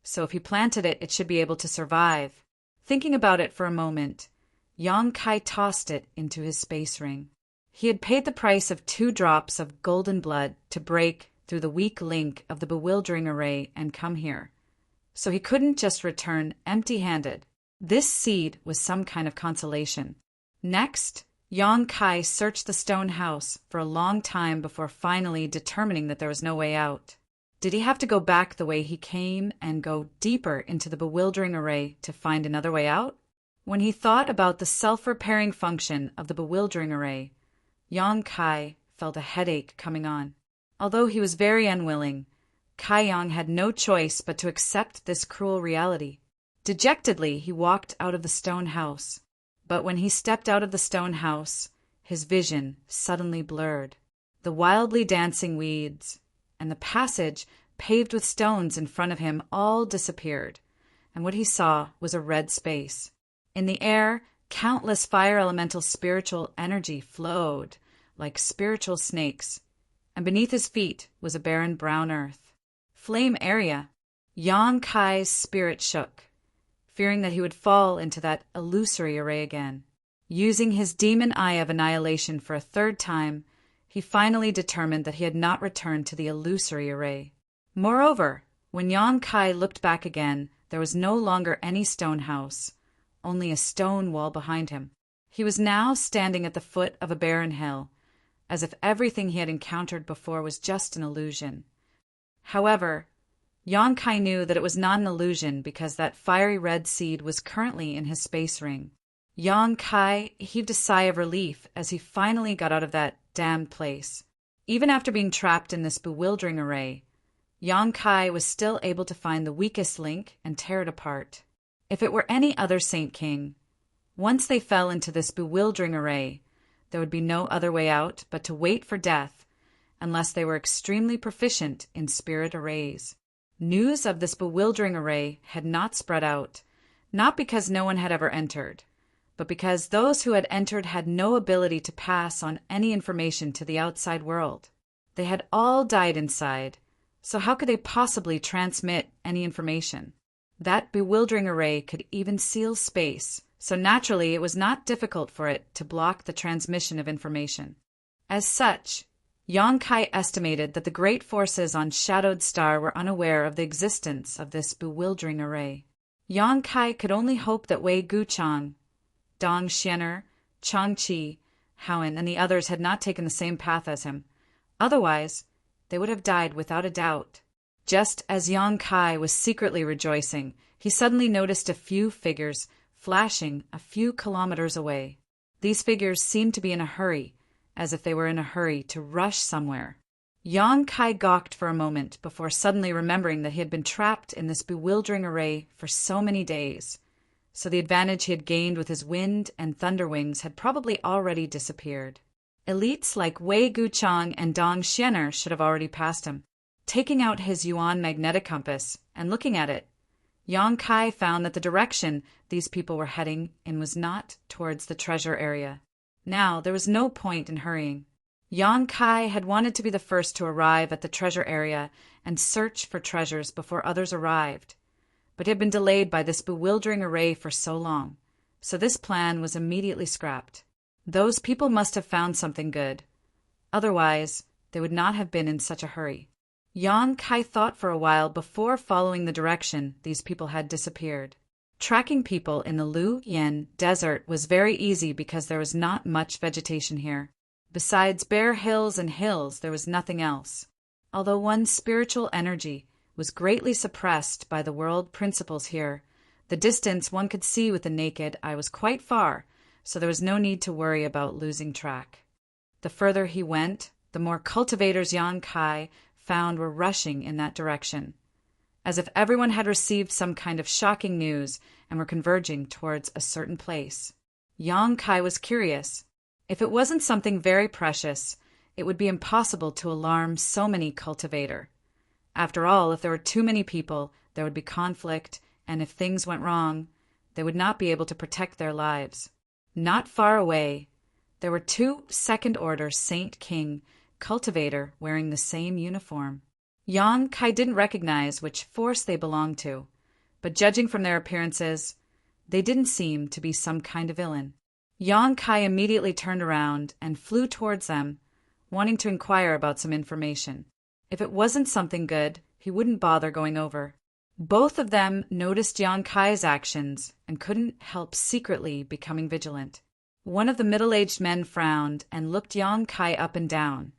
So if he planted it, it should be able to survive. Thinking about it for a moment, Yang Kai tossed it into his space ring. He had paid the price of 2 drops of golden blood to break through the weak link of the bewildering array and come here. So he couldn't just return empty-handed. This seed was some kind of consolation. Next, Yang Kai searched the stone house for a long time before finally determining that there was no way out. Did he have to go back the way he came and go deeper into the bewildering array to find another way out? When he thought about the self-repairing function of the bewildering array, Yang Kai felt a headache coming on. Although he was very unwilling, Kai Yang had no choice but to accept this cruel reality. Dejectedly, he walked out of the stone house. But when he stepped out of the stone house, his vision suddenly blurred. The wildly dancing weeds and the passage paved with stones in front of him all disappeared, and what he saw was a red space. In the air, countless fire elemental spiritual energy flowed like spiritual snakes, and beneath his feet was a barren brown earth. Flame area. Yang Kai's spirit shook, fearing that he would fall into that illusory array again. Using his demon eye of annihilation for a third time, he finally determined that he had not returned to the illusory array. Moreover, when Yang Kai looked back again, there was no longer any stone house, only a stone wall behind him. He was now standing at the foot of a barren hill, as if everything he had encountered before was just an illusion. However, Yang Kai knew that it was not an illusion because that fiery red seed was currently in his space ring. Yang Kai heaved a sigh of relief as he finally got out of that damned place. Even after being trapped in this bewildering array, Yang Kai was still able to find the weakest link and tear it apart. If it were any other Saint King, once they fell into this bewildering array, there would be no other way out but to wait for death, unless they were extremely proficient in spirit arrays. News of this bewildering array had not spread out, not because no one had ever entered, but because those who had entered had no ability to pass on any information to the outside world. They had all died inside, so how could they possibly transmit any information? That bewildering array could even seal space, so naturally it was not difficult for it to block the transmission of information. As such, Yang Kai estimated that the great forces on Shadowed Star were unaware of the existence of this bewildering array. Yang Kai could only hope that Wei Guchang, Dong Xianer, Chang Qi, Howen, and the others had not taken the same path as him. Otherwise, they would have died without a doubt. Just as Yang Kai was secretly rejoicing, he suddenly noticed a few figures flashing a few kilometers away. These figures seemed to be in a hurry, as if they were in a hurry to rush somewhere. Yang Kai gawked for a moment before suddenly remembering that he had been trapped in this bewildering array for so many days, so the advantage he had gained with his wind and thunder wings had probably already disappeared. Elites like Wei Guchang and Dong Xianer should have already passed him. Taking out his Yuan magnetic compass and looking at it, Yang Kai found that the direction these people were heading in was not towards the treasure area. Now there was no point in hurrying. Yang Kai had wanted to be the first to arrive at the treasure area and search for treasures before others arrived, but he had been delayed by this bewildering array for so long, so this plan was immediately scrapped. Those people must have found something good. Otherwise, they would not have been in such a hurry. Yang Kai thought for a while before following the direction these people had disappeared. Tracking people in the Lu Yen desert was very easy because there was not much vegetation here. Besides bare hills and hills, there was nothing else. Although one's spiritual energy was greatly suppressed by the world principles here, the distance one could see with the naked eye was quite far, so there was no need to worry about losing track. The further he went, the more cultivators Yang Kai found were rushing in that direction, as if everyone had received some kind of shocking news and were converging towards a certain place. Yang Kai was curious. If it wasn't something very precious, it would be impossible to alarm so many cultivator. After all, if there were too many people, there would be conflict, and if things went wrong, they would not be able to protect their lives. Not far away, there were 2 second-order Saint King cultivator wearing the same uniform. Yang Kai didn't recognize which force they belonged to, but judging from their appearances, they didn't seem to be some kind of villain. Yang Kai immediately turned around and flew towards them, wanting to inquire about some information. If it wasn't something good, he wouldn't bother going over. Both of them noticed Yang Kai's actions and couldn't help secretly becoming vigilant. One of the middle-aged men frowned and looked Yang Kai up and down,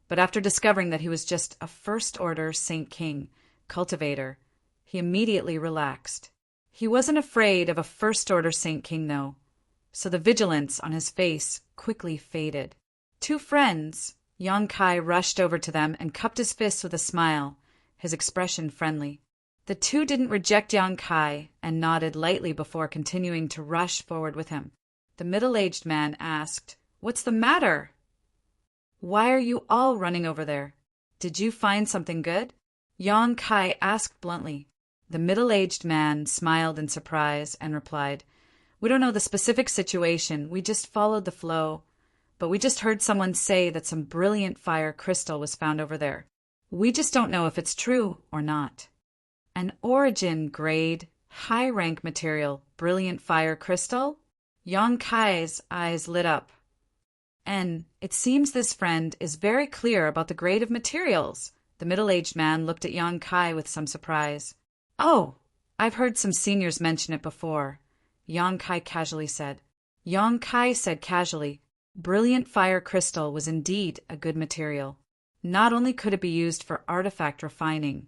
but after discovering that he was just a first-order Saint King cultivator, he immediately relaxed. He wasn't afraid of a first-order Saint King, though, so the vigilance on his face quickly faded. Two friends, Yang Kai rushed over to them and cupped his fists with a smile, his expression friendly. The two didn't reject Yang Kai and nodded lightly before continuing to rush forward with him. The middle-aged man asked, "What's the matter? Why are you all running over there? Did you find something good?" Yang Kai asked bluntly. The middle-aged man smiled in surprise and replied, "We don't know the specific situation, we just followed the flow, but we just heard someone say that some brilliant fire crystal was found over there. We just don't know if it's true or not." An origin-grade, high-rank material, brilliant fire crystal? Yang Kai's eyes lit up. "And it seems this friend is very clear about the grade of materials." The middle-aged man looked at Yang Kai with some surprise. "Oh, I've heard some seniors mention it before," Yang Kai casually said. Yang Kai said casually, brilliant fire crystal was indeed a good material. Not only could it be used for artifact refining,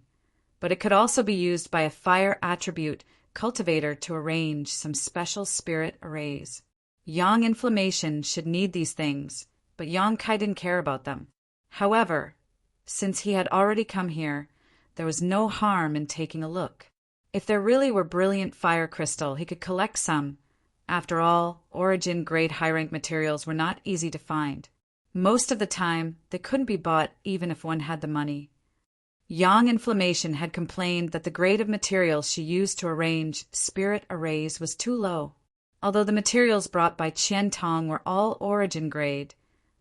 but it could also be used by a fire attribute cultivator to arrange some special spirit arrays. Yang Inflammation should need these things, but Yang Kai didn't care about them. However, since he had already come here, there was no harm in taking a look. If there really were brilliant fire crystal, he could collect some. After all, origin-grade high-rank materials were not easy to find. Most of the time, they couldn't be bought even if one had the money. Yang Inflammation had complained that the grade of materials she used to arrange spirit arrays was too low. Although the materials brought by Qian Tong were all origin grade,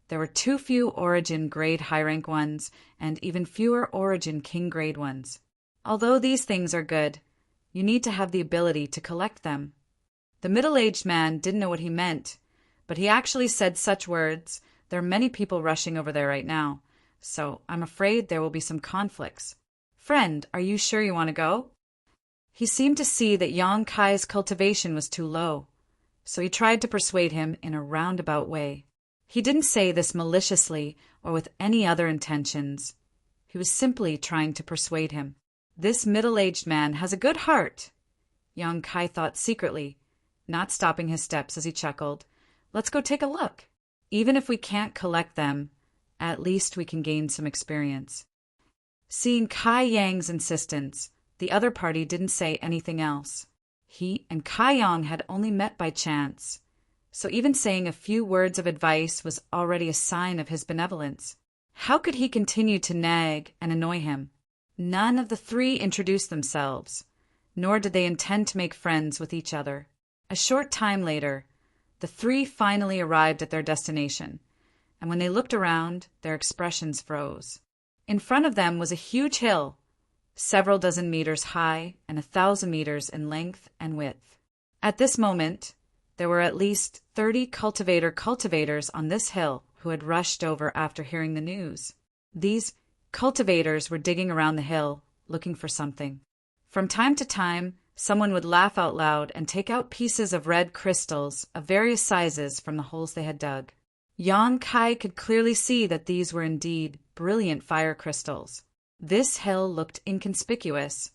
there were too few origin grade high-rank ones and even fewer origin king grade ones. Although these things are good, you need to have the ability to collect them. The middle-aged man didn't know what he meant, but he actually said such words, "There are many people rushing over there right now, so I'm afraid there will be some conflicts. Friend, are you sure you want to go?" He seemed to see that Yang Kai's cultivation was too low, so he tried to persuade him in a roundabout way. He didn't say this maliciously or with any other intentions. He was simply trying to persuade him. This middle-aged man has a good heart, Yang Kai thought secretly, not stopping his steps as he chuckled. "Let's go take a look. Even if we can't collect them, at least we can gain some experience." Seeing Kai Yang's insistence, the other party didn't say anything else. He and Kai Yang had only met by chance, so even saying a few words of advice was already a sign of his benevolence. How could he continue to nag and annoy him? None of the three introduced themselves, nor did they intend to make friends with each other. A short time later, the three finally arrived at their destination, and when they looked around, their expressions froze. In front of them was a huge hill, several dozen meters high and 1,000 meters in length and width. At this moment, there were at least 30 cultivators on this hill who had rushed over after hearing the news. These cultivators were digging around the hill, looking for something. From time to time, someone would laugh out loud and take out pieces of red crystals of various sizes from the holes they had dug. Yang Kai could clearly see that these were indeed brilliant fire crystals. This hill looked inconspicuous,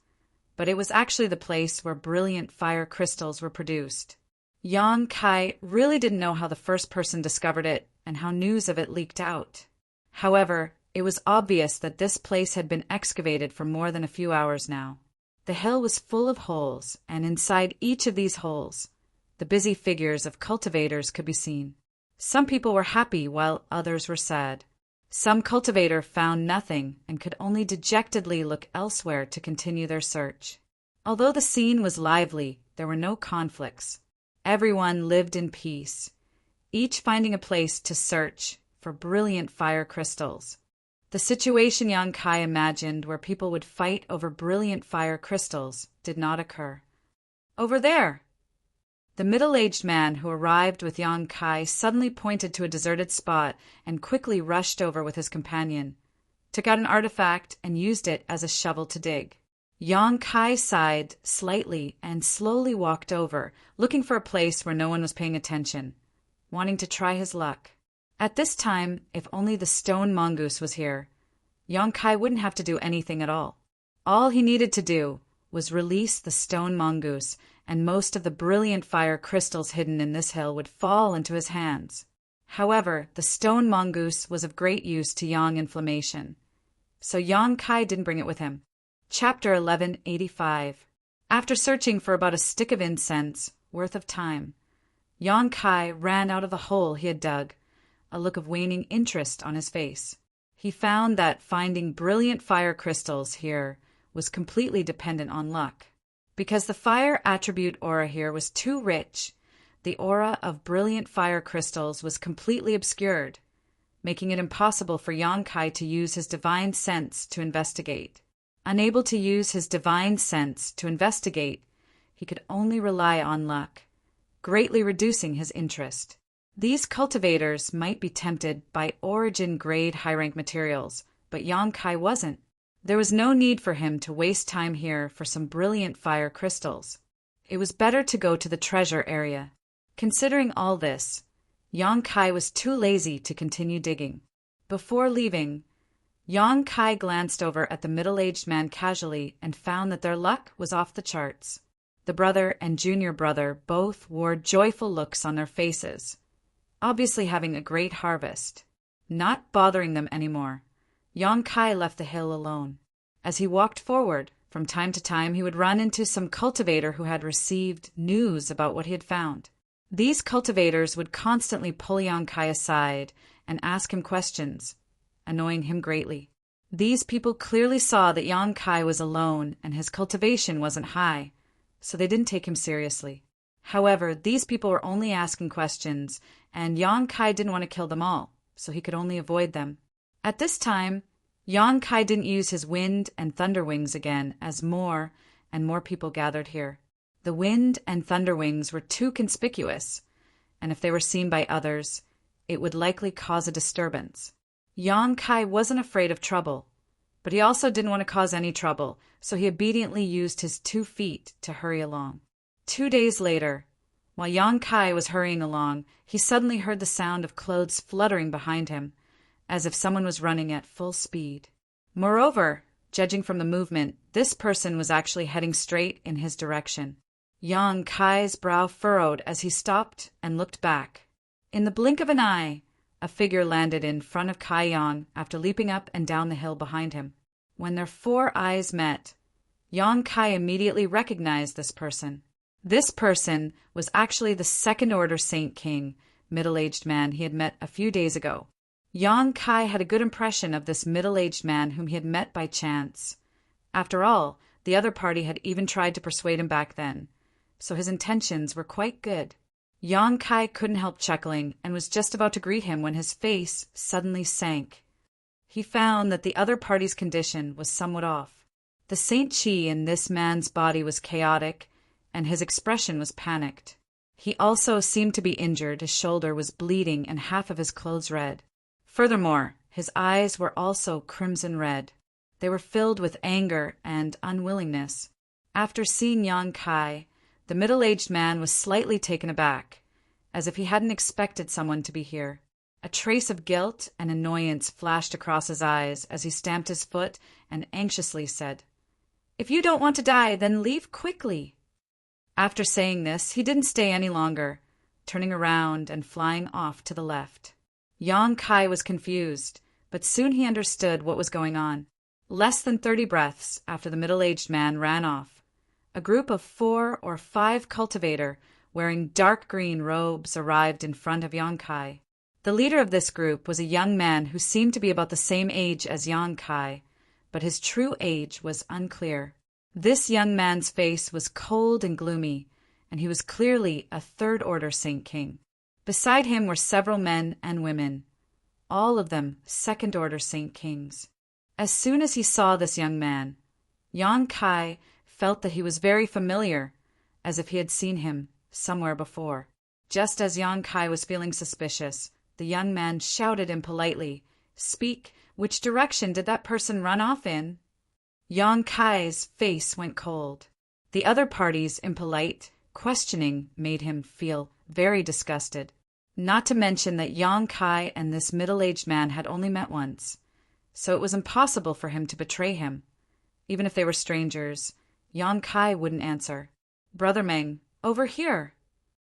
but it was actually the place where brilliant fire crystals were produced. Yang Kai really didn't know how the first person discovered it and how news of it leaked out. However, it was obvious that this place had been excavated for more than a few hours now. The hill was full of holes, and inside each of these holes, the busy figures of cultivators could be seen. Some people were happy while others were sad. Some cultivator found nothing and could only dejectedly look elsewhere to continue their search. Although the scene was lively, there were no conflicts. Everyone lived in peace, each finding a place to search for brilliant fire crystals. The situation Yang Kai imagined where people would fight over brilliant fire crystals did not occur. "Over there!" The middle-aged man who arrived with Yang Kai suddenly pointed to a deserted spot and quickly rushed over with his companion. took out an artifact, and used it as a shovel to dig. Yang Kai sighed slightly and slowly walked over, looking for a place where no one was paying attention, wanting to try his luck. At this time, if only the stone mongoose was here, Yang Kai wouldn't have to do anything at all. All he needed to do was release the stone mongoose, and most of the brilliant fire crystals hidden in this hill would fall into his hands. However, the stone mongoose was of great use to Yang inflammation, so Yang Kai didn't bring it with him. Chapter 1185. After searching for about a stick of incense worth of time, Yang Kai ran out of the hole he had dug, a look of waning interest on his face. He found that finding brilliant fire crystals here was completely dependent on luck. Because the fire attribute aura here was too rich, the aura of brilliant fire crystals was completely obscured, making it impossible for Yang Kai to use his divine sense to investigate. Unable to use his divine sense to investigate, he could only rely on luck, greatly reducing his interest. These cultivators might be tempted by origin-grade high-rank materials, but Yang Kai wasn't. There was no need for him to waste time here for some brilliant fire crystals. It was better to go to the treasure area. Considering all this, Yang Kai was too lazy to continue digging. Before leaving, Yang Kai glanced over at the middle-aged man casually and found that their luck was off the charts. The brother and junior brother both wore joyful looks on their faces, obviously having a great harvest. Not bothering them anymore, Yang Kai left the hill alone. As he walked forward, from time to time he would run into some cultivator who had received news about what he had found. These cultivators would constantly pull Yang Kai aside and ask him questions, annoying him greatly. These people clearly saw that Yang Kai was alone and his cultivation wasn't high, so they didn't take him seriously. However, these people were only asking questions, and Yang Kai didn't want to kill them all, so he could only avoid them. At this time, Yang Kai didn't use his wind and thunder wings again, as more and more people gathered here. The wind and thunder wings were too conspicuous, and if they were seen by others, it would likely cause a disturbance. Yang Kai wasn't afraid of trouble, but he also didn't want to cause any trouble, so he obediently used his 2 feet to hurry along. 2 days later, while Yang Kai was hurrying along, he suddenly heard the sound of clothes fluttering behind him, as if someone was running at full speed. Moreover, judging from the movement, this person was actually heading straight in his direction. Yang Kai's brow furrowed as he stopped and looked back. In the blink of an eye, a figure landed in front of Kai Yang after leaping up and down the hill behind him. When their 4 eyes met, Yang Kai immediately recognized this person. This person was actually the second-order Saint King, middle-aged man he had met a few days ago. Yang Kai had a good impression of this middle-aged man whom he had met by chance. After all, the other party had even tried to persuade him back then, so his intentions were quite good. Yang Kai couldn't help chuckling and was just about to greet him when his face suddenly sank. He found that the other party's condition was somewhat off. The Saint Chi in this man's body was chaotic, and his expression was panicked. He also seemed to be injured, his shoulder was bleeding and half of his clothes red. Furthermore, his eyes were also crimson red. They were filled with anger and unwillingness. After seeing Yang Kai, the middle-aged man was slightly taken aback, as if he hadn't expected someone to be here. A trace of guilt and annoyance flashed across his eyes as he stamped his foot and anxiously said, "If you don't want to die, then leave quickly." After saying this, he didn't stay any longer, turning around and flying off to the left. Yang Kai was confused, but soon he understood what was going on. Less than 30 breaths after the middle-aged man ran off, a group of 4 or 5 cultivator wearing dark green robes arrived in front of Yang Kai. The leader of this group was a young man who seemed to be about the same age as Yang Kai, but his true age was unclear. This young man's face was cold and gloomy, and he was clearly a third-order Saint King. Beside him were several men and women, all of them second-order Saint Kings. As soon as he saw this young man, Yang Kai felt that he was very familiar, as if he had seen him somewhere before. Just as Yang Kai was feeling suspicious, the young man shouted impolitely, Speak, which direction did that person run off in? Yang Kai's face went cold. The other party's impolite questioning made him feel very disgusted. Not to mention that Yang Kai and this middle-aged man had only met once, so it was impossible for him to betray him. Even if they were strangers, Yang Kai wouldn't answer. "Brother Meng, over here."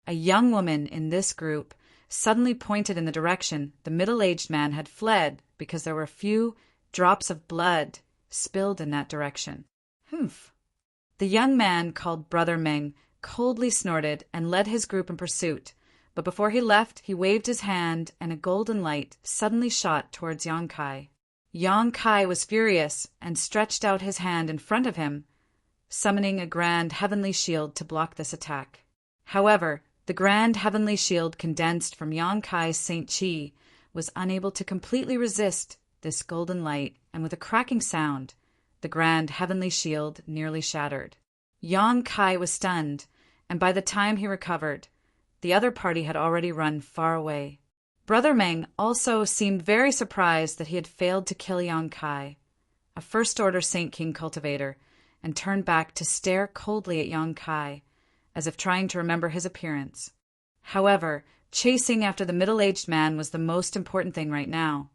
A young woman in this group suddenly pointed in the direction the middle-aged man had fled because there were a few drops of blood spilled in that direction. "Humph." The young man called Brother Meng coldly snorted and led his group in pursuit, but before he left he waved his hand and a golden light suddenly shot towards Yang Kai. Yang Kai was furious and stretched out his hand in front of him, summoning a grand heavenly shield to block this attack. However, the grand heavenly shield condensed from Yang Kai's Saint Chi was unable to completely resist this golden light, and with a cracking sound, the grand heavenly shield nearly shattered. Yang Kai was stunned, and by the time he recovered, the other party had already run far away. Brother Meng also seemed very surprised that he had failed to kill Yang Kai, a first-order Saint King cultivator, and turned back to stare coldly at Yang Kai, as if trying to remember his appearance. However, chasing after the middle-aged man was the most important thing right now,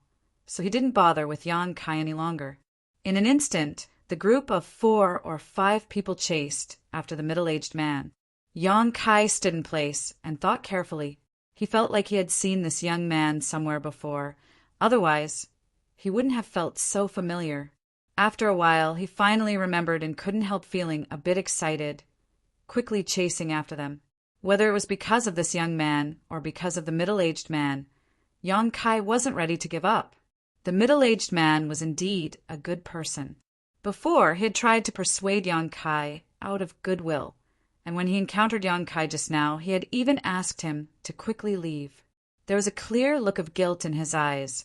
so he didn't bother with Yang Kai any longer. In an instant, the group of 4 or 5 people chased after the middle-aged man. Yang Kai stood in place and thought carefully. He felt like he had seen this young man somewhere before. Otherwise, he wouldn't have felt so familiar. After a while, he finally remembered and couldn't help feeling a bit excited, quickly chasing after them. Whether it was because of this young man or because of the middle-aged man, Yang Kai wasn't ready to give up. The middle-aged man was indeed a good person. Before, he had tried to persuade Yang Kai out of goodwill, and when he encountered Yang Kai just now, he had even asked him to quickly leave. There was a clear look of guilt in his eyes,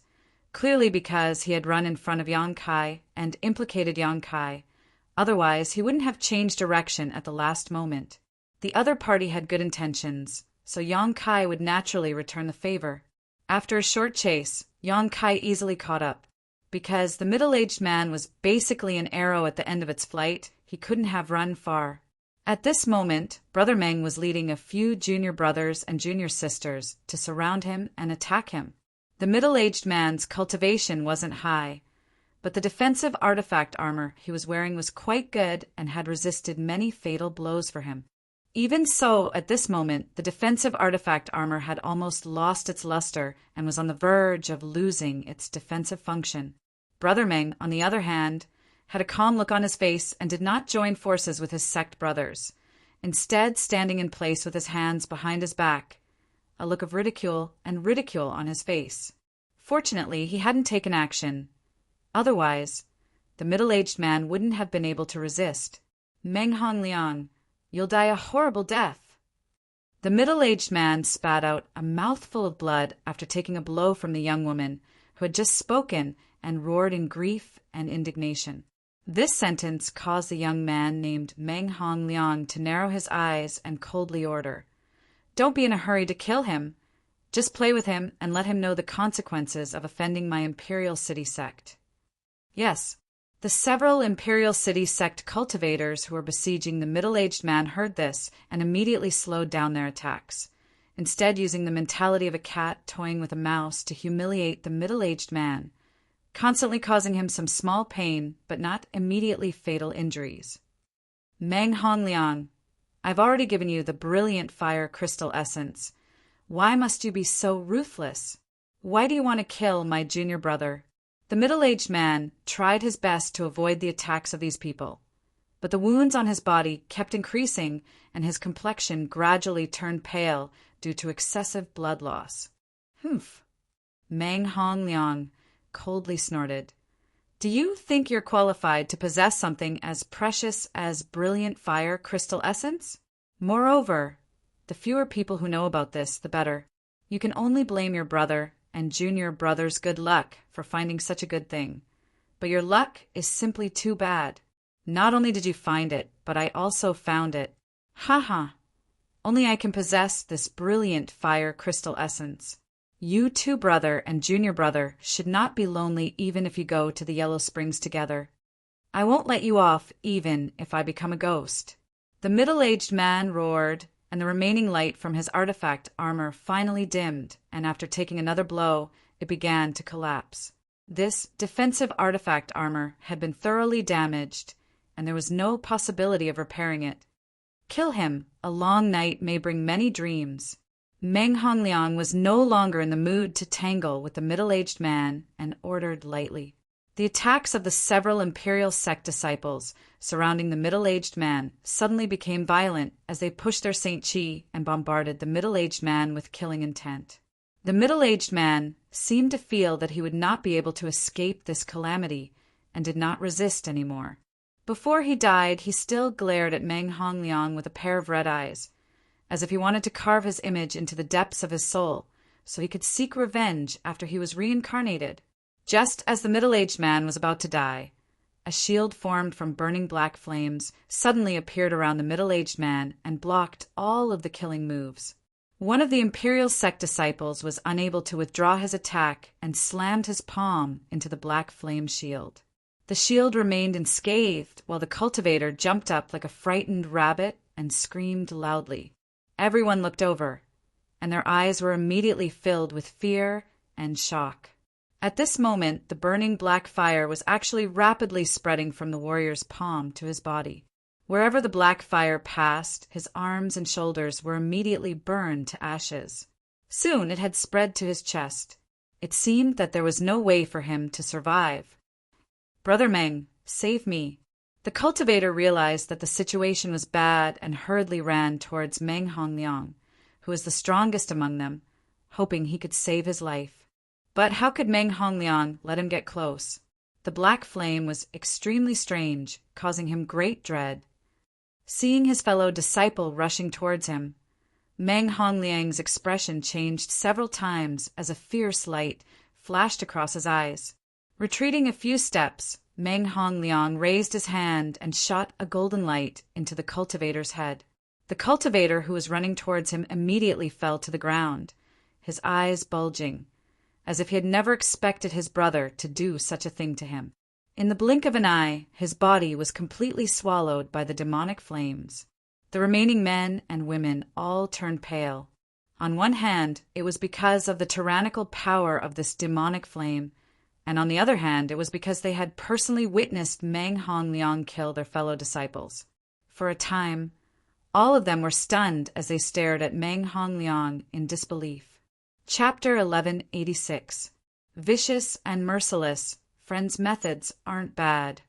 clearly because he had run in front of Yang Kai and implicated Yang Kai. Otherwise, he wouldn't have changed direction at the last moment. The other party had good intentions, so Yang Kai would naturally return the favor. After a short chase, Yang Kai easily caught up. Because the middle-aged man was basically an arrow at the end of its flight, he couldn't have run far. At this moment, Brother Meng was leading a few junior brothers and junior sisters to surround him and attack him. The middle-aged man's cultivation wasn't high, but the defensive artifact armor he was wearing was quite good and had resisted many fatal blows for him. Even so, at this moment, the defensive artifact armor had almost lost its luster and was on the verge of losing its defensive function. Brother Meng, on the other hand, had a calm look on his face and did not join forces with his sect brothers, instead standing in place with his hands behind his back, a look of ridicule on his face. Fortunately, he hadn't taken action. Otherwise, the middle-aged man wouldn't have been able to resist. "Meng Hongliang, you'll die a horrible death." The middle-aged man spat out a mouthful of blood after taking a blow from the young woman, who had just spoken and roared in grief and indignation. This sentence caused the young man named Meng Hongliang to narrow his eyes and coldly order, "Don't be in a hurry to kill him. Just play with him and let him know the consequences of offending my Imperial City sect." Yes, the several Imperial City sect cultivators who were besieging the middle-aged man heard this and immediately slowed down their attacks, instead using the mentality of a cat toying with a mouse to humiliate the middle-aged man, constantly causing him some small pain but not immediately fatal injuries. "Meng Hongliang, I've already given you the brilliant fire crystal essence. Why must you be so ruthless? Why do you want to kill my junior brother?" The middle-aged man tried his best to avoid the attacks of these people, but the wounds on his body kept increasing and his complexion gradually turned pale due to excessive blood loss. "Humph." Meng Hongliang coldly snorted. "Do you think you're qualified to possess something as precious as brilliant fire crystal essence? Moreover, the fewer people who know about this, the better. You can only blame your brother and junior brother's good luck for finding such a good thing. But your luck is simply too bad. Not only did you find it, but I also found it. Ha ha! Only I can possess this brilliant fire crystal essence." You two brother and junior brother should not be lonely even if you go to the Yellow Springs together. I won't let you off even if I become a ghost." The middle-aged man roared, and the remaining light from his artifact armor finally dimmed, and after taking another blow, it began to collapse. This defensive artifact armor had been thoroughly damaged, and there was no possibility of repairing it. Kill him. A long night may bring many dreams. Meng Hongliang was no longer in the mood to tangle with the middle-aged man and ordered lightly. The attacks of the several Imperial sect disciples surrounding the middle-aged man suddenly became violent as they pushed their Saint Chi and bombarded the middle-aged man with killing intent. The middle-aged man seemed to feel that he would not be able to escape this calamity and did not resist anymore. Before he died, he still glared at Meng Hongliang with a pair of red eyes, as if he wanted to carve his image into the depths of his soul so he could seek revenge after he was reincarnated. Just as the middle-aged man was about to die, a shield formed from burning black flames suddenly appeared around the middle-aged man and blocked all of the killing moves. One of the Imperial sect disciples was unable to withdraw his attack and slammed his palm into the black flame shield. The shield remained unscathed while the cultivator jumped up like a frightened rabbit and screamed loudly. Everyone looked over, and their eyes were immediately filled with fear and shock. At this moment, the burning black fire was actually rapidly spreading from the warrior's palm to his body. Wherever the black fire passed, his arms and shoulders were immediately burned to ashes. Soon it had spread to his chest. It seemed that there was no way for him to survive. "Brother Meng, save me." The cultivator realized that the situation was bad and hurriedly ran towards Meng Hongliang, who was the strongest among them, hoping he could save his life. But how could Meng Hongliang let him get close? The black flame was extremely strange, causing him great dread. Seeing his fellow disciple rushing towards him, Meng Hongliang's expression changed several times as a fierce light flashed across his eyes. Retreating a few steps, Meng Hongliang raised his hand and shot a golden light into the cultivator's head. The cultivator who was running towards him immediately fell to the ground, his eyes bulging, as if he had never expected his brother to do such a thing to him. In the blink of an eye, his body was completely swallowed by the demonic flames. The remaining men and women all turned pale. On one hand, it was because of the tyrannical power of this demonic flame, and on the other hand, it was because they had personally witnessed Meng Hongliang kill their fellow disciples. For a time, all of them were stunned as they stared at Meng Hongliang in disbelief. Chapter 1186. Vicious and merciless, friends' methods aren't bad.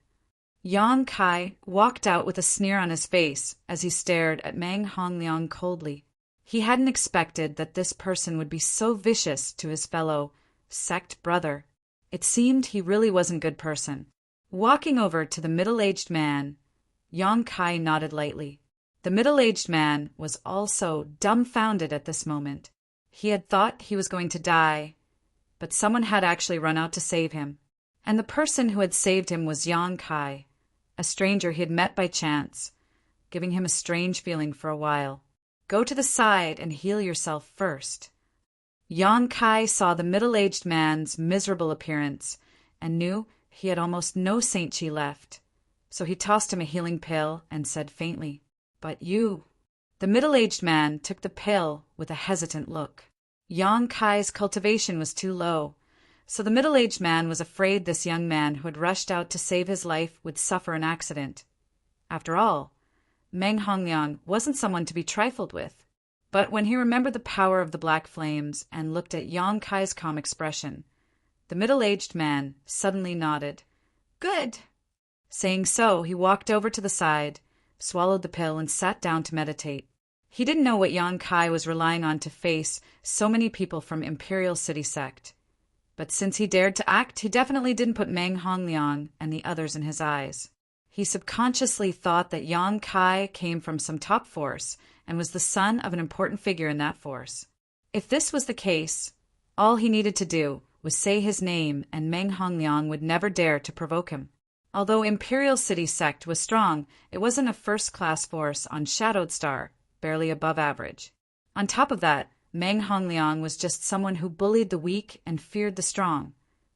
Yang Kai walked out with a sneer on his face as he stared at Meng Hongliang coldly. He hadn't expected that this person would be so vicious to his fellow sect brother. It seemed he really wasn't a good person. Walking over to the middle-aged man, Yang Kai nodded lightly. The middle-aged man was also dumbfounded at this moment. He had thought he was going to die, but someone had actually run out to save him. And the person who had saved him was Yang Kai, a stranger he had met by chance, giving him a strange feeling for a while. "Go to the side and heal yourself first." Yang Kai saw the middle-aged man's miserable appearance and knew he had almost no Saint Chi left, so he tossed him a healing pill and said faintly, "But you." The middle-aged man took the pill with a hesitant look. Yang Kai's cultivation was too low, so the middle-aged man was afraid this young man who had rushed out to save his life would suffer an accident. After all, Meng Hongliang wasn't someone to be trifled with. But when he remembered the power of the black flames and looked at Yang Kai's calm expression, the middle-aged man suddenly nodded. "Good." Saying so, he walked over to the side, swallowed the pill, and sat down to meditate. He didn't know what Yang Kai was relying on to face so many people from Imperial City Sect. But since he dared to act, he definitely didn't put Meng Hongliang and the others in his eyes. He subconsciously thought that Yang Kai came from some top force and was the son of an important figure in that force. If this was the case, all he needed to do was say his name and Meng Hongliang would never dare to provoke him. Although Imperial City Sect was strong, it wasn't a first-class force on Shadowed Star, barely above average. On top of that, Meng Hongliang was just someone who bullied the weak and feared the strong,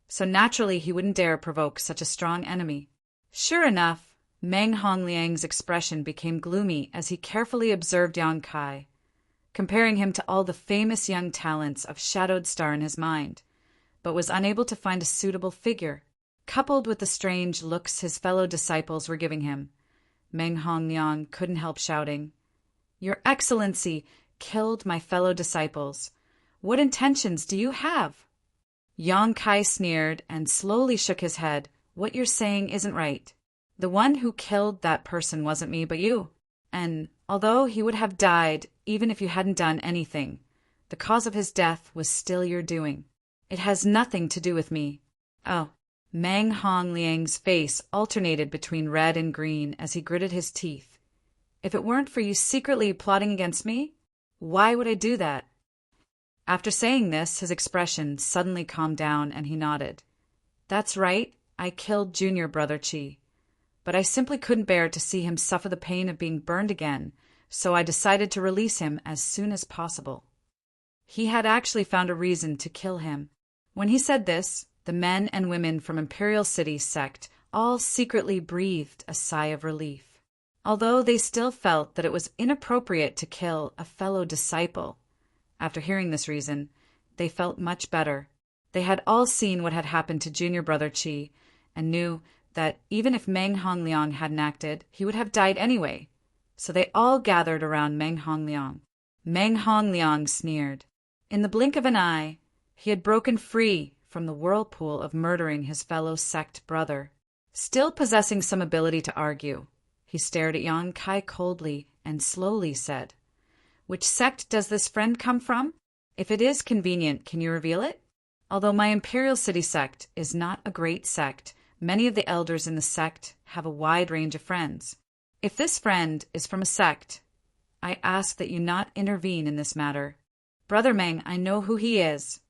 so naturally he wouldn't dare provoke such a strong enemy. Sure enough, Meng Hongliang's expression became gloomy as he carefully observed Yang Kai, comparing him to all the famous young talents of Shadowed Star in his mind, but was unable to find a suitable figure. Coupled with the strange looks his fellow disciples were giving him, Meng Hongliang couldn't help shouting, "Your Excellency killed my fellow disciples. What intentions do you have?" Yang Kai sneered and slowly shook his head. "What you're saying isn't right. The one who killed that person wasn't me, but you. And although he would have died even if you hadn't done anything, the cause of his death was still your doing. It has nothing to do with me." Oh. Meng Hongliang's face alternated between red and green as he gritted his teeth. "If it weren't for you secretly plotting against me, why would I do that?" After saying this, his expression suddenly calmed down and he nodded. "That's right, I killed Junior Brother Qi. But I simply couldn't bear to see him suffer the pain of being burned again, so I decided to release him as soon as possible." He had actually found a reason to kill him. When he said this, the men and women from Imperial City sect all secretly breathed a sigh of relief. Although they still felt that it was inappropriate to kill a fellow disciple, after hearing this reason, they felt much better. They had all seen what had happened to Junior Brother Qi, and knew that even if Meng Hongliang hadn't acted, he would have died anyway. So they all gathered around Meng Hongliang. Meng Hongliang sneered. In the blink of an eye, he had broken free from the whirlpool of murdering his fellow sect brother. Still possessing some ability to argue, he stared at Yang Kai coldly and slowly said, "Which sect does this friend come from? If it is convenient, can you reveal it? Although my Imperial City sect is not a great sect, many of the elders in the sect have a wide range of friends. If this friend is from a sect, I ask that you not intervene in this matter. Brother Meng, I know who he is."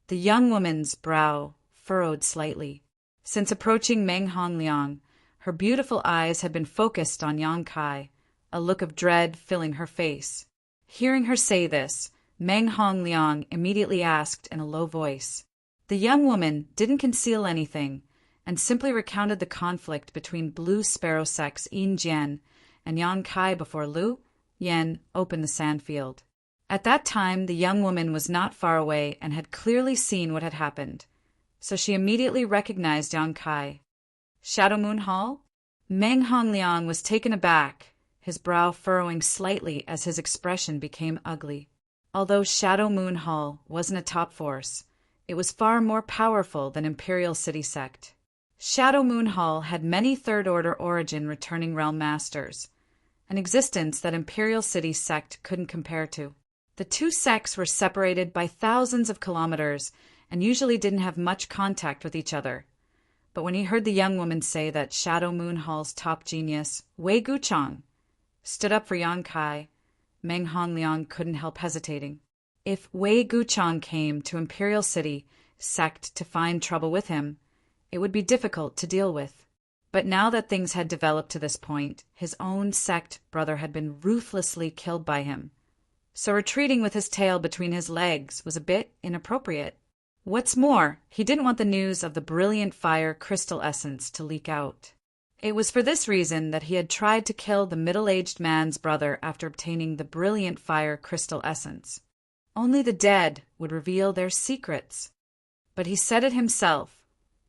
The young woman's brow furrowed slightly. Since approaching Meng Hongliang, her beautiful eyes had been focused on Yang Kai, a look of dread filling her face. Hearing her say this, Meng Hongliang immediately asked in a low voice. The young woman didn't conceal anything, and simply recounted the conflict between Blue Sparrow Sect's Yin Jian and Yang Kai before Lu Yen opened the sandfield. At that time, the young woman was not far away and had clearly seen what had happened, so she immediately recognized Yang Kai. Shadow Moon Hall? Meng Hongliang was taken aback, his brow furrowing slightly as his expression became ugly. Although Shadow Moon Hall wasn't a top force, it was far more powerful than Imperial City Sect. Shadow Moon Hall had many Third-Order Origin returning realm masters, an existence that Imperial City Sect couldn't compare to. The two sects were separated by thousands of kilometers and usually didn't have much contact with each other. But when he heard the young woman say that Shadow Moon Hall's top genius, Wei Guchang, stood up for Yang Kai, Meng Hongliang couldn't help hesitating. If Wei Guchang came to Imperial City Sect to find trouble with him, it would be difficult to deal with. But now that things had developed to this point, his own sect brother had been ruthlessly killed by him. So retreating with his tail between his legs was a bit inappropriate. What's more, he didn't want the news of the brilliant fire crystal essence to leak out. It was for this reason that he had tried to kill the middle-aged man's brother after obtaining the brilliant fire crystal essence. Only the dead would reveal their secrets. But he said it himself,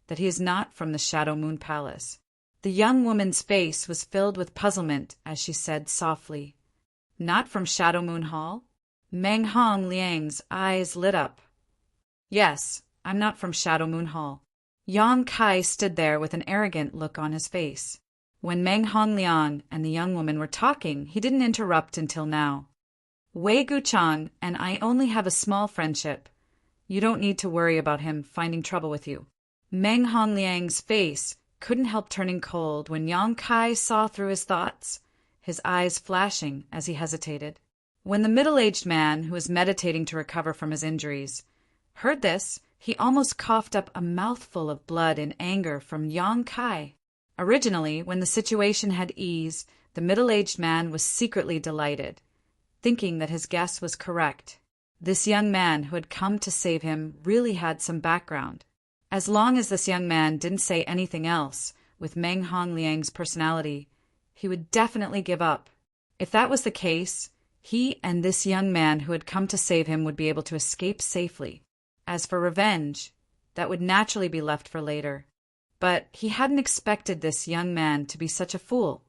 that he is not from the Shadow Moon Palace. The young woman's face was filled with puzzlement as she said softly, "Not from Shadow Moon Hall?" Meng Hongliang's eyes lit up. "Yes, I'm not from Shadow Moon Hall." Yang Kai stood there with an arrogant look on his face. When Meng Hongliang and the young woman were talking, he didn't interrupt until now. "Wei Guchang and I only have a small friendship. You don't need to worry about him finding trouble with you." Meng Hongliang's face couldn't help turning cold when Yang Kai saw through his thoughts, his eyes flashing as he hesitated. When the middle-aged man, who was meditating to recover from his injuries, heard this, he almost coughed up a mouthful of blood in anger from Yang Kai. Originally, when the situation had eased, the middle-aged man was secretly delighted, thinking that his guess was correct. This young man who had come to save him really had some background. As long as this young man didn't say anything else, with Meng Hongliang's personality, he would definitely give up. If that was the case, he and this young man who had come to save him would be able to escape safely. As for revenge, that would naturally be left for later. But he hadn't expected this young man to be such a fool,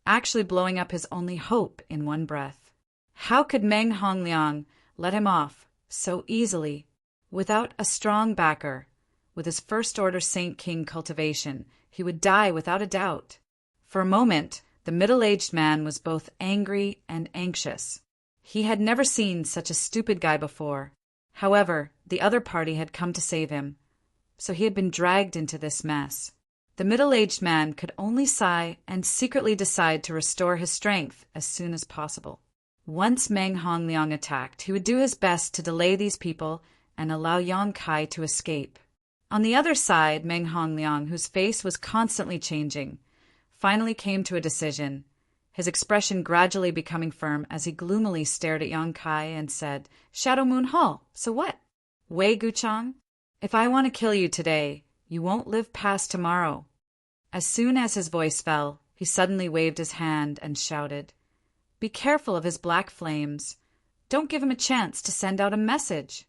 actually blowing up his only hope in one breath. How could Meng Hongliang let him off so easily? Without a strong backer, with his first-order Saint King cultivation, he would die without a doubt. For a moment, the middle-aged man was both angry and anxious. He had never seen such a stupid guy before. However, the other party had come to save him, so he had been dragged into this mess. The middle-aged man could only sigh and secretly decide to restore his strength as soon as possible. Once Meng Hongliang attacked, he would do his best to delay these people and allow Yang Kai to escape. On the other side, Meng Hongliang, whose face was constantly changing, finally came to a decision, his expression gradually becoming firm as he gloomily stared at Yang Kai and said, "Shadow Moon Hall, so what? Wei Guchang, if I want to kill you today, you won't live past tomorrow." As soon as his voice fell, he suddenly waved his hand and shouted, "Be careful of his black flames. Don't give him a chance to send out a message."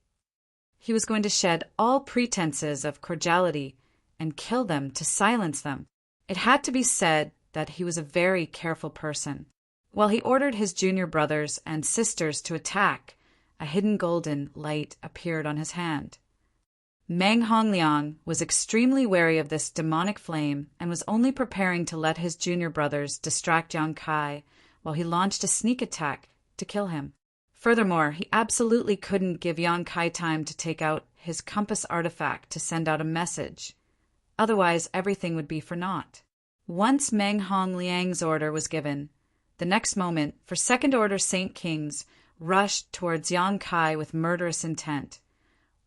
He was going to shed all pretenses of cordiality and kill them to silence them. It had to be said that he was a very careful person. While he ordered his junior brothers and sisters to attack, a hidden golden light appeared on his hand. Meng Hongliang was extremely wary of this demonic flame and was only preparing to let his junior brothers distract Yang Kai while he launched a sneak attack to kill him. Furthermore, he absolutely couldn't give Yang Kai time to take out his compass artifact to send out a message. Otherwise, everything would be for naught. Once Meng Hongliang's order was given, the next moment, for second-order Saint Kings rushed towards Yang Kai with murderous intent,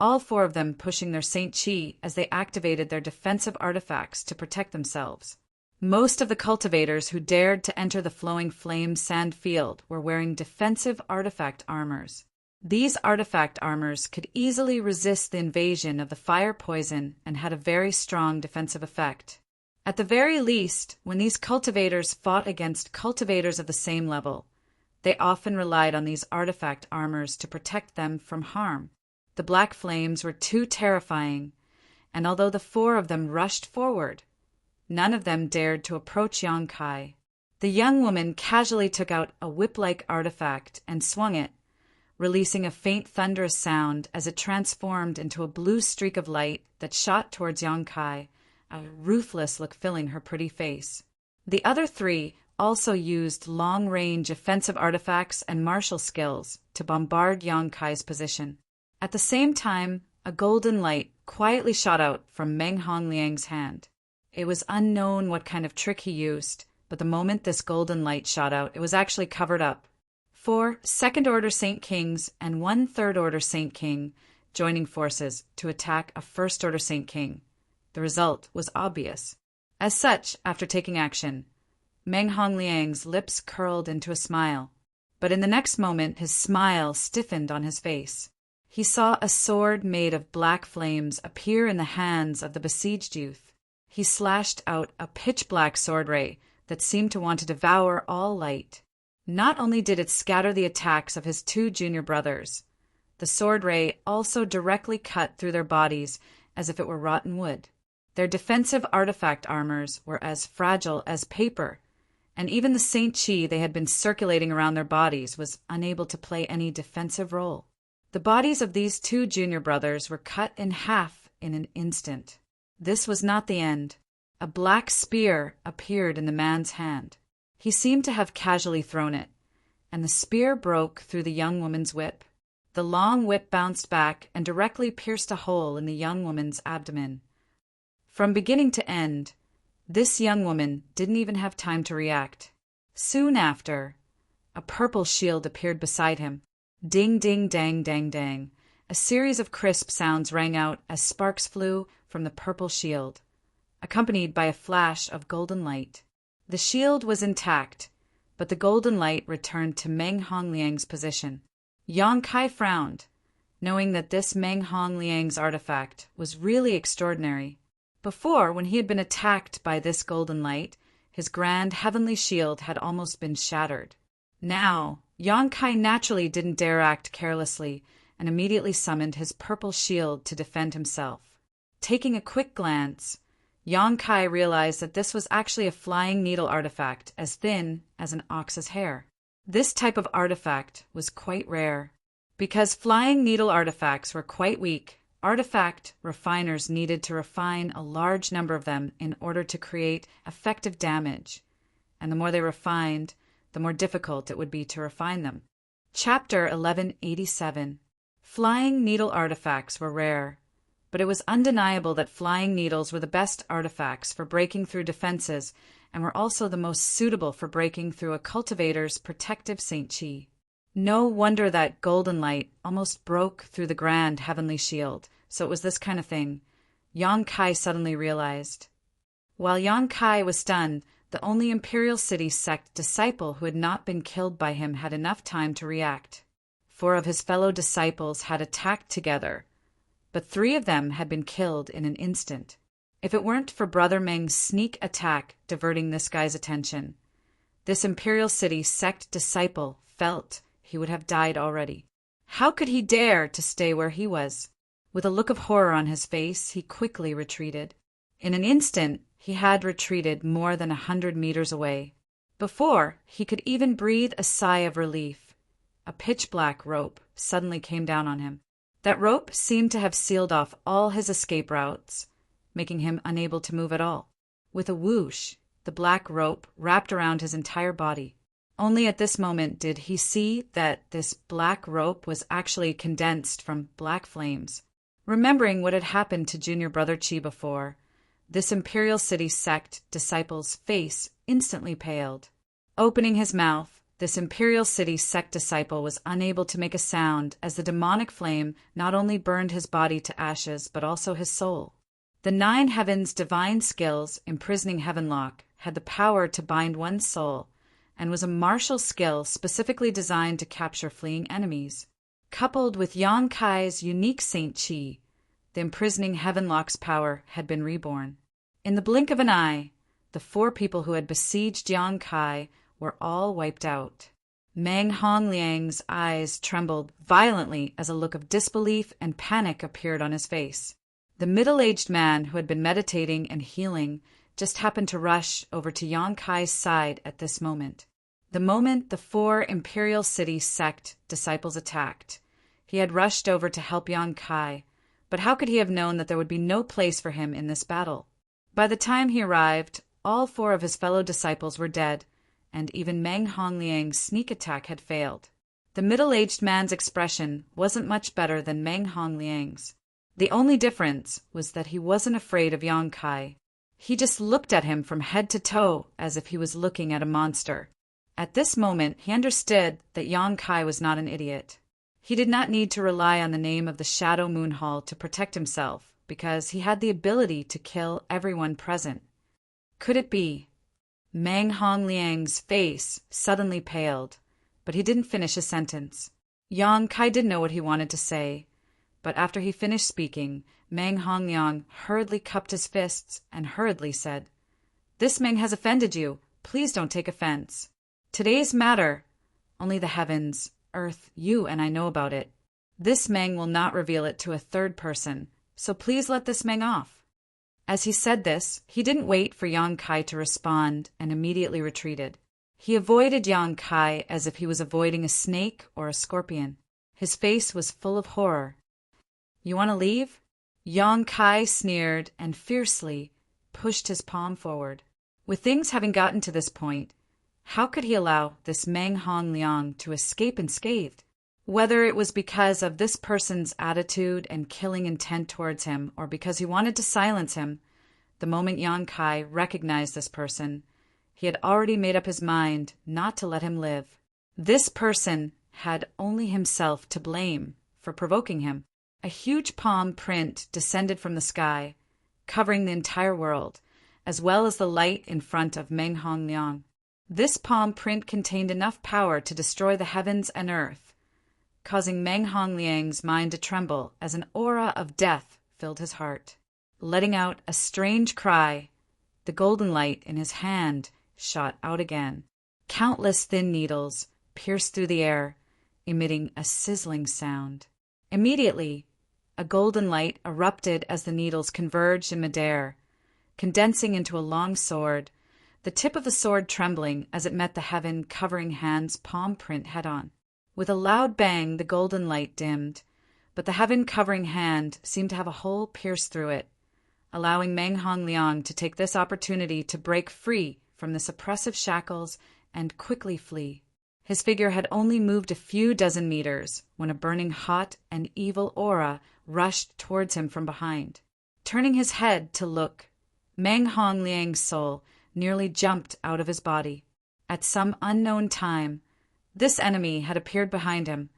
all four of them pushing their Saint Chi as they activated their defensive artifacts to protect themselves. Most of the cultivators who dared to enter the flowing flame sand field were wearing defensive artifact armors. These artifact armors could easily resist the invasion of the fire poison and had a very strong defensive effect. At the very least, when these cultivators fought against cultivators of the same level, they often relied on these artifact armors to protect them from harm. The black flames were too terrifying, and although the four of them rushed forward, none of them dared to approach Yang Kai. The young woman casually took out a whip-like artifact and swung it, releasing a faint thunderous sound as it transformed into a blue streak of light that shot towards Yang Kai, a ruthless look filling her pretty face. The other three also used long-range offensive artifacts and martial skills to bombard Yang Kai's position. At the same time, a golden light quietly shot out from Meng Hongliang's hand. It was unknown what kind of trick he used, but the moment this golden light shot out, it was actually covered up. 4 second-order Saint Kings and 1 third-order Saint King joining forces to attack a first-order Saint King. The result was obvious. As such, after taking action, Meng Hongliang's lips curled into a smile, but in the next moment his smile stiffened on his face. He saw a sword made of black flames appear in the hands of the besieged youth. He slashed out a pitch-black sword ray that seemed to want to devour all light. Not only did it scatter the attacks of his 2 junior brothers, the sword ray also directly cut through their bodies as if it were rotten wood. Their defensive artifact armors were as fragile as paper, and even the Saint Chi they had been circulating around their bodies was unable to play any defensive role. The bodies of these 2 junior brothers were cut in half in an instant. This was not the end. A black spear appeared in the man's hand. He seemed to have casually thrown it, and the spear broke through the young woman's whip. The long whip bounced back and directly pierced a hole in the young woman's abdomen. From beginning to end, this young woman didn't even have time to react. Soon after, a purple shield appeared beside him. Ding, ding, dang, dang, dang. A series of crisp sounds rang out as sparks flew from the purple shield, accompanied by a flash of golden light. The shield was intact, but the golden light returned to Meng Hongliang's position. Yang Kai frowned, knowing that this Meng Hongliang's artifact was really extraordinary. Before, when he had been attacked by this golden light, his grand heavenly shield had almost been shattered. Now, Yang Kai naturally didn't dare act carelessly and immediately summoned his purple shield to defend himself. Taking a quick glance, Yang Kai realized that this was actually a flying needle artifact as thin as an ox's hair. This type of artifact was quite rare. Because flying needle artifacts were quite weak, artifact refiners needed to refine a large number of them in order to create effective damage, and the more they refined, the more difficult it would be to refine them. Chapter 1187. Flying needle artifacts were rare, but it was undeniable that flying needles were the best artifacts for breaking through defenses and were also the most suitable for breaking through a cultivator's protective Saint Chi. No wonder that golden light almost broke through the grand heavenly shield. So it was this kind of thing, Yang Kai suddenly realized. While Yang Kai was stunned, the only Imperial City sect disciple who had not been killed by him had enough time to react. 4 of his fellow disciples had attacked together, but 3 of them had been killed in an instant. If it weren't for Brother Meng's sneak attack diverting this guy's attention, this Imperial City sect disciple felt he would have died already. How could he dare to stay where he was? With a look of horror on his face, he quickly retreated. In an instant, he had retreated more than 100 meters away. Before he could even breathe a sigh of relief, a pitch-black rope suddenly came down on him. That rope seemed to have sealed off all his escape routes, making him unable to move at all. With a whoosh, the black rope wrapped around his entire body. Only at this moment did he see that this black rope was actually condensed from black flames. Remembering what had happened to Junior Brother Chi before, this Imperial City sect disciple's face instantly paled. Opening his mouth, this Imperial City sect disciple was unable to make a sound as the demonic flame not only burned his body to ashes but also his soul. The 9 heavens' divine skills imprisoning Heavenlock had the power to bind one's soul, and was a martial skill specifically designed to capture fleeing enemies. Coupled with Yang Kai's unique Saint Chi, the imprisoning Heavenlock's power had been reborn. In the blink of an eye, the 4 people who had besieged Yang Kai were all wiped out. Meng Hongliang's eyes trembled violently as a look of disbelief and panic appeared on his face. The middle-aged man who had been meditating and healing just happened to rush over to Yang Kai's side at this moment. The moment the 4 Imperial City sect disciples attacked, he had rushed over to help Yang Kai, but how could he have known that there would be no place for him in this battle? By the time he arrived, all 4 of his fellow disciples were dead, and even Meng Hongliang's sneak attack had failed. The middle-aged man's expression wasn't much better than Meng Hongliang's. The only difference was that he wasn't afraid of Yang Kai. He just looked at him from head to toe as if he was looking at a monster. At this moment, he understood that Yang Kai was not an idiot. He did not need to rely on the name of the Shadow Moon Hall to protect himself, because he had the ability to kill everyone present. Could it be? Meng Hongliang's face suddenly paled, but he didn't finish his sentence. Yang Kai didn't know what he wanted to say, but after he finished speaking, Meng Hongliang hurriedly cupped his fists and hurriedly said, "This Meng has offended you. Please don't take offense. Today's matter, only the heavens, earth, you and I know about it. This Meng will not reveal it to a third person, so please let this Meng off." As he said this, he didn't wait for Yang Kai to respond and immediately retreated. He avoided Yang Kai as if he was avoiding a snake or a scorpion. His face was full of horror. "You want to leave?" Yang Kai sneered and fiercely pushed his palm forward. With things having gotten to this point, how could he allow this Meng Hongliang to escape unscathed? Whether it was because of this person's attitude and killing intent towards him, or because he wanted to silence him, the moment Yang Kai recognized this person, he had already made up his mind not to let him live. This person had only himself to blame for provoking him. A huge palm print descended from the sky, covering the entire world, as well as the light in front of Meng Hongliang. This palm print contained enough power to destroy the heavens and earth. causing Meng Hongliang's mind to tremble as an aura of death filled his heart. Letting out a strange cry, the golden light in his hand shot out again. Countless thin needles pierced through the air, emitting a sizzling sound. Immediately, a golden light erupted as the needles converged in midair, condensing into a long sword, the tip of the sword trembling as it met the heaven-covering hand's palm print head-on. With a loud bang, the golden light dimmed, but the heaven-covering hand seemed to have a hole pierced through it, allowing Meng Hongliang to take this opportunity to break free from the oppressive shackles and quickly flee. His figure had only moved a few dozen meters when a burning hot and evil aura rushed towards him from behind. Turning his head to look, Meng Hongliang's soul nearly jumped out of his body. At some unknown time, this enemy had appeared behind him,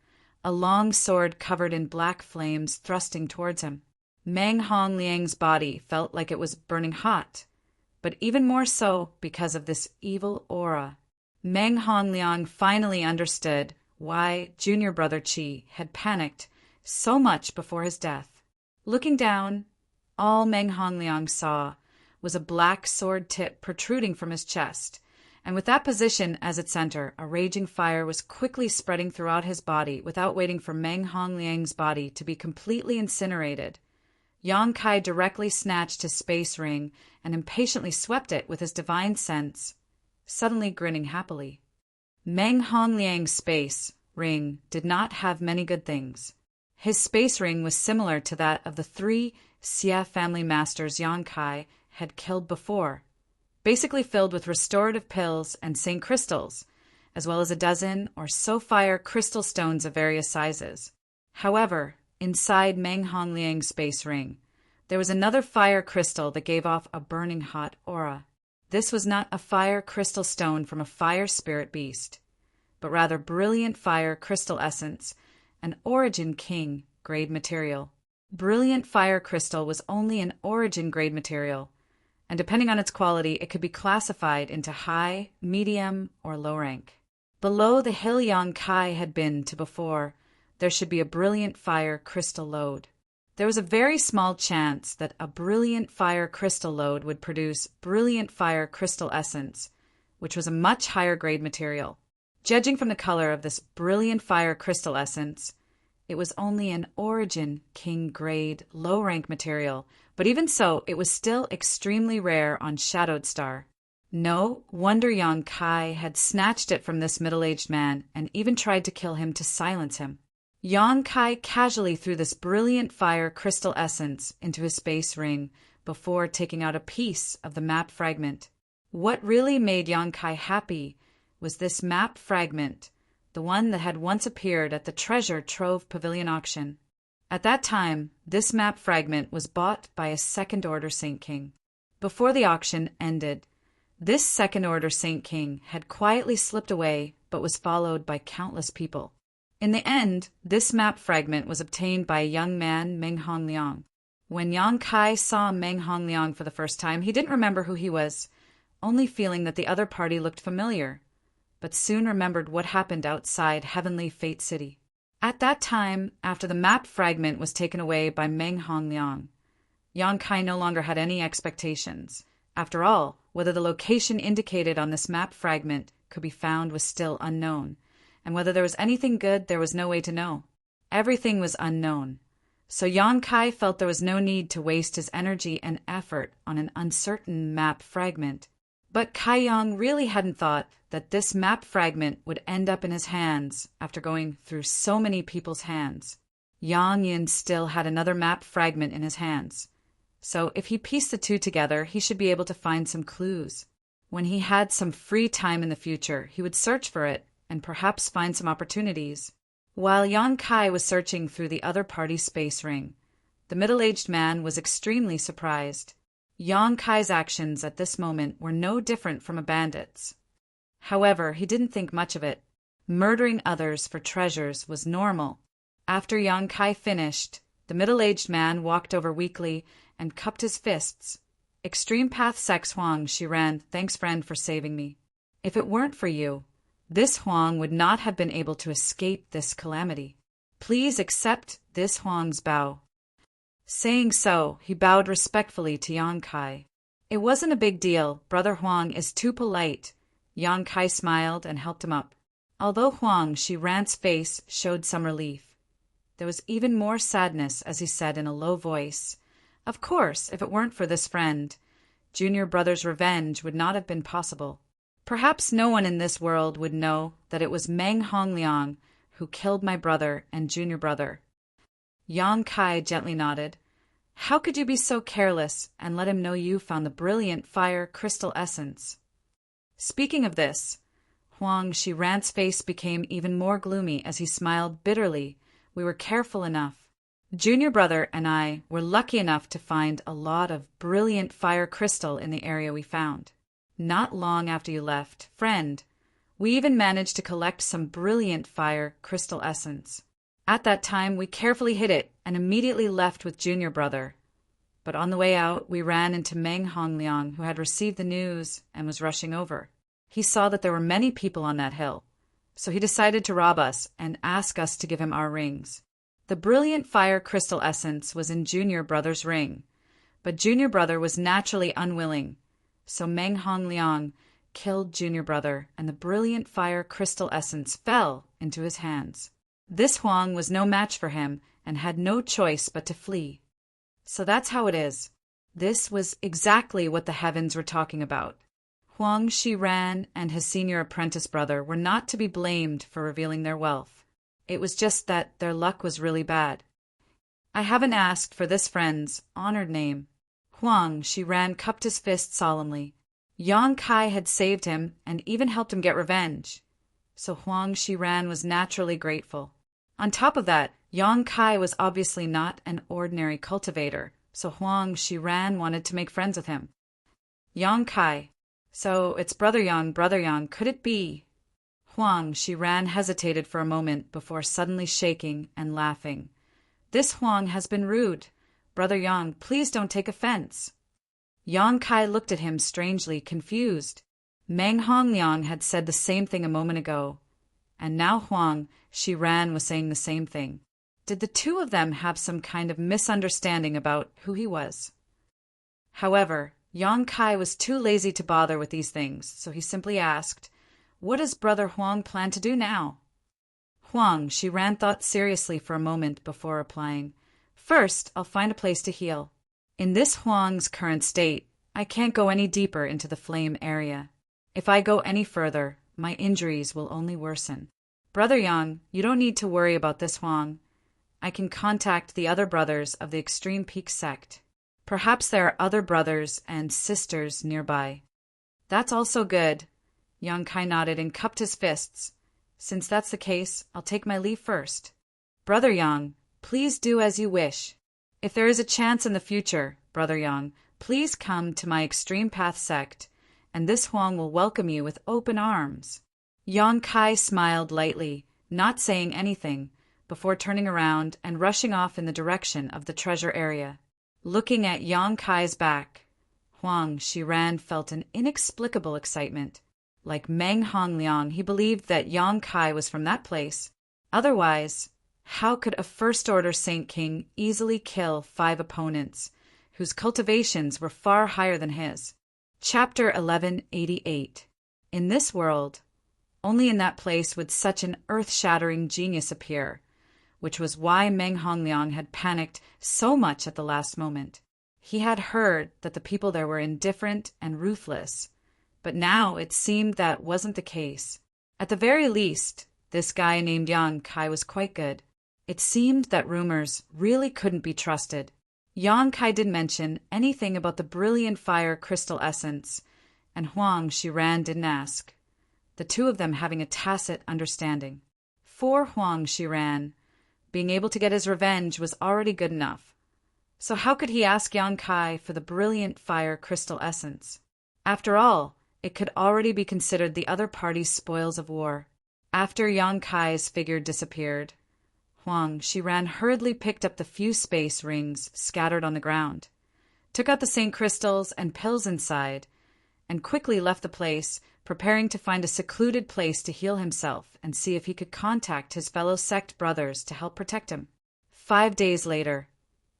a long sword covered in black flames thrusting towards him. Meng Hongliang's body felt like it was burning hot, but even more so because of this evil aura. Meng Hongliang finally understood why junior brother Qi had panicked so much before his death. Looking down, all Meng Hongliang saw was a black sword tip protruding from his chest, and with that position as its center, a raging fire was quickly spreading throughout his body without waiting for Meng Hongliang's body to be completely incinerated. Yang Kai directly snatched his space ring and impatiently swept it with his divine sense, suddenly grinning happily. Meng Hongliang's space ring did not have many good things. His space ring was similar to that of the 3 Xie family masters Yang Kai had killed before, basically filled with restorative pills and Saint crystals, as well as a dozen or so fire crystal stones of various sizes. However, inside Meng Hongliang's space ring, there was another fire crystal that gave off a burning hot aura. This was not a fire crystal stone from a fire spirit beast, but rather brilliant fire crystal essence, an origin king grade material. Brilliant fire crystal was only an origin grade material, and depending on its quality, it could be classified into high, medium, or low rank. Below the hill Yang Kai had been to before, there should be a brilliant fire crystal lode. There was a very small chance that a brilliant fire crystal lode would produce brilliant fire crystal essence, which was a much higher grade material. Judging from the color of this brilliant fire crystal essence, it was only an origin king grade low rank material, but even so, it was still extremely rare on Shadowed Star. No wonder Yang Kai had snatched it from this middle-aged man and even tried to kill him to silence him. Yang Kai casually threw this brilliant fire crystal essence into his space ring before taking out a piece of the map fragment. What really made Yang Kai happy was this map fragment, the one that had once appeared at the Treasure Trove Pavilion auction. At that time, this map fragment was bought by a second-order Saint King. Before the auction ended, this second-order Saint King had quietly slipped away but was followed by countless people. In the end, this map fragment was obtained by a young man, Meng Hongliang. When Yang Kai saw Meng Hongliang for the first time, he didn't remember who he was, only feeling that the other party looked familiar, but soon remembered what happened outside Heavenly Fate City. At that time, after the map fragment was taken away by Meng Hongliang, Yang Kai no longer had any expectations. After all, whether the location indicated on this map fragment could be found was still unknown, and whether there was anything good there was no way to know. Everything was unknown, so Yang Kai felt there was no need to waste his energy and effort on an uncertain map fragment. But Kai Yang really hadn't thought that this map fragment would end up in his hands after going through so many people's hands. Yang Yin still had another map fragment in his hands, so if he pieced the two together, he should be able to find some clues. When he had some free time in the future, he would search for it and perhaps find some opportunities. While Yang Kai was searching through the other party's space ring, the middle-aged man was extremely surprised. Yang Kai's actions at this moment were no different from a bandit's. However, he didn't think much of it. Murdering others for treasures was normal. After Yang Kai finished, the middle-aged man walked over weakly and cupped his fists. Extreme Path Sex Huang, she ran, thanks friend for saving me. If it weren't for you, this Huang would not have been able to escape this calamity. Please accept this Huang's bow." Saying so, he bowed respectfully to Yang Kai. "It wasn't a big deal. Brother Huang is too polite." Yang Kai smiled and helped him up. Although Huang Shiran's face showed some relief, there was even more sadness as he said in a low voice, "Of course, if it weren't for this friend, junior brother's revenge would not have been possible. Perhaps no one in this world would know that it was Meng Hongliang who killed my brother and junior brother." Yang Kai gently nodded. "How could you be so careless and let him know you found the brilliant fire crystal essence?" Speaking of this, Huang Shiran's face became even more gloomy as he smiled bitterly. "We were careful enough. Junior brother and I were lucky enough to find a lot of brilliant fire crystal in the area we found. Not long after you left, friend, we even managed to collect some brilliant fire crystal essence. At that time, we carefully hid it and immediately left with junior brother. But on the way out, we ran into Meng Hongliang, who had received the news and was rushing over. He saw that there were many people on that hill, so he decided to rob us and ask us to give him our rings. The brilliant fire crystal essence was in junior brother's ring, but junior brother was naturally unwilling, so Meng Hongliang killed junior brother and the brilliant fire crystal essence fell into his hands. This Huang was no match for him and had no choice but to flee. So that's how it is. This was exactly what the heavens were talking about. Huang Shiran and his senior apprentice brother were not to be blamed for revealing their wealth. It was just that their luck was really bad. I haven't asked for this friend's honored name. Huang Shiran cupped his fist solemnly. Yang Kai had saved him and even helped him get revenge, so Huang Shiran was naturally grateful. On top of that, Yang Kai was obviously not an ordinary cultivator, so Huang Shiran wanted to make friends with him. Yang Kai. So it's Brother Yang, could it be? Huang Shiran hesitated for a moment before suddenly shaking and laughing. This Huang has been rude. Brother Yang, please don't take offense. Yang Kai looked at him strangely, confused. Meng Hongliang had said the same thing a moment ago, and now Huang Shiran was saying the same thing. Did the two of them have some kind of misunderstanding about who he was? However, Yang Kai was too lazy to bother with these things, so he simply asked, "What does Brother Huang plan to do now?" Huang Shiran thought seriously for a moment before replying, "First, I'll find a place to heal. In this Huang's current state, I can't go any deeper into the flame area. If I go any further, my injuries will only worsen. Brother Yang, you don't need to worry about this Huang. I can contact the other brothers of the Extreme Peak sect. Perhaps there are other brothers and sisters nearby." "That's also good." Yang Kai nodded and cupped his fists. "Since that's the case, I'll take my leave first." "Brother Yang, please do as you wish. If there is a chance in the future, Brother Yang, please come to my Extreme Path sect, and this Huang will welcome you with open arms." Yang Kai smiled lightly, not saying anything, before turning around and rushing off in the direction of the treasure area. Looking at Yang Kai's back, Huang Shiran felt an inexplicable excitement. Like Meng Hongliang, he believed that Yang Kai was from that place. Otherwise, how could a First-Order Saint King easily kill 5 opponents, whose cultivations were far higher than his? Chapter 1188. In this world, only in that place would such an earth-shattering genius appear, which was why Meng Hongliang had panicked so much at the last moment. He had heard that the people there were indifferent and ruthless, but now it seemed that wasn't the case. At the very least, this guy named Yang Kai was quite good. It seemed that rumors really couldn't be trusted. Yang Kai didn't mention anything about the brilliant fire crystal essence, and Huang Shiran didn't ask, the two of them having a tacit understanding. For Huang Shiran, being able to get his revenge was already good enough. So how could he ask Yang Kai for the brilliant fire crystal essence? After all, it could already be considered the other party's spoils of war. After Yang Kai's figure disappeared, Huang Shiran hurriedly picked up the few space rings scattered on the ground, took out the Saint crystals and pills inside, and quickly left the place, preparing to find a secluded place to heal himself and see if he could contact his fellow sect brothers to help protect him. 5 days later,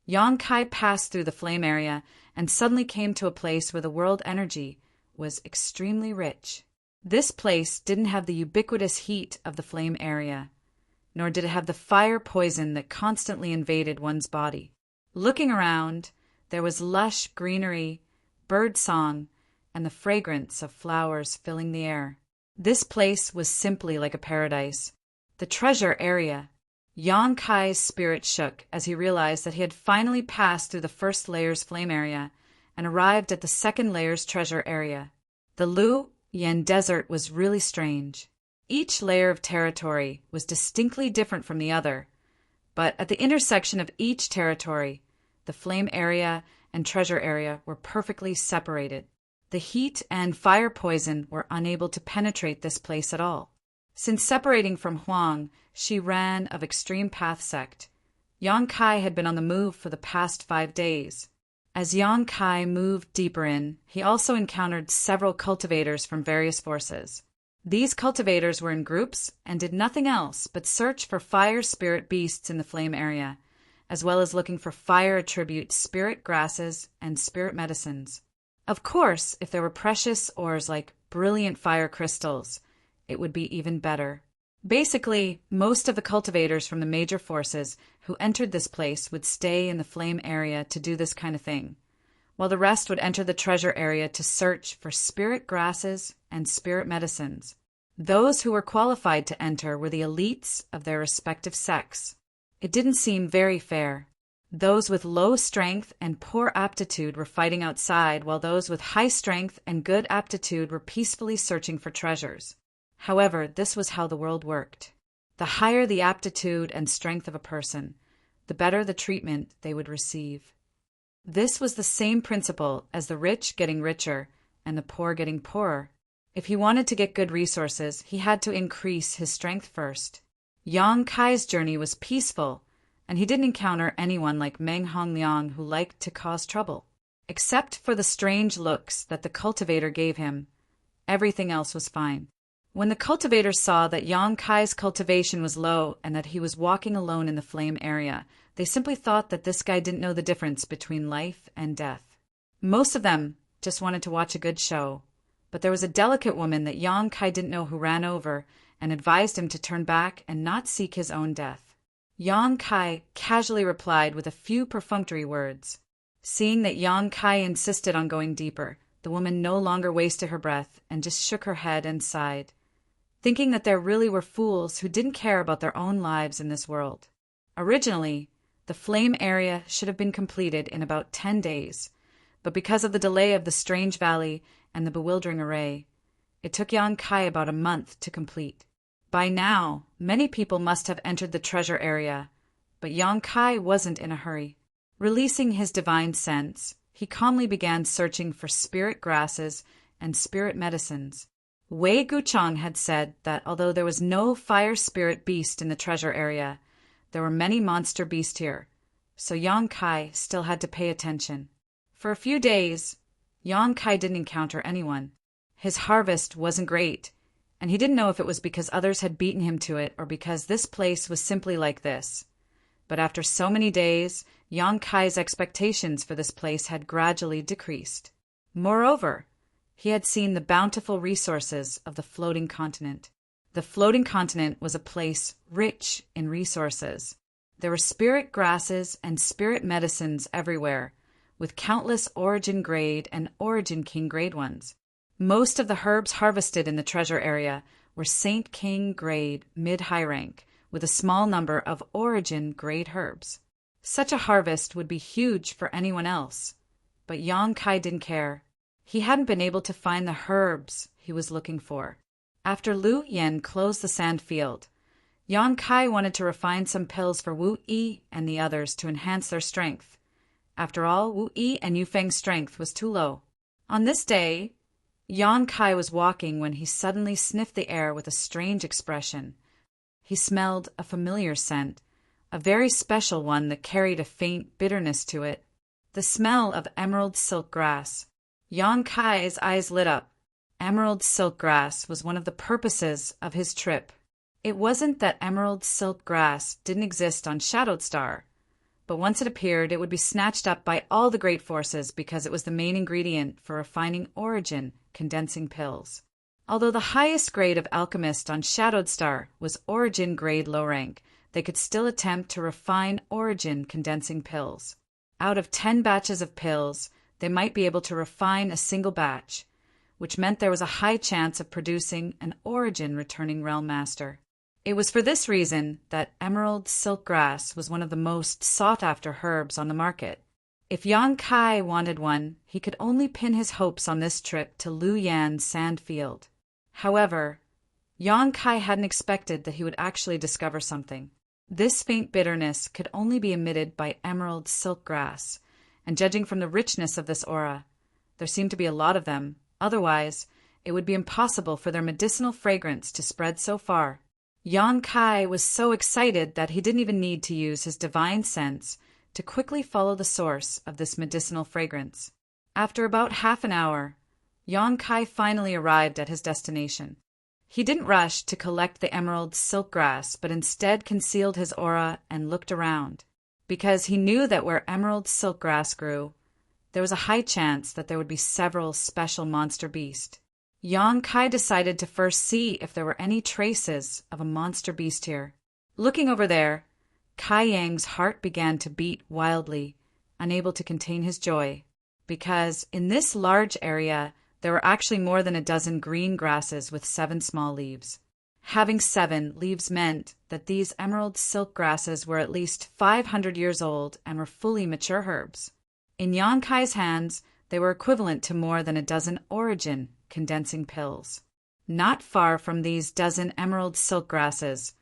Yang Kai passed through the flame area and suddenly came to a place where the world energy was extremely rich. This place didn't have the ubiquitous heat of the flame area, nor did it have the fire poison that constantly invaded one's body. Looking around, there was lush greenery, bird song, and the fragrance of flowers filling the air. This place was simply like a paradise. The treasure area. Yang Kai's spirit shook as he realized that he had finally passed through the first layer's flame area and arrived at the second layer's treasure area. The Lu Yen Desert was really strange. Each layer of territory was distinctly different from the other, but at the intersection of each territory, the flame area and treasure area were perfectly separated. The heat and fire poison were unable to penetrate this place at all. Since separating from Huang, she ran of Extreme Path sect. Yang Kai had been on the move for the past 5 days. As Yang Kai moved deeper in, he also encountered several cultivators from various forces. These cultivators were in groups and did nothing else but search for fire spirit beasts in the flame area, as well as looking for fire attribute spirit grasses and spirit medicines. Of course, if there were precious ores like brilliant fire crystals, it would be even better. Basically, most of the cultivators from the major forces who entered this place would stay in the flame area to do this kind of thing, while the rest would enter the treasure area to search for spirit grasses and spirit medicines. Those who were qualified to enter were the elites of their respective sects. It didn't seem very fair. Those with low strength and poor aptitude were fighting outside, while those with high strength and good aptitude were peacefully searching for treasures. However, this was how the world worked. The higher the aptitude and strength of a person, the better the treatment they would receive. This was the same principle as the rich getting richer and the poor getting poorer. If he wanted to get good resources, he had to increase his strength first. Yang Kai's journey was peaceful, and he didn't encounter anyone like Meng Hongliang who liked to cause trouble. Except for the strange looks that the cultivator gave him, everything else was fine. When the cultivator saw that Yang Kai's cultivation was low and that he was walking alone in the flame area, they simply thought that this guy didn't know the difference between life and death. Most of them just wanted to watch a good show, but there was a delicate woman that Yang Kai didn't know who ran over and advised him to turn back and not seek his own death. Yang Kai casually replied with a few perfunctory words. Seeing that Yang Kai insisted on going deeper, the woman no longer wasted her breath and just shook her head and sighed, thinking that there really were fools who didn't care about their own lives in this world. Originally, the flame area should have been completed in about 10 days, but because of the delay of the strange valley and the bewildering array, it took Yang Kai about a month to complete. By now, many people must have entered the treasure area, but Yang Kai wasn't in a hurry. Releasing his divine sense, he calmly began searching for spirit grasses and spirit medicines. Wei Guchang had said that although there was no fire spirit beast in the treasure area, there were many monster beasts here, so Yang Kai still had to pay attention. For a few days, Yang Kai didn't encounter anyone. His harvest wasn't great, and he didn't know if it was because others had beaten him to it or because this place was simply like this. But after so many days, Yang Kai's expectations for this place had gradually decreased. Moreover, he had seen the bountiful resources of the floating continent. The floating continent was a place rich in resources. There were spirit grasses and spirit medicines everywhere, with countless origin grade and origin king grade ones. Most of the herbs harvested in the treasure area were Saint King grade mid-high rank, with a small number of origin grade herbs. Such a harvest would be huge for anyone else, but Yang Kai didn't care. He hadn't been able to find the herbs he was looking for. After Lu Yen closed the sand field, Yang Kai wanted to refine some pills for Wu Yi and the others to enhance their strength. After all, Wu Yi and Yu Feng's strength was too low. On this day, Yang Kai was walking when he suddenly sniffed the air with a strange expression. He smelled a familiar scent, a very special one that carried a faint bitterness to it. The smell of emerald silk grass. Yang Kai's eyes lit up. emerald silk grass was one of the purposes of his trip. It wasn't that emerald silk grass didn't exist on Shadowed Star, but once it appeared, it would be snatched up by all the great forces because it was the main ingredient for refining origin condensing pills. Although the highest grade of alchemist on Shadowed Star was origin grade low rank, they could still attempt to refine origin condensing pills. Out of 10 batches of pills, they might be able to refine a single batch, which meant there was a high chance of producing an origin returning realm master. It was for this reason that emerald silk grass was one of the most sought-after herbs on the market. If Yang Kai wanted one, he could only pin his hopes on this trip to Lu Yan's sand field. However, Yang Kai hadn't expected that he would actually discover something. This faint bitterness could only be emitted by emerald silk grass, and judging from the richness of this aura, there seemed to be a lot of them. Otherwise, it would be impossible for their medicinal fragrance to spread so far. Yang Kai was so excited that he didn't even need to use his divine sense to quickly follow the source of this medicinal fragrance. After about half an hour, Yang Kai finally arrived at his destination. He didn't rush to collect the emerald silk grass, but instead concealed his aura and looked around. Because he knew that where emerald silk grass grew, there was a high chance that there would be several special monster beasts. Yang Kai decided to first see if there were any traces of a monster beast here. Looking over there, Kai Yang's heart began to beat wildly, unable to contain his joy, because in this large area, there were actually more than a dozen green grasses with 7 small leaves. Having 7 leaves meant that these emerald silk grasses were at least 500 years old and were fully mature herbs. In Yang Kai's hands, they were equivalent to more than a dozen origin condensing pills. Not far from these dozen emerald silk grasses,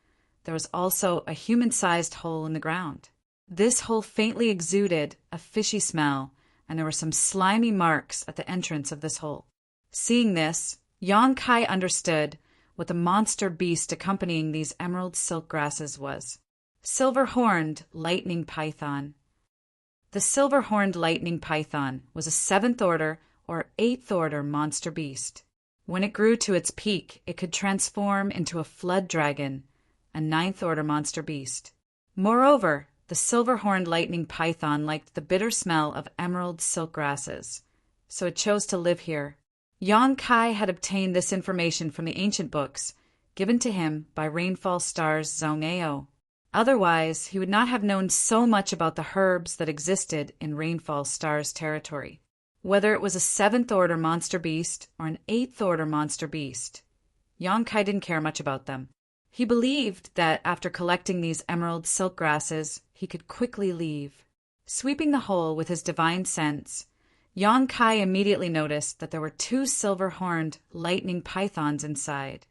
there was also a human-sized hole in the ground. This hole faintly exuded a fishy smell, and there were some slimy marks at the entrance of this hole. Seeing this, Yang Kai understood what the monster beast accompanying these emerald silk grasses was. Silver-horned lightning python. The silver-horned lightning python was a 7th order or 8th order monster beast. When it grew to its peak, it could transform into a flood dragon, a 9th order monster beast. Moreover, the silver-horned lightning python liked the bitter smell of emerald silk grasses, so it chose to live here. Yang Kai had obtained this information from the ancient books, given to him by Rainfall Star's Zhong-Ao. Otherwise, he would not have known so much about the herbs that existed in Rainfall Star's territory. Whether it was a 7th order monster beast or an 8th order monster beast, Yang Kai didn't care much about them. He believed that after collecting these emerald silk grasses, he could quickly leave. Sweeping the hole with his divine sense, Yang Kai immediately noticed that there were 2 silver-horned lightning pythons inside,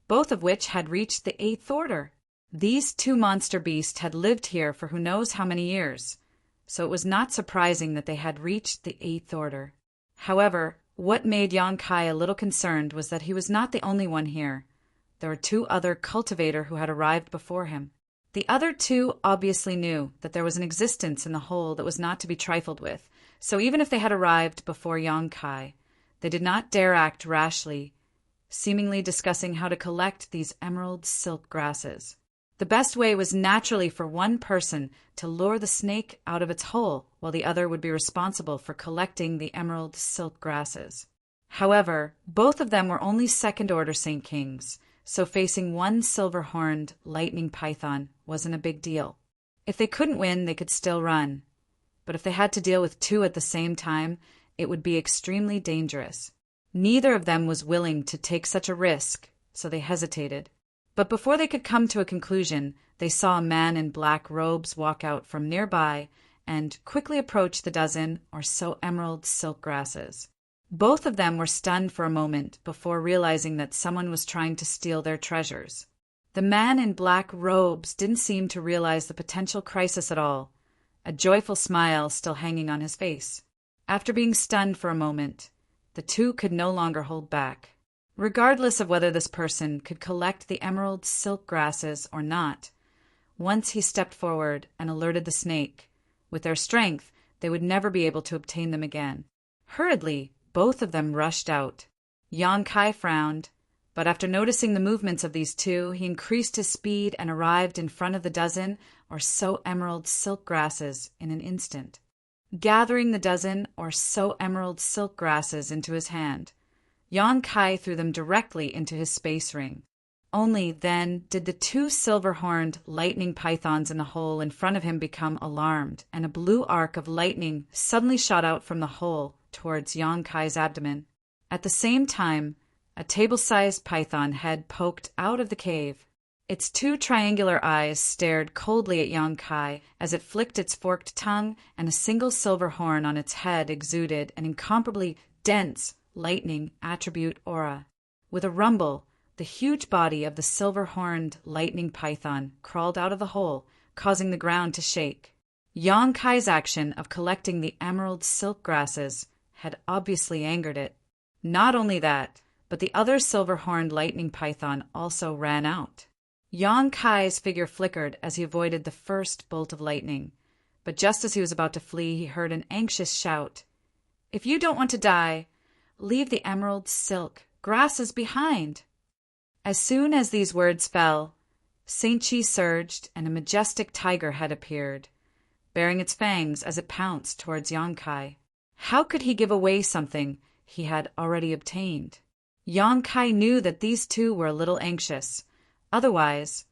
both of which had reached the 8th order. These 2 monster beasts had lived here for who knows how many years, so it was not surprising that they had reached the 8th order. However, what made Yang Kai a little concerned was that he was not the only one here. There were 2 other cultivators who had arrived before him. The other 2 obviously knew that there was an existence in the hole that was not to be trifled with, so even if they had arrived before Yang Kai, they did not dare act rashly, seemingly discussing how to collect these emerald silk grasses. The best way was naturally for one person to lure the snake out of its hole, while the other would be responsible for collecting the emerald silk grasses. However, both of them were only 2nd order Saint Kings, so facing one silver-horned lightning python wasn't a big deal. If they couldn't win, they could still run. But if they had to deal with 2 at the same time, it would be extremely dangerous. Neither of them was willing to take such a risk, so they hesitated. But before they could come to a conclusion, they saw a man in black robes walk out from nearby and quickly approach the dozen or so emerald silk grasses. Both of them were stunned for a moment before realizing that someone was trying to steal their treasures. The man in black robes didn't seem to realize the potential crisis at all, a joyful smile still hanging on his face. After being stunned for a moment, the 2 could no longer hold back. Regardless of whether this person could collect the emerald silk grasses or not, once he stepped forward and alerted the snake, with their strength, they would never be able to obtain them again. Hurriedly, both of them rushed out. Yang Kai frowned, but after noticing the movements of these two, he increased his speed and arrived in front of the dozen or so emerald silk grasses in an instant. Gathering the dozen or so emerald silk grasses into his hand, Yang Kai threw them directly into his space ring. Only then did the two silver-horned lightning pythons in the hole in front of him become alarmed, and a blue arc of lightning suddenly shot out from the hole towards Yang Kai's abdomen. At the same time, a table-sized python head poked out of the cave. Its two triangular eyes stared coldly at Yang Kai as it flicked its forked tongue, and a single silver horn on its head exuded an incomparably dense lightning attribute aura. With a rumble, the huge body of the silver-horned lightning python crawled out of the hole, causing the ground to shake. Yang Kai's action of collecting the emerald silk grasses had obviously angered it. Not only that, but the other silver-horned lightning python also ran out. Yang Kai's figure flickered as he avoided the first bolt of lightning, but just as he was about to flee, he heard an anxious shout. "If you don't want to die, leave the emerald silk grasses behind." As soon as these words fell, Saint Chi surged and a majestic tiger head appeared, baring its fangs as it pounced towards Yang Kai. How could he give away something he had already obtained? Yang Kai knew that these two were a little anxious. Otherwise,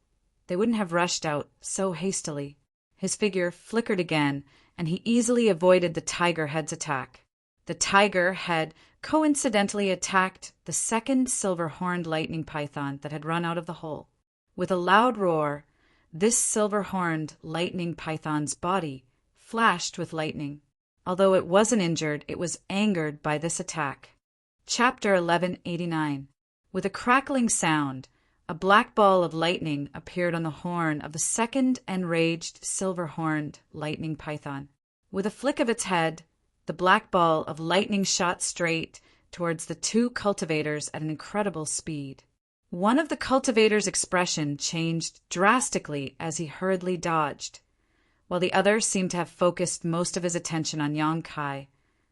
they wouldn't have rushed out so hastily. His figure flickered again, and he easily avoided the tiger head's attack. The tiger head coincidentally attacked the second silver-horned lightning python that had run out of the hole. With a loud roar, this silver-horned lightning python's body flashed with lightning. Although it wasn't injured, it was angered by this attack. Chapter 1189. With a crackling sound, a black ball of lightning appeared on the horn of the second enraged silver-horned lightning python. With a flick of its head, the black ball of lightning shot straight towards the two cultivators at an incredible speed. One of the cultivators' expression changed drastically as he hurriedly dodged, while the other seemed to have focused most of his attention on Yang Kai,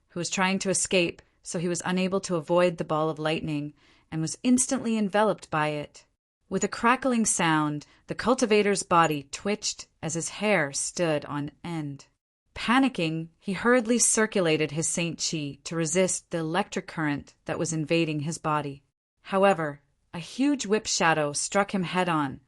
who was trying to escape, so he was unable to avoid the ball of lightning and was instantly enveloped by it. With a crackling sound, the cultivator's body twitched as his hair stood on end. Panicking, he hurriedly circulated his Saint Chi to resist the electric current that was invading his body. However, a huge whip shadow struck him head-on,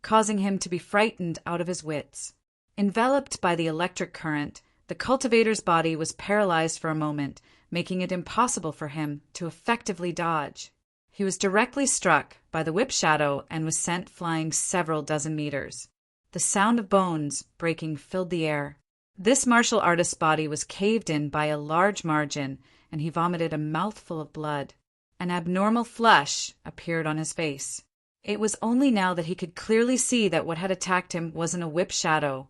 causing him to be frightened out of his wits. Enveloped by the electric current, the cultivator's body was paralyzed for a moment, making it impossible for him to effectively dodge. He was directly struck by the whip shadow and was sent flying several dozen meters. The sound of bones breaking filled the air. This martial artist's body was caved in by a large margin, and he vomited a mouthful of blood. An abnormal flush appeared on his face. It was only now that he could clearly see that what had attacked him wasn't a whip shadow,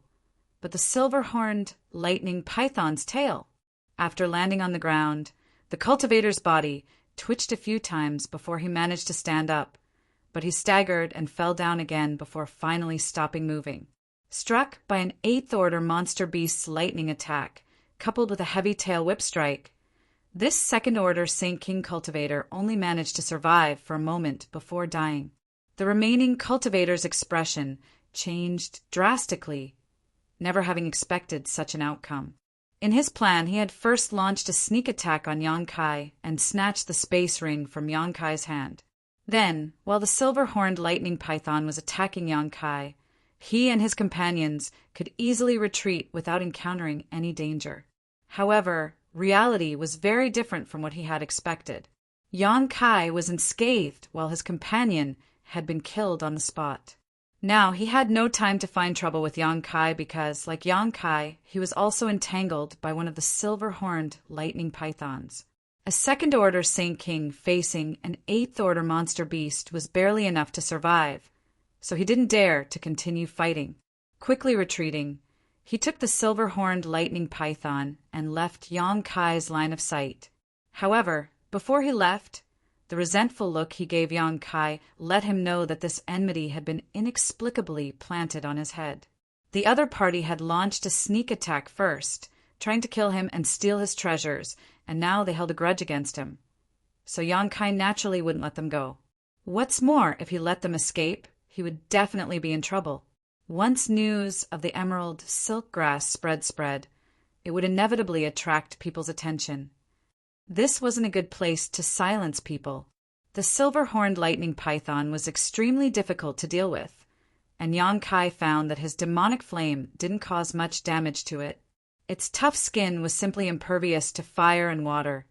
but the silver-horned lightning python's tail. After landing on the ground, the cultivator's body twitched a few times before he managed to stand up, but he staggered and fell down again before finally stopping moving. Struck by an eighth-order monster beast's lightning attack, coupled with a heavy tail whip strike, this second-order Saint King cultivator only managed to survive for a moment before dying. The remaining cultivator's expression changed drastically, never having expected such an outcome. In his plan, he had first launched a sneak attack on Yang Kai and snatched the space ring from Yang Kai's hand. Then, while the silver-horned lightning python was attacking Yang Kai, he and his companions could easily retreat without encountering any danger. However, reality was very different from what he had expected. Yang Kai was unscathed while his companion had been killed on the spot. Now he had no time to find trouble with Yang Kai because, like Yang Kai, he was also entangled by one of the silver-horned lightning pythons. A second-order Saint King facing an eighth-order monster beast was barely enough to survive, so he didn't dare to continue fighting. Quickly retreating, he took the silver-horned lightning python and left Yang Kai's line of sight. However, before he left, the resentful look he gave Yang Kai let him know that this enmity had been inexplicably planted on his head. The other party had launched a sneak attack first, trying to kill him and steal his treasures, and now they held a grudge against him. so Yang Kai naturally wouldn't let them go. What's more, if he let them escape, he would definitely be in trouble. Once news of the emerald silk grass spread, it would inevitably attract people's attention. This wasn't a good place to silence people. The silver-horned lightning python was extremely difficult to deal with, and Yang Kai found that his demonic flame didn't cause much damage to it. Its tough skin was simply impervious to fire and water,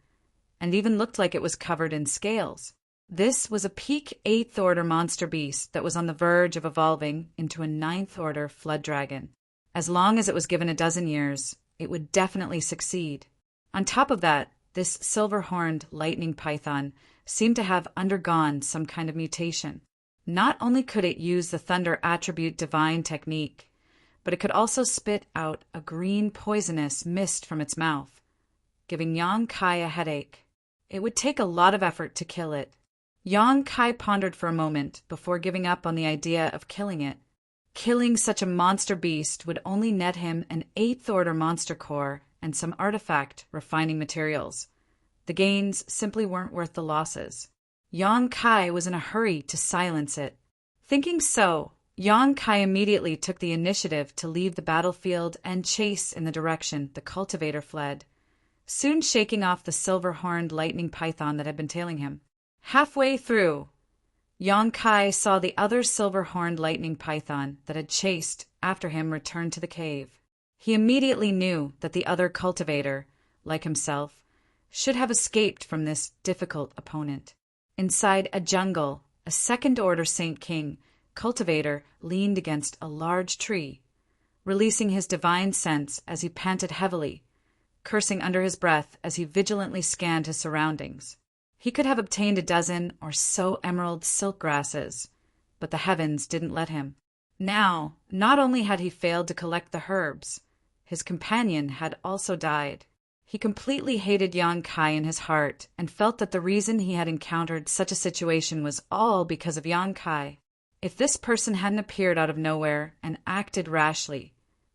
and even looked like it was covered in scales. This was a peak 8th order monster beast that was on the verge of evolving into a 9th order flood dragon. As long as it was given a dozen years, it would definitely succeed. On top of that, this silver-horned lightning python seemed to have undergone some kind of mutation. Not only could it use the thunder attribute divine technique, but it could also spit out a green poisonous mist from its mouth, giving Yang Kai a headache. It would take a lot of effort to kill it. Yang Kai pondered for a moment before giving up on the idea of killing it. Killing such a monster beast would only net him an 8th order monster core and some artifact refining materials. The gains simply weren't worth the losses. Yang Kai was in a hurry to silence it. Thinking so, Yang Kai immediately took the initiative to leave the battlefield and chase in the direction the cultivator fled, soon shaking off the silver-horned lightning python that had been tailing him. Halfway through, Yang Kai saw the other silver-horned lightning python that had chased after him return to the cave. He immediately knew that the other cultivator, like himself, should have escaped from this difficult opponent. Inside a jungle, a 2nd order Saint King cultivator leaned against a large tree, releasing his divine sense as he panted heavily, cursing under his breath as he vigilantly scanned his surroundings. He could have obtained a dozen or so emerald silk grasses, but the heavens didn't let him. Now, not only had he failed to collect the herbs, his companion had also died. He completely hated Yang Kai in his heart and felt that the reason he had encountered such a situation was all because of Yang Kai. If this person hadn't appeared out of nowhere and acted rashly,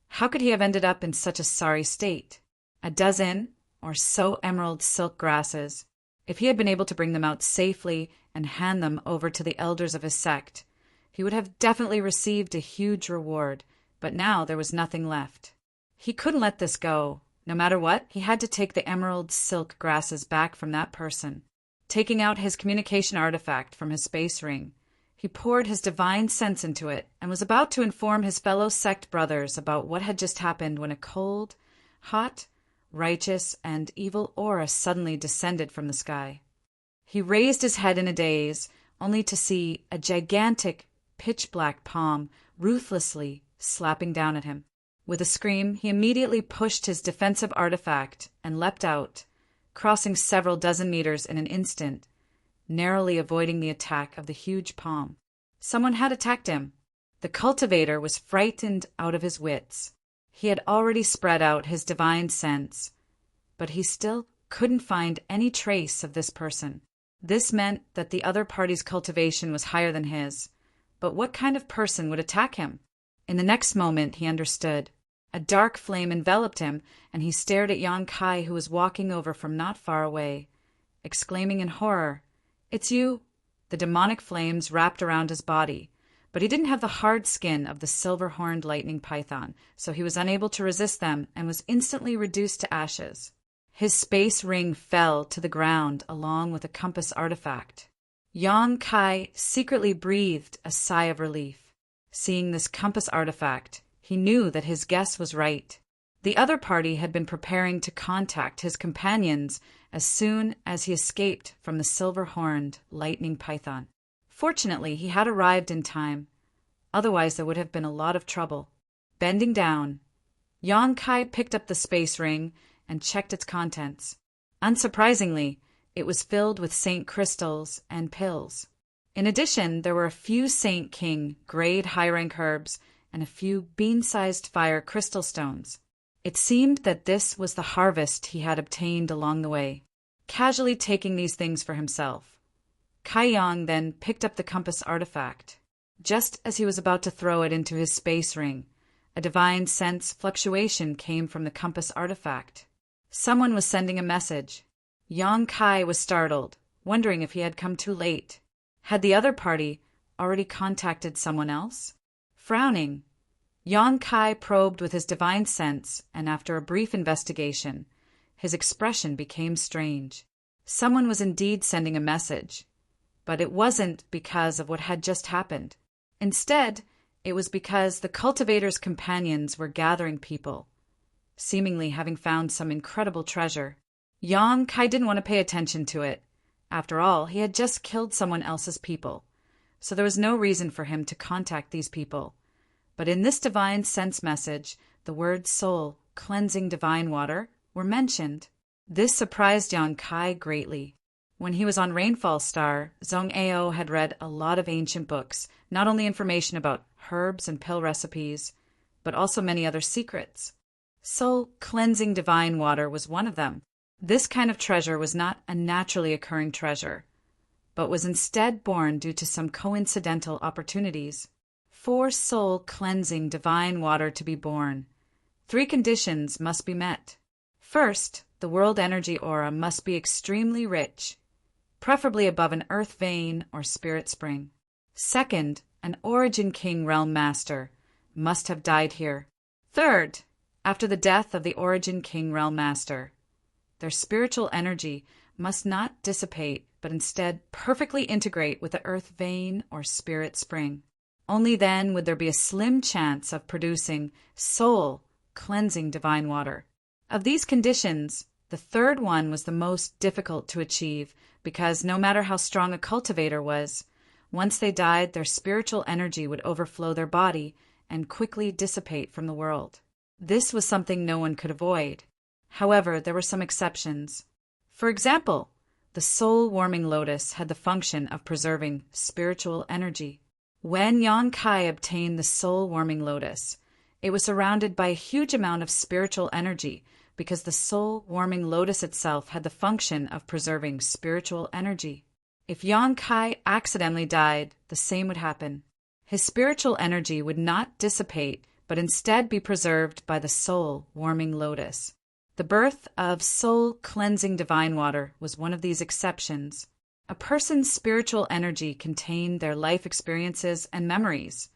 how could he have ended up in such a sorry state? A dozen or so emerald silk grasses. If he had been able to bring them out safely and hand them over to the elders of his sect, he would have definitely received a huge reward, but now there was nothing left. He couldn't let this go. No matter what, he had to take the emerald silk grasses back from that person. Taking out his communication artifact from his space ring, he poured his divine sense into it and was about to inform his fellow sect brothers about what had just happened when a cold, hot, righteous, and evil aura suddenly descended from the sky. He raised his head in a daze, only to see a gigantic, pitch-black palm ruthlessly slapping down at him. With a scream, he immediately pushed his defensive artifact and leapt out, crossing several dozen meters in an instant, narrowly avoiding the attack of the huge palm. Someone had attacked him. The cultivator was frightened out of his wits. He had already spread out his divine sense, but he still couldn't find any trace of this person. This meant that the other party's cultivation was higher than his, but what kind of person would attack him? In the next moment, he understood. A dark flame enveloped him, and he stared at Yang Kai, who was walking over from not far away, exclaiming in horror, "It's you!" The demonic flames wrapped around his body, but he didn't have the hard skin of the silver-horned lightning python, so he was unable to resist them and was instantly reduced to ashes. His space ring fell to the ground along with a compass artifact. Yang Kai secretly breathed a sigh of relief. Seeing this compass artifact, he knew that his guess was right. The other party had been preparing to contact his companions as soon as he escaped from the silver-horned lightning python. Fortunately, he had arrived in time. Otherwise, there would have been a lot of trouble. Bending down, Yang Kai picked up the space ring and checked its contents. Unsurprisingly, it was filled with Saint crystals and pills. In addition, there were a few Saint King grade high-rank herbs and a few bean-sized fire crystal stones. It seemed that this was the harvest he had obtained along the way. Casually taking these things for himself, Kai Yang then picked up the compass artifact. Just as he was about to throw it into his space ring, a divine sense fluctuation came from the compass artifact. Someone was sending a message. Yang Kai was startled, wondering if he had come too late. Had the other party already contacted someone else? Frowning, Yang Kai probed with his divine sense, and after a brief investigation, his expression became strange. Someone was indeed sending a message, but it wasn't because of what had just happened. Instead, it was because the cultivator's companions were gathering people, seemingly having found some incredible treasure. Yang Kai didn't want to pay attention to it. After all, he had just killed someone else's people, so there was no reason for him to contact these people. But in this divine sense message, the words soul, cleansing divine water, were mentioned. This surprised Yang Kai greatly. When he was on Rainfall Star, Zhong Ao had read a lot of ancient books, not only information about herbs and pill recipes, but also many other secrets. Soul cleansing divine water was one of them. This kind of treasure was not a naturally occurring treasure, but was instead born due to some coincidental opportunities. For soul cleansing divine water to be born, 3 conditions must be met. First, the world energy aura must be extremely rich, preferably above an earth vein or spirit spring. Second, an Origin King realm master must have died here. Third, after the death of the Origin King realm master, their spiritual energy must not dissipate, but instead perfectly integrate with the earth vein or spirit spring. Only then would there be a slim chance of producing soul cleansing divine water. Of these conditions, the third one was the most difficult to achieve because no matter how strong a cultivator was, once they died, their spiritual energy would overflow their body and quickly dissipate from the world. This was something no one could avoid. However, there were some exceptions. For example, the soul-warming lotus had the function of preserving spiritual energy. When Yang Kai obtained the soul-warming lotus, it was surrounded by a huge amount of spiritual energy because the soul-warming lotus itself had the function of preserving spiritual energy. If Yang Kai accidentally died, the same would happen. His spiritual energy would not dissipate, but instead be preserved by the soul-warming lotus. The birth of soul-cleansing divine water was one of these exceptions. A person's spiritual energy contained their life experiences and memories,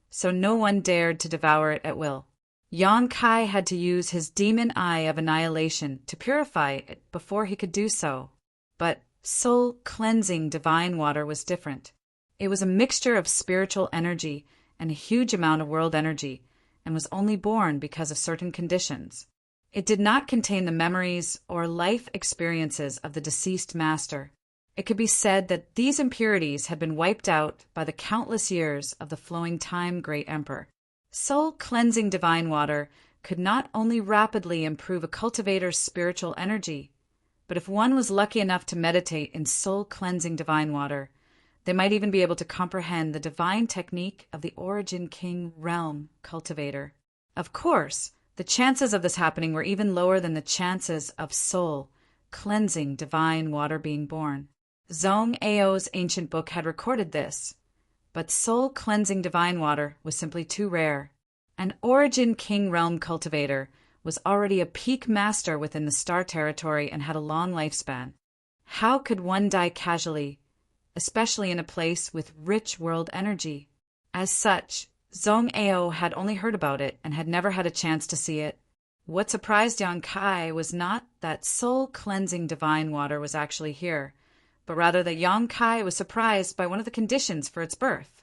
so no one dared to devour it at will. Yang Kai had to use his demon eye of annihilation to purify it before he could do so. But soul-cleansing divine water was different. It was a mixture of spiritual energy and a huge amount of world energy, and was only born because of certain conditions. It did not contain the memories or life experiences of the deceased master. It could be said that these impurities had been wiped out by the countless years of the flowing time great emperor. Soul-cleansing divine water could not only rapidly improve a cultivator's spiritual energy, but if one was lucky enough to meditate in soul-cleansing divine water, they might even be able to comprehend the divine technique of the Origin King realm cultivator. Of course, the chances of this happening were even lower than the chances of soul-cleansing divine water being born. Zhong Ao's ancient book had recorded this, but soul-cleansing divine water was simply too rare. An Origin King realm cultivator was already a peak master within the star territory and had a long lifespan. How could one die casually, especially in a place with rich world energy? As such, Zhong Ao had only heard about it and had never had a chance to see it. What surprised Yang Kai was not that soul-cleansing divine water was actually here, but rather that Yang Kai was surprised by one of the conditions for its birth.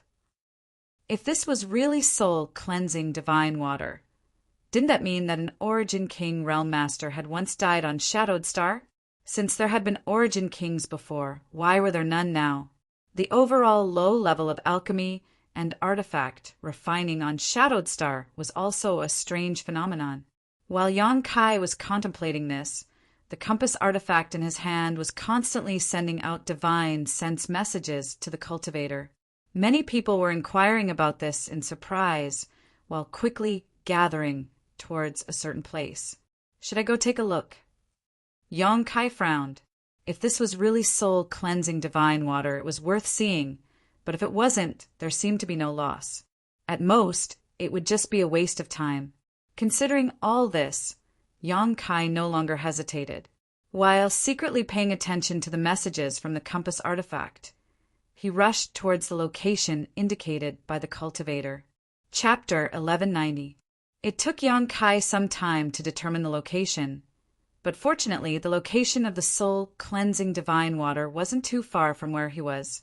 If this was really soul-cleansing divine water, didn't that mean that an Origin King realm master had once died on Shadowed Star? Since there had been Origin Kings before, why were there none now? The overall low level of alchemy and artifact refining on Shadowed Star was also a strange phenomenon. While Yang Kai was contemplating this, the compass artifact in his hand was constantly sending out divine sense messages to the cultivator. Many people were inquiring about this in surprise, while quickly gathering towards a certain place. Should I go take a look? Yang Kai frowned. If this was really soul-cleansing divine water, it was worth seeing, but if it wasn't, there seemed to be no loss. At most, it would just be a waste of time. Considering all this, Yang Kai no longer hesitated. While secretly paying attention to the messages from the compass artifact, he rushed towards the location indicated by the cultivator. Chapter 1190. It took Yang Kai some time to determine the location, but fortunately the location of the soul-cleansing divine water wasn't too far from where he was.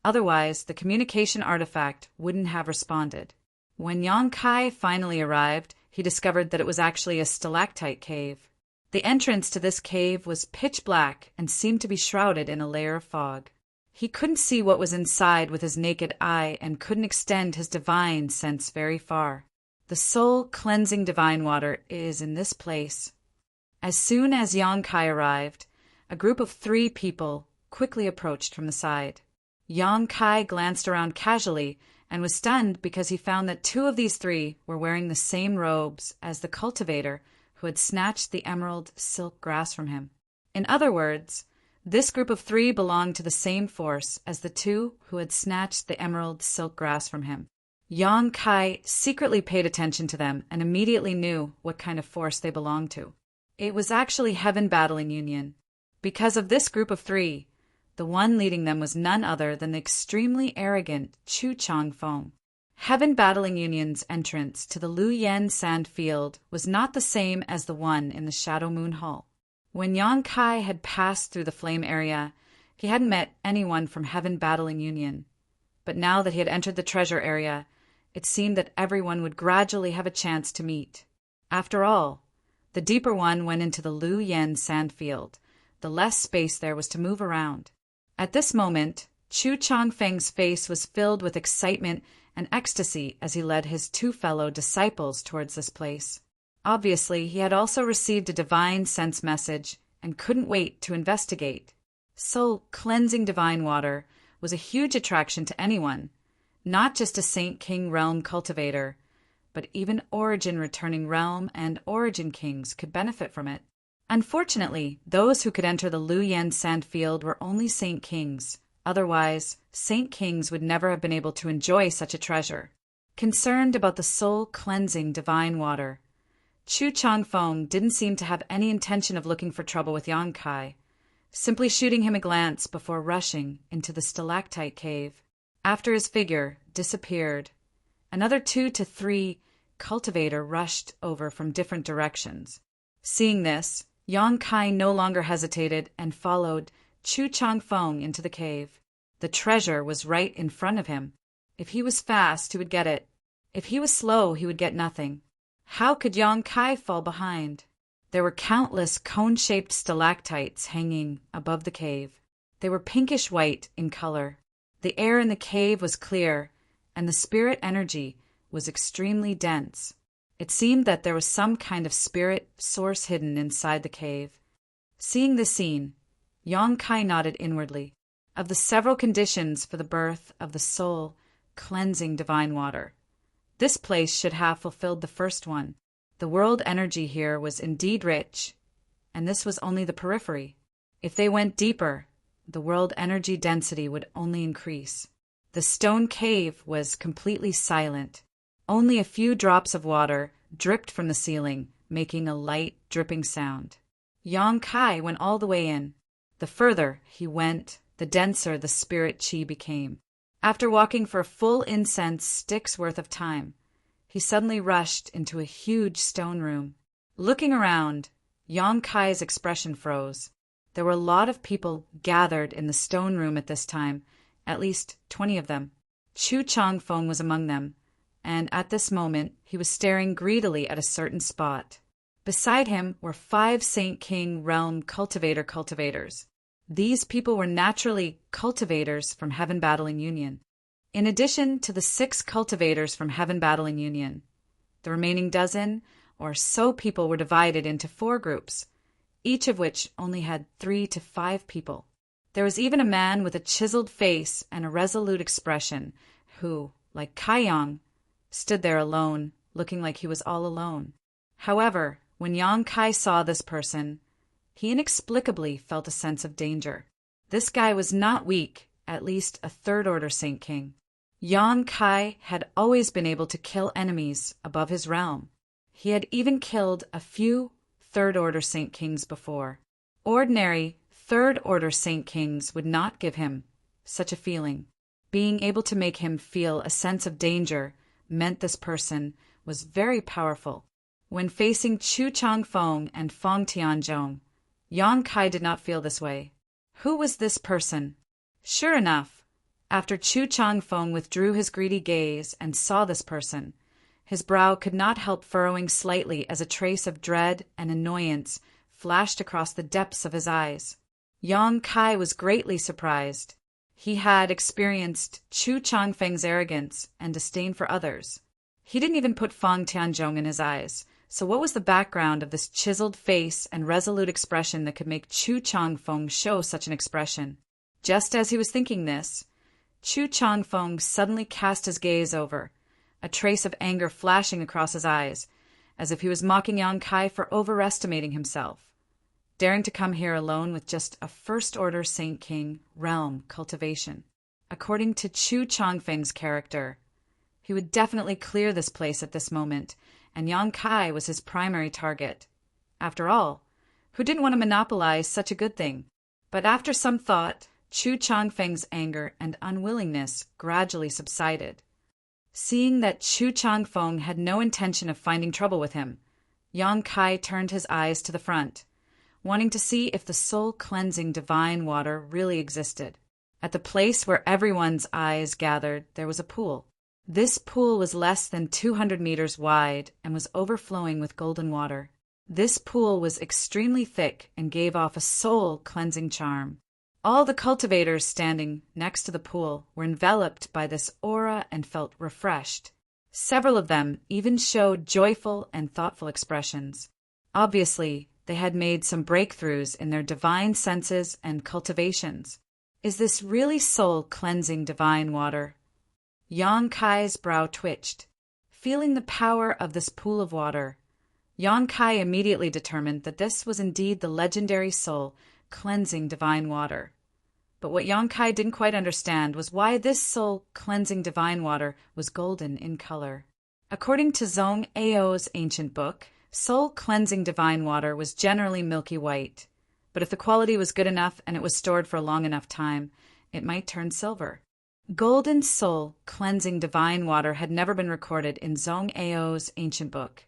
Otherwise, the communication artifact wouldn't have responded. When Yang Kai finally arrived, he discovered that it was actually a stalactite cave. The entrance to this cave was pitch black and seemed to be shrouded in a layer of fog. He couldn't see what was inside with his naked eye and couldn't extend his divine sense very far. The soul-cleansing divine water is in this place. As soon as Yang Kai arrived, a group of 3 people quickly approached from the side. Yang Kai glanced around casually and was stunned because he found that 2 of these 3 were wearing the same robes as the cultivator who had snatched the emerald silk grass from him. In other words, this group of 3 belonged to the same force as the 2 who had snatched the emerald silk grass from him. Yang Kai secretly paid attention to them and immediately knew what kind of force they belonged to. It was actually Heaven Battling Union. Because of this group of 3, the one leading them was none other than the extremely arrogant Chu Chang Feng. Heaven Battling Union's entrance to the Lu Yen sand field was not the same as the one in the Shadow Moon Hall. When Yang Kai had passed through the flame area, he hadn't met anyone from Heaven Battling Union. But now that he had entered the treasure area, it seemed that everyone would gradually have a chance to meet. After all, the deeper one went into the Lu Yen sand field. The less space there was to move around. At this moment, Chu Changfeng's face was filled with excitement and ecstasy as he led his 2 fellow disciples towards this place. Obviously, he had also received a divine sense message and couldn't wait to investigate. Soul-cleansing divine water was a huge attraction to anyone, not just a Saint King realm cultivator, but even origin-returning realm and origin kings could benefit from it. Unfortunately, those who could enter the Lu Yen sand field were only Saint Kings. Otherwise, Saint Kings would never have been able to enjoy such a treasure. Concerned about the soul-cleansing divine water, Chu Changfeng didn't seem to have any intention of looking for trouble with Yang Kai, simply shooting him a glance before rushing into the stalactite cave. After his figure disappeared, another 2 to 3 cultivator rushed over from different directions. Seeing this, Yang Kai no longer hesitated and followed Chu Changfeng into the cave. The treasure was right in front of him. If he was fast, he would get it. If he was slow, he would get nothing. How could Yang Kai fall behind? There were countless cone-shaped stalactites hanging above the cave. They were pinkish-white in color. The air in the cave was clear, and the spirit energy was extremely dense. It seemed that there was some kind of spirit source hidden inside the cave. Seeing this scene, Yang Kai nodded inwardly. Of the several conditions for the birth of the soul-cleansing divine water, this place should have fulfilled the first one. The world energy here was indeed rich, and this was only the periphery. If they went deeper, the world energy density would only increase. The stone cave was completely silent. Only a few drops of water dripped from the ceiling, making a light dripping sound. Yang Kai went all the way in. The further he went, the denser the spirit chi became. After walking for a full incense stick's worth of time, he suddenly rushed into a huge stone room. Looking around, Yang Kai's expression froze. There were a lot of people gathered in the stone room at this time, at least 20 of them. Chu Changfeng was among them, and at this moment he was staring greedily at a certain spot. Beside him were 5 Saint King realm cultivators. These people were naturally cultivators from Heaven Battling Union. In addition to the 6 cultivators from Heaven Battling Union, the remaining dozen or so people were divided into 4 groups, each of which only had 3 to 5 people. There was even a man with a chiseled face and a resolute expression who, like Kaiyang, stood there alone, looking like he was all alone. However, when Yang Kai saw this person, he inexplicably felt a sense of danger. This guy was not weak, at least a third-order Saint King. Yang Kai had always been able to kill enemies above his realm. He had even killed a few third-order Saint Kings before. Ordinary third-order Saint Kings would not give him such a feeling. Being able to make him feel a sense of danger meant this person was very powerful. When facing Chu Changfeng and Feng Tianzhong, Yang Kai did not feel this way. Who was this person? Sure enough, after Chu Changfeng withdrew his greedy gaze and saw this person, his brow could not help furrowing slightly as a trace of dread and annoyance flashed across the depths of his eyes. Yang Kai was greatly surprised. He had experienced Chu Changfeng's arrogance and disdain for others. He didn't even put Feng Tianzhong in his eyes, so what was the background of this chiseled face and resolute expression that could make Chu Changfeng show such an expression? Just as he was thinking this, Chu Changfeng suddenly cast his gaze over, a trace of anger flashing across his eyes, as if he was mocking Yang Kai for overestimating himself, daring to come here alone with just a first-order Saint King realm cultivation. According to Chu Changfeng's character, he would definitely clear this place at this moment, and Yang Kai was his primary target. After all, who didn't want to monopolize such a good thing? But after some thought, Chu Changfeng's anger and unwillingness gradually subsided. Seeing that Chu Changfeng had no intention of finding trouble with him, Yang Kai turned his eyes to the front, wanting to see if the soul-cleansing divine water really existed. At the place where everyone's eyes gathered, there was a pool. This pool was less than 200 meters wide and was overflowing with golden water. This pool was extremely thick and gave off a soul-cleansing charm. All the cultivators standing next to the pool were enveloped by this aura and felt refreshed. Several of them even showed joyful and thoughtful expressions. Obviously, they had made some breakthroughs in their divine senses and cultivations. Is this really soul-cleansing divine water? Yang Kai's brow twitched. Feeling the power of this pool of water, Yang Kai immediately determined that this was indeed the legendary soul-cleansing divine water. But what Yang Kai didn't quite understand was why this soul-cleansing divine water was golden in color. According to Zhong Ao's ancient book, soul-cleansing divine water was generally milky white, but if the quality was good enough and it was stored for a long enough time, it might turn silver. Golden soul-cleansing divine water had never been recorded in Zhong Ao's ancient book,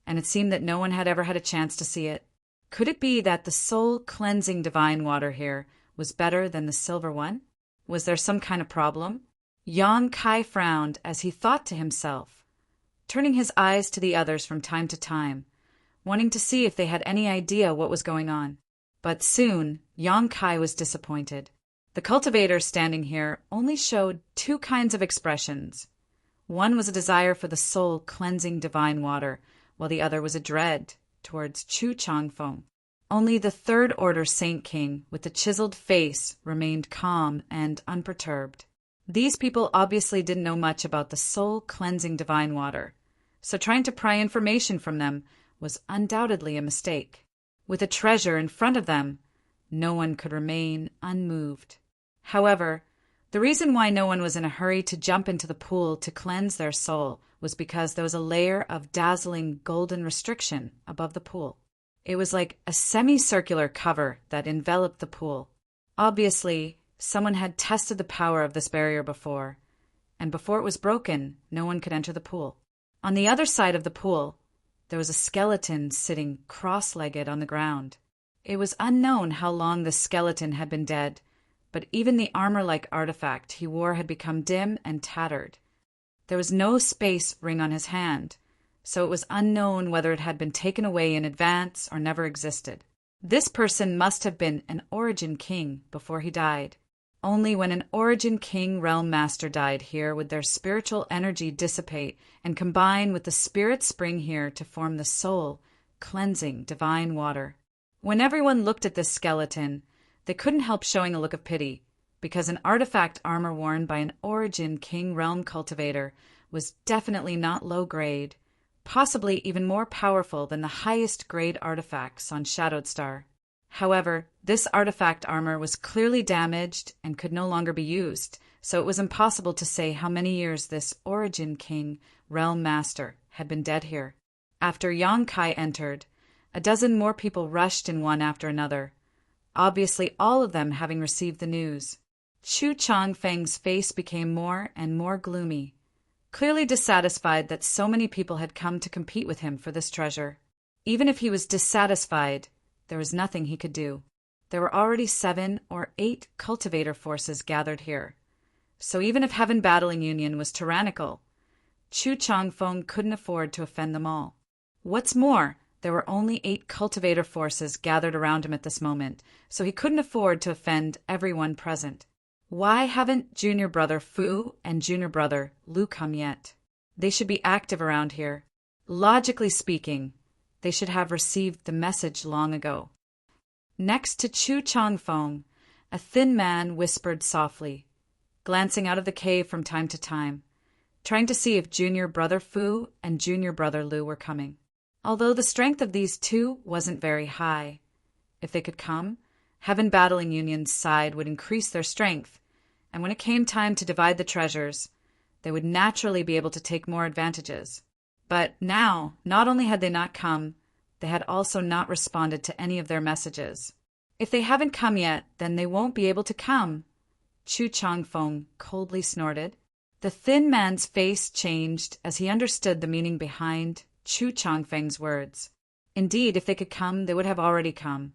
and it seemed that no one had ever had a chance to see it. Could it be that the soul-cleansing divine water here was better than the silver one? Was there some kind of problem? Yang Kai frowned as he thought to himself, turning his eyes to the others from time to time, wanting to see if they had any idea what was going on. But soon, Yang Kai was disappointed. The cultivators standing here only showed two kinds of expressions. One was a desire for the soul-cleansing divine water, while the other was a dread towards Chu Changfeng. Only the third-order Saint King with the chiseled face remained calm and unperturbed. These people obviously didn't know much about the soul-cleansing divine water, so trying to pry information from them was undoubtedly a mistake. With a treasure in front of them, no one could remain unmoved. However, the reason why no one was in a hurry to jump into the pool to cleanse their soul was because there was a layer of dazzling golden restriction above the pool. It was like a semicircular cover that enveloped the pool. Obviously, someone had tested the power of this barrier before, and before it was broken, no one could enter the pool. On the other side of the pool, there was a skeleton sitting cross-legged on the ground. It was unknown how long this skeleton had been dead, but even the armor-like artifact he wore had become dim and tattered. There was no space ring on his hand, so it was unknown whether it had been taken away in advance or never existed. This person must have been an Origin King before he died. Only when an Origin King Realm Master died here would their spiritual energy dissipate and combine with the spirit spring here to form the soul, cleansing divine water. When everyone looked at this skeleton, they couldn't help showing a look of pity, because an artifact armor worn by an Origin King Realm cultivator was definitely not low grade, possibly even more powerful than the highest grade artifacts on Shadowed Star. However, this artifact armor was clearly damaged and could no longer be used, so it was impossible to say how many years this Origin King Realm Master had been dead here. After Yang Kai entered, a dozen more people rushed in one after another, obviously all of them having received the news. Chu Changfeng's face became more and more gloomy, clearly dissatisfied that so many people had come to compete with him for this treasure. Even if he was dissatisfied, there was nothing he could do. There were already 7 or 8 cultivator forces gathered here. So even if Heaven Battling Union was tyrannical, Chu Changfeng couldn't afford to offend them all. What's more, there were only 8 cultivator forces gathered around him at this moment, so he couldn't afford to offend everyone present. Why haven't junior brother Fu and junior brother Lu come yet? They should be active around here. Logically speaking, they should have received the message long ago. Next to Chu Changfeng, a thin man whispered softly, glancing out of the cave from time to time, trying to see if junior brother Fu and junior brother Lu were coming. Although the strength of these two wasn't very high, if they could come, Heaven Battling Union's side would increase their strength, and when it came time to divide the treasures, they would naturally be able to take more advantages. But now, not only had they not come, they had also not responded to any of their messages. If they haven't come yet, then they won't be able to come, Chu Changfeng coldly snorted. The thin man's face changed as he understood the meaning behind Chu Changfeng's words. Indeed, if they could come, they would have already come.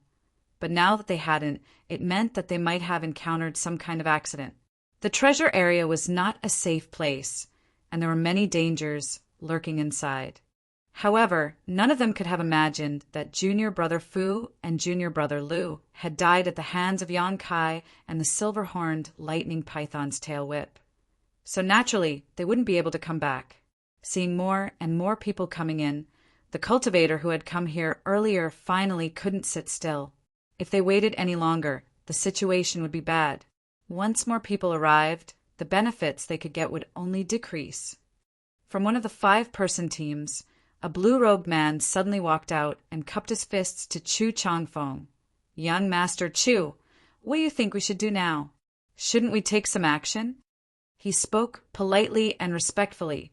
But now that they hadn't, it meant that they might have encountered some kind of accident. The treasure area was not a safe place, and there were many dangers lurking inside. However, none of them could have imagined that junior brother Fu and junior brother Lu had died at the hands of Yang Kai and the silver-horned lightning python's tail whip. So naturally, they wouldn't be able to come back. Seeing more and more people coming in, the cultivator who had come here earlier finally couldn't sit still. If they waited any longer, the situation would be bad. Once more people arrived, the benefits they could get would only decrease. From one of the 5-person teams, a blue-robed man suddenly walked out and cupped his fists to Chu Changfeng. "Young Master Chu, what do you think we should do now? Shouldn't we take some action?" He spoke politely and respectfully,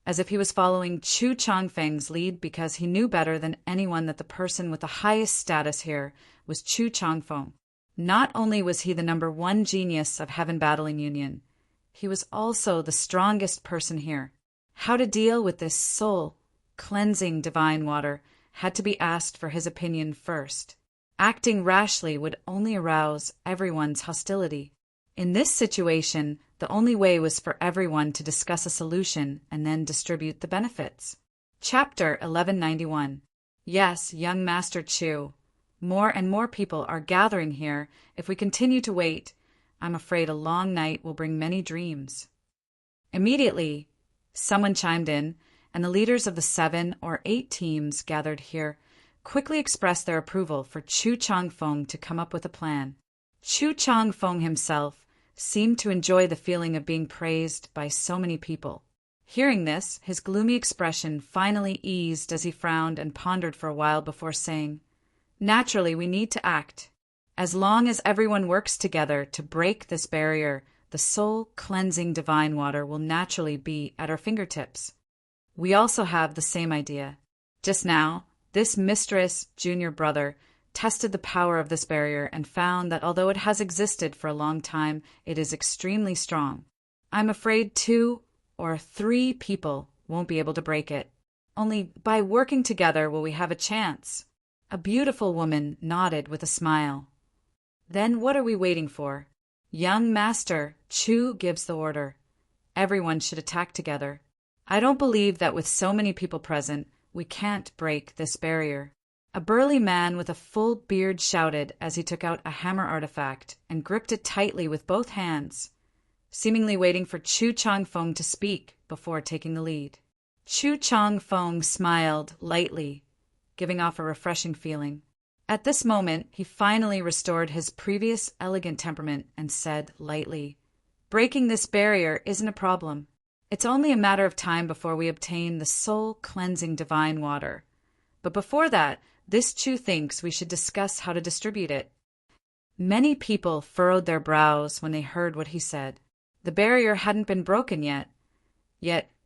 as if he was following Chu Changfeng's lead because he knew better than anyone that the person with the highest status here was Chu Changfeng. Not only was he the #1 genius of Heaven Battling Union, he was also the strongest person here. How to deal with this soul-cleansing divine water had to be asked for his opinion first. Acting rashly would only arouse everyone's hostility. In this situation, the only way was for everyone to discuss a solution and then distribute the benefits. Chapter 1191. Yes, young Master Chu. More and more people are gathering here. If we continue to wait, I'm afraid a long night will bring many dreams. Immediately, someone chimed in, and the leaders of the 7 or 8 teams gathered here quickly expressed their approval for Chu Changfeng to come up with a plan. Chu Changfeng himself seemed to enjoy the feeling of being praised by so many people. Hearing this, his gloomy expression finally eased as he frowned and pondered for a while before saying, "Naturally, we need to act. As long as everyone works together to break this barrier, the soul-cleansing divine water will naturally be at our fingertips." We also have the same idea. Just now, this mistress junior brother tested the power of this barrier and found that although it has existed for a long time, it is extremely strong. I'm afraid 2 or 3 people won't be able to break it. Only by working together will we have a chance. A beautiful woman nodded with a smile. Then what are we waiting for? Young Master Chu gives the order. Everyone should attack together. I don't believe that with so many people present, we can't break this barrier. A burly man with a full beard shouted as he took out a hammer artifact and gripped it tightly with both hands, seemingly waiting for Chu Changfeng to speak before taking the lead. Chu Changfeng smiled lightly, giving off a refreshing feeling. At this moment, he finally restored his previous elegant temperament and said lightly, "Breaking this barrier isn't a problem. It's only a matter of time before we obtain the soul-cleansing divine water. But before that, this Chu thinks we should discuss how to distribute it." Many people furrowed their brows when they heard what he said. The barrier hadn't been broken yet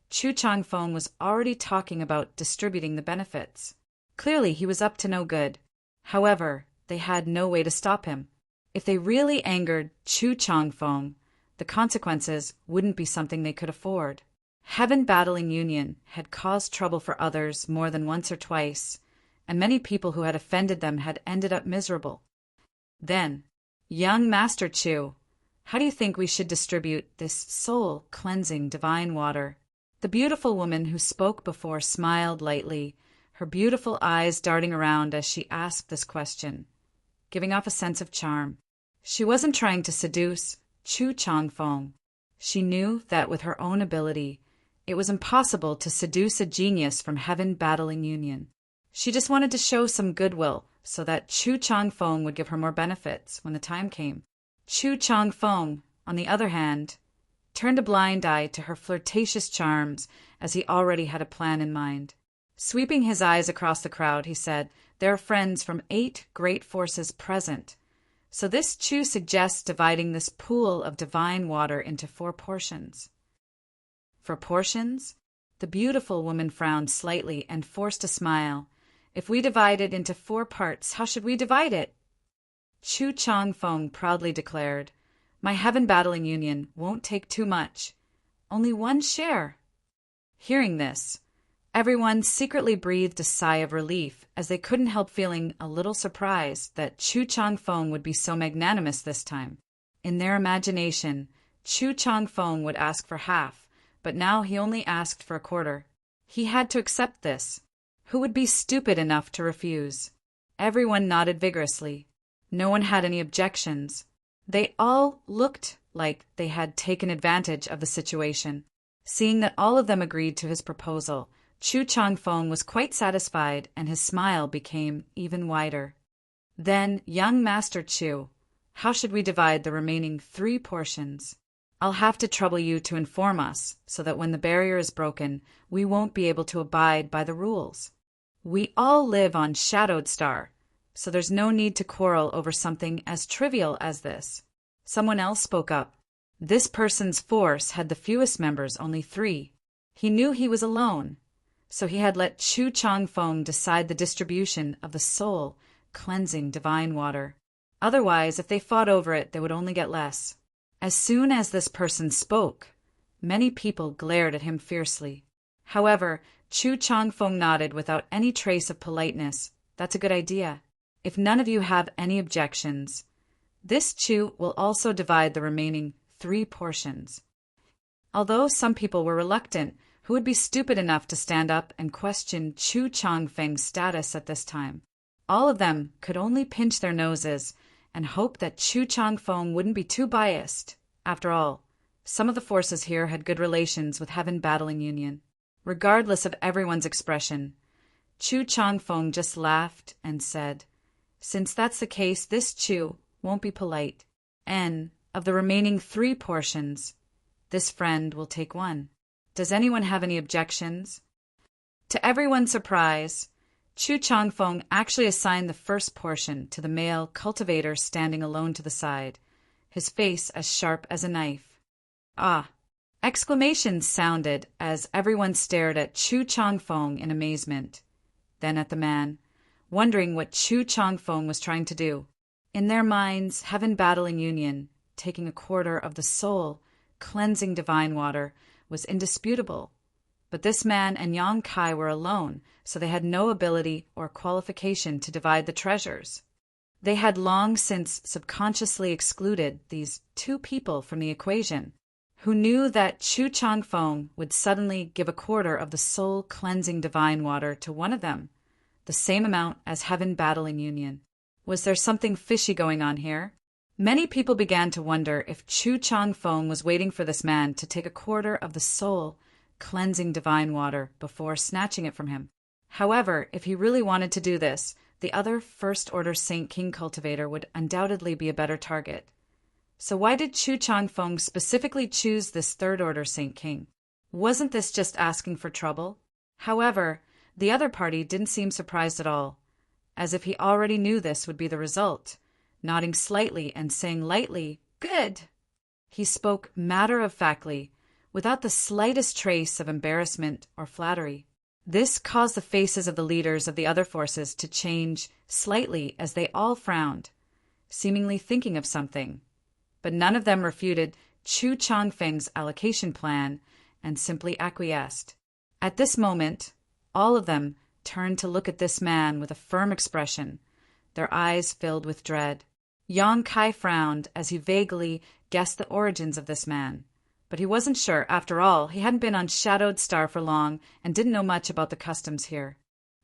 Chu Changfeng was already talking about distributing the benefits. Clearly, he was up to no good. However, they had no way to stop him. If they really angered Chu Changfeng, the consequences wouldn't be something they could afford. Heaven Battling Union had caused trouble for others more than once or twice, and many people who had offended them had ended up miserable. Then, young Master Chu, how do you think we should distribute this soul-cleansing divine water? The beautiful woman who spoke before smiled lightly, her beautiful eyes darting around as she asked this question, giving off a sense of charm. She wasn't trying to seduce Chu Changfeng. She knew that with her own ability, it was impossible to seduce a genius from Heaven Battling Union. She just wanted to show some goodwill so that Chu Changfeng would give her more benefits when the time came. Chu Changfeng, on the other hand, turned a blind eye to her flirtatious charms as he already had a plan in mind. Sweeping his eyes across the crowd, he said, "There are friends from 8 great forces present. So this Chu suggests dividing this pool of divine water into 4 portions." 4 portions? The beautiful woman frowned slightly and forced a smile. "If we divide it into 4 parts, how should we divide it?" Chu Changfeng proudly declared, "My Heaven Battling Union won't take too much. Only 1 share." Hearing this, everyone secretly breathed a sigh of relief, as they couldn't help feeling a little surprised that Chu Changfeng would be so magnanimous this time. In their imagination, Chu Changfeng would ask for half, but now he only asked for a quarter. He had to accept this. Who would be stupid enough to refuse? Everyone nodded vigorously. No one had any objections. They all looked like they had taken advantage of the situation. Seeing that all of them agreed to his proposal, Chu Changfeng was quite satisfied, and his smile became even wider. "Then, young Master Chu, how should we divide the remaining 3 portions? I'll have to trouble you to inform us, so that when the barrier is broken, we won't be able to abide by the rules. We all live on Shadowed Star, so there's no need to quarrel over something as trivial as this." Someone else spoke up. This person's force had the fewest members, only 3. He knew he was alone, so he had let Chu Changfeng decide the distribution of the soul-cleansing divine water. Otherwise, if they fought over it, they would only get less. As soon as this person spoke, many people glared at him fiercely. However, Chu Changfeng nodded without any trace of politeness. "That's a good idea. If none of you have any objections, this Chu will also divide the remaining 3 portions." Although some people were reluctant, who would be stupid enough to stand up and question Chu Changfeng's status at this time? All of them could only pinch their noses and hope that Chu Changfeng wouldn't be too biased. After all, some of the forces here had good relations with Heaven Battling Union. Regardless of everyone's expression, Chu Changfeng just laughed and said, "Since that's the case, this Chu won't be polite, and of the remaining 3 portions, this friend will take 1. Does anyone have any objections?" To everyone's surprise, Chu Changfeng actually assigned the first portion to the male cultivator standing alone to the side, his face as sharp as a knife. "Ah!" Exclamations sounded as everyone stared at Chu Changfeng in amazement, then at the man, wondering what Chu Changfeng was trying to do. In their minds, Heaven Battling Union, taking a quarter of the soul-cleansing divine water, was indisputable. But this man and Yang Kai were alone, so they had no ability or qualification to divide the treasures. They had long since subconsciously excluded these 2 people from the equation. Who knew that Chu Changfeng would suddenly give a quarter of the soul-cleansing divine water to one of them, the same amount as Heaven Battling Union? Was there something fishy going on here? Many people began to wonder if Chu Changfeng was waiting for this man to take a quarter of the soul-cleansing divine water before snatching it from him. However, if he really wanted to do this, the other First Order Saint King cultivator would undoubtedly be a better target. So why did Chu Changfeng specifically choose this Third Order Saint King? Wasn't this just asking for trouble? However, the other party didn't seem surprised at all, as if he already knew this would be the result, nodding slightly and saying lightly, "Good." He spoke matter-of-factly, without the slightest trace of embarrassment or flattery. This caused the faces of the leaders of the other forces to change slightly as they all frowned, seemingly thinking of something. But none of them refuted Chu Changfeng's allocation plan and simply acquiesced. At this moment, all of them turned to look at this man with a firm expression, their eyes filled with dread. Yang Kai frowned as he vaguely guessed the origins of this man. But he wasn't sure. After all, he hadn't been on Shadowed Star for long and didn't know much about the customs here.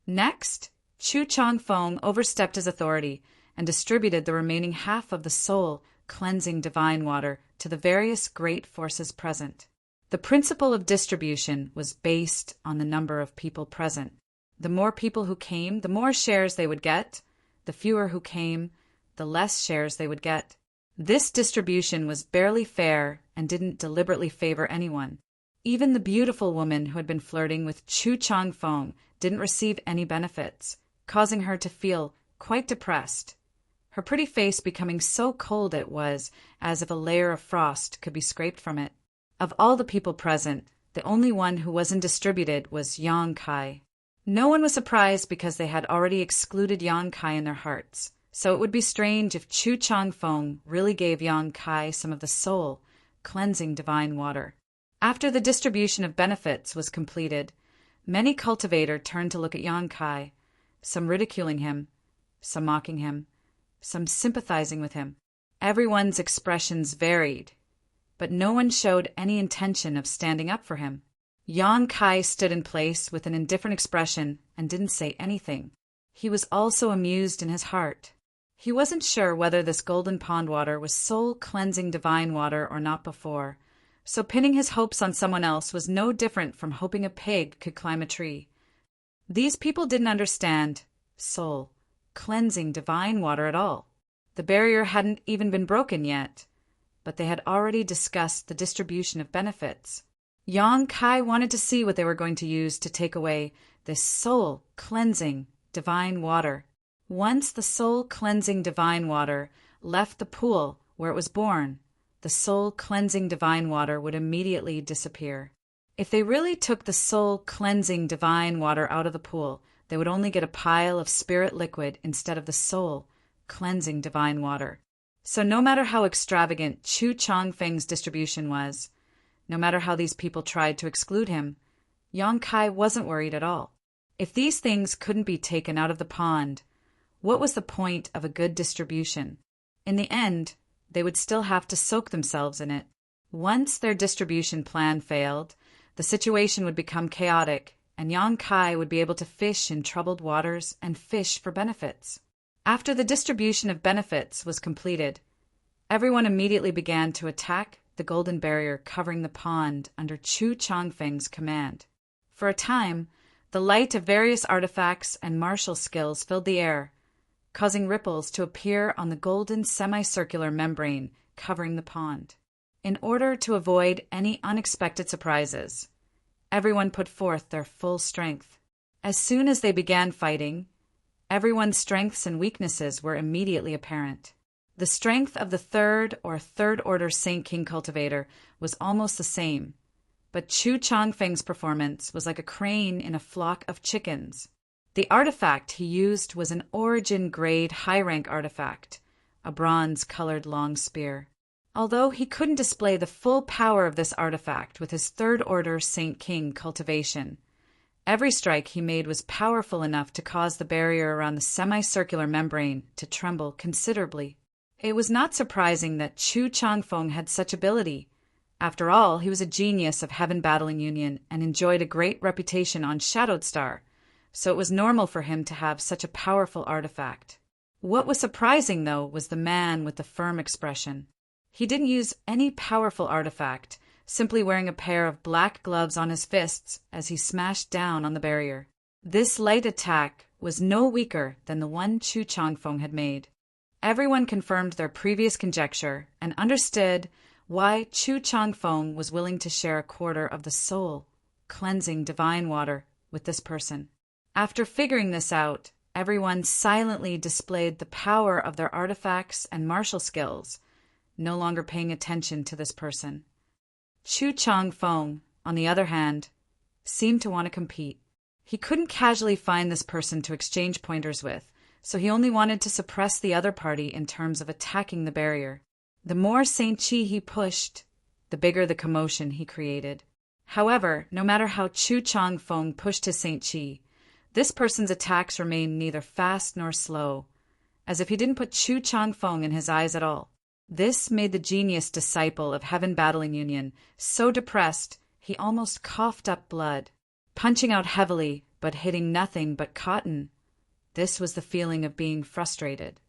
Next, Chu Changfeng overstepped his authority and distributed the remaining half of the soul-cleansing divine water to the various great forces present. The principle of distribution was based on the number of people present. The more people who came, the more shares they would get. The fewer who came, the less shares they would get. This distribution was barely fair and didn't deliberately favor anyone. Even the beautiful woman who had been flirting with Chu Changfeng didn't receive any benefits, causing her to feel quite depressed. Her pretty face becoming so cold it was as if a layer of frost could be scraped from it. Of all the people present, the only one who wasn't distributed was Yang Kai. No one was surprised because they had already excluded Yang Kai in their hearts. So it would be strange if Chu Changfeng really gave Yang Kai some of the soul-cleansing divine water. After the distribution of benefits was completed, many cultivators turned to look at Yang Kai, some ridiculing him, some mocking him, some sympathizing with him. Everyone's expressions varied, but no one showed any intention of standing up for him. Yang Kai stood in place with an indifferent expression and didn't say anything. He was also amused in his heart. He wasn't sure whether this golden pond water was soul-cleansing divine water or not before, so pinning his hopes on someone else was no different from hoping a pig could climb a tree. These people didn't understand soul-cleansing divine water at all. The barrier hadn't even been broken yet, but they had already discussed the distribution of benefits. Yang Kai wanted to see what they were going to use to take away this soul-cleansing divine water. Once the soul-cleansing divine water left the pool where it was born, the soul-cleansing divine water would immediately disappear. If they really took the soul-cleansing divine water out of the pool, they would only get a pile of spirit liquid instead of the soul-cleansing divine water. So no matter how extravagant Chu Changfeng's distribution was, no matter how these people tried to exclude him, Yang Kai wasn't worried at all. If these things couldn't be taken out of the pond, what was the point of a good distribution? In the end, they would still have to soak themselves in it. Once their distribution plan failed, the situation would become chaotic, and Yang Kai would be able to fish in troubled waters and fish for benefits. After the distribution of benefits was completed, everyone immediately began to attack the golden barrier covering the pond under Chu Changfeng's command. For a time, the light of various artifacts and martial skills filled the air, causing ripples to appear on the golden semicircular membrane covering the pond. In order to avoid any unexpected surprises, everyone put forth their full strength. As soon as they began fighting, everyone's strengths and weaknesses were immediately apparent. The strength of the third order Saint King cultivator was almost the same, but Chu Changfeng's performance was like a crane in a flock of chickens. The artifact he used was an origin-grade high-rank artifact, a bronze-colored long spear. Although he couldn't display the full power of this artifact with his third-order Saint King cultivation, every strike he made was powerful enough to cause the barrier around the semicircular membrane to tremble considerably. It was not surprising that Chu Changfeng had such ability. After all, he was a genius of Heaven Battling Union and enjoyed a great reputation on Shadowed Star, so it was normal for him to have such a powerful artifact. What was surprising, though, was the man with the firm expression. He didn't use any powerful artifact, simply wearing a pair of black gloves on his fists as he smashed down on the barrier. This light attack was no weaker than the one Chu Changfeng had made. Everyone confirmed their previous conjecture and understood why Chu Changfeng was willing to share a quarter of the soul-cleansing divine water with this person. After figuring this out, everyone silently displayed the power of their artifacts and martial skills, no longer paying attention to this person. Chu Changfeng, on the other hand, seemed to want to compete. He couldn't casually find this person to exchange pointers with, so he only wanted to suppress the other party in terms of attacking the barrier. The more Saint Chi he pushed, the bigger the commotion he created. However, no matter how Chu Changfeng pushed his Saint Chi, this person's attacks remained neither fast nor slow, as if he didn't put Chu Changfeng in his eyes at all. This made the genius disciple of Heaven Battling Union so depressed he almost coughed up blood, punching out heavily but hitting nothing but cotton. This was the feeling of being frustrated.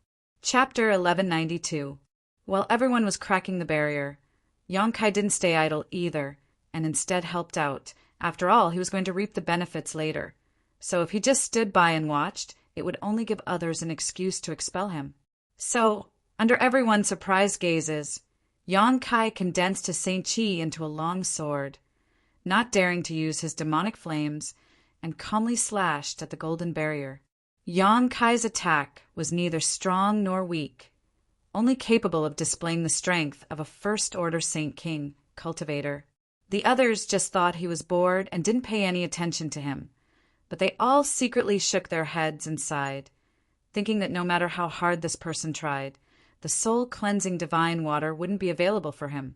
Chapter 1192. While everyone was cracking the barrier, Yang Kai didn't stay idle either, and instead helped out. After all, he was going to reap the benefits later. So if he just stood by and watched, it would only give others an excuse to expel him. So, under everyone's surprised gazes, Yang Kai condensed his Saint Chi into a long sword, not daring to use his demonic flames, and calmly slashed at the golden barrier. Yang Kai's attack was neither strong nor weak, only capable of displaying the strength of a first-order Saint King cultivator. The others just thought he was bored and didn't pay any attention to him, but they all secretly shook their heads and sighed, thinking that no matter how hard this person tried, the soul-cleansing divine water wouldn't be available for him.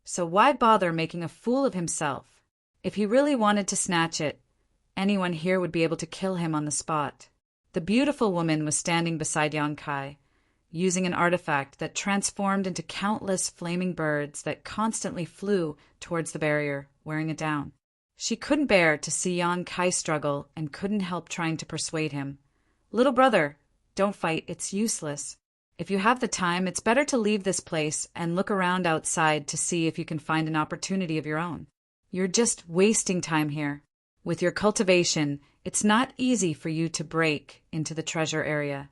So why bother making a fool of himself? If he really wanted to snatch it, anyone here would be able to kill him on the spot. The beautiful woman was standing beside Yang Kai, using an artifact that transformed into countless flaming birds that constantly flew towards the barrier, wearing it down. She couldn't bear to see Yang Kai struggle and couldn't help trying to persuade him. "Little brother, don't fight, it's useless. If you have the time, it's better to leave this place and look around outside to see if you can find an opportunity of your own. You're just wasting time here. With your cultivation, it's not easy for you to break into the treasure area."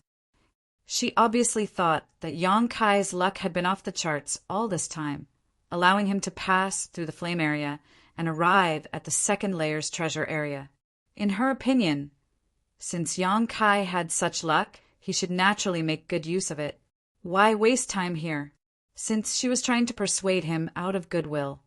She obviously thought that Yang Kai's luck had been off the charts all this time, allowing him to pass through the flame area and arrive at the second layer's treasure area. In her opinion, since Yang Kai had such luck, he should naturally make good use of it. Why waste time here? Since she was trying to persuade him out of goodwill,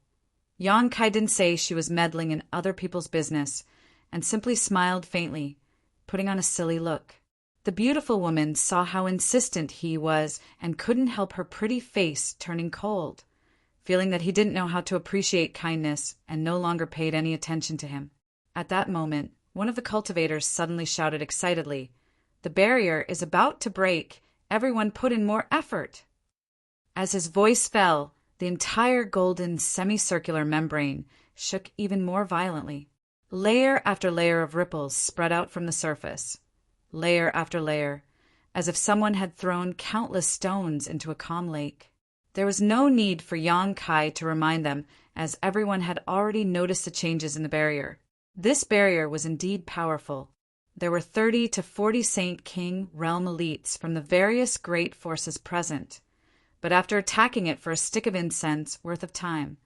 Yang Kai didn't say she was meddling in other people's business and simply smiled faintly, putting on a silly look. The beautiful woman saw how insistent he was and couldn't help her pretty face turning cold, feeling that he didn't know how to appreciate kindness and no longer paid any attention to him. At that moment, one of the cultivators suddenly shouted excitedly, "The barrier is about to break. Everyone put in more effort." As his voice fell, the entire golden semicircular membrane shook even more violently. Layer after layer of ripples spread out from the surface, layer after layer, as if someone had thrown countless stones into a calm lake. There was no need for Yang Kai to remind them, as everyone had already noticed the changes in the barrier. This barrier was indeed powerful. There were 30 to 40 Saint King realm elites from the various great forces present, but after attacking it for a stick of incense worth of time,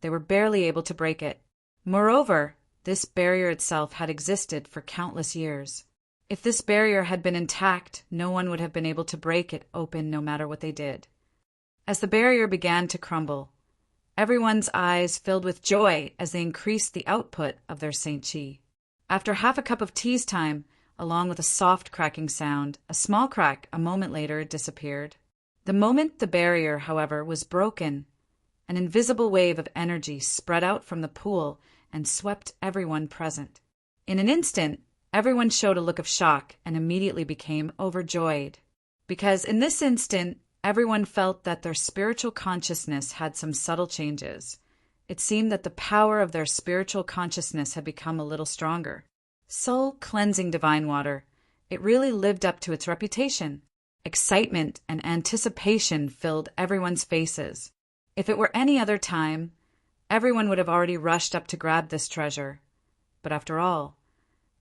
they were barely able to break it. Moreover, this barrier itself had existed for countless years. If this barrier had been intact, no one would have been able to break it open no matter what they did. As the barrier began to crumble, everyone's eyes filled with joy as they increased the output of their Saint Chi. After half a cup of tea's time, along with a soft cracking sound, a small crack a moment later disappeared. The moment the barrier, however, was broken, an invisible wave of energy spread out from the pool and swept everyone present. In an instant, everyone showed a look of shock and immediately became overjoyed, because in this instant, everyone felt that their spiritual consciousness had some subtle changes. It seemed that the power of their spiritual consciousness had become a little stronger. Soul-cleansing divine water, it really lived up to its reputation. Excitement and anticipation filled everyone's faces. If it were any other time, everyone would have already rushed up to grab this treasure. But after all,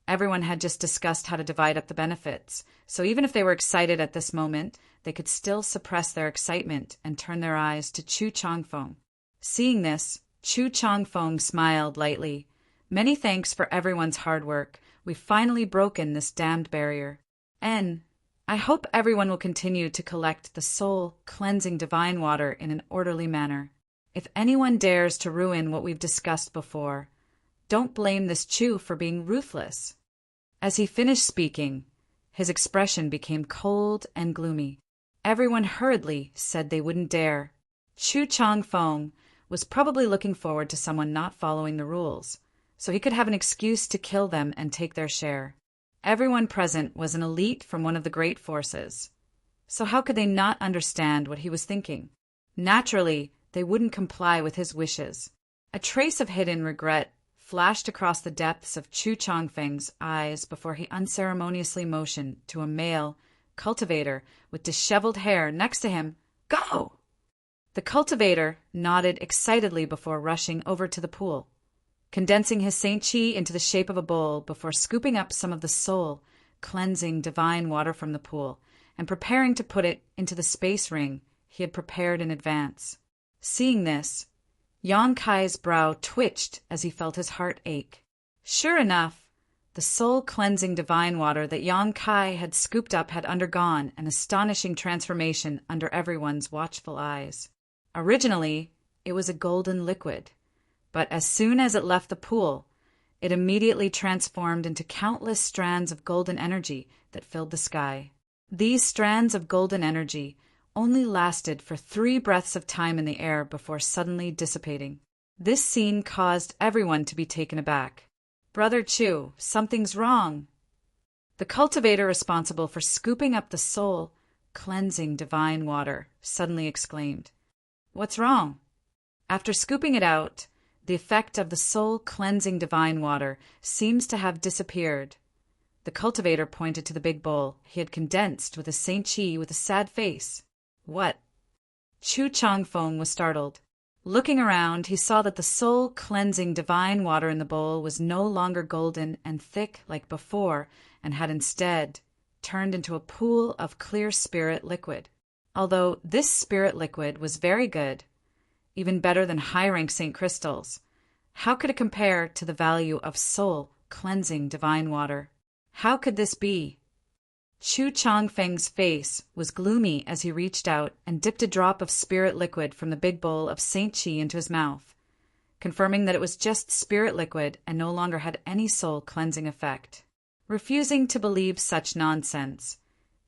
everyone had just discussed how to divide up the benefits, so even if they were excited at this moment, they could still suppress their excitement and turn their eyes to Chu Changfeng. Seeing this, Chu Changfeng smiled lightly. "Many thanks for everyone's hard work. We've finally broken this damned barrier. And I hope everyone will continue to collect the soul-cleansing divine water in an orderly manner. If anyone dares to ruin what we've discussed before, don't blame this Chu for being ruthless. As he finished speaking, his expression became cold and gloomy. Everyone hurriedly said they wouldn't dare. Chu Chang Fong was probably looking forward to someone not following the rules, so he could have an excuse to kill them and take their share. Everyone present was an elite from one of the great forces, so how could they not understand what he was thinking? Naturally, they wouldn't comply with his wishes. A trace of hidden regret flashed across the depths of Chu Changfeng's eyes before he unceremoniously motioned to a male cultivator with disheveled hair next to him. Go! The cultivator nodded excitedly before rushing over to the pool, condensing his Saint Chi into the shape of a bowl before scooping up some of the soul-cleansing divine water from the pool and preparing to put it into the space ring he had prepared in advance. Seeing this, Yang Kai's brow twitched as he felt his heart ache. Sure enough, the soul-cleansing divine water that Yang Kai had scooped up had undergone an astonishing transformation under everyone's watchful eyes. Originally, it was a golden liquid, but as soon as it left the pool, it immediately transformed into countless strands of golden energy that filled the sky. These strands of golden energy only lasted for 3 breaths of time in the air before suddenly dissipating. This scene caused everyone to be taken aback. Brother Chu, something's wrong. The cultivator responsible for scooping up the soul-cleansing divine water suddenly exclaimed, "What's wrong?" After scooping it out, the effect of the soul-cleansing divine water seems to have disappeared. The cultivator pointed to the big bowl he had condensed with a Saint Chi with a sad face. What? Chu Changfeng was startled. Looking around, he saw that the soul-cleansing divine water in the bowl was no longer golden and thick like before and had instead turned into a pool of clear spirit liquid. Although this spirit liquid was very good, even better than high-rank St. Crystals, how could it compare to the value of soul-cleansing divine water? How could this be? Chu Changfeng's face was gloomy as he reached out and dipped a drop of spirit liquid from the big bowl of Saint Chi into his mouth, confirming that it was just spirit liquid and no longer had any soul-cleansing effect. Refusing to believe such nonsense,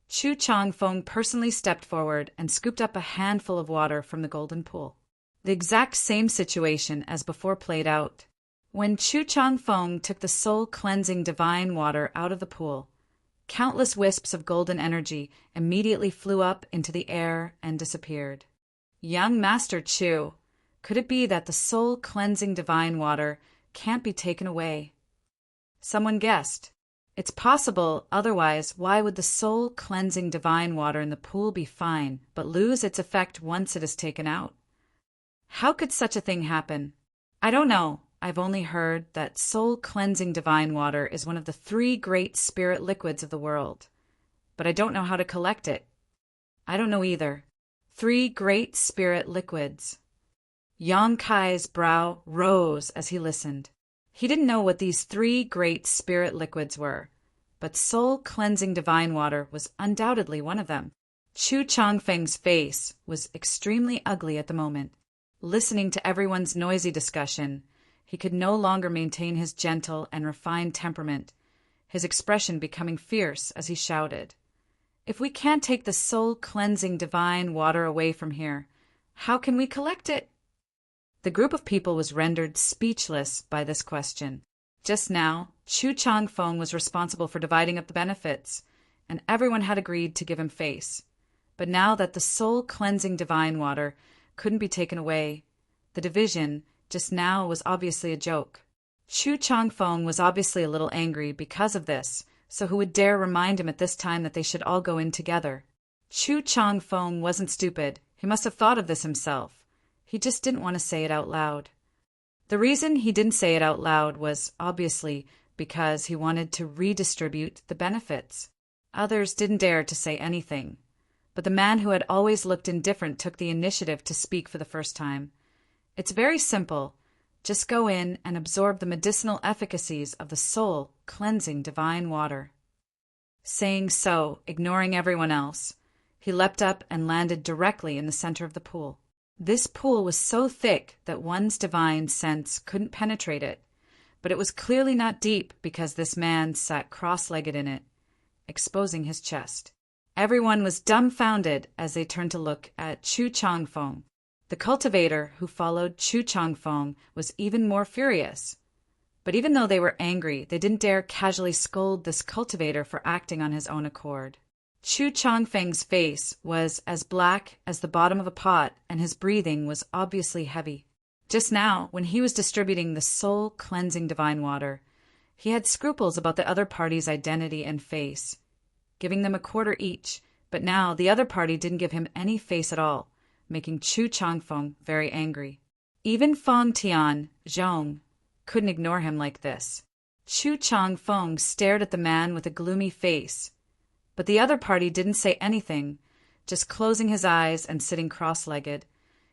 Chu Changfeng personally stepped forward and scooped up a handful of water from the golden pool. The exact same situation as before played out. When Chu Changfeng took the soul-cleansing divine water out of the pool, countless wisps of golden energy immediately flew up into the air and disappeared. Young Master Chu, could it be that the soul-cleansing divine water can't be taken away? Someone guessed. It's possible, otherwise why would the soul-cleansing divine water in the pool be fine, but lose its effect once it is taken out? How could such a thing happen? I don't know. I've only heard that soul-cleansing divine water is one of the 3 great spirit liquids of the world, but I don't know how to collect it. I don't know either. 3 great spirit liquids. Yang Kai's brow rose as he listened. He didn't know what these 3 great spirit liquids were, but soul-cleansing divine water was undoubtedly one of them. Chu Changfeng's face was extremely ugly at the moment. Listening to everyone's noisy discussion, he could no longer maintain his gentle and refined temperament, his expression becoming fierce as he shouted, "If we can't take the soul-cleansing divine water away from here, how can we collect it?" The group of people was rendered speechless by this question. Just now, Chu Changfeng was responsible for dividing up the benefits, and everyone had agreed to give him face. But now that the soul-cleansing divine water couldn't be taken away, the division just now was obviously a joke. Chu Changfeng was obviously a little angry because of this, so who would dare remind him at this time that they should all go in together? Chu Changfeng wasn't stupid. He must have thought of this himself. He just didn't want to say it out loud. The reason he didn't say it out loud was obviously because he wanted to redistribute the benefits. Others didn't dare to say anything, but the man who had always looked indifferent took the initiative to speak for the first time. It's very simple. Just go in and absorb the medicinal efficacies of the soul-cleansing divine water. Saying so, ignoring everyone else, he leapt up and landed directly in the center of the pool. This pool was so thick that one's divine sense couldn't penetrate it, but it was clearly not deep because this man sat cross-legged in it, exposing his chest. Everyone was dumbfounded as they turned to look at Chu Changfeng. The cultivator who followed Chu Changfeng was even more furious. But even though they were angry, they didn't dare casually scold this cultivator for acting on his own accord. Chu Changfeng's face was as black as the bottom of a pot, and his breathing was obviously heavy. Just now, when he was distributing the soul-cleansing divine water, he had scruples about the other party's identity and face, giving them a quarter each, but now the other party didn't give him any face at all, making Chu Changfeng very angry. Even Feng Tian, Zhong, couldn't ignore him like this. Chu Changfeng stared at the man with a gloomy face, but the other party didn't say anything, just closing his eyes and sitting cross-legged,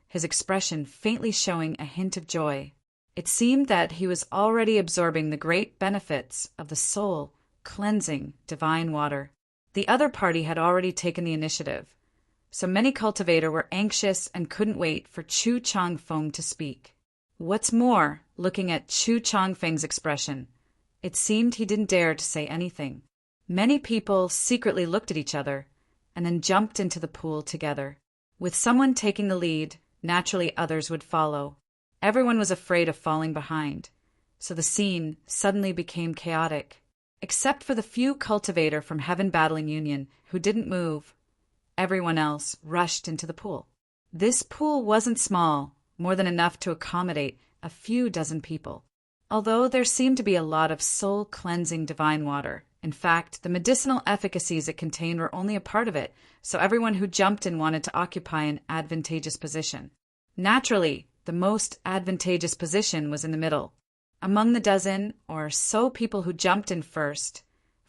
his expression faintly showing a hint of joy. It seemed that he was already absorbing the great benefits of the soul-cleansing divine water. The other party had already taken the initiative, so many cultivators were anxious and couldn't wait for Chu Changfeng to speak. What's more, looking at Chu Changfeng's expression, it seemed he didn't dare to say anything. Many people secretly looked at each other and then jumped into the pool together. With someone taking the lead, naturally others would follow. Everyone was afraid of falling behind, so the scene suddenly became chaotic. Except for the few cultivator from Heaven Battling Union who didn't move, everyone else rushed into the pool. This pool wasn't small, more than enough to accommodate a few dozen people. Although there seemed to be a lot of soul-cleansing divine water, in fact, the medicinal efficacies it contained were only a part of it, so everyone who jumped in wanted to occupy an advantageous position. Naturally, the most advantageous position was in the middle. Among the dozen or so people who jumped in first,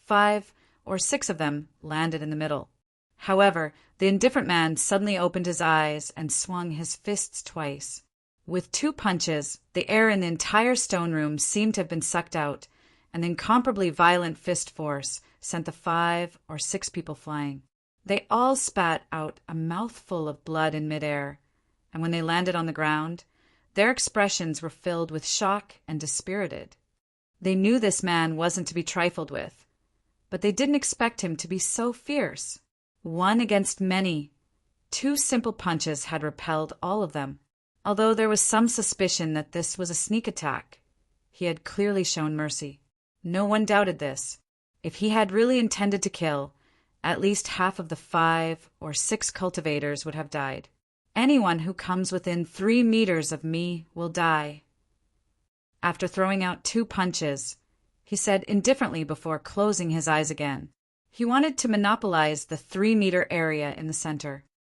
5 or 6 of them landed in the middle. However, the indifferent man suddenly opened his eyes and swung his fists twice. With 2 punches, the air in the entire stone room seemed to have been sucked out, and the incomparably violent fist force sent the 5 or 6 people flying. They all spat out a mouthful of blood in midair, and when they landed on the ground, their expressions were filled with shock and dispirited. They knew this man wasn't to be trifled with, but they didn't expect him to be so fierce. 1 against many, 2 simple punches had repelled all of them. Although there was some suspicion that this was a sneak attack, he had clearly shown mercy. No one doubted this. If he had really intended to kill, at least half of the 5 or 6 cultivators would have died. Anyone who comes within 3 meters of me will die. After throwing out 2 punches, he said indifferently before closing his eyes again. He wanted to monopolize the 3-meter area in the center.